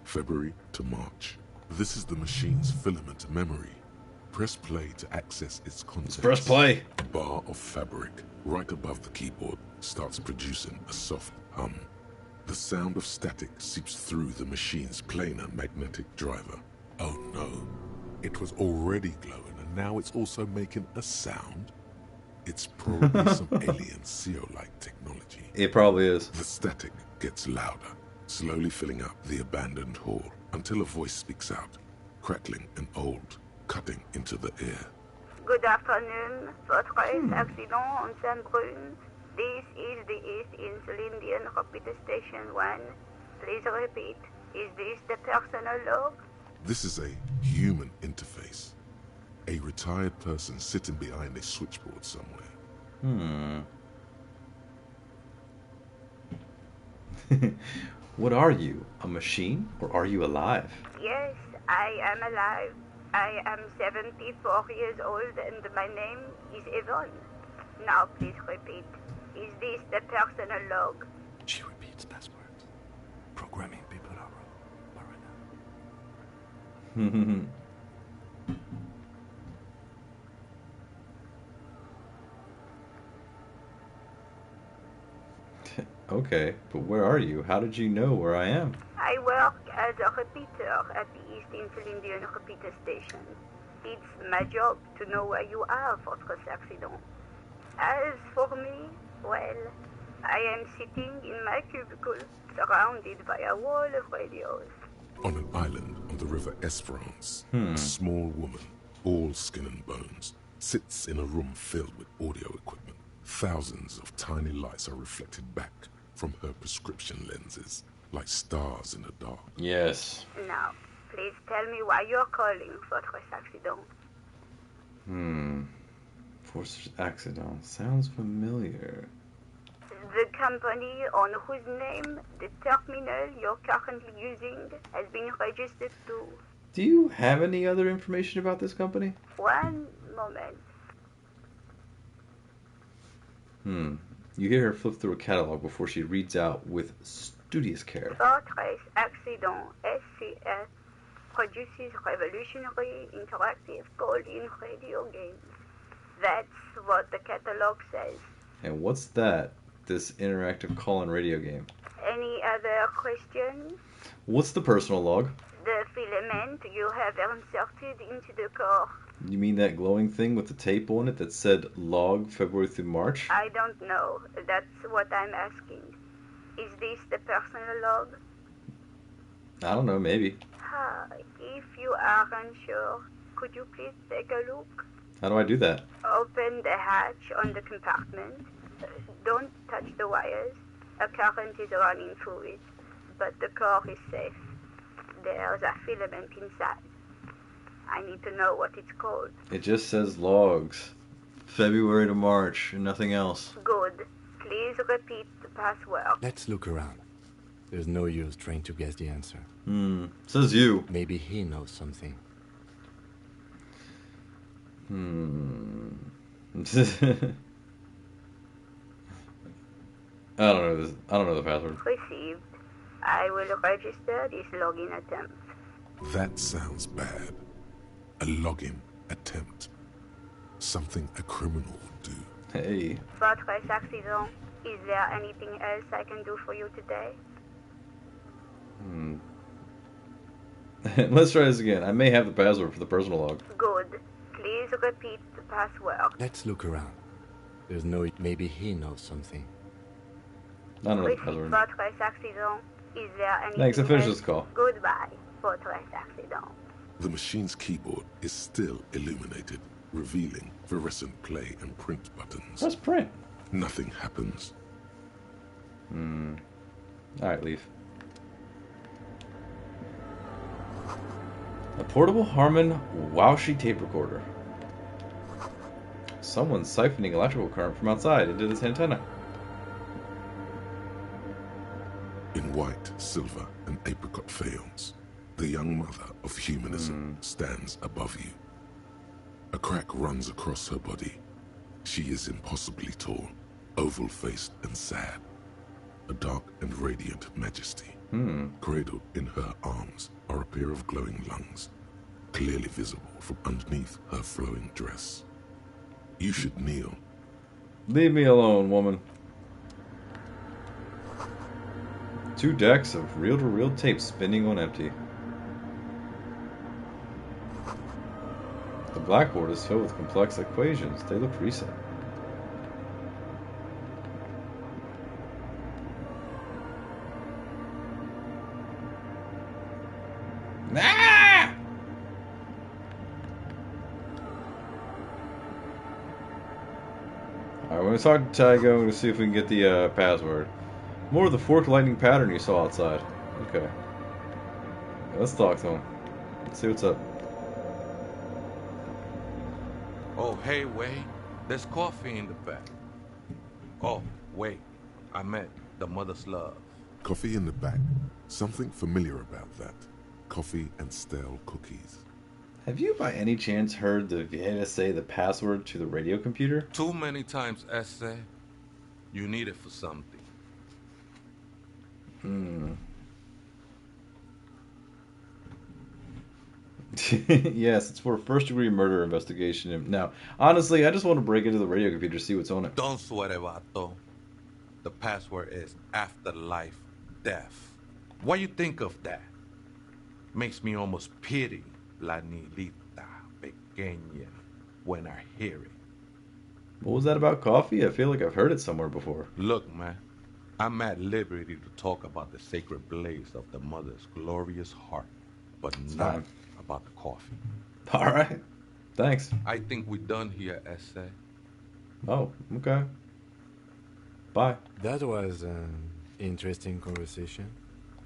February to March. This is the machine's filament memory. Press play to access its contents. Press play. A bar of fabric right above the keyboard starts producing a soft hum. The sound of static seeps through the machine's planar magnetic driver. Oh no, it was already glowing and now it's also making a sound? It's probably some alien CO-like technology. It probably is. The static gets louder, slowly filling up the abandoned hall until a voice speaks out, crackling and old, cutting into the ear. Good afternoon, votre accident on Saint-Brune. This is the East Insulindian Repeater Station 1. Please repeat, is this the personal log? This is a human interface. A retired person sitting behind a switchboard somewhere. What are you? A machine? Or are you alive? Yes, I am alive. I am 74 years old and my name is Yvonne. Now please repeat, is this the personal log? She repeats passwords. Programming people are wrong. Okay, but where are you? How did you know where I am? I work as a repeater at the East Insulindian Repeater Station. It's my job to know where you are, votre accident. As for me, well, I am sitting in my cubicle, surrounded by a wall of radios. On an island on the river Esperance, a small woman, all skin and bones, sits in a room filled with audio equipment. Thousands of tiny lights are reflected back from her prescription lenses, like stars in the dark. Yes. Now, please tell me why you're calling, votre accident. Forced accident. Sounds familiar. The company on whose name the terminal you're currently using has been registered to. Do you have any other information about this company? One moment. You hear her flip through a catalog before she reads out with studious care. Votre accident SCS produces revolutionary interactive call-in radio games. That's what the catalog says. And what's that? This interactive call-in radio game. Any other questions? What's the personal log? The filament you have inserted into the core. You mean that glowing thing with the tape on it that said log February through March? I don't know. That's what I'm asking. Is this the personal log? I don't know, maybe. If you aren't sure, could you please take a look? How do I do that? Open the hatch on the compartment. Don't touch the wires. A current is running through it, but the core is safe. There's a filament inside. I need to know what it's called. It just says logs. February to March, and nothing else. Good. Please repeat the password. Let's look around. There's no use trying to guess the answer. Says you. Maybe he knows something. I don't know this. I don't know the password. Received. I will register this login attempt. That sounds bad. A login attempt. Something a criminal would do. Hey. Votre accident. Is there anything else I can do for you today? Let's try this again. I may have the password for the personal log. Good. Please repeat the password. Let's look around. There's no... Maybe he knows something. I don't know the password. Votre accident. Is there anything Thanks, I finished else? this call. Goodbye. Votre accident. The machine's keyboard is still illuminated, revealing fluorescent play and print buttons. Press print. Nothing happens. Alright, leave. A portable Harman Wowshy tape recorder. Someone's siphoning electrical current from outside into this antenna. In white, silver, and apricot faience, the young mother of humanism stands above you. A crack runs across her body. She is impossibly tall, oval-faced and sad. A dark and radiant majesty. Cradled in her arms are a pair of glowing lungs, clearly visible from underneath her flowing dress. You should kneel. Leave me alone, woman. 2 decks of reel-to-reel tape spinning on empty. The blackboard is filled with complex equations. They look recent. Ah! Alright, we're going to talk to Tygo to see if we can get the password. More of the forked lightning pattern you saw outside. Okay. Yeah, let's talk to him. Let's see what's up. Oh, hey, wait. There's coffee in the back. Oh, wait. I meant the mother's love. Coffee in the back. Something familiar about that. Coffee and stale cookies. Have you by any chance heard the Vieta say the password to the radio computer? Too many times, Essay. You need it for something. Yes, it's for a first-degree murder investigation. Now, honestly, I just want to break into the radio computer to see what's on it. Don't sweat it, Vato. The password is afterlife death. What you think of that? Makes me almost pity La Nilita Pequeña when I hear it. What was that about coffee? I feel like I've heard it somewhere before. Look, man, I'm at liberty to talk about the sacred blaze of the mother's glorious heart, but not about the coffee. All right. Thanks. I think we're done here, Essay. Oh, okay. Bye. That was an interesting conversation.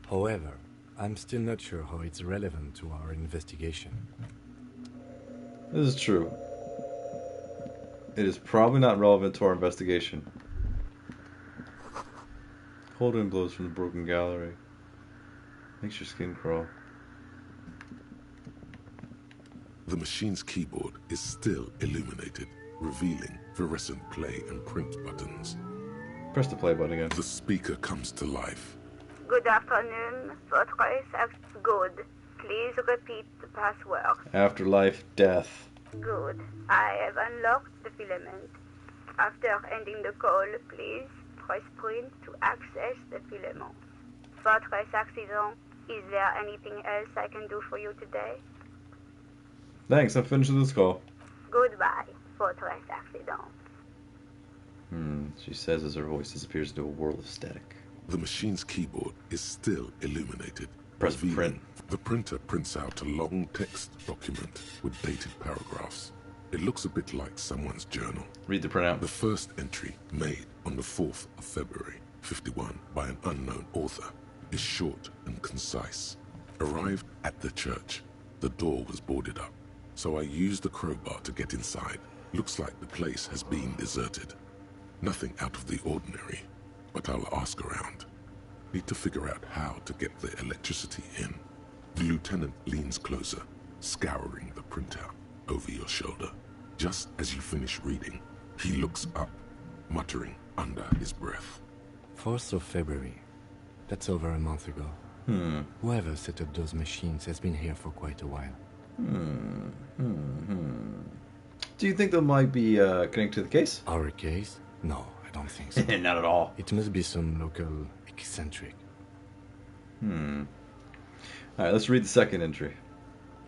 However, I'm still not sure how it's relevant to our investigation. This is true. It is probably not relevant to our investigation. Cold wind blows from the broken gallery. Makes your skin crawl. The machine's keyboard is still illuminated, revealing fluorescent play and print buttons. Press the play button again. The speaker comes to life. Good afternoon. Votre good. Please repeat the password. Afterlife, death. Good. I have unlocked the filament. After ending the call, please press print to access the filament. Votre accident. Is there anything else I can do for you today? Thanks, I'm finished with this call. Goodbye, votre accident. She says as her voice disappears into a whirl of static. The machine's keyboard is still illuminated, Press print. Revealing, the printer prints out a long text document with dated paragraphs. It looks a bit like someone's journal. Read the printout. The first entry, made on the 4th of February, 51, by an unknown author, is short and concise. Arrived at the church. The door was boarded up, so I used the crowbar to get inside. Looks like the place has been deserted. Nothing out of the ordinary, but I'll ask around. Need to figure out how to get the electricity in. The lieutenant leans closer, scouring the printout over your shoulder. Just as you finish reading, he looks up, muttering under his breath. 4th of February. That's over a month ago. Whoever set up those machines has been here for quite a while. Do you think they might be connected to the case? Our case? No, I don't think so. Not at all. It must be some local eccentric. Alright, let's read the second entry.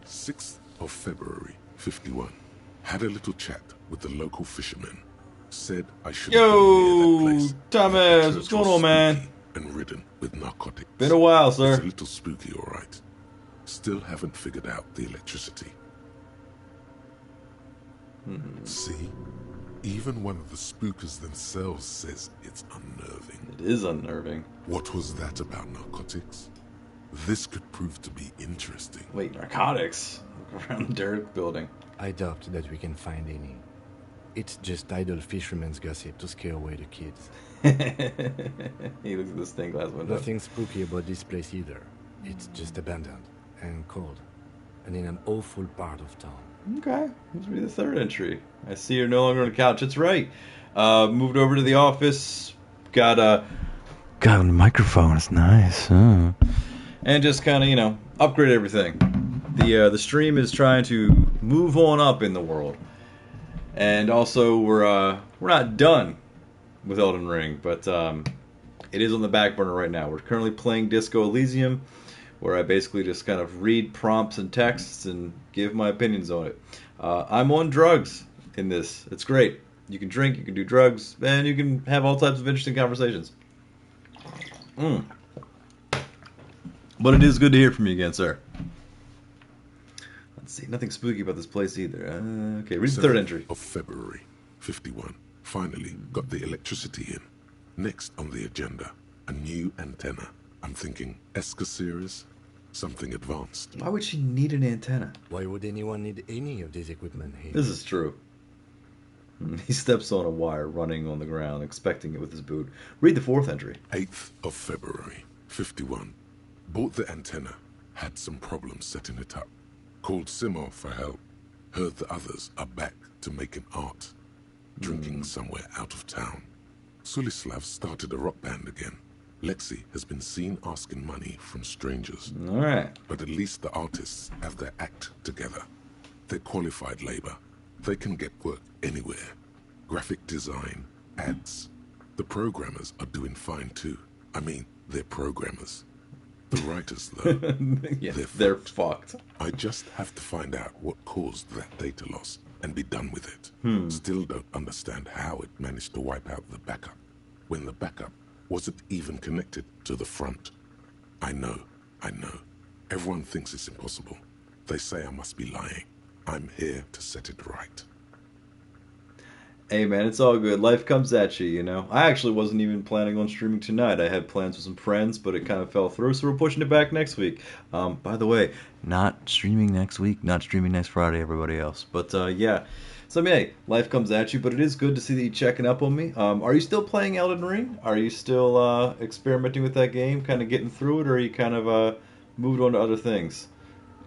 6th of February, 51. Had a little chat with the local fishermen. Said I shouldn't go near that place. Thomas, what's going on, man? And ridden with narcotics. Been a while, sir. It's a little spooky, all right. Still haven't figured out the electricity. See? Even one of the spookers themselves says it's unnerving. It is unnerving. What was that about narcotics? This could prove to be interesting. Wait, narcotics? Around the Derek building. I doubt that we can find any. It's just idle fishermen's gossip to scare away the kids. He looks at the stained glass window. Nothing spooky about this place either. It's just abandoned and cold, and in an awful part of town. Okay, let's read the third entry. I see you're no longer on the couch. That's right. Moved over to the office. Got a microphone. It's nice. And just kind of, upgrade everything. The stream is trying to move on up in the world, and also we're not done with Elden Ring, but it is on the back burner right now. We're currently playing Disco Elysium, where I basically just kind of read prompts and texts and give my opinions on it. I'm on drugs in this. It's great. You can drink, you can do drugs, and you can have all types of interesting conversations. But it is good to hear from you again, sir. Let's see. Nothing spooky about this place either. Okay, read the third entry. Of February, 51. Finally got the electricity in. Next on the agenda, a new antenna. I'm thinking Eska series, something advanced. Why would she need an antenna? Why would anyone need any of this equipment here? This is true. He steps on a wire running on the ground, expecting it with his boot. Read the fourth entry. 8th of February, 51. Bought the antenna. Had some problems setting it up. Called Simo for help. Heard the others are back to making art. Drinking somewhere out of town. Sulislav started a rock band again. Lexi has been seen asking money from strangers. All right. But at least the artists have their act together. They're qualified labor. They can get work anywhere. Graphic design, ads. The programmers are doing fine too. I mean, they're programmers. The writers, though, they're fucked. I just have to find out what caused that data loss and be done with it. Still don't understand how it managed to wipe out the backup, when the backup wasn't even connected to the front. I know. Everyone thinks it's impossible. They say I must be lying. I'm here to set it right. Hey man, it's all good. Life comes at you, I actually wasn't even planning on streaming tonight. I had plans with some friends, but it kind of fell through, so we're pushing it back next week. By the way, not streaming next week, not streaming next Friday, everybody else. But yeah, so hey, life comes at you, but it is good to see that you're checking up on me. Are you still playing Elden Ring? Are you still experimenting with that game, kind of getting through it, or are you kind of moved on to other things?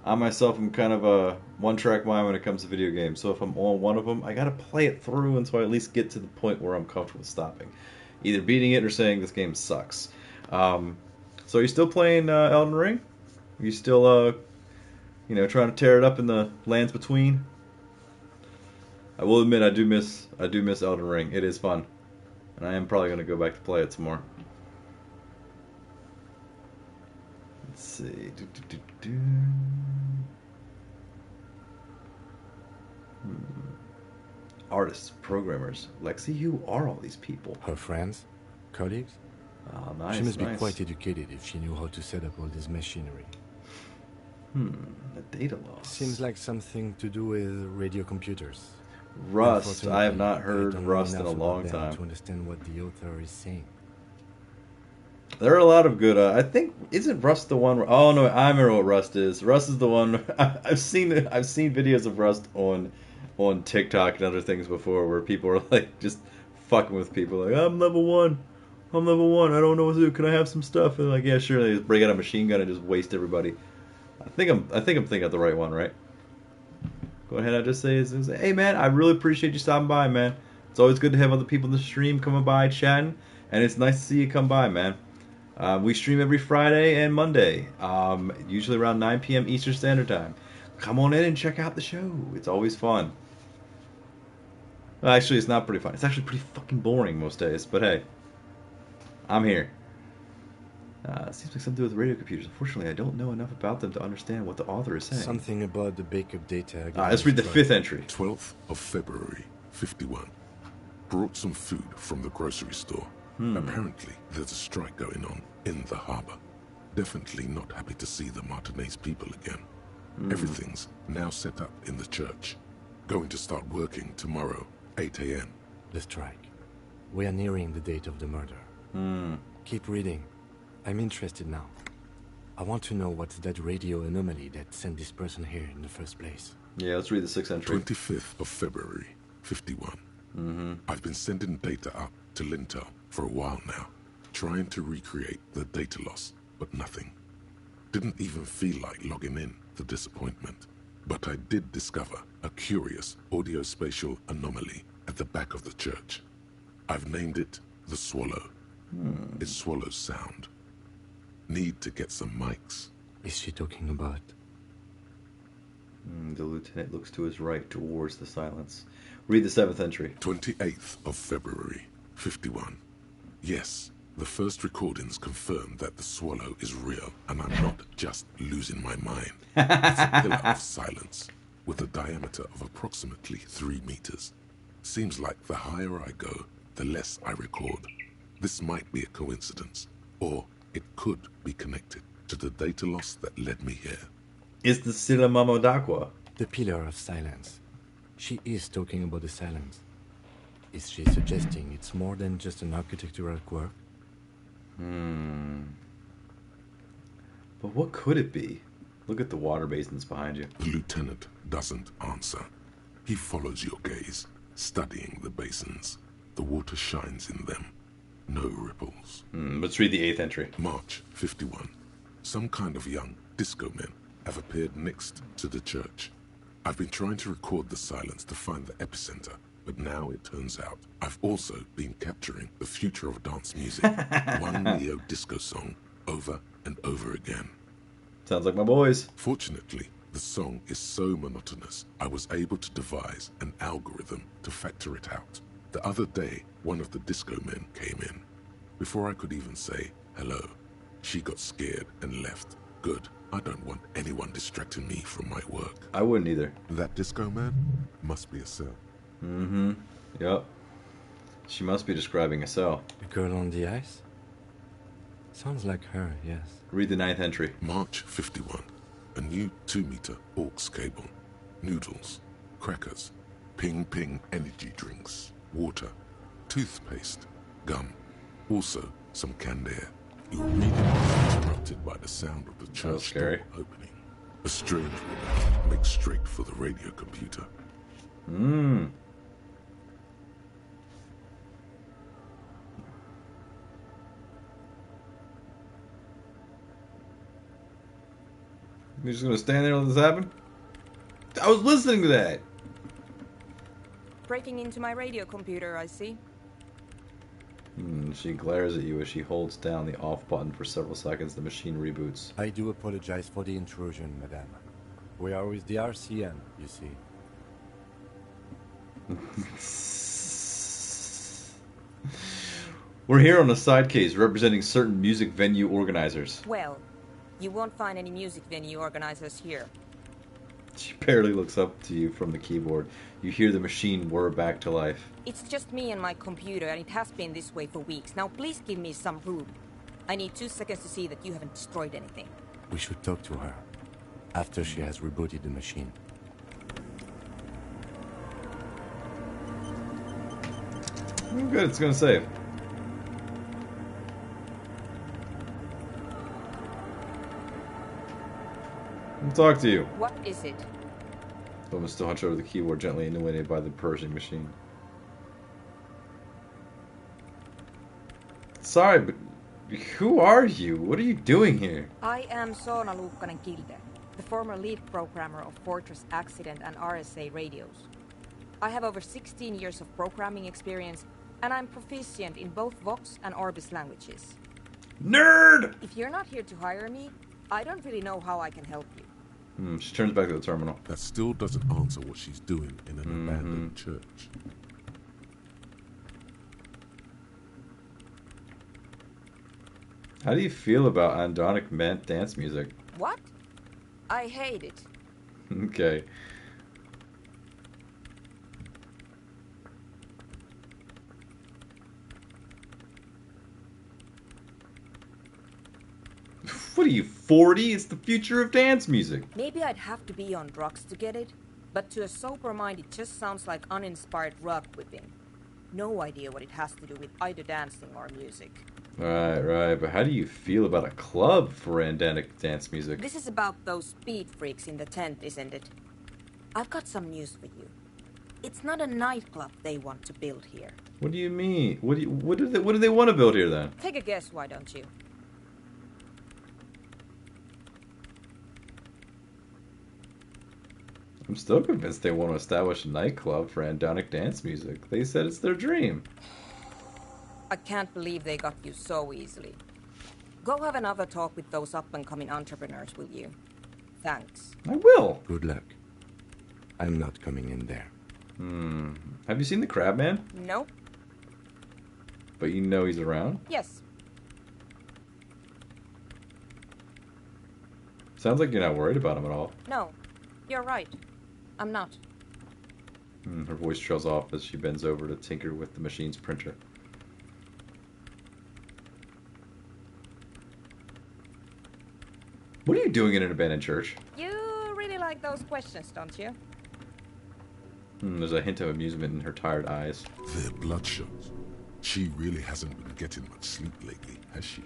I myself am kind of a one-track mind when it comes to video games, so if I'm on one of them, I gotta play it through until I at least get to the point where I'm comfortable with stopping. Either beating it or saying this game sucks. So are you still playing Elden Ring? Are you still, trying to tear it up in the lands between? I will admit I do miss Elden Ring. It is fun. And I am probably going to go back to play it some more. Let's see. Artists, programmers. Lexi, who are all these people? Her friends? Colleagues? Oh, nice, She must nice. be quite educated if she knew how to set up all this machinery. The data loss. Seems like something to do with radio computers. Rust. I have not Unfortunately, heard I don't Rust know in a enough long about them time. to understand what the author is saying. There are a lot of good. I think isn't Rust the one? Oh no, I remember what Rust is. Rust is the one. I've seen videos of Rust on TikTok and other things before, where people are like just fucking with people. Like, I'm level 1. I don't know what to do. Can I have some stuff? And like, yeah, sure. They just break out a machine gun and just waste everybody. I think I'm thinking of the right one, right? Go ahead. I just say, hey man, I really appreciate you stopping by, man. It's always good to have other people in the stream coming by chatting, and it's nice to see you come by, man. We stream every Friday and Monday, usually around 9 p.m. Eastern Standard Time. Come on in and check out the show. It's always fun. Well, actually, it's not pretty fun. It's actually pretty fucking boring most days, but hey, I'm here. Seems like something to do with radio computers. Unfortunately, I don't know enough about them to understand what the author is saying. Something about the backup data. Let's read the 5th entry. 12th of February, 51. Brought some food from the grocery store. Apparently, there's a strike going on in the harbor. Definitely not happy to see the Martinez people again. Everything's now set up in the church. Going to start working tomorrow, 8 a.m. The strike. We are nearing the date of the murder. Keep reading. I'm interested now. I want to know what's that radio anomaly that sent this person here in the first place. Yeah, let's read the 6th entry. 25th of February, 51. I've been sending data up to Lintel for a while now, trying to recreate the data loss, but nothing. Didn't even feel like logging in, the disappointment. But I did discover a curious audio-spatial anomaly at the back of the church. I've named it the Swallow. It swallows sound. Need to get some mics. Is she talking about? The lieutenant looks to his right towards the silence. Read the 7th entry. 28th of February, 51. Yes, the first recordings confirm that the Swallow is real, and I'm not just losing my mind. It's a pillar of silence, with a diameter of approximately 3 meters. Seems like the higher I go, the less I record. This might be a coincidence, or it could be connected to the data loss that led me here. Is the Silamamo d'Aqua? The pillar of silence. She is talking about the silence. Is she suggesting it's more than just an architectural quirk? But what could it be? Look at the water basins behind you. The lieutenant doesn't answer. He follows your gaze, studying the basins. The water shines in them. No ripples. Let's read the 8th entry. March 51. Some kind of young disco men have appeared next to the church. I've been trying to record the silence to find the epicenter, but now it turns out I've also been capturing the future of dance music. One neo-disco song over and over again. Sounds like my boys. Fortunately, the song is so monotonous, I was able to devise an algorithm to factor it out. The other day, one of the disco men came in. Before I could even say hello, she got scared and left. Good. I don't want anyone distracting me from my work. I wouldn't either. That disco man must be a cell. Yep. She must be describing a cell. The girl on the ice? Sounds like her, yes. Read the 9th entry. March 51. A new 2-meter aux cable. Noodles. Crackers. Ping energy drinks. Water. Toothpaste. Gum. Also, some canned air. Immediately interrupted by the sound of the church door opening. A strange woman makes straight for the radio computer. You're just gonna stand there and let this happen? I was listening to that! Breaking into my radio computer, I see. She glares at you as she holds down the off button for several seconds. The machine reboots. I do apologize for the intrusion, madame. We are with the RCN, you see. We're here on a side case representing certain music venue organizers. Well, you won't find any music venue organizers here. She barely looks up to you from the keyboard. You hear the machine whir back to life. It's just me and my computer, and it has been this way for weeks. Now please give me some room. I need 2 seconds to see that you haven't destroyed anything. We should talk to her after she has rebooted the machine. Good, it's gonna save. I'll talk to you. What is it? The woman still hunched over the keyboard, gently illuminated by the Pershing machine. Sorry, but who are you? What are you doing here? I am Soona Luukkanen-Kilde, the former lead programmer of Fortress Accident and RSA radios. I have over 16 years of programming experience, and I'm proficient in both Vox and Orbis languages. Nerd! If you're not here to hire me, I don't really know how I can help you. She turns back to the terminal. That still doesn't answer what she's doing in an abandoned church. How do you feel about andronic dance music? What? I hate it. Okay. What are you, 40? It's the future of dance music. Maybe I'd have to be on drugs to get it, but to a sober mind it just sounds like uninspired rug whipping. No idea what it has to do with either dancing or music. Right, but how do you feel about a club for andronic dance music? This is about those speed freaks in the tent, isn't it? I've got some news for you. It's not a nightclub they want to build here. What do you mean? What do they want to build here then? Take a guess, why don't you? I'm still convinced they want to establish a nightclub for andronic dance music. They said it's their dream. I can't believe they got you so easily. Go have another talk with those up-and-coming entrepreneurs, will you? Thanks. I will. Good luck. I'm not coming in there. Have you seen the Crabman? Nope. But you know he's around? Yes. Sounds like you're not worried about him at all. No, you're right. I'm not. Her voice trails off as she bends over to tinker with the machine's printer. What are you doing in an abandoned church? You really like those questions, don't you? There's a hint of amusement in her tired eyes. They're bloodshot. She really hasn't been getting much sleep lately, has she?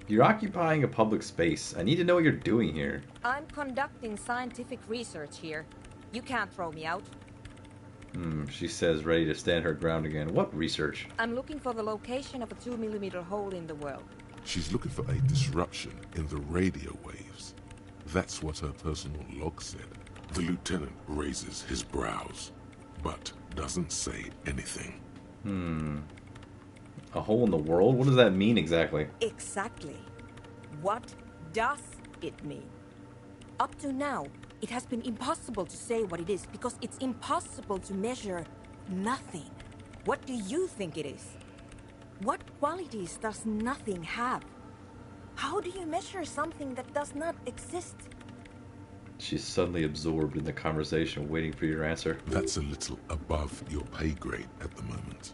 You're occupying a public space. I need to know what you're doing here. I'm conducting scientific research here. You can't throw me out. She says, ready to stand her ground again. What research? I'm looking for the location of a 2mm hole in the world. She's looking for a disruption in the radio waves. That's what her personal log said. The lieutenant raises his brows, but doesn't say anything. A hole in the world? What does that mean exactly? Exactly. What does it mean? Up to now, it has been impossible to say what it is because it's impossible to measure nothing. What do you think it is? What qualities does nothing have? How do you measure something that does not exist? She's suddenly absorbed in the conversation, waiting for your answer. That's a little above your pay grade at the moment.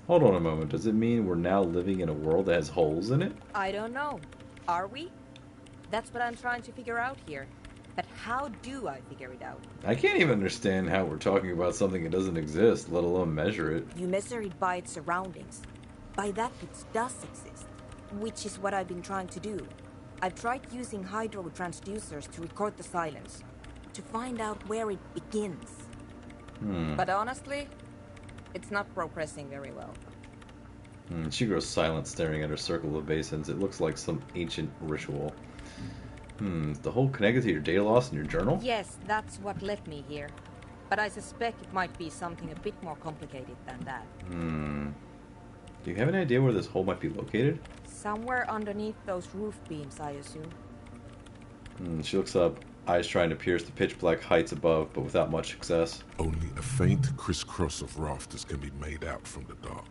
Hold on a moment. Does it mean we're now living in a world that has holes in it? I don't know. Are we? That's what I'm trying to figure out here. But how do I figure it out? I can't even understand how we're talking about something that doesn't exist, let alone measure it. You measure it by its surroundings. By that it does exist. Which is what I've been trying to do. I've tried using hydro transducers to record the silence. To find out where it begins. But honestly, it's not progressing very well. She grows silent, staring at her circle of basins. It looks like some ancient ritual. Is the hole connected to your data loss in your journal? Yes, that's what led me here. But I suspect it might be something a bit more complicated than that. Do you have any idea where this hole might be located? Somewhere underneath those roof beams, I assume. She looks up. eyes trying to pierce the pitch black heights above, but without much success. Only a faint crisscross of rafters can be made out from the dark.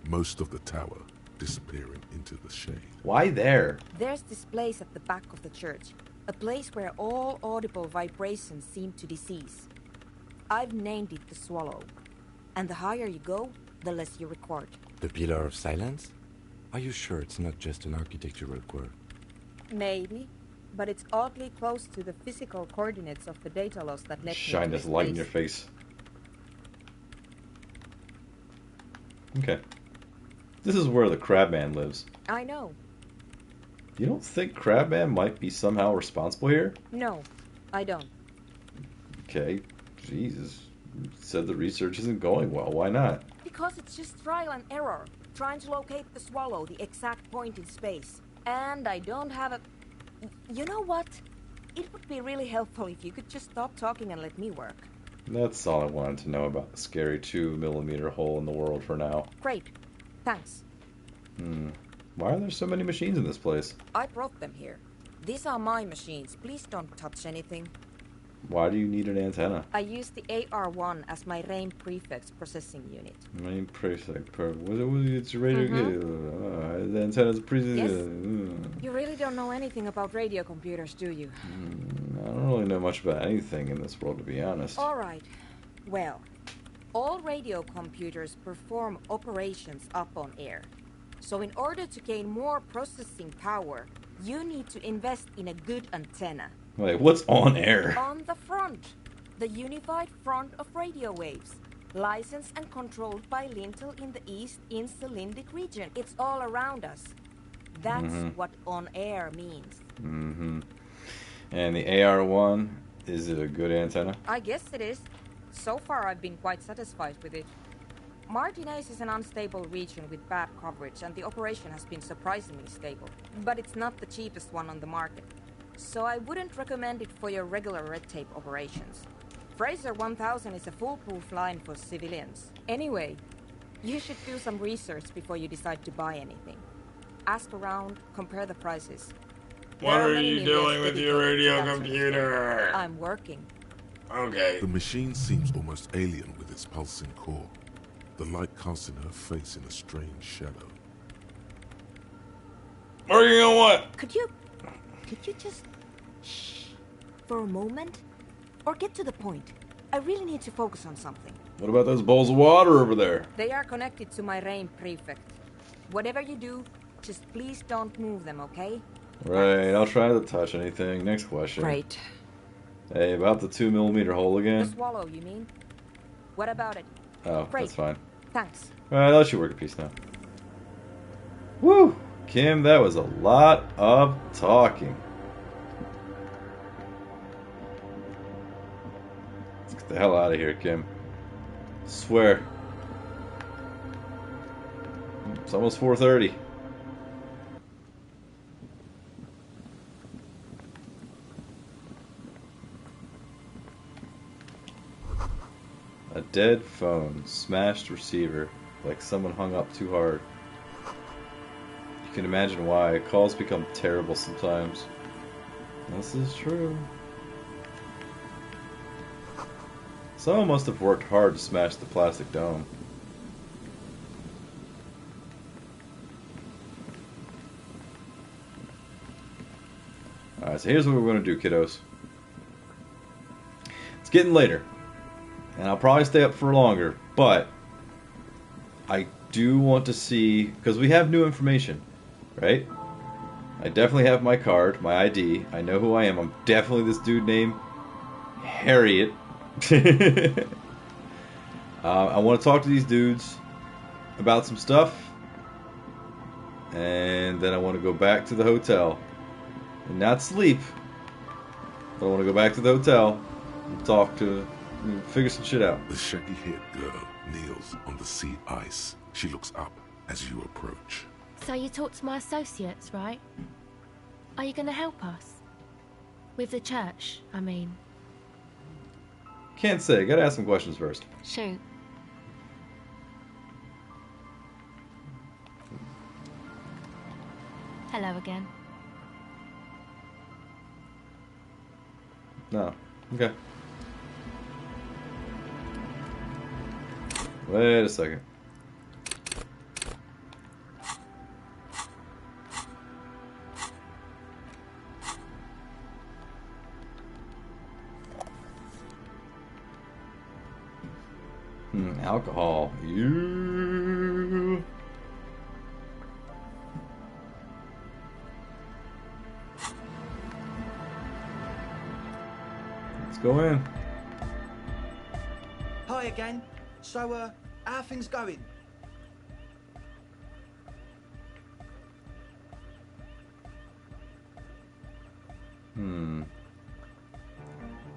Most of the tower disappearing into the shade. Why there? There's this place at the back of the church. A place where all audible vibrations seem to cease. I've named it the Swallow. And the higher you go, the less you record. The Pillar of Silence? Are you sure it's not just an architectural quirk? Maybe, but it's oddly close to the physical coordinates of the data loss that led Shine me to this light in your face. Okay. This is where the Crabman lives. I know. You don't think Crabman might be somehow responsible here? No, I don't. Okay. Jesus. You said the research isn't going well. Why not? Because it's just trial and error. Trying to locate the Swallow, the exact point in space. And I don't have a... You know what? It would be really helpful if you could just stop talking and let me work. That's all I wanted to know about the scary 2mm hole in the world for now. Great. Thanks. Why are there so many machines in this place? I brought them here. These are my machines. Please don't touch anything. Why do you need an antenna? I use the AR-1 as my RAIN prefix processing unit. Main prefix. It's radio. The antenna's a prefix. Yes? You really don't know anything about radio computers, do you? I don't really know much about anything in this world, to be honest. All right. Well, all radio computers perform operations up on air. So in order to gain more processing power, you need to invest in a good antenna. Wait, what's on air? On the front. The unified front of radio waves. Licensed and controlled by Lintel in the East Insulindic region. It's all around us. That's what on air means. And the AR-1, is it a good antenna? I guess it is. So far I've been quite satisfied with it. Martinez is an unstable region with bad coverage, and the operation has been surprisingly stable. But it's not the cheapest one on the market. So I wouldn't recommend it for your regular red tape operations. Fraser 1000 is a foolproof line for civilians. Anyway, you should do some research before you decide to buy anything. Ask around, compare the prices. What are you doing with your radio computer? I'm working. Okay. The machine seems almost alien with its pulsing core. The light casting her face in a strange shadow. Working on what? Could you just shh for a moment? Or get to the point. I really need to focus on something. What about those bowls of water over there? They are connected to my RAIN prefect. Whatever you do, just please don't move them, okay? Right, I'll try not to touch anything. Next question. Great. Hey, about the 2mm hole The again? Swallow, you mean? What about it? Oh, Great. that's fine. Thanks. Alright, I'll let you work a piece now. Woo! Kim, that was a lot of talking. Let's get the hell out of here, Kim. Swear. It's almost 4:30. A dead phone, smashed receiver, like someone hung up too hard. You can imagine why. Calls become terrible sometimes. This is true. Someone must have worked hard to smash the plastic dome. Alright, so here's what we're going to do, kiddos. It's getting later. And I'll probably stay up for longer, but I do want to see, because we have new information, right? I definitely have my card, my ID. I know who I am. I'm definitely this dude named Harriet. I want to talk to these dudes about some stuff, and then I want to go back to the hotel and not sleep, but I want to go back to the hotel and talk to, figure some shit out. The shaggy-haired girl kneels on the sea ice. She looks up as you approach. So you talked to my associates, right? Are you going to help us? With the church, I mean. Can't say. Gotta ask some questions first. Shoot. Hello again. No. Okay. Wait a second. Alcohol. You. Let's go in. Hi again. So, how are things going?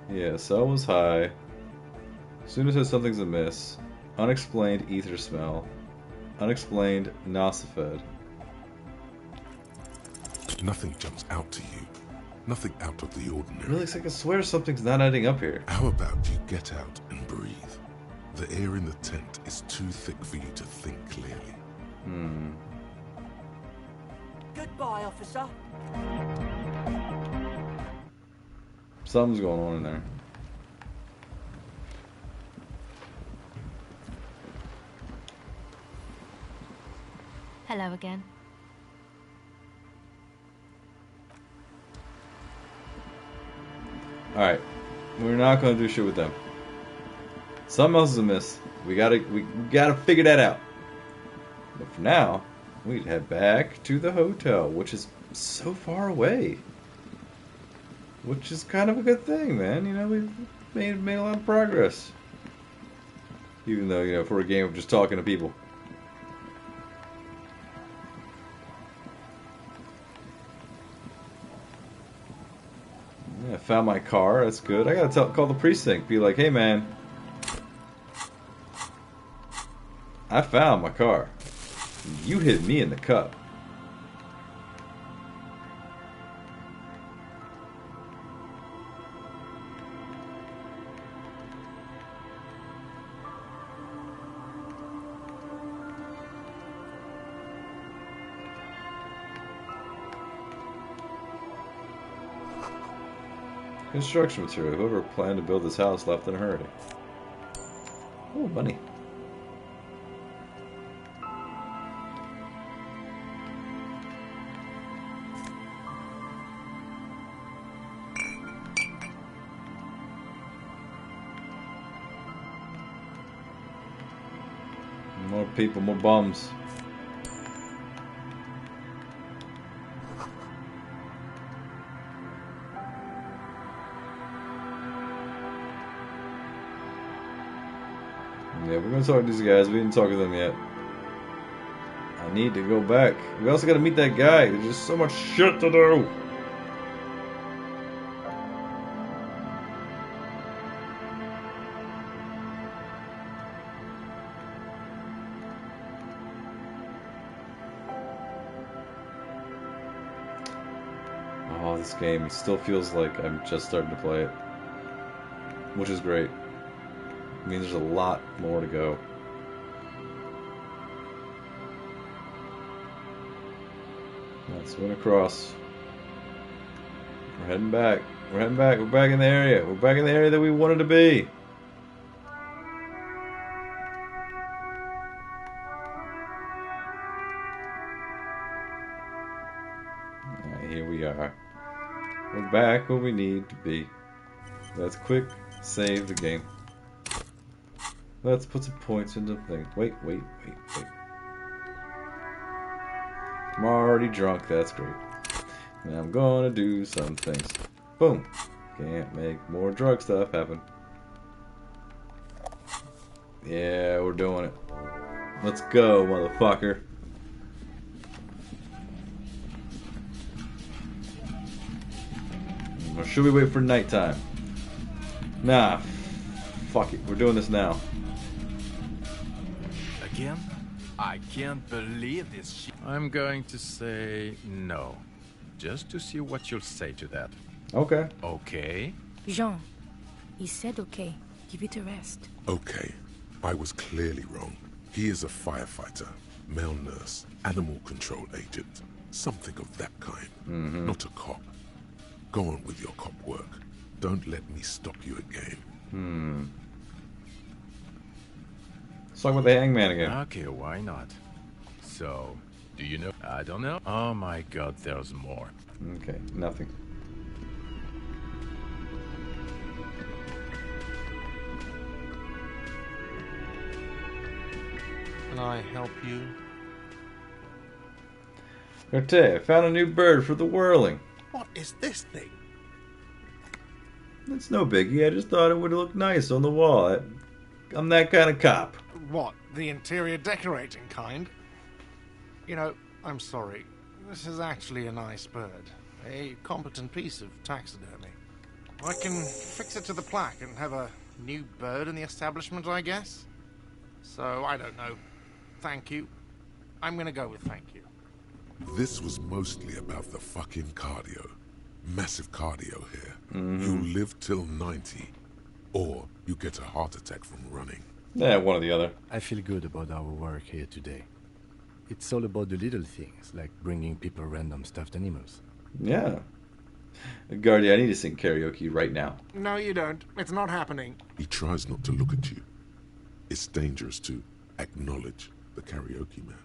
Yeah, cell was high. Soon as said something's amiss. Unexplained ether smell. Unexplained nosophed. Nothing jumps out to you. Nothing out of the ordinary. Really, I swear something's not adding up here. How about you get out and breathe? The air in the tent is too thick for you to think clearly. Goodbye, officer. Something's going on in there. Hello again. Alright. We're not gonna do shit with them. Something else is amiss. We gotta figure that out. But for now, we'd head back to the hotel, which is so far away. Which is kind of a good thing, man. You know, we've made a lot of progress. Even though, you know, for a game of just talking to people. Yeah, I found my car. That's good. I gotta call the precinct. Be like, hey, man. I found my car. You hit me in the cup. Construction material. Whoever planned to build this house left in a hurry. Oh, money. More people, more bums. Yeah, we're gonna talk to these guys. We didn't talk to them yet. I need to go back. We also gotta meet that guy. There's just so much shit to do. Oh, this game still feels like I'm just starting to play it. Which is great. I mean, there's a lot more to go. Let's win across. We're heading back. We're heading back. We're back in the area. We're back in the area that we wanted to be. Alright, here we are. We're back where we need to be. Let's quick save the game. Let's put some points into the thing. Wait. I'm already drunk, that's great. Now I'm gonna do some things. Boom. Can't make more drug stuff happen. Yeah, we're doing it. Let's go, motherfucker. Or should we wait for nighttime? Nah. Fuck it. We're doing this now. Again? I can't believe this shit. I'm going to say no. Just to see what you'll say to that. Okay. Okay? Jean, he said okay. Give it a rest. Okay. I was clearly wrong. He is a firefighter, male nurse, animal control agent. Something of that kind. Not a cop. Go on with your cop work. Don't let me stop you again. Let's talk about the Hangman again. Okay, why not? So, do you know? I don't know. Oh my god, there's more. Okay, nothing. Can I help you? Okay, I found a new bird for the whirling. What is this thing? It's no biggie. I just thought it would look nice on the wall. I'm that kind of cop. What, the interior decorating kind? You know, I'm sorry. This is actually a nice bird. A competent piece of taxidermy. I can fix it to the plaque and have a new bird in the establishment, I guess? So, I don't know. Thank you. I'm gonna go with thank you. This was mostly about the fucking cardio. Massive cardio here. You live till 90. Or you get a heart attack from running. Yeah, one or the other. I feel good about our work here today. It's all about the little things, like bringing people random stuffed animals. Yeah. Guardia, I need to sing karaoke right now. No, you don't. It's not happening. He tries not to look at you. It's dangerous to acknowledge the karaoke man.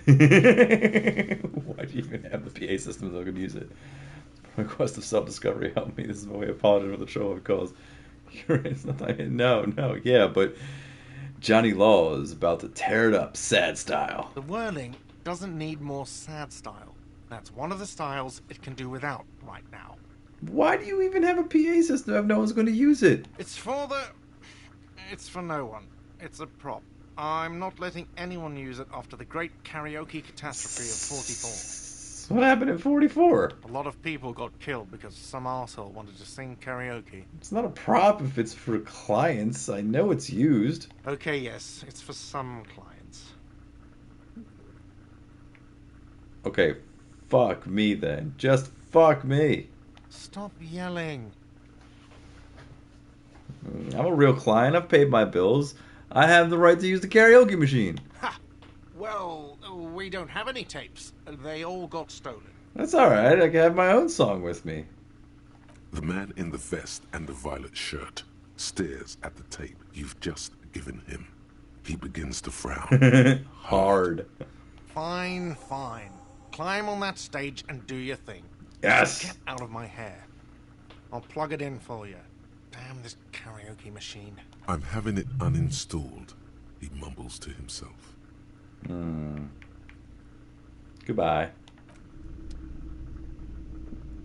Why do you even have the PA system so I can use it? Request of self-discovery, help me. This is my way of apologizing for the trouble it caused. It's not like, no, yeah, but Johnny Law is about to tear it up, sad style. The whirling doesn't need more sad style. That's one of the styles it can do without right now. Why do you even have a PA system if no one's going to use it? It's for no one. It's a prop. I'm not letting anyone use it after the great karaoke catastrophe of 44. What happened in 44? A lot of people got killed because some arsehole wanted to sing karaoke. It's not a prop if it's for clients. I know it's used. Okay, yes, it's for some clients. Okay, fuck me then. Just fuck me. Stop yelling. I'm a real client. I've paid my bills. I have the right to use the karaoke machine. Ha! Well, we don't have any tapes. They all got stolen. That's alright. I can have my own song with me. The man in the vest and the violet shirt stares at the tape you've just given him. He begins to frown. Hard. Fine. Climb on that stage and do your thing. Yes. Just get out of my hair. I'll plug it in for you. Damn this karaoke machine. I'm having it uninstalled, he mumbles to himself. Goodbye.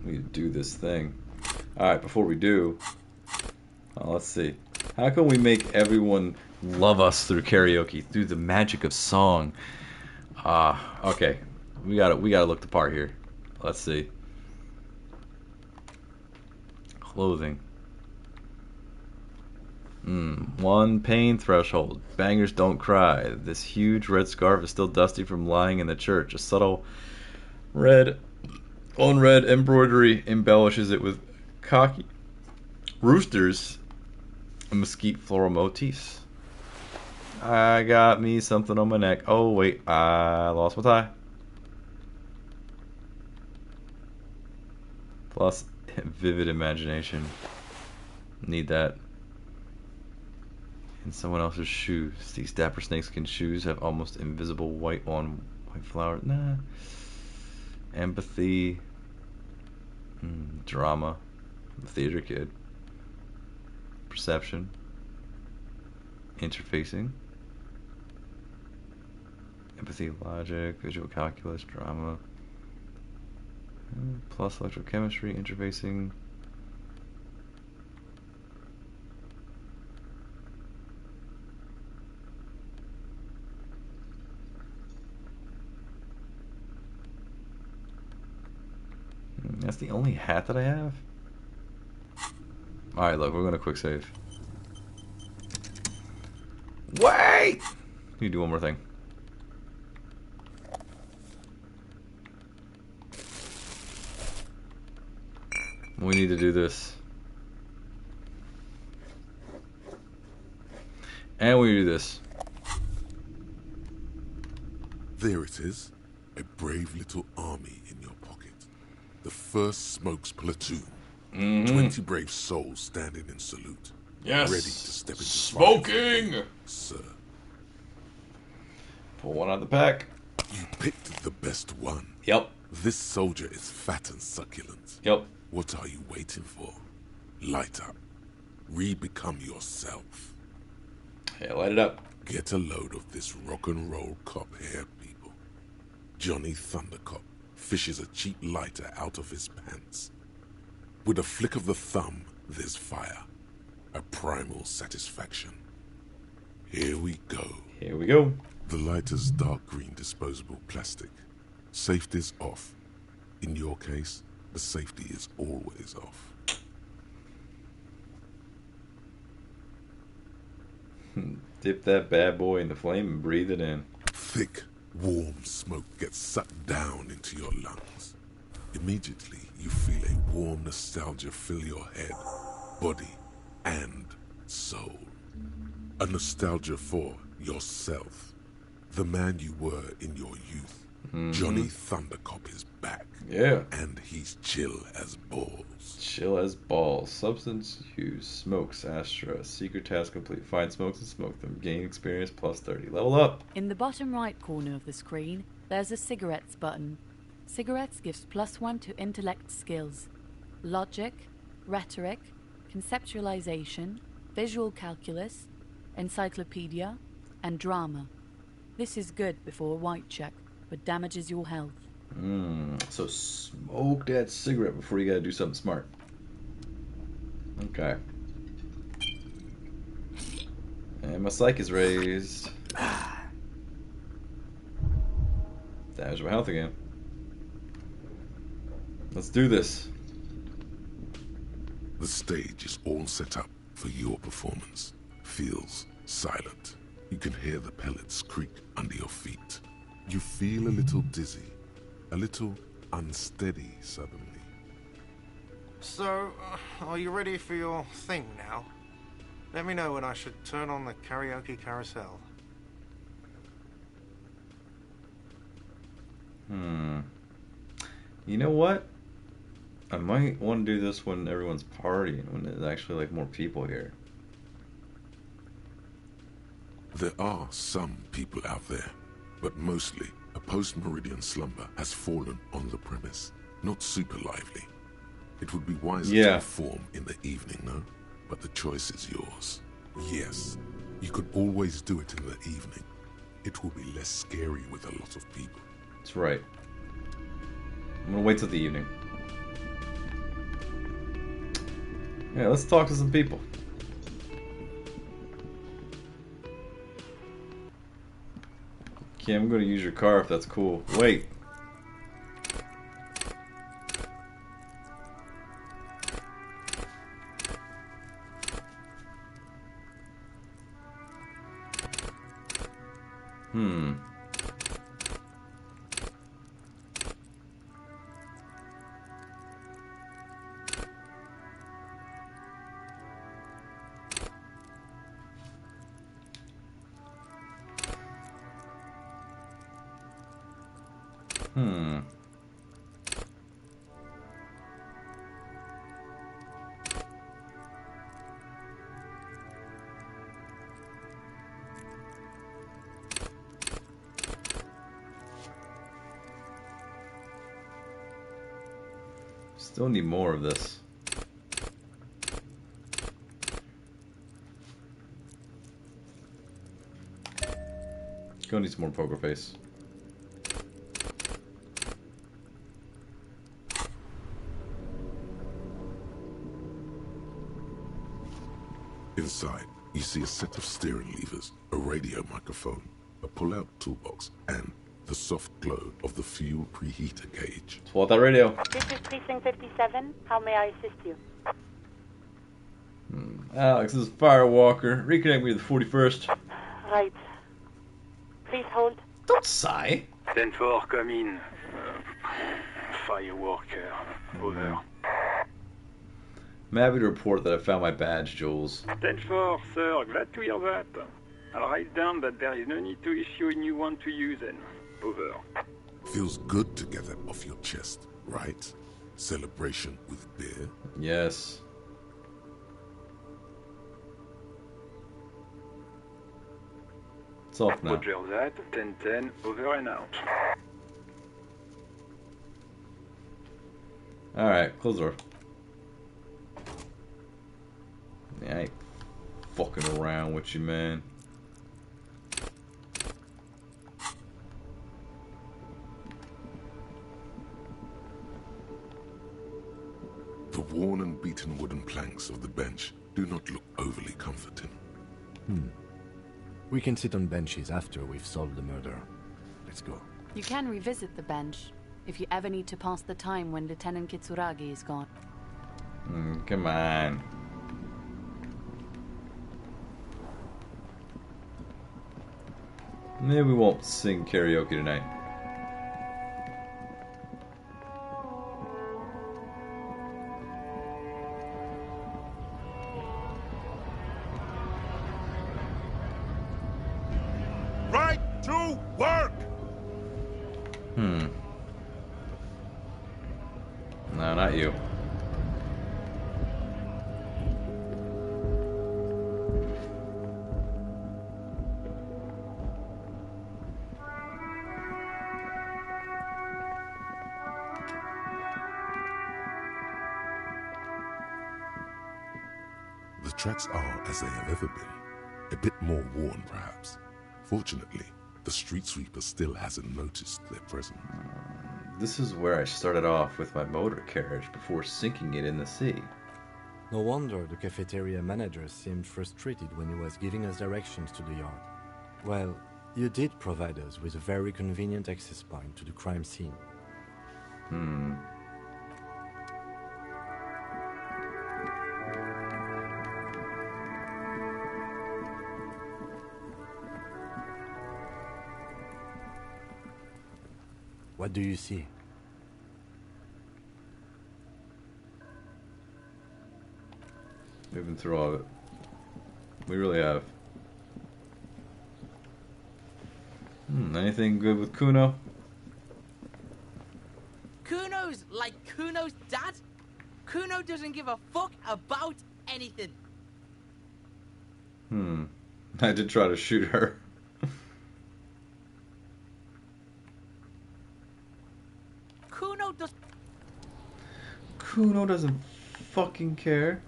We need to do this thing. Alright, before we do, let's see. How can we make everyone love us through karaoke, through the magic of song? Okay. We gotta look the part here. Let's see. Clothing. 1 pain threshold. Bangers don't cry. This huge red scarf is still dusty from lying in the church. A subtle red embroidery embellishes it with cocky roosters and mesquite floral motifs. I got me something on my neck. Oh wait, I lost my tie. Plus vivid imagination. Need that. In someone else's shoes. These dapper snakeskin shoes have almost invisible white on white flower. Nah. Empathy. Drama. The theater kid. Perception. Interfacing. Empathy, logic, visual calculus, drama. Plus electrochemistry, interfacing. That's the only hat that I have? Alright, look, we're gonna quick save. Wait! You do one more thing. We need to do this. And we do this. There it is. A brave little army in your pocket. First Smoke's platoon. Mhm. 20 brave souls standing in salute. Yes. Ready to step into Smoking! fire, sir. Pull one out of the pack. You picked the best one. Yep. This soldier is fat and succulent. Yep. What are you waiting for? Light up. Re-become yourself. Yeah, light it up. Get a load of this rock and roll cop here, people. Johnny Thundercop fishes a cheap lighter out of his pants. With a flick of the thumb, there's fire. A primal satisfaction. Here we go. Here we go. The lighter's dark green disposable plastic. Safety's off. In your case, the safety is always off. Dip that bad boy in the flame and breathe it in. Thick, warm smoke gets sucked down into your lungs. Immediately, you feel a warm nostalgia fill your head, body, and soul. A nostalgia for yourself. The man you were in your youth. Mhm. Johnny Thundercop is back. Yeah. And he's chill as balls. Chill as balls. Substance use. Smokes. Astra. Secret task complete. Find smokes and smoke them. Gain experience plus 30. Level up. In the bottom right corner of the screen, there's a cigarettes button. Cigarettes gives +1 to intellect skills. Logic, rhetoric, conceptualization, visual calculus, encyclopedia, and drama. This is good before a white check, but damages your health. So smoke that cigarette before you gotta do something smart. Okay. And my psych is raised. Damage my health again. Let's do this. The stage is all set up for your performance. Feels silent. You can hear the pellets creak under your feet. You feel a little dizzy, a little unsteady suddenly. So, are you ready for your thing now? Let me know when I should turn on the karaoke carousel. You know what? I might want to do this when everyone's partying, when there's actually like more people here. There are some people out there, but mostly a post-meridian slumber has fallen on the premise. Not super lively. It would be wiser to perform in the evening, no? But the choice is yours. Yes, you could always do it in the evening. It will be less scary with a lot of people. That's right. I'm gonna wait till the evening. Yeah, let's talk to some people. Okay, I'm gonna use your car if that's cool. Wait. Still need more of this. Gonna need some more poker face. Inside, you see a set of steering levers, a radio microphone, a pull-out toolbox, and the soft glow of the fuel preheater gauge. Pull out that radio. This is Precinct 57. How may I assist you? Alex, this is Firewalker. Reconnect me to the 41st. Right. Please hold. Don't sigh. 10-4, come in. Firewalker, over. I'm happy to report that I found my badge, Jules. 10-4, sir, glad to hear that. I'll write down that there is no need to issue a new one to you then. Over. Feels good to get that off your chest, right? celebration with beer? Yes. It's off now. Roger that. 10-10, over and out. Alright, close the door. Yeah, I ain't fucking around with you, man. The worn and beaten wooden planks of the bench do not look overly comforting. We can sit on benches after we've solved the murder. Let's go. You can revisit the bench if you ever need to pass the time when Lieutenant Kitsuragi is gone. Come on. Maybe we won't sing karaoke tonight. Right to work! No, not you. The tracks are as they have ever been. A bit more worn, perhaps. Fortunately, the street sweeper still hasn't noticed their presence. This is where I started off with my motor carriage before sinking it in the sea. No wonder the cafeteria manager seemed frustrated when he was giving us directions to the yard. Well, you did provide us with a very convenient access point to the crime scene. What do you see? We've been through all of it. We really have. Anything good with Kuno? Kuno's like Kuno's dad? Kuno doesn't give a fuck about anything. I did try to shoot her. Kuno doesn't fucking care.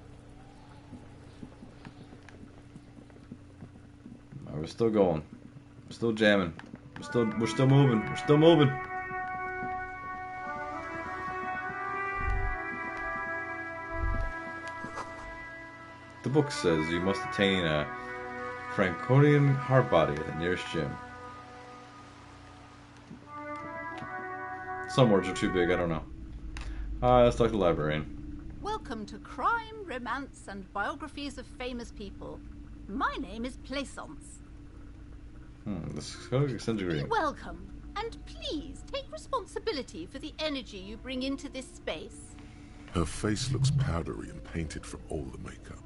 We're still going. We're still jamming. We're still moving. We're still moving. The book says you must attain a Franconian hard body at the nearest gym. Some words are too big, I don't know. Let's talk to the librarian. Welcome to Crime, Romance, and Biographies of Famous People. My name is Plaisance. This sends a greeting. Welcome, and please take responsibility for the energy you bring into this space. Her face looks powdery and painted from all the makeup.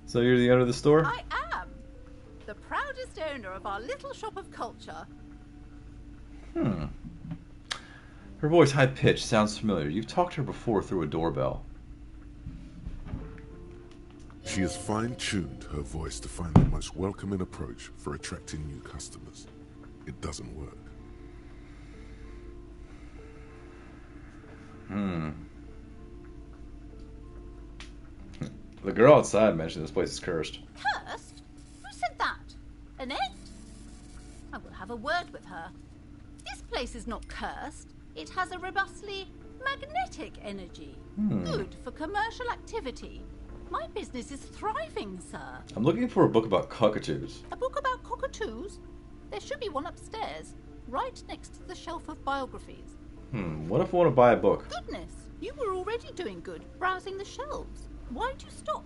So you're the owner of the store? I am the proudest owner of our little shop of culture. Her voice high-pitched sounds familiar. You've talked to her before through a doorbell. She has fine-tuned her voice to find the most welcoming approach for attracting new customers. It doesn't work. The girl outside mentioned this place is cursed. Cursed? Who said that? Annette? I will have a word with her. This place is not cursed. It has a robustly magnetic energy. Good for commercial activity. My business is thriving, sir. I'm looking for a book about cockatoos. A book about cockatoos? There should be one upstairs, right next to the shelf of biographies. What if I want to buy a book? Goodness, you were already doing good, browsing the shelves. Why'd you stop?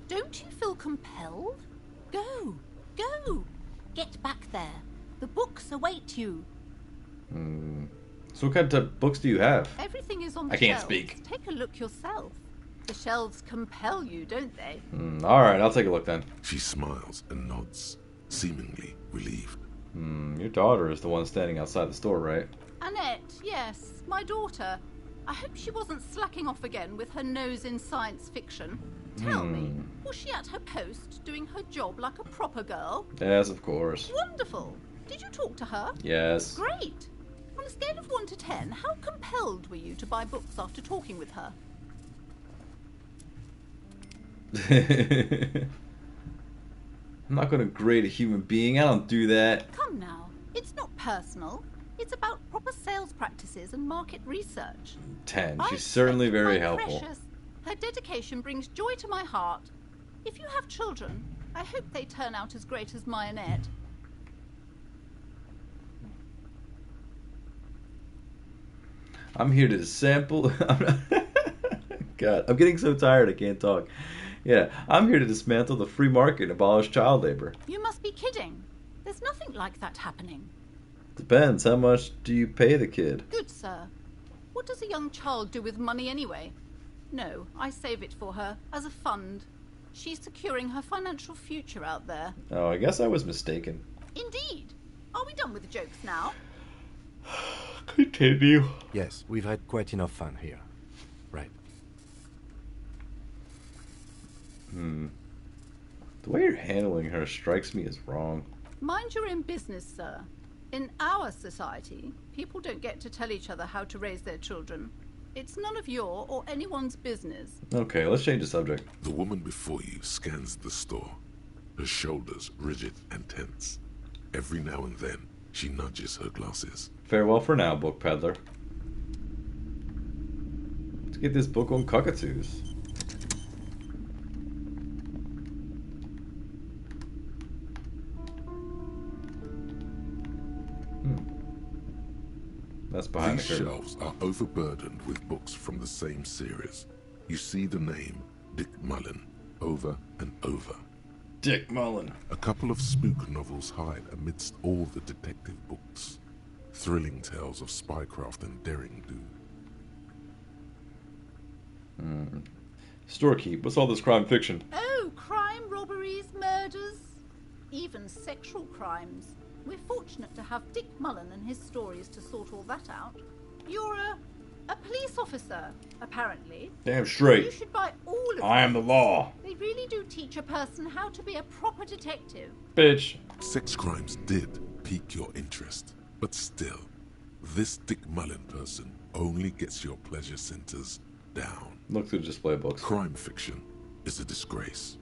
Don't you feel compelled? Go, go. Get back there. The books await you. So what kind of books do you have? Everything is on the I can't shelves. speak. Take a look yourself. The shelves compel you, don't they? Alright, I'll take a look then. She smiles and nods, seemingly relieved. Your daughter is the one standing outside the store, right? Annette, yes, my daughter. I hope she wasn't slacking off again with her nose in science fiction. Tell me, was she at her post doing her job like a proper girl? Yes, of course. Wonderful. Did you talk to her? Yes. Great. On a scale of 1 to 10, how compelled were you to buy books after talking with her? I'm not going to grade a human being. I don't do that. Come now. It's not personal. It's about proper sales practices and market research. 10. She's certainly very helpful. Precious. Her dedication brings joy to my heart. If you have children, I hope they turn out as great as my Annette. I'm here to sample. God, I'm getting so tired I can't talk. Yeah, I'm here to dismantle the free market and abolish child labor. You must be kidding. There's nothing like that happening. Depends. How much do you pay the kid? Good sir. What does a young child do with money anyway? No, I save it for her as a fund. She's securing her financial future out there. Oh, I guess I was mistaken. Indeed. Are we done with the jokes now? Continue. Yes, we've had quite enough fun here. Right. The way you're handling her strikes me as wrong. Mind your own business, sir. In our society, people don't get to tell each other how to raise their children. It's none of your or anyone's business. Okay, let's change the subject. The woman before you scans the store, her shoulders rigid and tense. Every now and then, she nudges her glasses. Farewell for now, book peddler. Let's get this book on cockatoos. That's behind These the curtain. shelves are overburdened with books from the same series. You see the name Dick Mullen over and over. Dick Mullen. A couple of spook novels hide amidst all the detective books. Thrilling tales of spycraft and daring-do. Storekeep, what's all this crime fiction? Oh, crime, robberies, murders, even sexual crimes. We're fortunate to have Dick Mullen and his stories to sort all that out. You're a police officer, apparently. Damn straight. You should buy all of them. I am the law. They really do teach a person how to be a proper detective. Bitch. Sex crimes did pique your interest, but still, this Dick Mullen person only gets your pleasure centers down. Look through the display books. Crime fiction is a disgrace.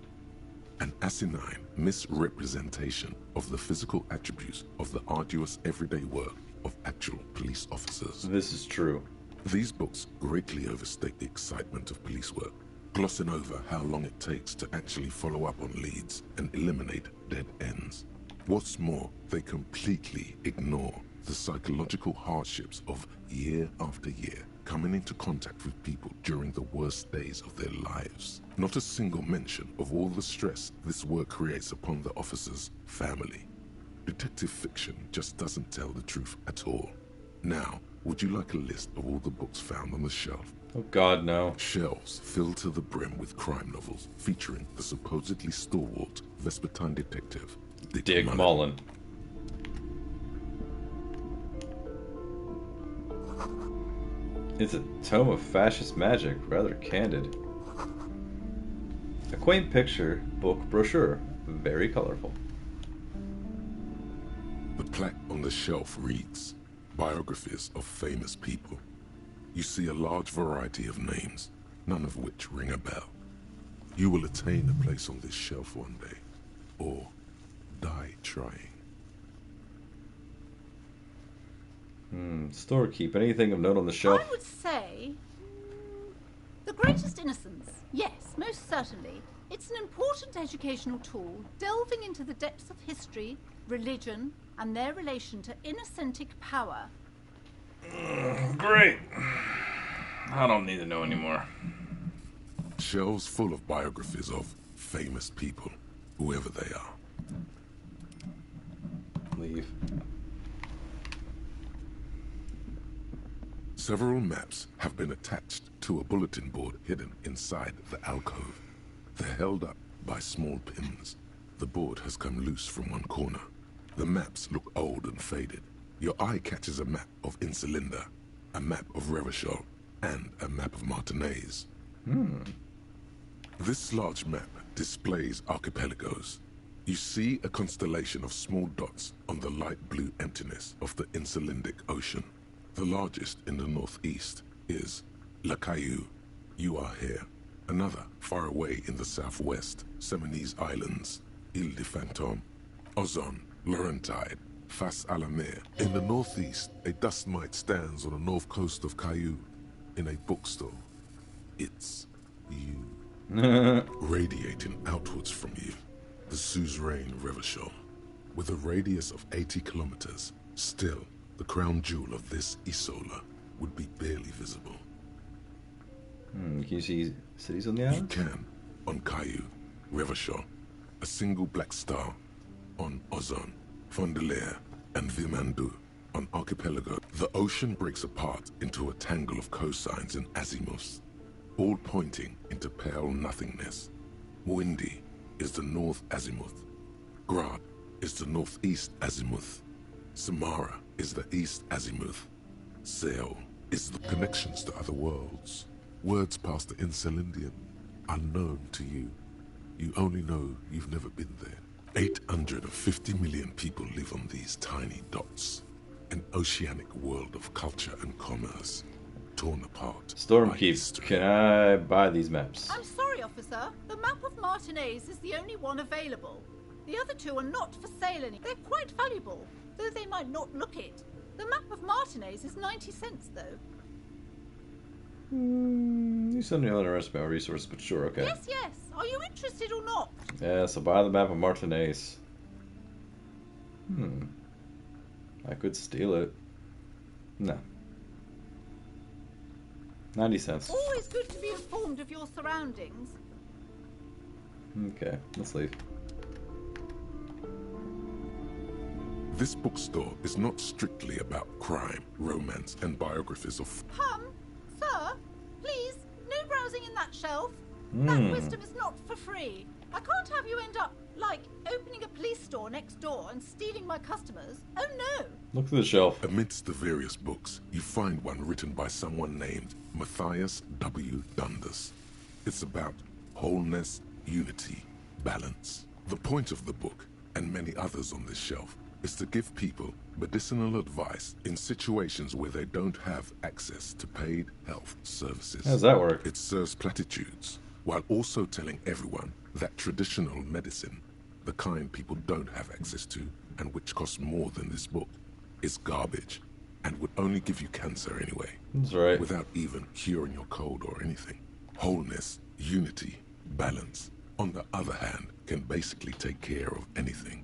An asinine misrepresentation of the physical attributes of the arduous everyday work of actual police officers. This is true. These books greatly overstate the excitement of police work, glossing over how long it takes to actually follow up on leads and eliminate dead ends. What's more, they completely ignore the psychological hardships of year after year coming into contact with people during the worst days of their lives. Not a single mention of all the stress this work creates upon the officer's family. Detective fiction just doesn't tell the truth at all. Now, would you like a list of all the books found on the shelf? Oh God, no. Shelves filled to the brim with crime novels featuring the supposedly stalwart Vespertine detective, Dick Mullen. It's a tome of fascist magic, rather candid. A quaint picture, book, brochure, very colorful. The plaque on the shelf reads, Biographies of Famous People. You see a large variety of names, none of which ring a bell. You will attain a place on this shelf one day, or die trying. Storekeep, anything of note on the shelf? I would say The Greatest Innocence. Yes, most certainly. It's an important educational tool, delving into the depths of history, religion, and their relation to innocentic power. Great. I don't need to know anymore. Shelves full of biographies of famous people, whoever they are. Leave. Several maps have been attached to a bulletin board hidden inside the alcove. They're held up by small pins. The board has come loose from one corner. The maps look old and faded. Your eye catches a map of Insulinda, a map of Revachol, and a map of Martinez. This large map displays archipelagos. You see a constellation of small dots on the light blue emptiness of the Insulindic Ocean. The largest in the northeast is La Caillou. You are here. Another, far away in the southwest, Seminese Islands, Ile de Fantôme, Ozon, Laurentide, Fas à la Mer. In the northeast, a dust mite stands on the north coast of Caillou, in a bookstore. It's you. Radiating outwards from you, the suzerain Revachol. With a radius of 80 kilometers, still, the crown jewel of this Isola would be barely visible. Can you see cities on the island? You can, on Caillou, Revachol, a single black star, on Ozon, Fondelier, and Vilmandu, on Archipelago. The ocean breaks apart into a tangle of cosines and azimuths, all pointing into pale nothingness. Windy is the north azimuth. Grad is the northeast azimuth. Samara is the east azimuth. Sail is the connections to other worlds. Words past the Insulindian, unknown to you. You only know you've never been there. 850 million people live on these tiny dots. An oceanic world of culture and commerce, torn apart. Stormkeep, can I buy these maps? I'm sorry, officer. The map of Martinez is the only one available. The other two are not for sale anymore. They're quite valuable, though they might not look it. The map of Martinez is 90 cents, though. You suddenly underestimate our resources, but sure, okay. Yes, yes. Are you interested or not? Yes, I'll buy the map of Martinez. I could steal it. No. 90 cents. Always good to be informed of your surroundings. Okay, let's leave. This bookstore is not strictly about crime, romance, and biographies of... Come, sir, please, no browsing in that shelf. That wisdom is not for free. I can't have you end up, like, opening a police store next door and stealing my customers. Oh no! Look through the shelf. Amidst the various books, you find one written by someone named Matthias W. Dundas. It's about wholeness, unity, balance. The point of the book, and many others on this shelf, is to give people medicinal advice in situations where they don't have access to paid health services. How does that work? It serves platitudes, while also telling everyone that traditional medicine, the kind people don't have access to, and which costs more than this book, is garbage, and would only give you cancer anyway. That's right. Without even curing your cold or anything. Wholeness, unity, balance, on the other hand, can basically take care of anything.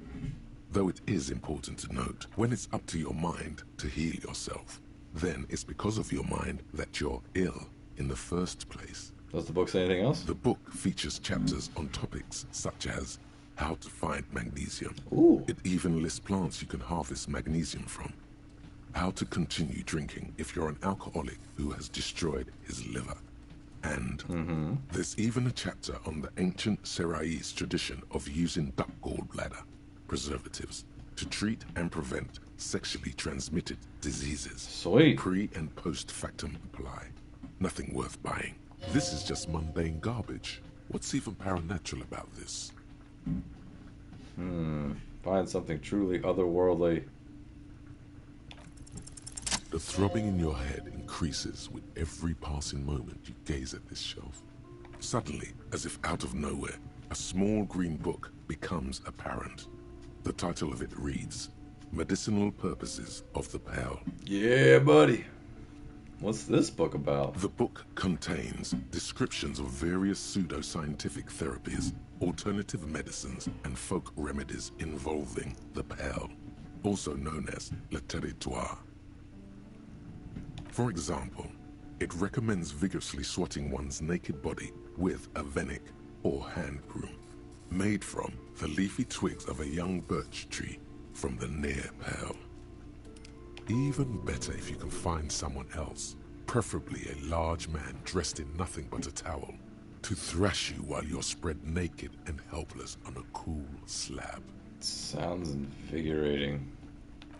Though it is important to note, when it's up to your mind to heal yourself, then it's because of your mind that you're ill in the first place. Does the book say anything else? The book features chapters on topics such as how to find magnesium. Ooh. It even lists plants you can harvest magnesium from. How to continue drinking if you're an alcoholic who has destroyed his liver. And there's even a chapter on the ancient Seraïs tradition of using duck gallbladder preservatives to treat and prevent sexually transmitted diseases. Sweet. Pre and post factum apply. Nothing worth buying. This is just mundane garbage. What's even paranatural about this? Find something truly otherworldly. The throbbing in your head increases with every passing moment you gaze at this shelf. Suddenly, as if out of nowhere, a small green book becomes apparent. The title of it reads, Medicinal Purposes of the Pale. Yeah, buddy. What's this book about? The book contains descriptions of various pseudoscientific therapies, alternative medicines, and folk remedies involving the pale, also known as le territoire. For example, it recommends vigorously swatting one's naked body with a venik or hand broom, made from the leafy twigs of a young birch tree from the near pale. Even better if you can find someone else, preferably a large man dressed in nothing but a towel, to thrash you while you're spread naked and helpless on a cool slab. Sounds invigorating.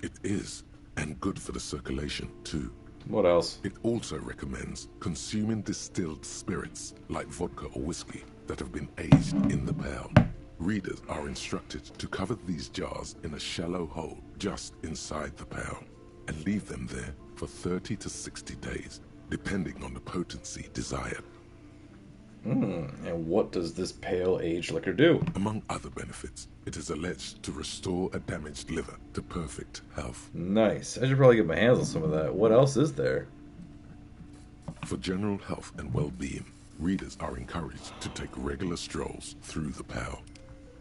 It is, and good for the circulation, too. What else? It also recommends consuming distilled spirits, like vodka or whiskey, that have been aged in the pail. Readers are instructed to cover these jars in a shallow hole just inside the pail and leave them there for 30 to 60 days, depending on the potency desired. And what does this pale aged liquor do? Among other benefits, it is alleged to restore a damaged liver to perfect health. Nice. I should probably get my hands on some of that. What else is there? For general health and well-being, readers are encouraged to take regular strolls through the pale.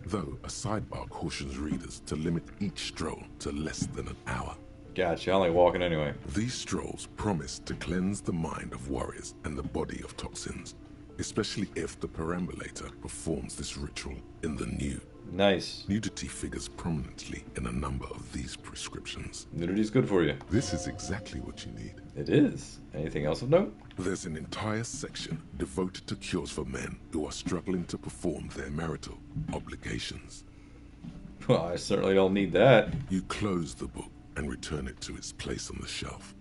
Though a sidebar cautions readers to limit each stroll to less than an hour. Gotcha, I like walking anyway. These strolls promise to cleanse the mind of warriors and the body of toxins, especially if the perambulator performs this ritual in the nude. Nice. Nudity figures prominently in a number of these prescriptions. Nudity's good for you. This is exactly what you need. It is. Anything else of note? There's an entire section devoted to cures for men who are struggling to perform their marital obligations. Well, I certainly don't need that. You close the book and return it to its place on the shelf.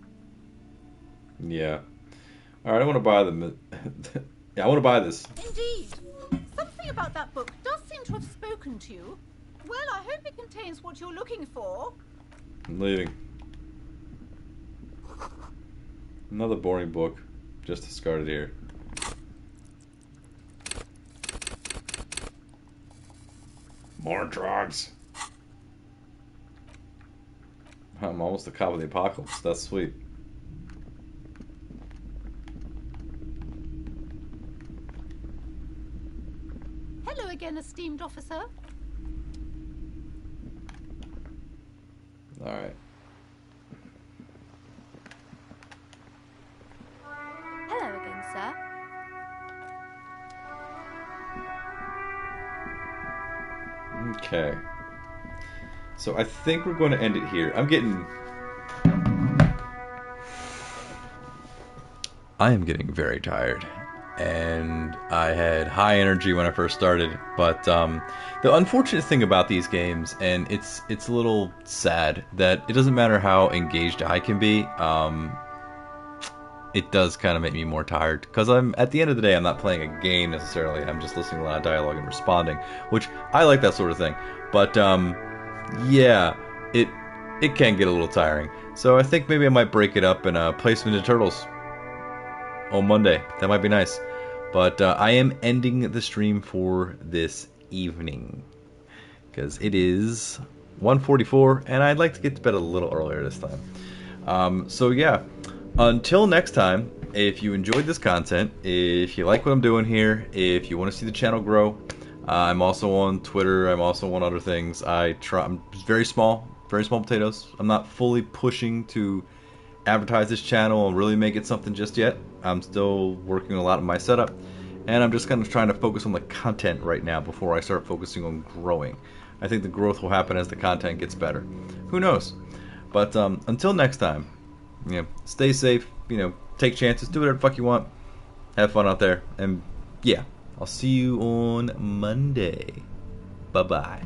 Yeah. Alright, I want to buy them. Yeah, I want to buy this. Indeed. Something about that book does seem to have spoken to you. Well, I hope it contains what you're looking for. I'm leaving. Another boring book. Just discarded here. More drugs. I'm almost the cop of the apocalypse. That's sweet. Hello again, esteemed officer. Alright. Hello again, sir. Okay. So I think we're going to end it here. I am getting very tired. And I had high energy when I first started, but the unfortunate thing about these games, and it's a little sad, that it doesn't matter how engaged I can be, it does kind of make me more tired, because at the end of the day, I'm not playing a game necessarily, I'm just listening to a lot of dialogue and responding, which I like that sort of thing, but yeah, it can get a little tiring, so I think maybe I might break it up and play some Ninja Turtles on Monday. That might be nice. But I am ending the stream for this evening, because it is 1:44, and I'd like to get to bed a little earlier this time. So yeah, until next time, if you enjoyed this content, if you like what I'm doing here, if you want to see the channel grow, I'm also on Twitter, I'm also on other things. I'm very small potatoes. I'm not fully pushing to advertise this channel and really make it something just yet. I'm still working a lot on my setup, and I'm just kind of trying to focus on the content right now before I start focusing on growing. I think the growth will happen as the content gets better. Who knows? But until next time, stay safe, take chances, do whatever the fuck you want, have fun out there, and yeah, I'll see you on Monday. Bye-bye.